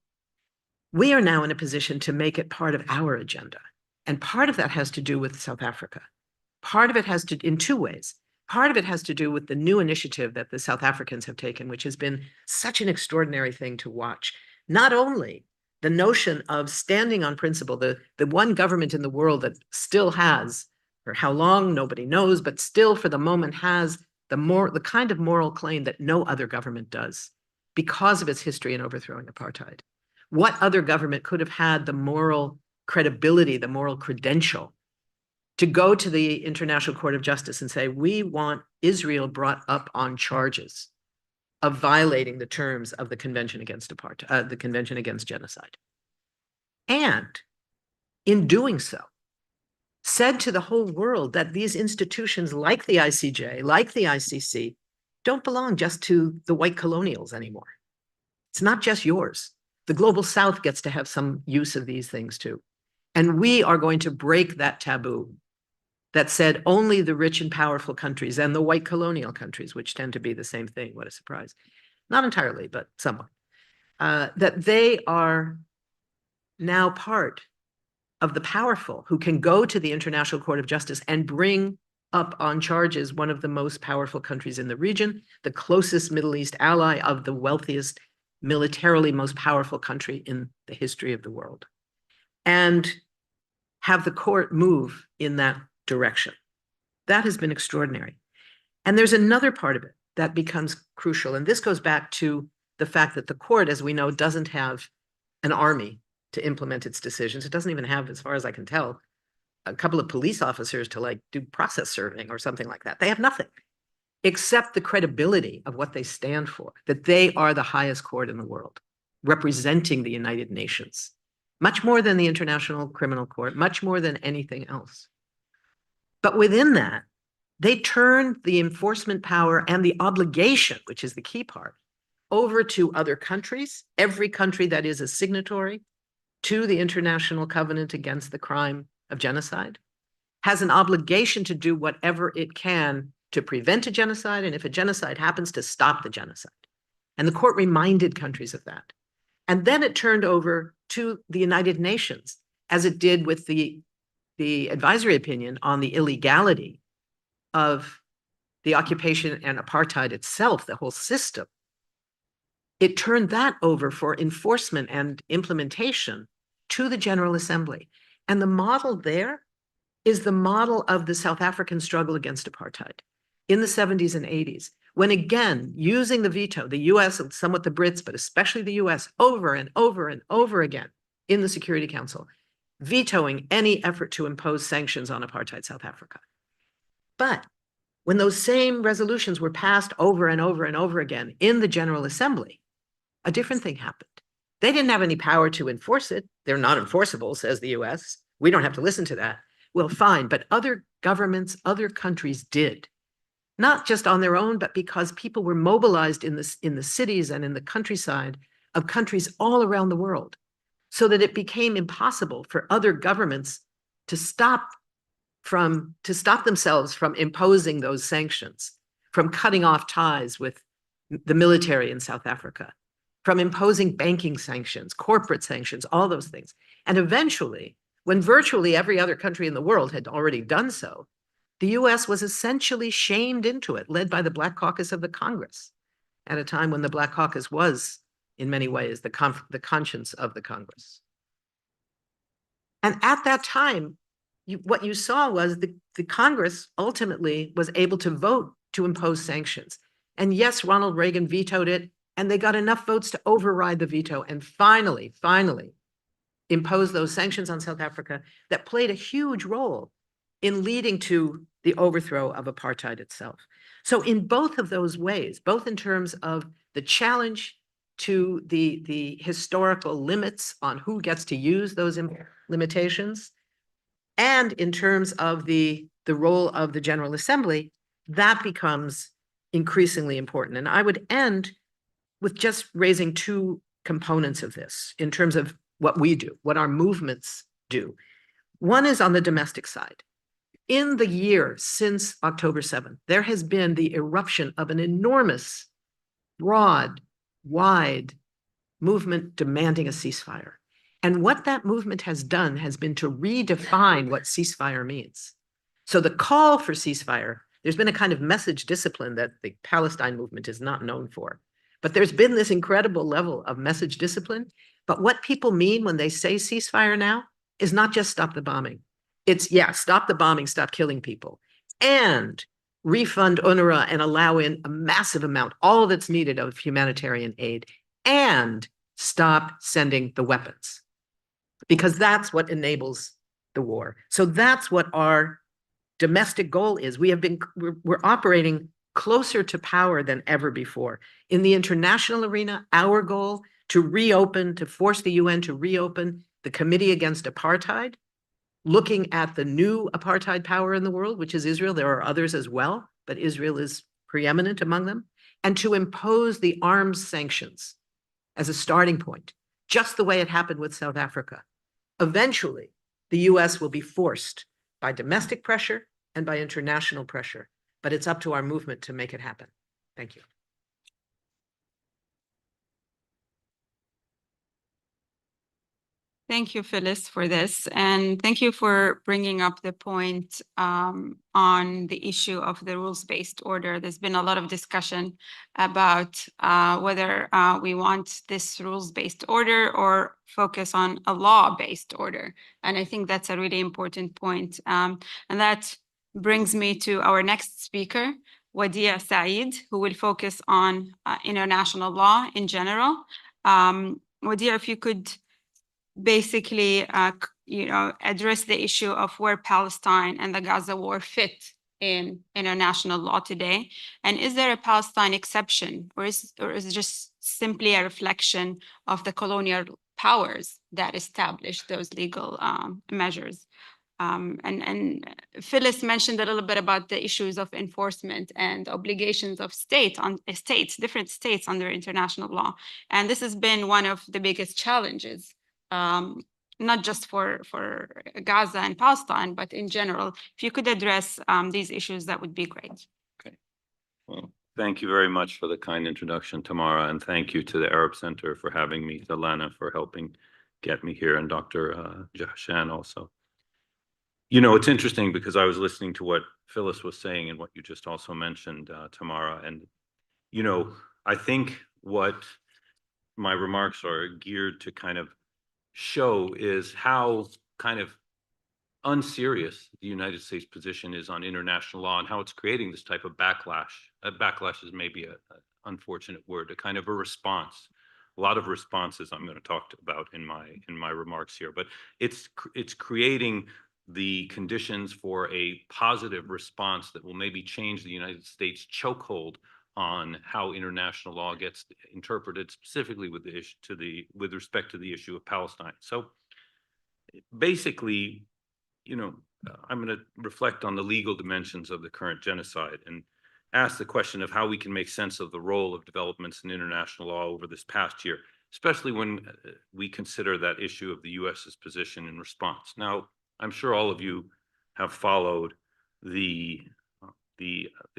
we are now in a position to make it part of our agenda. And part of that has to do with South Africa. Part of it has to, in two ways. Part of it has to do with the new initiative that the South Africans have taken, which has been such an extraordinary thing to watch. Not only the notion of standing on principle, the one government in the world that still has, for how long, nobody knows, but still for the moment has the kind of moral claim that no other government does because of its history in overthrowing apartheid. What other government could have had the moral credibility, the moral credential to go to the International Court of Justice and say, we want Israel brought up on charges of violating the terms of the Convention Against Apartheid, the Convention Against Genocide. And in doing so, said to the whole world that these institutions like the ICJ, like the ICC, don't belong just to the white colonials anymore. It's not just yours. The global South gets to have some use of these things too. And we are going to break that taboo that said only the rich and powerful countries and the white colonial countries, which tend to be the same thing, what a surprise. Not entirely, but somewhat. That they are now part of the powerful who can go to the International Court of Justice and bring up on charges one of the most powerful countries in the region, the closest Middle East ally of the wealthiest, militarily most powerful country in the history of the world, and have the court move in that direction. That has been extraordinary. And there's another part of it that becomes crucial. And this goes back to the fact that the court, as we know, doesn't have an army to implement its decisions. It doesn't even have, as far as I can tell, a couple of police officers to do process serving or something like that. They have nothing except the credibility of what they stand for, that they are the highest court in the world, representing the United Nations, much more than the International Criminal Court, much more than anything else. But within that, they turn the enforcement power and the obligation, which is the key part, over to other countries. Every country that is a signatory to the International Covenant Against the Crime of Genocide has an obligation to do whatever it can to prevent a genocide, and if a genocide happens, to stop the genocide. And the court reminded countries of that. And then it turned over to the United Nations, as it did with the advisory opinion on the illegality of the occupation and apartheid itself, the whole system. It turned that over for enforcement and implementation to the General Assembly. And the model there is the model of the South African struggle against apartheid in the 70s and 80s, when again, using the veto, the US and somewhat the Brits, but especially the US, over and over and over again in the Security Council, vetoing any effort to impose sanctions on apartheid South Africa. But when those same resolutions were passed over and over and over again in the General Assembly, a different thing happened. They didn't have any power to enforce it. They're not enforceable, says the US. We don't have to listen to that. Well, fine, but other governments, other countries did. Not just on their own, but because people were mobilized in the cities and in the countryside of countries all around the world, so that it became impossible for other governments to stop themselves from imposing those sanctions, from cutting off ties with the military in South Africa, from imposing banking sanctions, corporate sanctions, all those things. And eventually, when virtually every other country in the world had already done so, the US was essentially shamed into it, led by the Black Caucus of the Congress, at a time when the Black Caucus was, in many ways, the conscience of the Congress. And at that time, what you saw was the Congress ultimately was able to vote to impose sanctions. And yes, Ronald Reagan vetoed it, and they got enough votes to override the veto and finally impose those sanctions on South Africa that played a huge role in leading to the overthrow of apartheid itself. So in both of those ways, both in terms of the challenge to the historical limits on who gets to use those limitations, and in terms of the role of the General Assembly, that becomes increasingly important. And I would end with just raising two components of this in terms of what we do, what our movements do. One is on the domestic side. In the year since October 7th, there has been the eruption of an enormous, broad, wide movement demanding a ceasefire. And what that movement has done has been to redefine what ceasefire means. So the call for ceasefire, there's been a kind of message discipline that the Palestine movement is not known for. But there's been this incredible level of message discipline. But what people mean when they say ceasefire now is not just stop the bombing. It's, yeah, stop the bombing, stop killing people, and refund UNRWA and allow in a massive amount, all that's needed of humanitarian aid, and stop sending the weapons, because that's what enables the war. So that's what our domestic goal is. We're operating closer to power than ever before. In the international arena, our goal to force the UN to reopen the Committee Against Apartheid, looking at the new apartheid power in the world, which is Israel. There are others as well, but Israel is preeminent among them, and to impose the arms sanctions as a starting point, just the way it happened with South Africa. Eventually, the US will be forced by domestic pressure and by international pressure, but it's up to our movement to make it happen. Thank you. Thank you, Phyllis, for this. And thank you for bringing up the point on the issue of the rules-based order. There's been a lot of discussion about whether we want this rules-based order or focus on a law-based order. And I think that's a really important point. And that brings me to our next speaker, Wadia Saeed, who will focus on international law in general. Wadia, if you could basically, address the issue of where Palestine and the Gaza war fit in international law today. And is there a Palestine exception, or is it just simply a reflection of the colonial powers that established those legal measures? And Phyllis mentioned a little bit about the issues of enforcement and obligations of different states under international law. And this has been one of the biggest challenges, not just for Gaza and Palestine, but in general. If you could address these issues, that would be great. Okay. Well, thank you very much for the kind introduction, Tamara, and thank you to the Arab Center for having me, to Lana for helping get me here, and Dr. Jahshan also. You know, it's interesting because I was listening to what Phyllis was saying and what you just also mentioned, Tamara, and, I think what my remarks are geared to kind of show is how kind of unserious the United States position is on international law and how it's creating this type of backlash. Backlash is maybe an unfortunate word, a kind of a response. A lot of responses I'm going to talk about in my remarks here, but it's creating the conditions for a positive response that will maybe change the United States chokehold on how international law gets interpreted, specifically with respect to the issue of Palestine. So basically, I'm going to reflect on the legal dimensions of the current genocide and ask the question of how we can make sense of the role of developments in international law over this past year, especially when we consider that issue of the US's position in response. Now, I'm sure all of you have followed the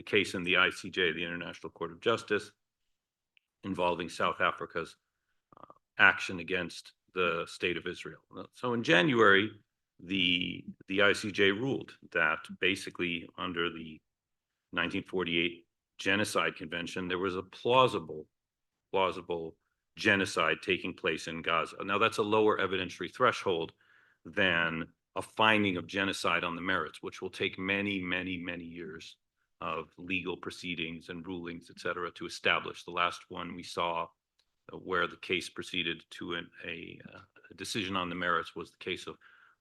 case in the ICJ, the International Court of Justice, involving South Africa's action against the state of Israel. So in January, the ICJ ruled that basically under the 1948 Genocide Convention, there was a plausible genocide taking place in Gaza. Now that's a lower evidentiary threshold than a finding of genocide on the merits, which will take many, many, many years of legal proceedings and rulings, et cetera, to establish. The last one we saw where the case proceeded to a decision on the merits was the case of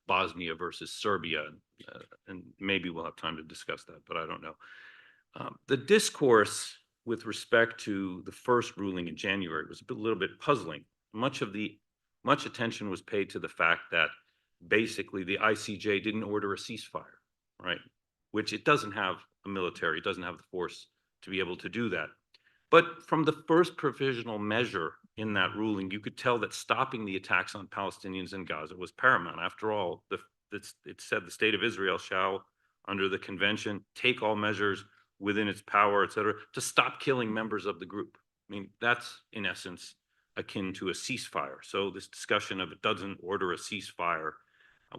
Bosnia versus Serbia. And maybe we'll have time to discuss that, but I don't know. The discourse with respect to the first ruling in January was a little bit puzzling. Much attention was paid to the fact that basically the ICJ didn't order a ceasefire, right? Which it doesn't have a military, it doesn't have the force to be able to do that. But from the first provisional measure in that ruling, you could tell that stopping the attacks on Palestinians in Gaza was paramount. After all, it said the state of Israel shall, under the convention, take all measures within its power, et cetera, to stop killing members of the group. I mean, that's in essence akin to a ceasefire. So this discussion of it doesn't order a ceasefire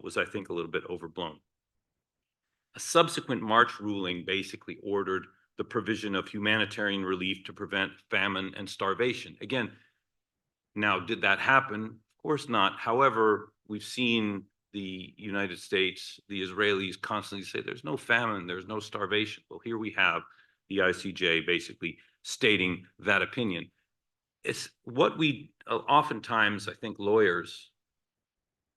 was, I think, a little bit overblown. A subsequent March ruling basically ordered the provision of humanitarian relief to prevent famine and starvation. Again, now, did that happen? Of course not. However, we've seen the United States, the Israelis constantly say there's no famine, there's no starvation. Well, here we have the ICJ basically stating that opinion. It's what we oftentimes, I think lawyers,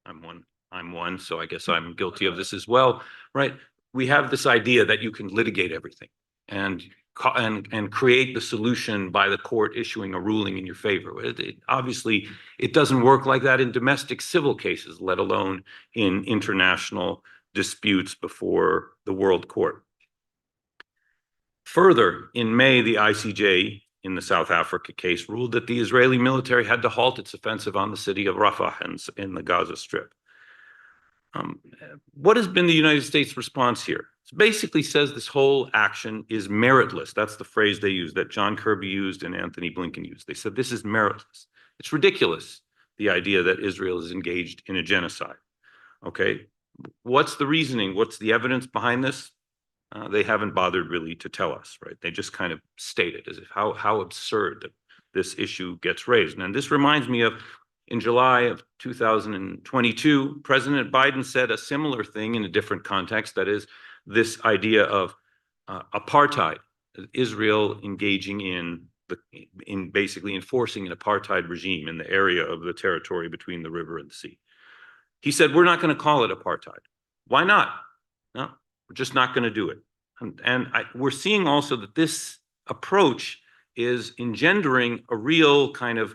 I'm one, so I guess I'm guilty of this as well, right? We have this idea that you can litigate everything and create the solution by the court issuing a ruling in your favor. Obviously, it doesn't work like that in domestic civil cases, let alone in international disputes before the World Court. Further, in May, the ICJ in the South Africa case ruled that the Israeli military had to halt its offensive on the city of Rafah in the Gaza Strip. What has been the United States response here? It basically says this whole action is meritless. That's the phrase they used, that John Kirby used and Anthony Blinken used. They said this is meritless. It's ridiculous, the idea that Israel is engaged in a genocide. Okay, what's the reasoning? What's the evidence behind this? They haven't bothered really to tell us, right? They just kind of state it as if how absurd that this issue gets raised. And this reminds me of in July of 2022, President Biden said a similar thing in a different context, that is this idea of apartheid, Israel engaging in basically enforcing an apartheid regime in the area of the territory between the river and the sea. He said, we're not going to call it apartheid. Why not? No, we're just not going to do it. We're seeing also that this approach is engendering a real kind of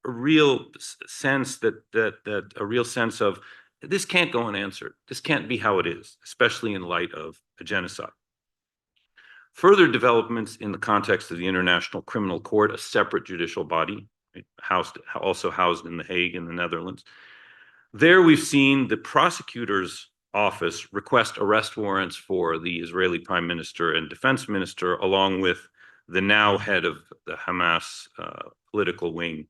a real sense of this can't go unanswered. This can't be how it is, especially in light of a genocide. Further developments in the context of the International Criminal Court, a separate judicial body, also housed in The Hague in the Netherlands. There we've seen the prosecutor's office request arrest warrants for the Israeli prime minister and defense minister, along with the now head of the Hamas political wing,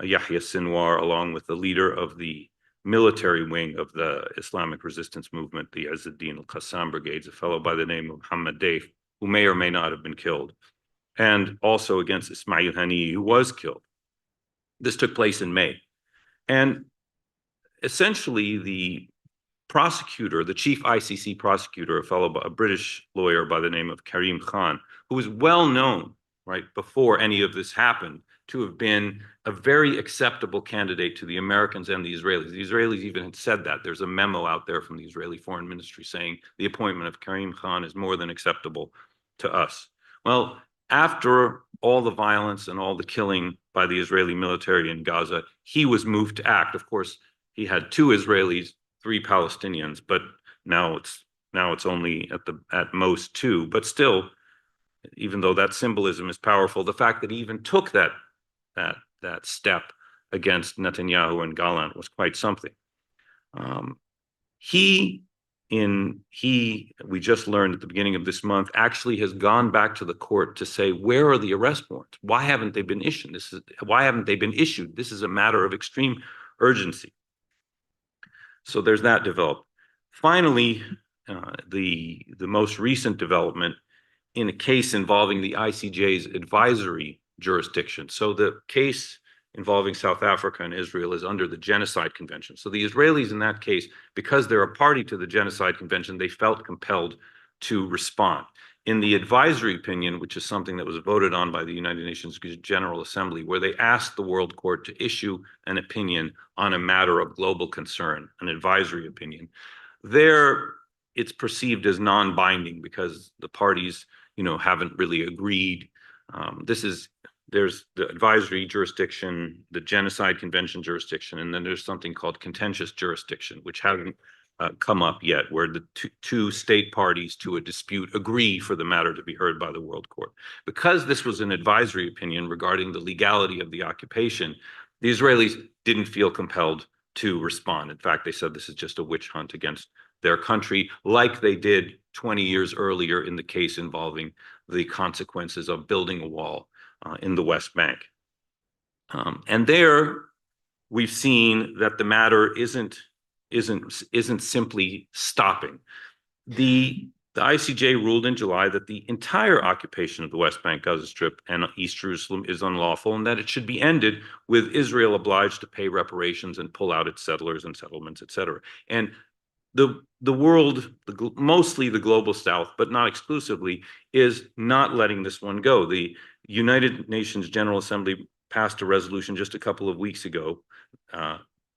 Yahya Sinwar, along with the leader of the military wing of the Islamic resistance movement, the Izz-ad-Din al-Qassam brigades, a fellow by the name of Muhammad Deif, who may or may not have been killed, and also against Ismail Haniyeh, who was killed. This took place in May. And essentially, the prosecutor, the chief ICC prosecutor, a British lawyer by the name of Karim Khan, who was well known, right, before any of this happened, to have been a very acceptable candidate to the Americans and the Israelis. The Israelis even had said that. There's a memo out there from the Israeli Foreign Ministry saying the appointment of Karim Khan is more than acceptable to us. Well, after all the violence and all the killing by the Israeli military in Gaza, he was moved to act. Of course, he had 2 Israelis, 3 Palestinians, but now it's only at most 2. But still, even though that symbolism is powerful, the fact that he even took that step against Netanyahu and Gallant was quite something. We just learned at the beginning of this month, actually has gone back to the court to say, where are the arrest warrants? Why haven't they been issued? Why haven't they been issued? This is a matter of extreme urgency. So there's that developed. Finally, the most recent development in a case involving the ICJ's advisory jurisdiction. So the case involving South Africa and Israel is under the Genocide Convention. So the Israelis in that case, because they're a party to the Genocide Convention, they felt compelled to respond. In the advisory opinion, which is something that was voted on by the United Nations General Assembly, where they asked the World Court to issue an opinion on a matter of global concern, an advisory opinion, there it's perceived as non-binding because the parties, haven't really agreed. There's the advisory jurisdiction, the Genocide Convention jurisdiction, and then there's something called contentious jurisdiction, which hasn't come up yet, where the two state parties to a dispute agree for the matter to be heard by the World Court. Because this was an advisory opinion regarding the legality of the occupation, the Israelis didn't feel compelled to respond. In fact, they said this is just a witch hunt against their country, like they did 20 years earlier in the case involving the consequences of building a wall in the West Bank. And there we've seen that the matter isn't simply stopping. The ICJ ruled in July that the entire occupation of the West Bank, Gaza Strip, and East Jerusalem is unlawful, and that it should be ended with Israel obliged to pay reparations and pull out its settlers and settlements, etc. And the world, mostly the global South, but not exclusively, is not letting this one go. The United Nations General Assembly passed a resolution just a couple of weeks ago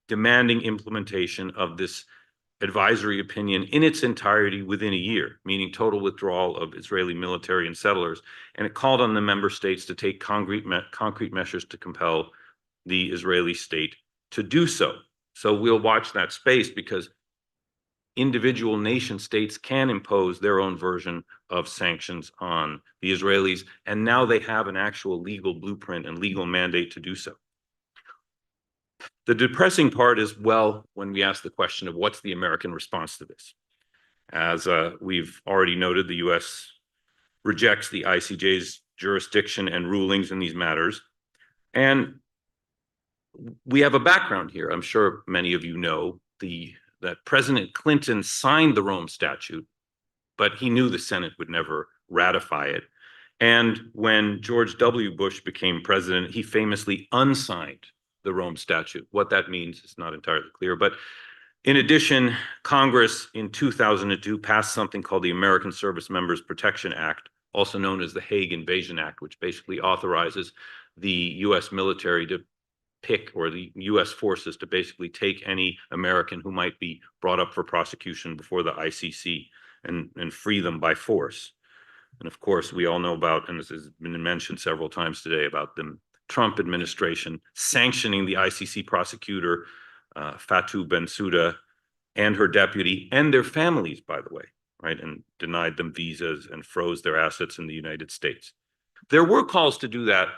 demanding implementation of this advisory opinion in its entirety within a year, meaning total withdrawal of Israeli military and settlers. And it called on the member states to take concrete measures to compel the Israeli state to do so. So we'll watch that space, because individual nation states can impose their own version of sanctions on the Israelis, and now they have an actual legal blueprint and legal mandate to do so. The depressing part is, well, when we ask the question of what's the American response to this? As we've already noted, the US rejects the ICJ's jurisdiction and rulings in these matters. And we have a background here. I'm sure many of you know that President Clinton signed the Rome Statute, but he knew the Senate would never ratify it. And when George W. Bush became president, he famously unsigned the Rome Statute. What that means is not entirely clear. But in addition, Congress in 2002 passed something called the American Service Members Protection Act, also known as the Hague Invasion Act, which basically authorizes the US military to pick, or the US forces to basically take any American who might be brought up for prosecution before the ICC and free them by force. And of course, we all know about, and this has been mentioned several times today, about the Trump administration sanctioning the ICC prosecutor, Fatou Bensouda, and her deputy, and their families, by the way, right? And denied them visas and froze their assets in the United States. There were calls to do that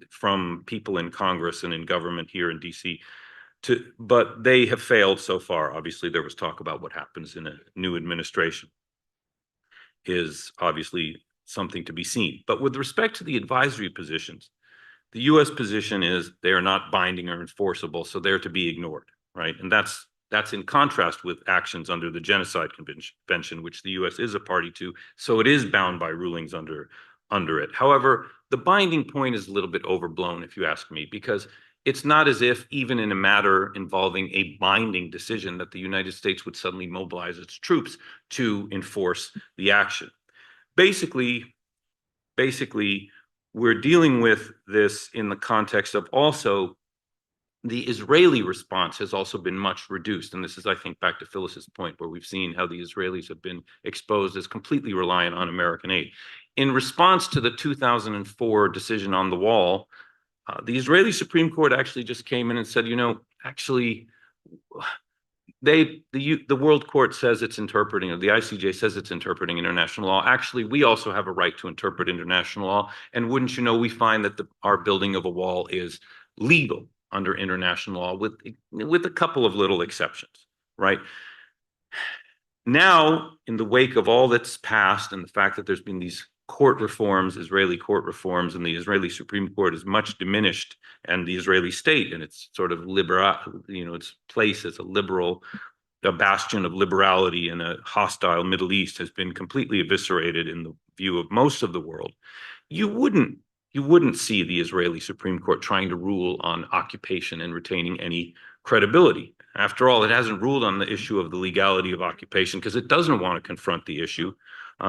from people in Congress and in government here in DC, but they have failed so far. Obviously, there was talk about what happens in a new administration is obviously something to be seen. But with respect to the advisory positions, the US position is they are not binding or enforceable, so they're to be ignored, right? And that's in contrast with actions under the Genocide Convention, which the US is a party to, so it is bound by rulings under it. However, the binding point is a little bit overblown, if you ask me, because it's not as if, even in a matter involving a binding decision, that the United States would suddenly mobilize its troops to enforce the action. Basically, we're dealing with this in the context of also the Israeli response has also been much reduced. And this is, I think, back to Phyllis's point, where we've seen how the Israelis have been exposed as completely reliant on American aid. In response to the 2004 decision on the wall, the Israeli Supreme Court actually just came in and said, you know, actually, the World Court says it's interpreting, or the ICJ says it's interpreting international law. Actually, we also have a right to interpret international law. And wouldn't you know, we find that our building of a wall is legal under international law, with a couple of little exceptions, right? Now, in the wake of all that's passed and the fact that there's been these court reforms, Israeli court reforms, and the Israeli Supreme Court is much diminished, and the Israeli state and its sort of its place as a bastion of liberality in a hostile Middle East has been completely eviscerated in the view of most of the world. You wouldn't see the Israeli Supreme Court trying to rule on occupation and retaining any credibility. After all, it hasn't ruled on the issue of the legality of occupation because it doesn't want to confront the issue,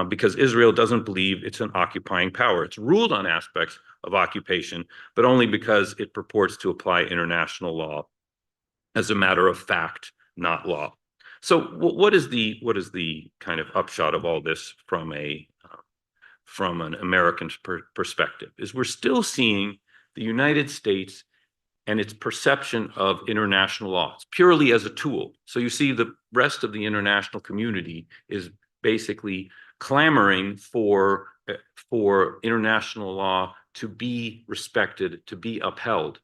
because Israel doesn't believe it's an occupying power. It's ruled on aspects of occupation, but only because it purports to apply international law as a matter of fact, not law. So what is the kind of upshot of all this from an American perspective? Is we're still seeing the United States and its perception of international law. It's purely as a tool. So you see the rest of the international community is basically clamoring for international law to be respected, to be upheld,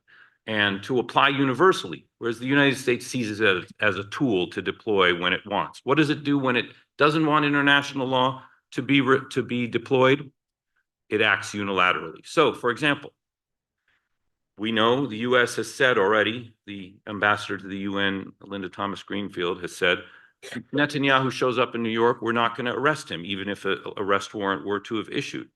and to apply universally, whereas the United States sees it as a tool to deploy when it wants. What does it do when it doesn't want international law to be deployed? It acts unilaterally. So, for example, we know the U.S. has said already, the ambassador to the UN, Linda Thomas Greenfield, has said, Netanyahu shows up in New York, we're not going to arrest him, even if an arrest warrant were to have issued.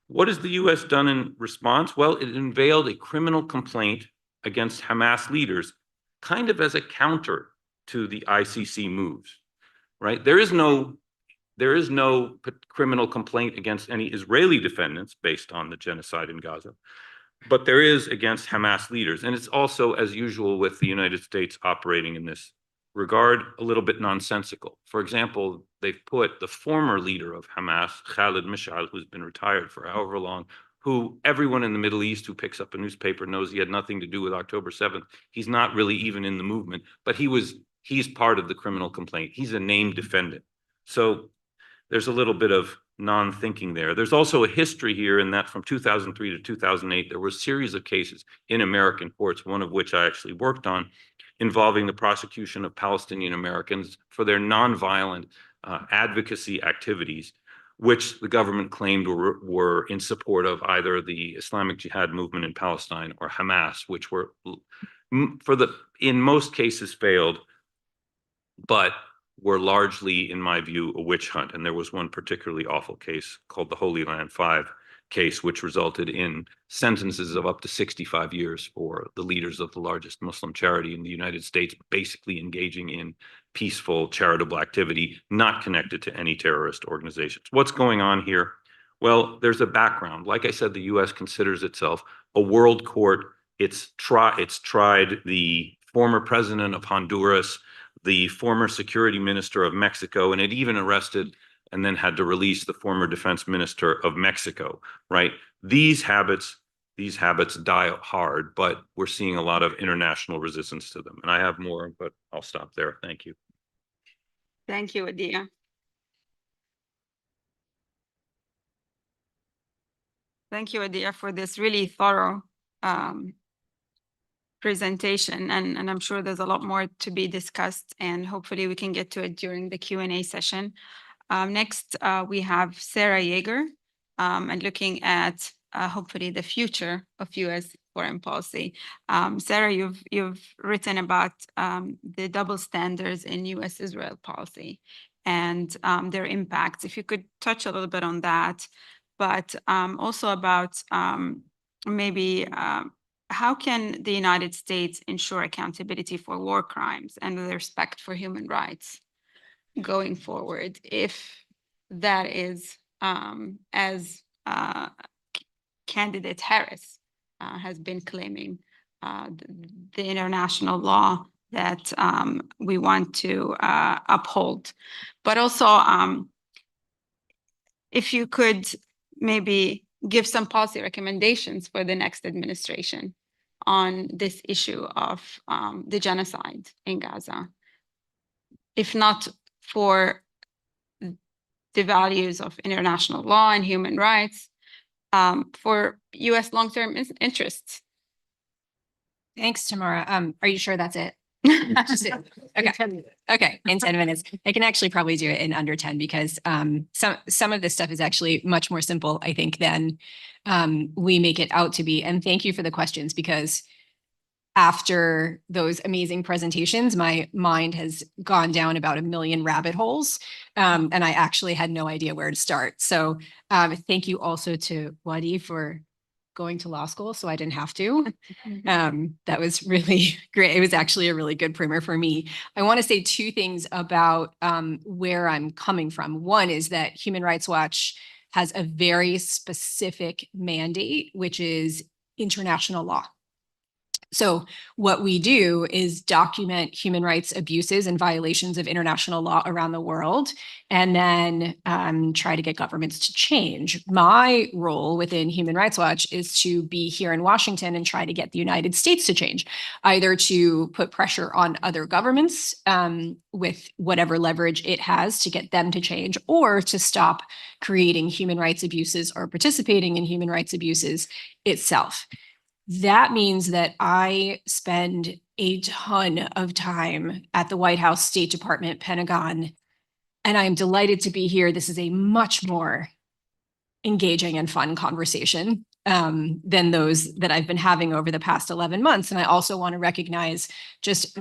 What has the U.S. done in response? Well, it unveiled a criminal complaint against Hamas leaders, kind of as a counter to the ICC moves, right? There is no criminal complaint against any Israeli defendants based on the genocide in Gaza, but there is against Hamas leaders. And it's also, as usual with the United States operating in this regard, a little bit nonsensical. For example, they've put the former leader of Hamas, Khalid Mashal, who's been retired for however long, who everyone in the Middle East who picks up a newspaper knows he had nothing to do with October 7th. He's not really even in the movement, but he's part of the criminal complaint. He's a named defendant. So there's a little bit of non-thinking there. There's also a history here in that from 2003 to 2008, there were a series of cases in American courts, one of which I actually worked on, involving the prosecution of Palestinian Americans for their nonviolent advocacy activities, which the government claimed were in support of either the Islamic Jihad movement in Palestine or Hamas, which were, in most cases failed, but were largely, in my view, a witch hunt. And there was one particularly awful case called the Holy Land 5 case, which resulted in sentences of up to 65 years for the leaders of the largest Muslim charity in the United States, basically engaging in peaceful charitable activity, not connected to any terrorist organizations. What's going on here? Well, there's a background. Like I said, the US considers itself a world court. It's tried the former president of Honduras, the former security minister of Mexico, and it even arrested and then had to release the former defense minister of Mexico, right? These habits die hard, but we're seeing a lot of international resistance to them. And I have more, but I'll stop there. Thank you. Thank you, Adia. Thank you, Adia, for this really thorough presentation. And I'm sure there's a lot more to be discussed, and hopefully we can get to it during the Q&A session. Next, we have Sarah Yeager, and looking at hopefully the future of U.S. foreign policy. Sarah, you've written about the double standards in U.S.-Israel policy and their impacts. If you could touch a little bit on that, but also about maybe how can the United States ensure accountability for war crimes and the respect for human rights going forward, if that is as candidate Harris has been claiming, the international law that we want to uphold. But also, if you could maybe give some policy recommendations for the next administration on this issue of the genocide in Gaza, if not for the values of international law and human rights, for U.S. long-term interests. Thanks, Tamara. Are you sure that's it? Just it. Okay. Okay. In 10 minutes. I can actually probably do it in under 10 because some of this stuff is actually much more simple, I think, than we make it out to be. And thank you for the questions, because after those amazing presentations, my mind has gone down about 1 million rabbit holes, and I actually had no idea where to start. So thank you also to Wadi for going to law school so I didn't have to. That was really great. It was actually a really good primer for me. I want to say 2 things about where I'm coming from. One is that Human Rights Watch has a very specific mandate, which is international law. So what we do is document human rights abuses and violations of international law around the world, and then try to get governments to change. My role within Human Rights Watch is to be here in Washington and try to get the United States to change, either to put pressure on other governments with whatever leverage it has to get them to change, or to stop creating human rights abuses or participating in human rights abuses itself. That means that I spend a ton of time at the White House, State Department, Pentagon, and I'm delighted to be here. This is a much more engaging and fun conversation than those that I've been having over the past 11 months. And I also want to recognize just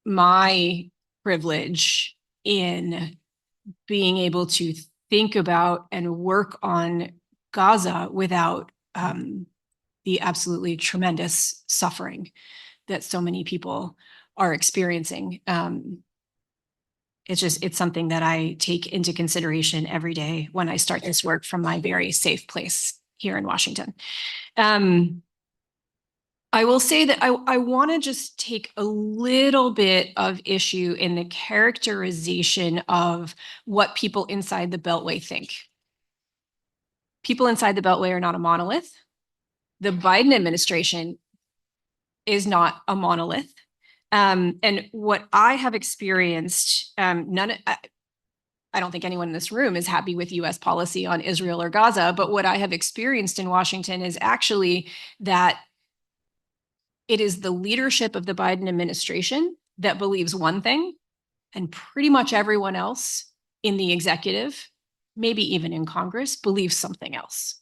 my privilege in being able to think about and work on Gaza without the absolutely tremendous suffering that so many people are experiencing. It's something that I take into consideration every day when I start this work from my very safe place here in Washington. I will say that I want to just take a little bit of issue in the characterization of what people inside the Beltway think. People inside the Beltway are not a monolith. The Biden administration is not a monolith. And what I have experienced, I don't think anyone in this room is happy with US policy on Israel or Gaza, but what I have experienced in Washington is actually that it is the leadership of the Biden administration that believes one thing, and pretty much everyone else in the executive, maybe even in Congress, believes something else.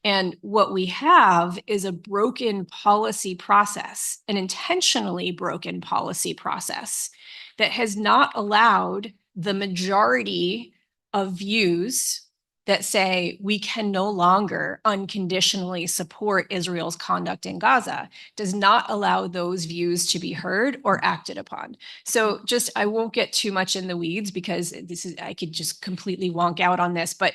And what we have is a broken policy process, an intentionally broken policy process that has not allowed the majority of views that say we can no longer unconditionally support Israel's conduct in Gaza, does not allow those views to be heard or acted upon. So just, I won't get too much in the weeds because I could just completely wonk out on this, but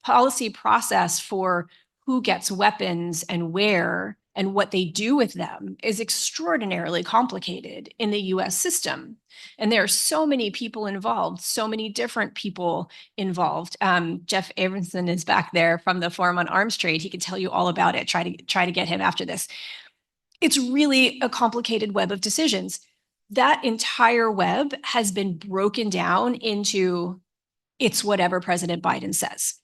policy process for who gets weapons and where and what they do with them is extraordinarily complicated in the US system. And there are so many people involved, so many different people involved. Jeff Abramson is back there from the Forum on Arms Trade. He can tell you all about it. Try to get him after this. It's really a complicated web of decisions. That entire web has been broken down into it's whatever President Biden says.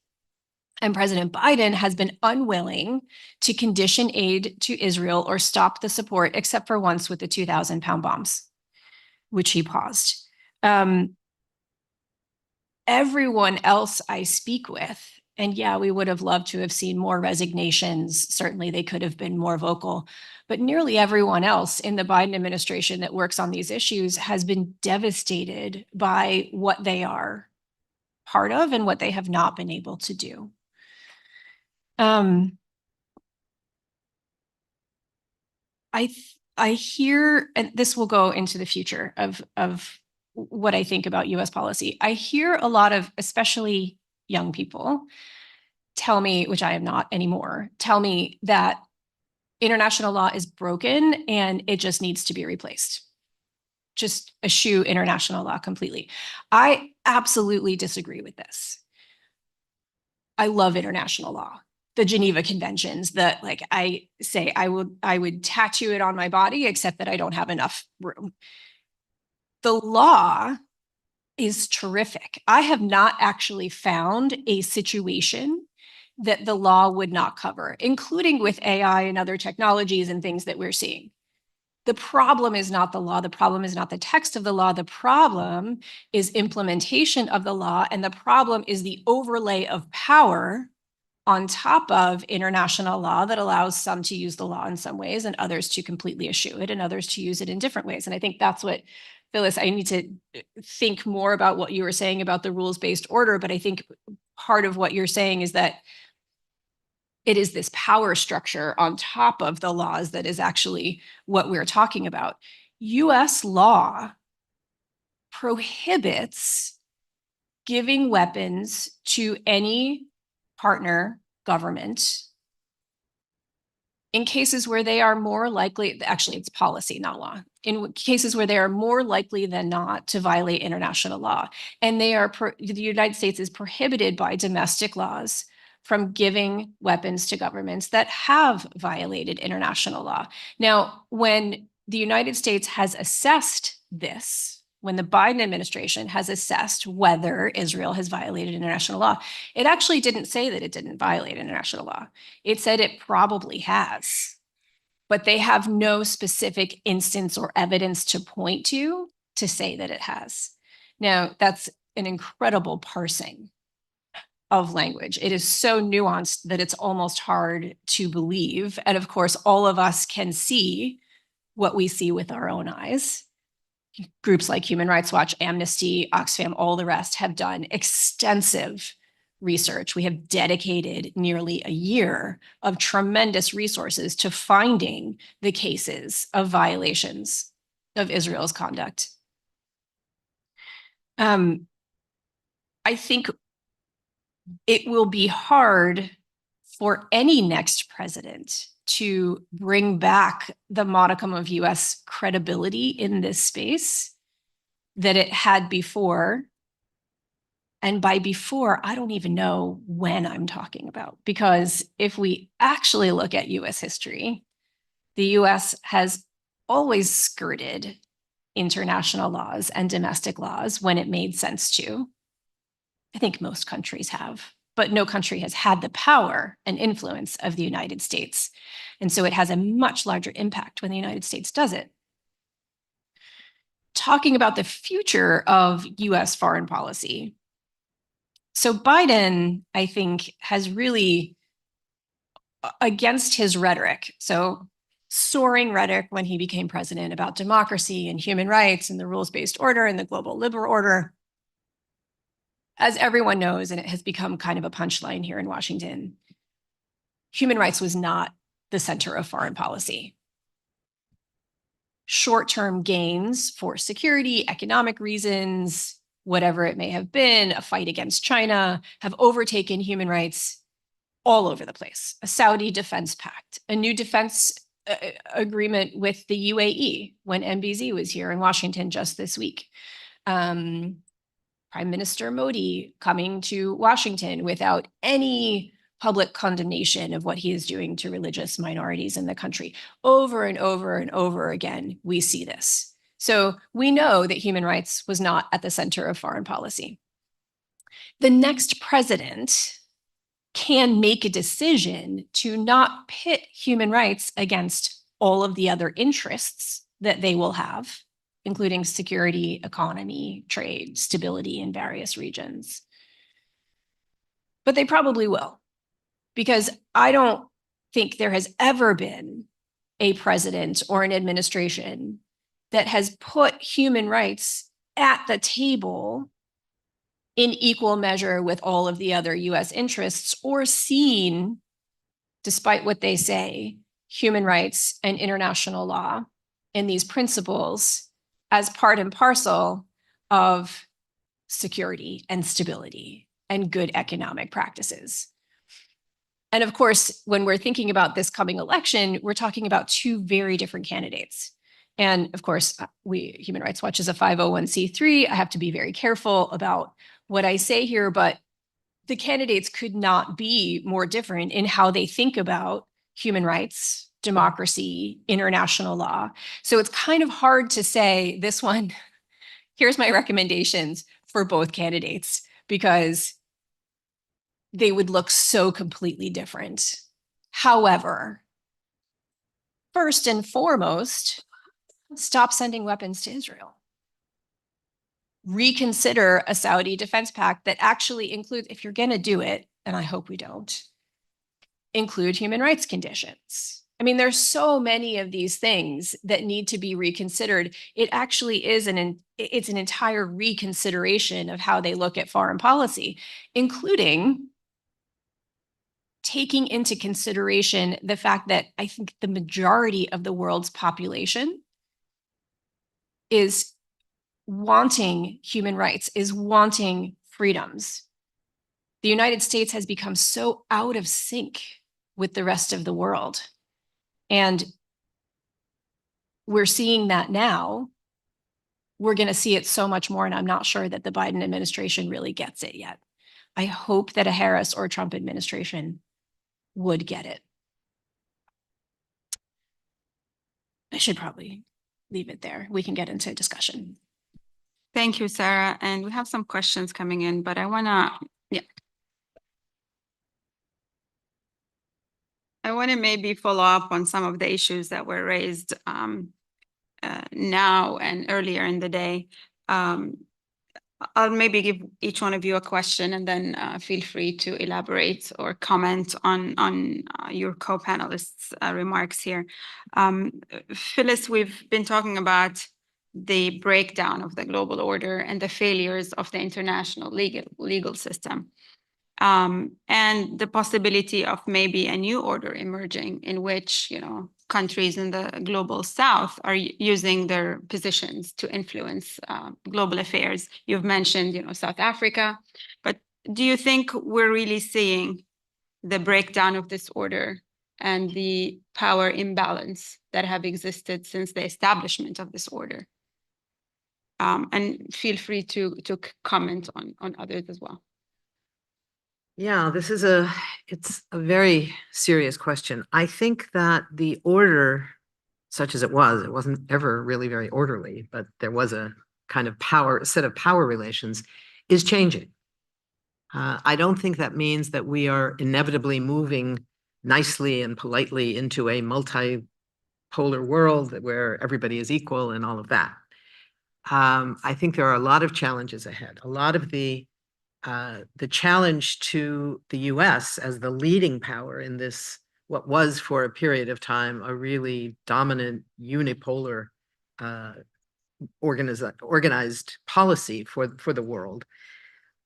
And President Biden has been unwilling to condition aid to Israel or stop the support, except for once with the 2,000-pound bombs, which he paused. Everyone else I speak with, and yeah, we would have loved to have seen more resignations. Certainly, they could have been more vocal. But nearly everyone else in the Biden administration that works on these issues has been devastated by what they are part of and what they have not been able to do. I hear, and this will go into the future of what I think about US policy. I hear a lot of, especially young people, tell me, which I am not anymore, tell me that international law is broken and it just needs to be replaced. Just eschew international law completely. I absolutely disagree with this. I love international law. The Geneva Conventions, that like I say, I would tattoo it on my body, except that I don't have enough room. The law is terrific. I have not actually found a situation that the law would not cover, including with AI and other technologies and things that we're seeing. The problem is not the law. The problem is not the text of the law. The problem is implementation of the law. And the problem is the overlay of power on top of international law that allows some to use the law in some ways and others to completely eschew it and others to use it in different ways. And I think that's what, Phyllis, I need to think more about what you were saying about the rules-based order, but I think part of what you're saying is that it is this power structure on top of the laws that is actually what we're talking about. US law prohibits giving weapons to any partner government in cases where they are more likely, actually it's policy, not law, in cases where they are more likely than not to violate international law. And they are, the United States is prohibited by domestic laws from giving weapons to governments that have violated international law. Now, when the United States has assessed this, when the Biden administration has assessed whether Israel has violated international law, it actually didn't say that it didn't violate international law. It said it probably has, but they have no specific instance or evidence to point to say that it has. Now, that's an incredible parsing of language. It is so nuanced that it's almost hard to believe. And of course, all of us can see what we see with our own eyes. Groups like Human Rights Watch, Amnesty, Oxfam, all the rest have done extensive research. We have dedicated nearly a year of tremendous resources to finding the cases of violations of Israel's conduct. I think it will be hard for any next president to bring back the modicum of US credibility in this space that it had before. And by before, I don't even know when I'm talking about, because if we actually look at US history, the US has always skirted international laws and domestic laws when it made sense to. I think most countries have, but no country has had the power and influence of the United States. And so it has a much larger impact when the United States does it. Talking about the future of US foreign policy. So Biden, I think, has really, against his rhetoric, so soaring rhetoric when he became president about democracy and human rights and the rules-based order and the global liberal order. As everyone knows, and it has become kind of a punchline here in Washington, human rights was not the center of foreign policy. Short-term gains for security, economic reasons, whatever it may have been, a fight against China, have overtaken human rights all over the place. A Saudi defense pact, a new defense agreement with the UAE when MBZ was here in Washington just this week. Prime Minister Modi coming to Washington without any public condemnation of what he is doing to religious minorities in the country. Over and over and over again, we see this. So we know that human rights was not at the center of foreign policy. The next president can make a decision to not pit human rights against all of the other interests that they will have, including security, economy, trade, stability in various regions. But they probably will, because I don't think there has ever been a president or an administration that has put human rights at the table in equal measure with all of the other US interests, or seen, despite what they say, human rights and international law and these principles as part and parcel of security and stability and good economic practices. And of course, when we're thinking about this coming election, we're talking about two very different candidates. And of course, Human Rights Watch is a 501c3. I have to be very careful about what I say here, but the candidates could not be more different in how they think about human rights, democracy, international law. So it's kind of hard to say this one, here's my recommendations for both candidates, because they would look so completely different. However, first and foremost, stop sending weapons to Israel. Reconsider a Saudi defense pact that actually includes, if you're going to do it, and I hope we don't, include human rights conditions. I mean, there's so many of these things that need to be reconsidered. It actually is it's an entire reconsideration of how they look at foreign policy, including taking into consideration the fact that I think the majority of the world's population is wanting human rights, is wanting freedoms. The United States has become so out of sync with the rest of the world And we're seeing that now. We're going to see it so much more, and I'm not sure that the Biden administration really gets it yet. I hope that a Harris or Trump administration would get it. I should probably leave it there. We can get into discussion. Thank you, Sarah. And we have some questions coming in, but I want to maybe follow up on some of the issues that were raised now and earlier in the day. I'll maybe give each one of you a question, and then feel free to elaborate or comment on your co-panelists' remarks here. Phyllis, we've been talking about the breakdown of the global order and the failures of the international legal system, and the possibility of maybe a new order emerging in which, countries in the global south are using their positions to influence global affairs. You've mentioned, South Africa, but do you think we're really seeing the breakdown of this order and the power imbalance that have existed since the establishment of this order? And feel free to comment on others as well. Yeah, it's a very serious question. I think that the order, such as it wasn't ever really very orderly, but there was a kind of set of power relations, is changing. I don't think that means that we are inevitably moving nicely and politely into a multipolar world where everybody is equal and all of that. I think there are a lot of challenges ahead. A lot of the challenge to the US as the leading power in this, what was for a period of time a really dominant unipolar organized policy for the world,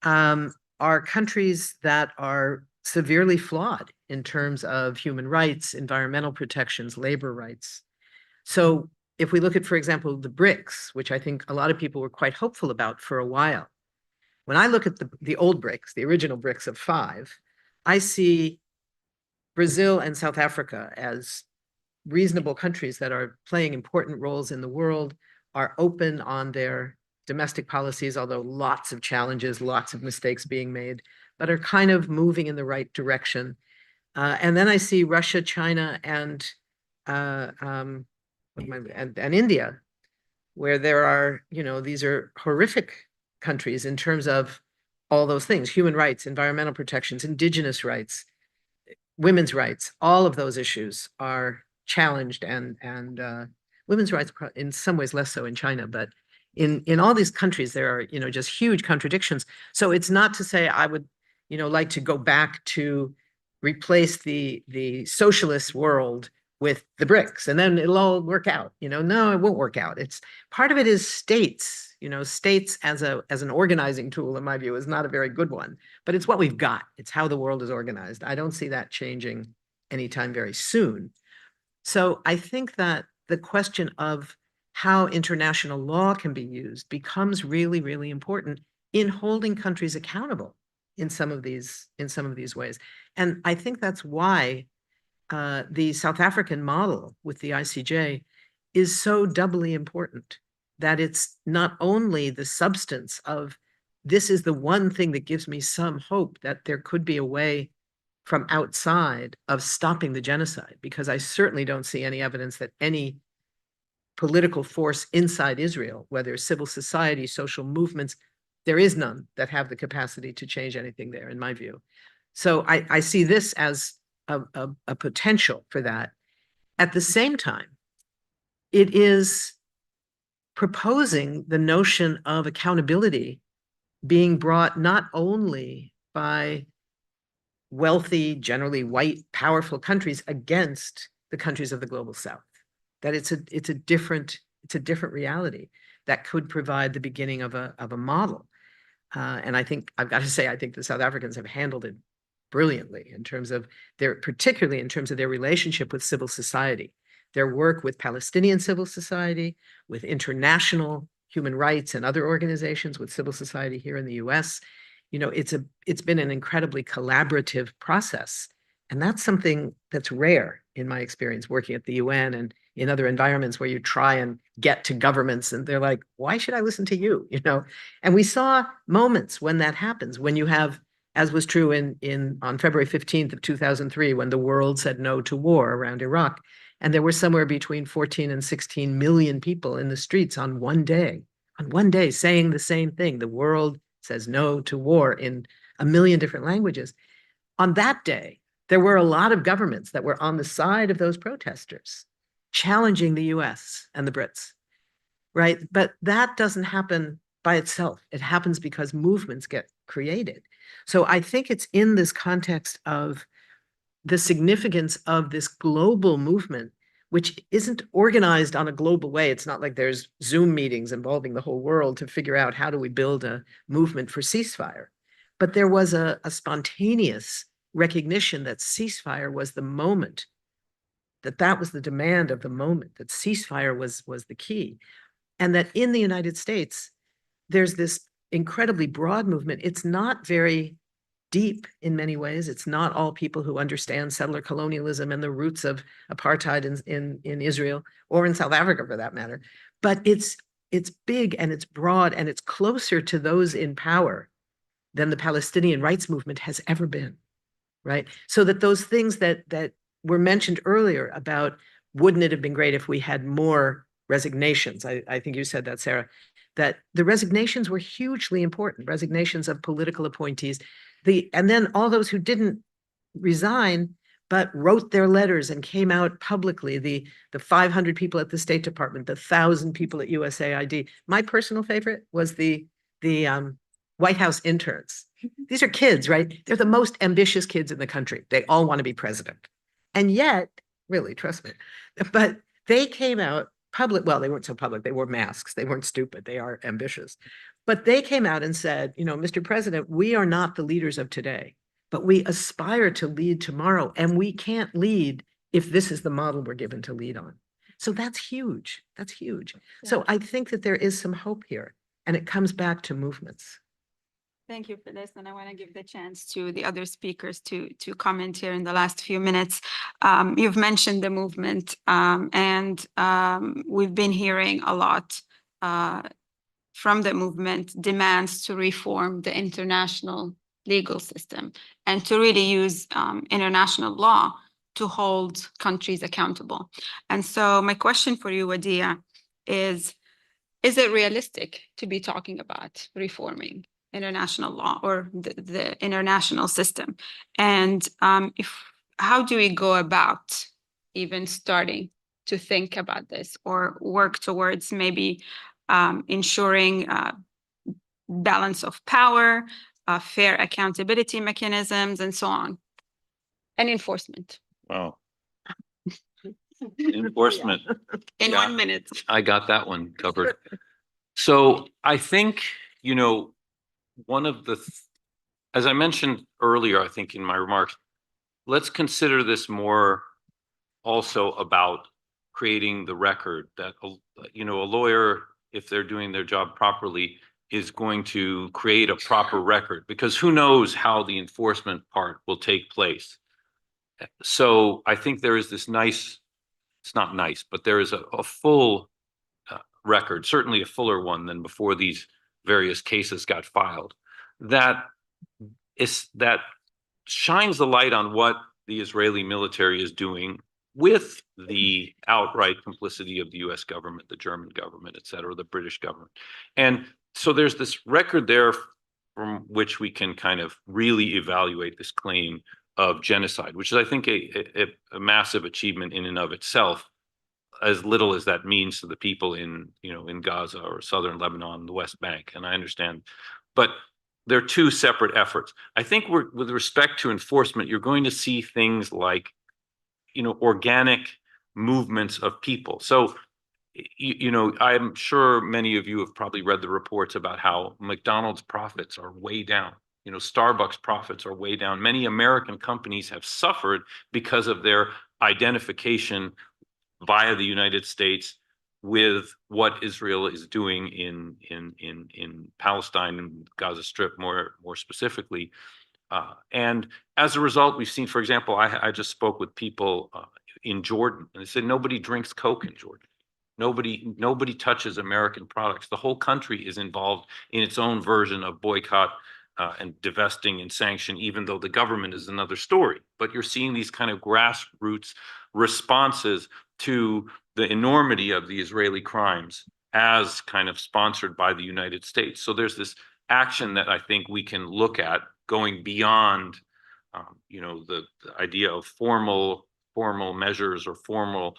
are countries that are severely flawed in terms of human rights, environmental protections, labor rights. So if we look at, for example, the BRICS, which I think a lot of people were quite hopeful about for a while, when I look at the old BRICS, the original BRICS of 5, I see Brazil and South Africa as reasonable countries that are playing important roles in the world, are open on their domestic policies, although lots of challenges, lots of mistakes being made, but are kind of moving in the right direction. And then I see Russia, China, and India, where there are, these are horrific countries in terms of all those things: human rights, environmental protections, indigenous rights, women's rights. All of those issues are challenged, and women's rights in some ways less so in China, but in all these countries there are, just huge contradictions. So it's not to say I would, like to go back to replace the socialist world with the BRICS, and then it'll all work out. No, it won't work out. It's part of it is states. States as an organizing tool, in my view, is not a very good one, but it's what we've got. It's how the world is organized. I don't see that changing anytime very soon. So I think that the question of how international law can be used becomes really, really important in holding countries accountable in some of these ways. And I think that's why the South African model with the ICJ is so doubly important, that it's not only the substance of, this is the one thing that gives me some hope that there could be a way from outside of stopping the genocide, because I certainly don't see any evidence that any political force inside Israel, whether civil society, social movements, there is none that have the capacity to change anything there, in my view. So I see this as a potential for that. At the same time, it is proposing the notion of accountability being brought not only by wealthy, generally white, powerful countries against the countries of the global south, that it's a different reality that could provide the beginning of a model. And I think I've got to say, I think the South Africans have handled it brilliantly in terms of particularly in terms of their relationship with civil society, their work with Palestinian civil society, with international human rights and other organizations, with civil society here in the US. It's been an incredibly collaborative process. And that's something that's rare in my experience working at the UN and in other environments where you try and get to governments and they're like, why should I listen to you? You know, and we saw moments when that happens, when you have, as was true on February 15th of 2003, when the world said no to war around Iraq. And there were somewhere between 14 and 16 million people in the streets on one day saying the same thing. The world says no to war in a million different languages. On that day, there were a lot of governments that were on the side of those protesters, challenging the US and the Brits, right? But that doesn't happen by itself. It happens because movements get created. So I think it's in this context of the significance of this global movement, which isn't organized on a global way. It's not like there's Zoom meetings involving the whole world to figure out how do we build a movement for ceasefire. But there was a spontaneous recognition that ceasefire was the moment, that was the demand of the moment, that ceasefire was the key. And that in the United States, there's this incredibly broad movement. It's not very deep in many ways. It's not all people who understand settler colonialism and the roots of apartheid in Israel or in South Africa for that matter. But it's big and it's broad and it's closer to those in power than the Palestinian rights movement has ever been, right? So that those things that were mentioned earlier about wouldn't it have been great if we had more resignations? I think you said that, Sarah, that the resignations were hugely important, resignations of political appointees. And then all those who didn't resign, but wrote their letters and came out publicly, the 500 people at the State Department, the 1,000 people at USAID. My personal favorite was the White House interns. These are kids, right? They're the most ambitious kids in the country. They all want to be president. And yet, really, trust me, but they came out public. Well, they weren't so public. They wore masks. They weren't stupid. They are ambitious. But they came out and said, you know, Mr. President, we are not the leaders of today, but we aspire to lead tomorrow. And we can't lead if this is the model we're given to lead on. So that's huge. That's huge. Yeah. So I think that there is some hope here. And it comes back to movements. Thank you for this. And I want to give the chance to the other speakers to comment here in the last few minutes. You've mentioned the movement and we've been hearing a lot from the movement demands to reform the international legal system and to really use international law to hold countries accountable. And so my question for you, Wadia, is it realistic to be talking about reforming international law or the international system? And how do we go about even starting to think about this or work towards maybe ensuring balance of power, fair accountability mechanisms, and so on, and enforcement? Wow. Enforcement. In 1 minute. I got that one covered. So I think, you know, one of the, as I mentioned earlier, I think in my remarks, let's consider this more also about creating the record that, you know, a lawyer, if they're doing their job properly, is going to create a proper record, because who knows how the enforcement part will take place. So I think there is this nice, it's not nice, but there is a full record, certainly a fuller one than before these various cases got filed, that shines the light on what the Israeli military is doing with the outright complicity of the US government, the German government, et cetera, the British government. And so there's this record there from which we can kind of really evaluate this claim of genocide, which is, I think, a massive achievement in and of itself, as little as that means to the people in, you know, in Gaza or southern Lebanon, the West Bank. And I understand, but they're two separate efforts. I think with respect to enforcement, you're going to see things like, you know, organic movements of people. So, you know, I'm sure many of you have probably read the reports about how McDonald's profits are way down. You know, Starbucks profits are way down. Many American companies have suffered because of their identification via the United States with what Israel is doing in Palestine and Gaza Strip more specifically. And as a result, we've seen, for example, I just spoke with people in Jordan, and they said nobody drinks Coke in Jordan. Nobody touches American products. The whole country is involved in its own version of boycott and divesting and sanction, even though the government is another story. But you're seeing these kind of grassroots responses to the enormity of the Israeli crimes as kind of sponsored by the United States. So there's this action that I think we can look at going beyond, the idea of formal measures or formal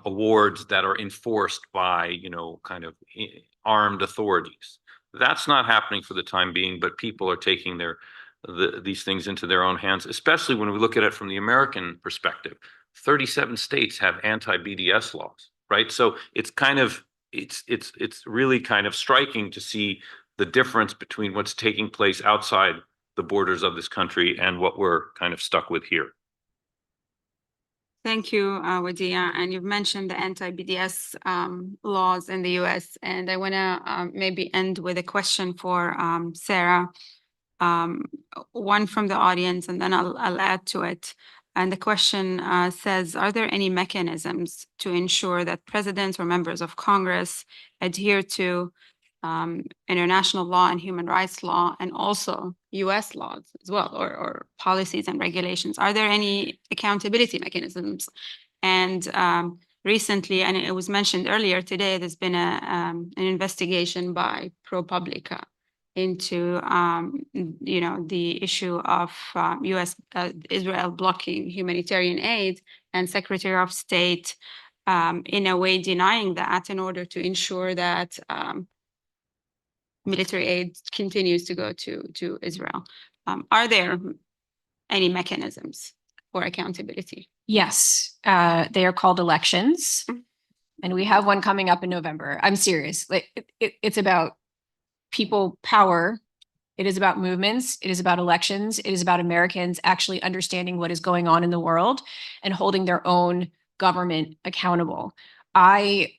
awards that are enforced by, kind of armed authorities. That's not happening for the time being, but people are taking these things into their own hands, especially when we look at it from the American perspective. 37 states have anti-BDS laws, right? So it's really kind of striking to see the difference between what's taking place outside the borders of this country and what we're kind of stuck with here. Thank you, Wadia. And you've mentioned the anti-BDS laws in the US. And I want to maybe end with a question for Sarah, one from the audience, and then I'll add to it. And the question says, are there any mechanisms to ensure that presidents or members of Congress adhere to international law and human rights law, and also US laws as well, or policies and regulations? Are there any accountability mechanisms? And recently, and it was mentioned earlier today, there's been an investigation by ProPublica into the issue of Israel blocking humanitarian aid, and Secretary of State in a way denying that in order to ensure that military aid continues to go to Israel. Are there any mechanisms for accountability? Yes, they are called elections, and we have one coming up in November. I'm serious. It's about people power. It is about movements. It is about elections. It is about Americans actually understanding what is going on in the world and holding their own government accountable. ICJ,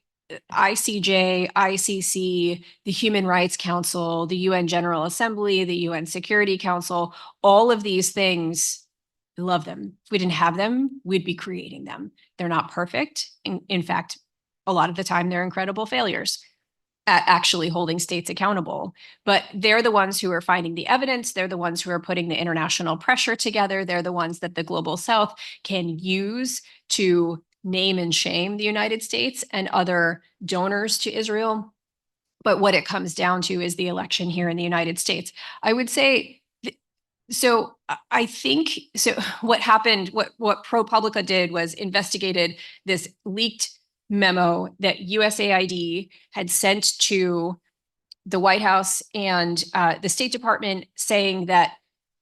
ICC, the Human Rights Council, the UN General Assembly, the UN Security Council, all of these things, I love them. If we didn't have them, we'd be creating them. They're not perfect. In fact, a lot of the time, they're incredible failures at actually holding states accountable. But they're the ones who are finding the evidence. They're the ones who are putting the international pressure together. They're the ones that the Global South can use to name and shame the United States and other donors to Israel. But what it comes down to is the election here in the United States. I would say, so I think, so what happened, what ProPublica did was investigated this leaked memo that USAID had sent to the White House and the State Department, saying that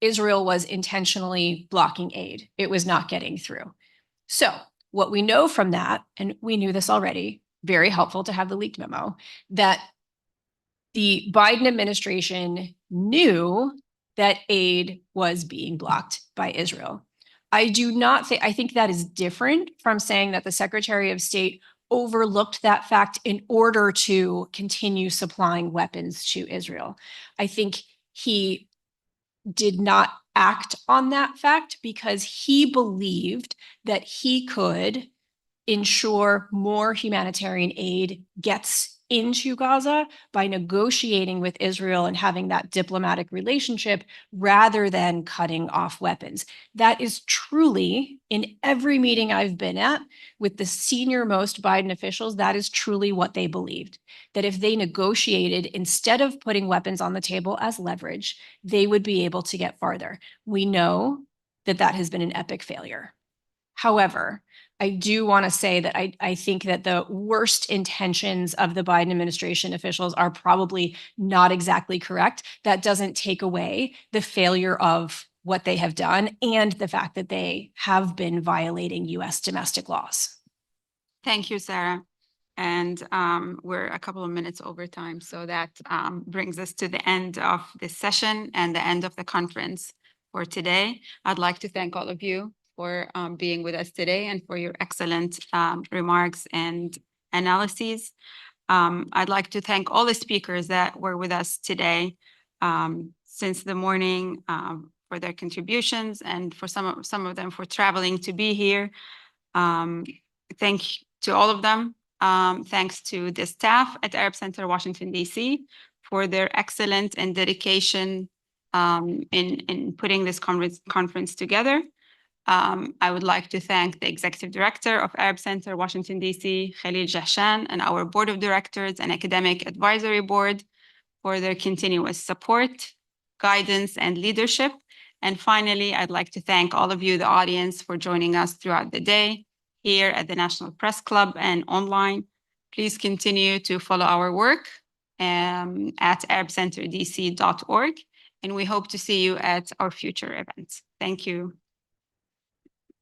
Israel was intentionally blocking aid. It was not getting through. So what we know from that, and we knew this already, very helpful to have the leaked memo, that the Biden administration knew that aid was being blocked by Israel. I think that is different from saying that the Secretary of State overlooked that fact in order to continue supplying weapons to Israel. I think he did not act on that fact because he believed that he could ensure more humanitarian aid gets into Gaza by negotiating with Israel and having that diplomatic relationship rather than cutting off weapons. That is truly, in every meeting I've been at with the senior most Biden officials, that is truly what they believed. That if they negotiated instead of putting weapons on the table as leverage, they would be able to get farther. We know that that has been an epic failure. However, I do want to say that I think that the worst intentions of the Biden administration officials are probably not exactly correct. That doesn't take away the failure of what they have done and the fact that they have been violating US domestic laws. Thank you, Sarah. And we're a couple of minutes over time. So that brings us to the end of this session and the end of the conference for today. I'd like to thank all of you for being with us today and for your excellent remarks and analyses. I'd like to thank all the speakers that were with us today. since the morning for their contributions and for some of them for traveling to be here. Thank to all of them. Thanks to the staff at Arab Center Washington, D.C. for their excellence and dedication in putting this conference together. I would like to thank the Executive Director of Arab Center Washington, D.C., Khalil Jahshan, and our Board of Directors and Academic Advisory Board for their continuous support, guidance, and leadership. And finally, I'd like to thank all of you, the audience, for joining us throughout the day here at the National Press Club and online. Please continue to follow our work at arabcenterdc.org, and we hope to see you at our future events. Thank you.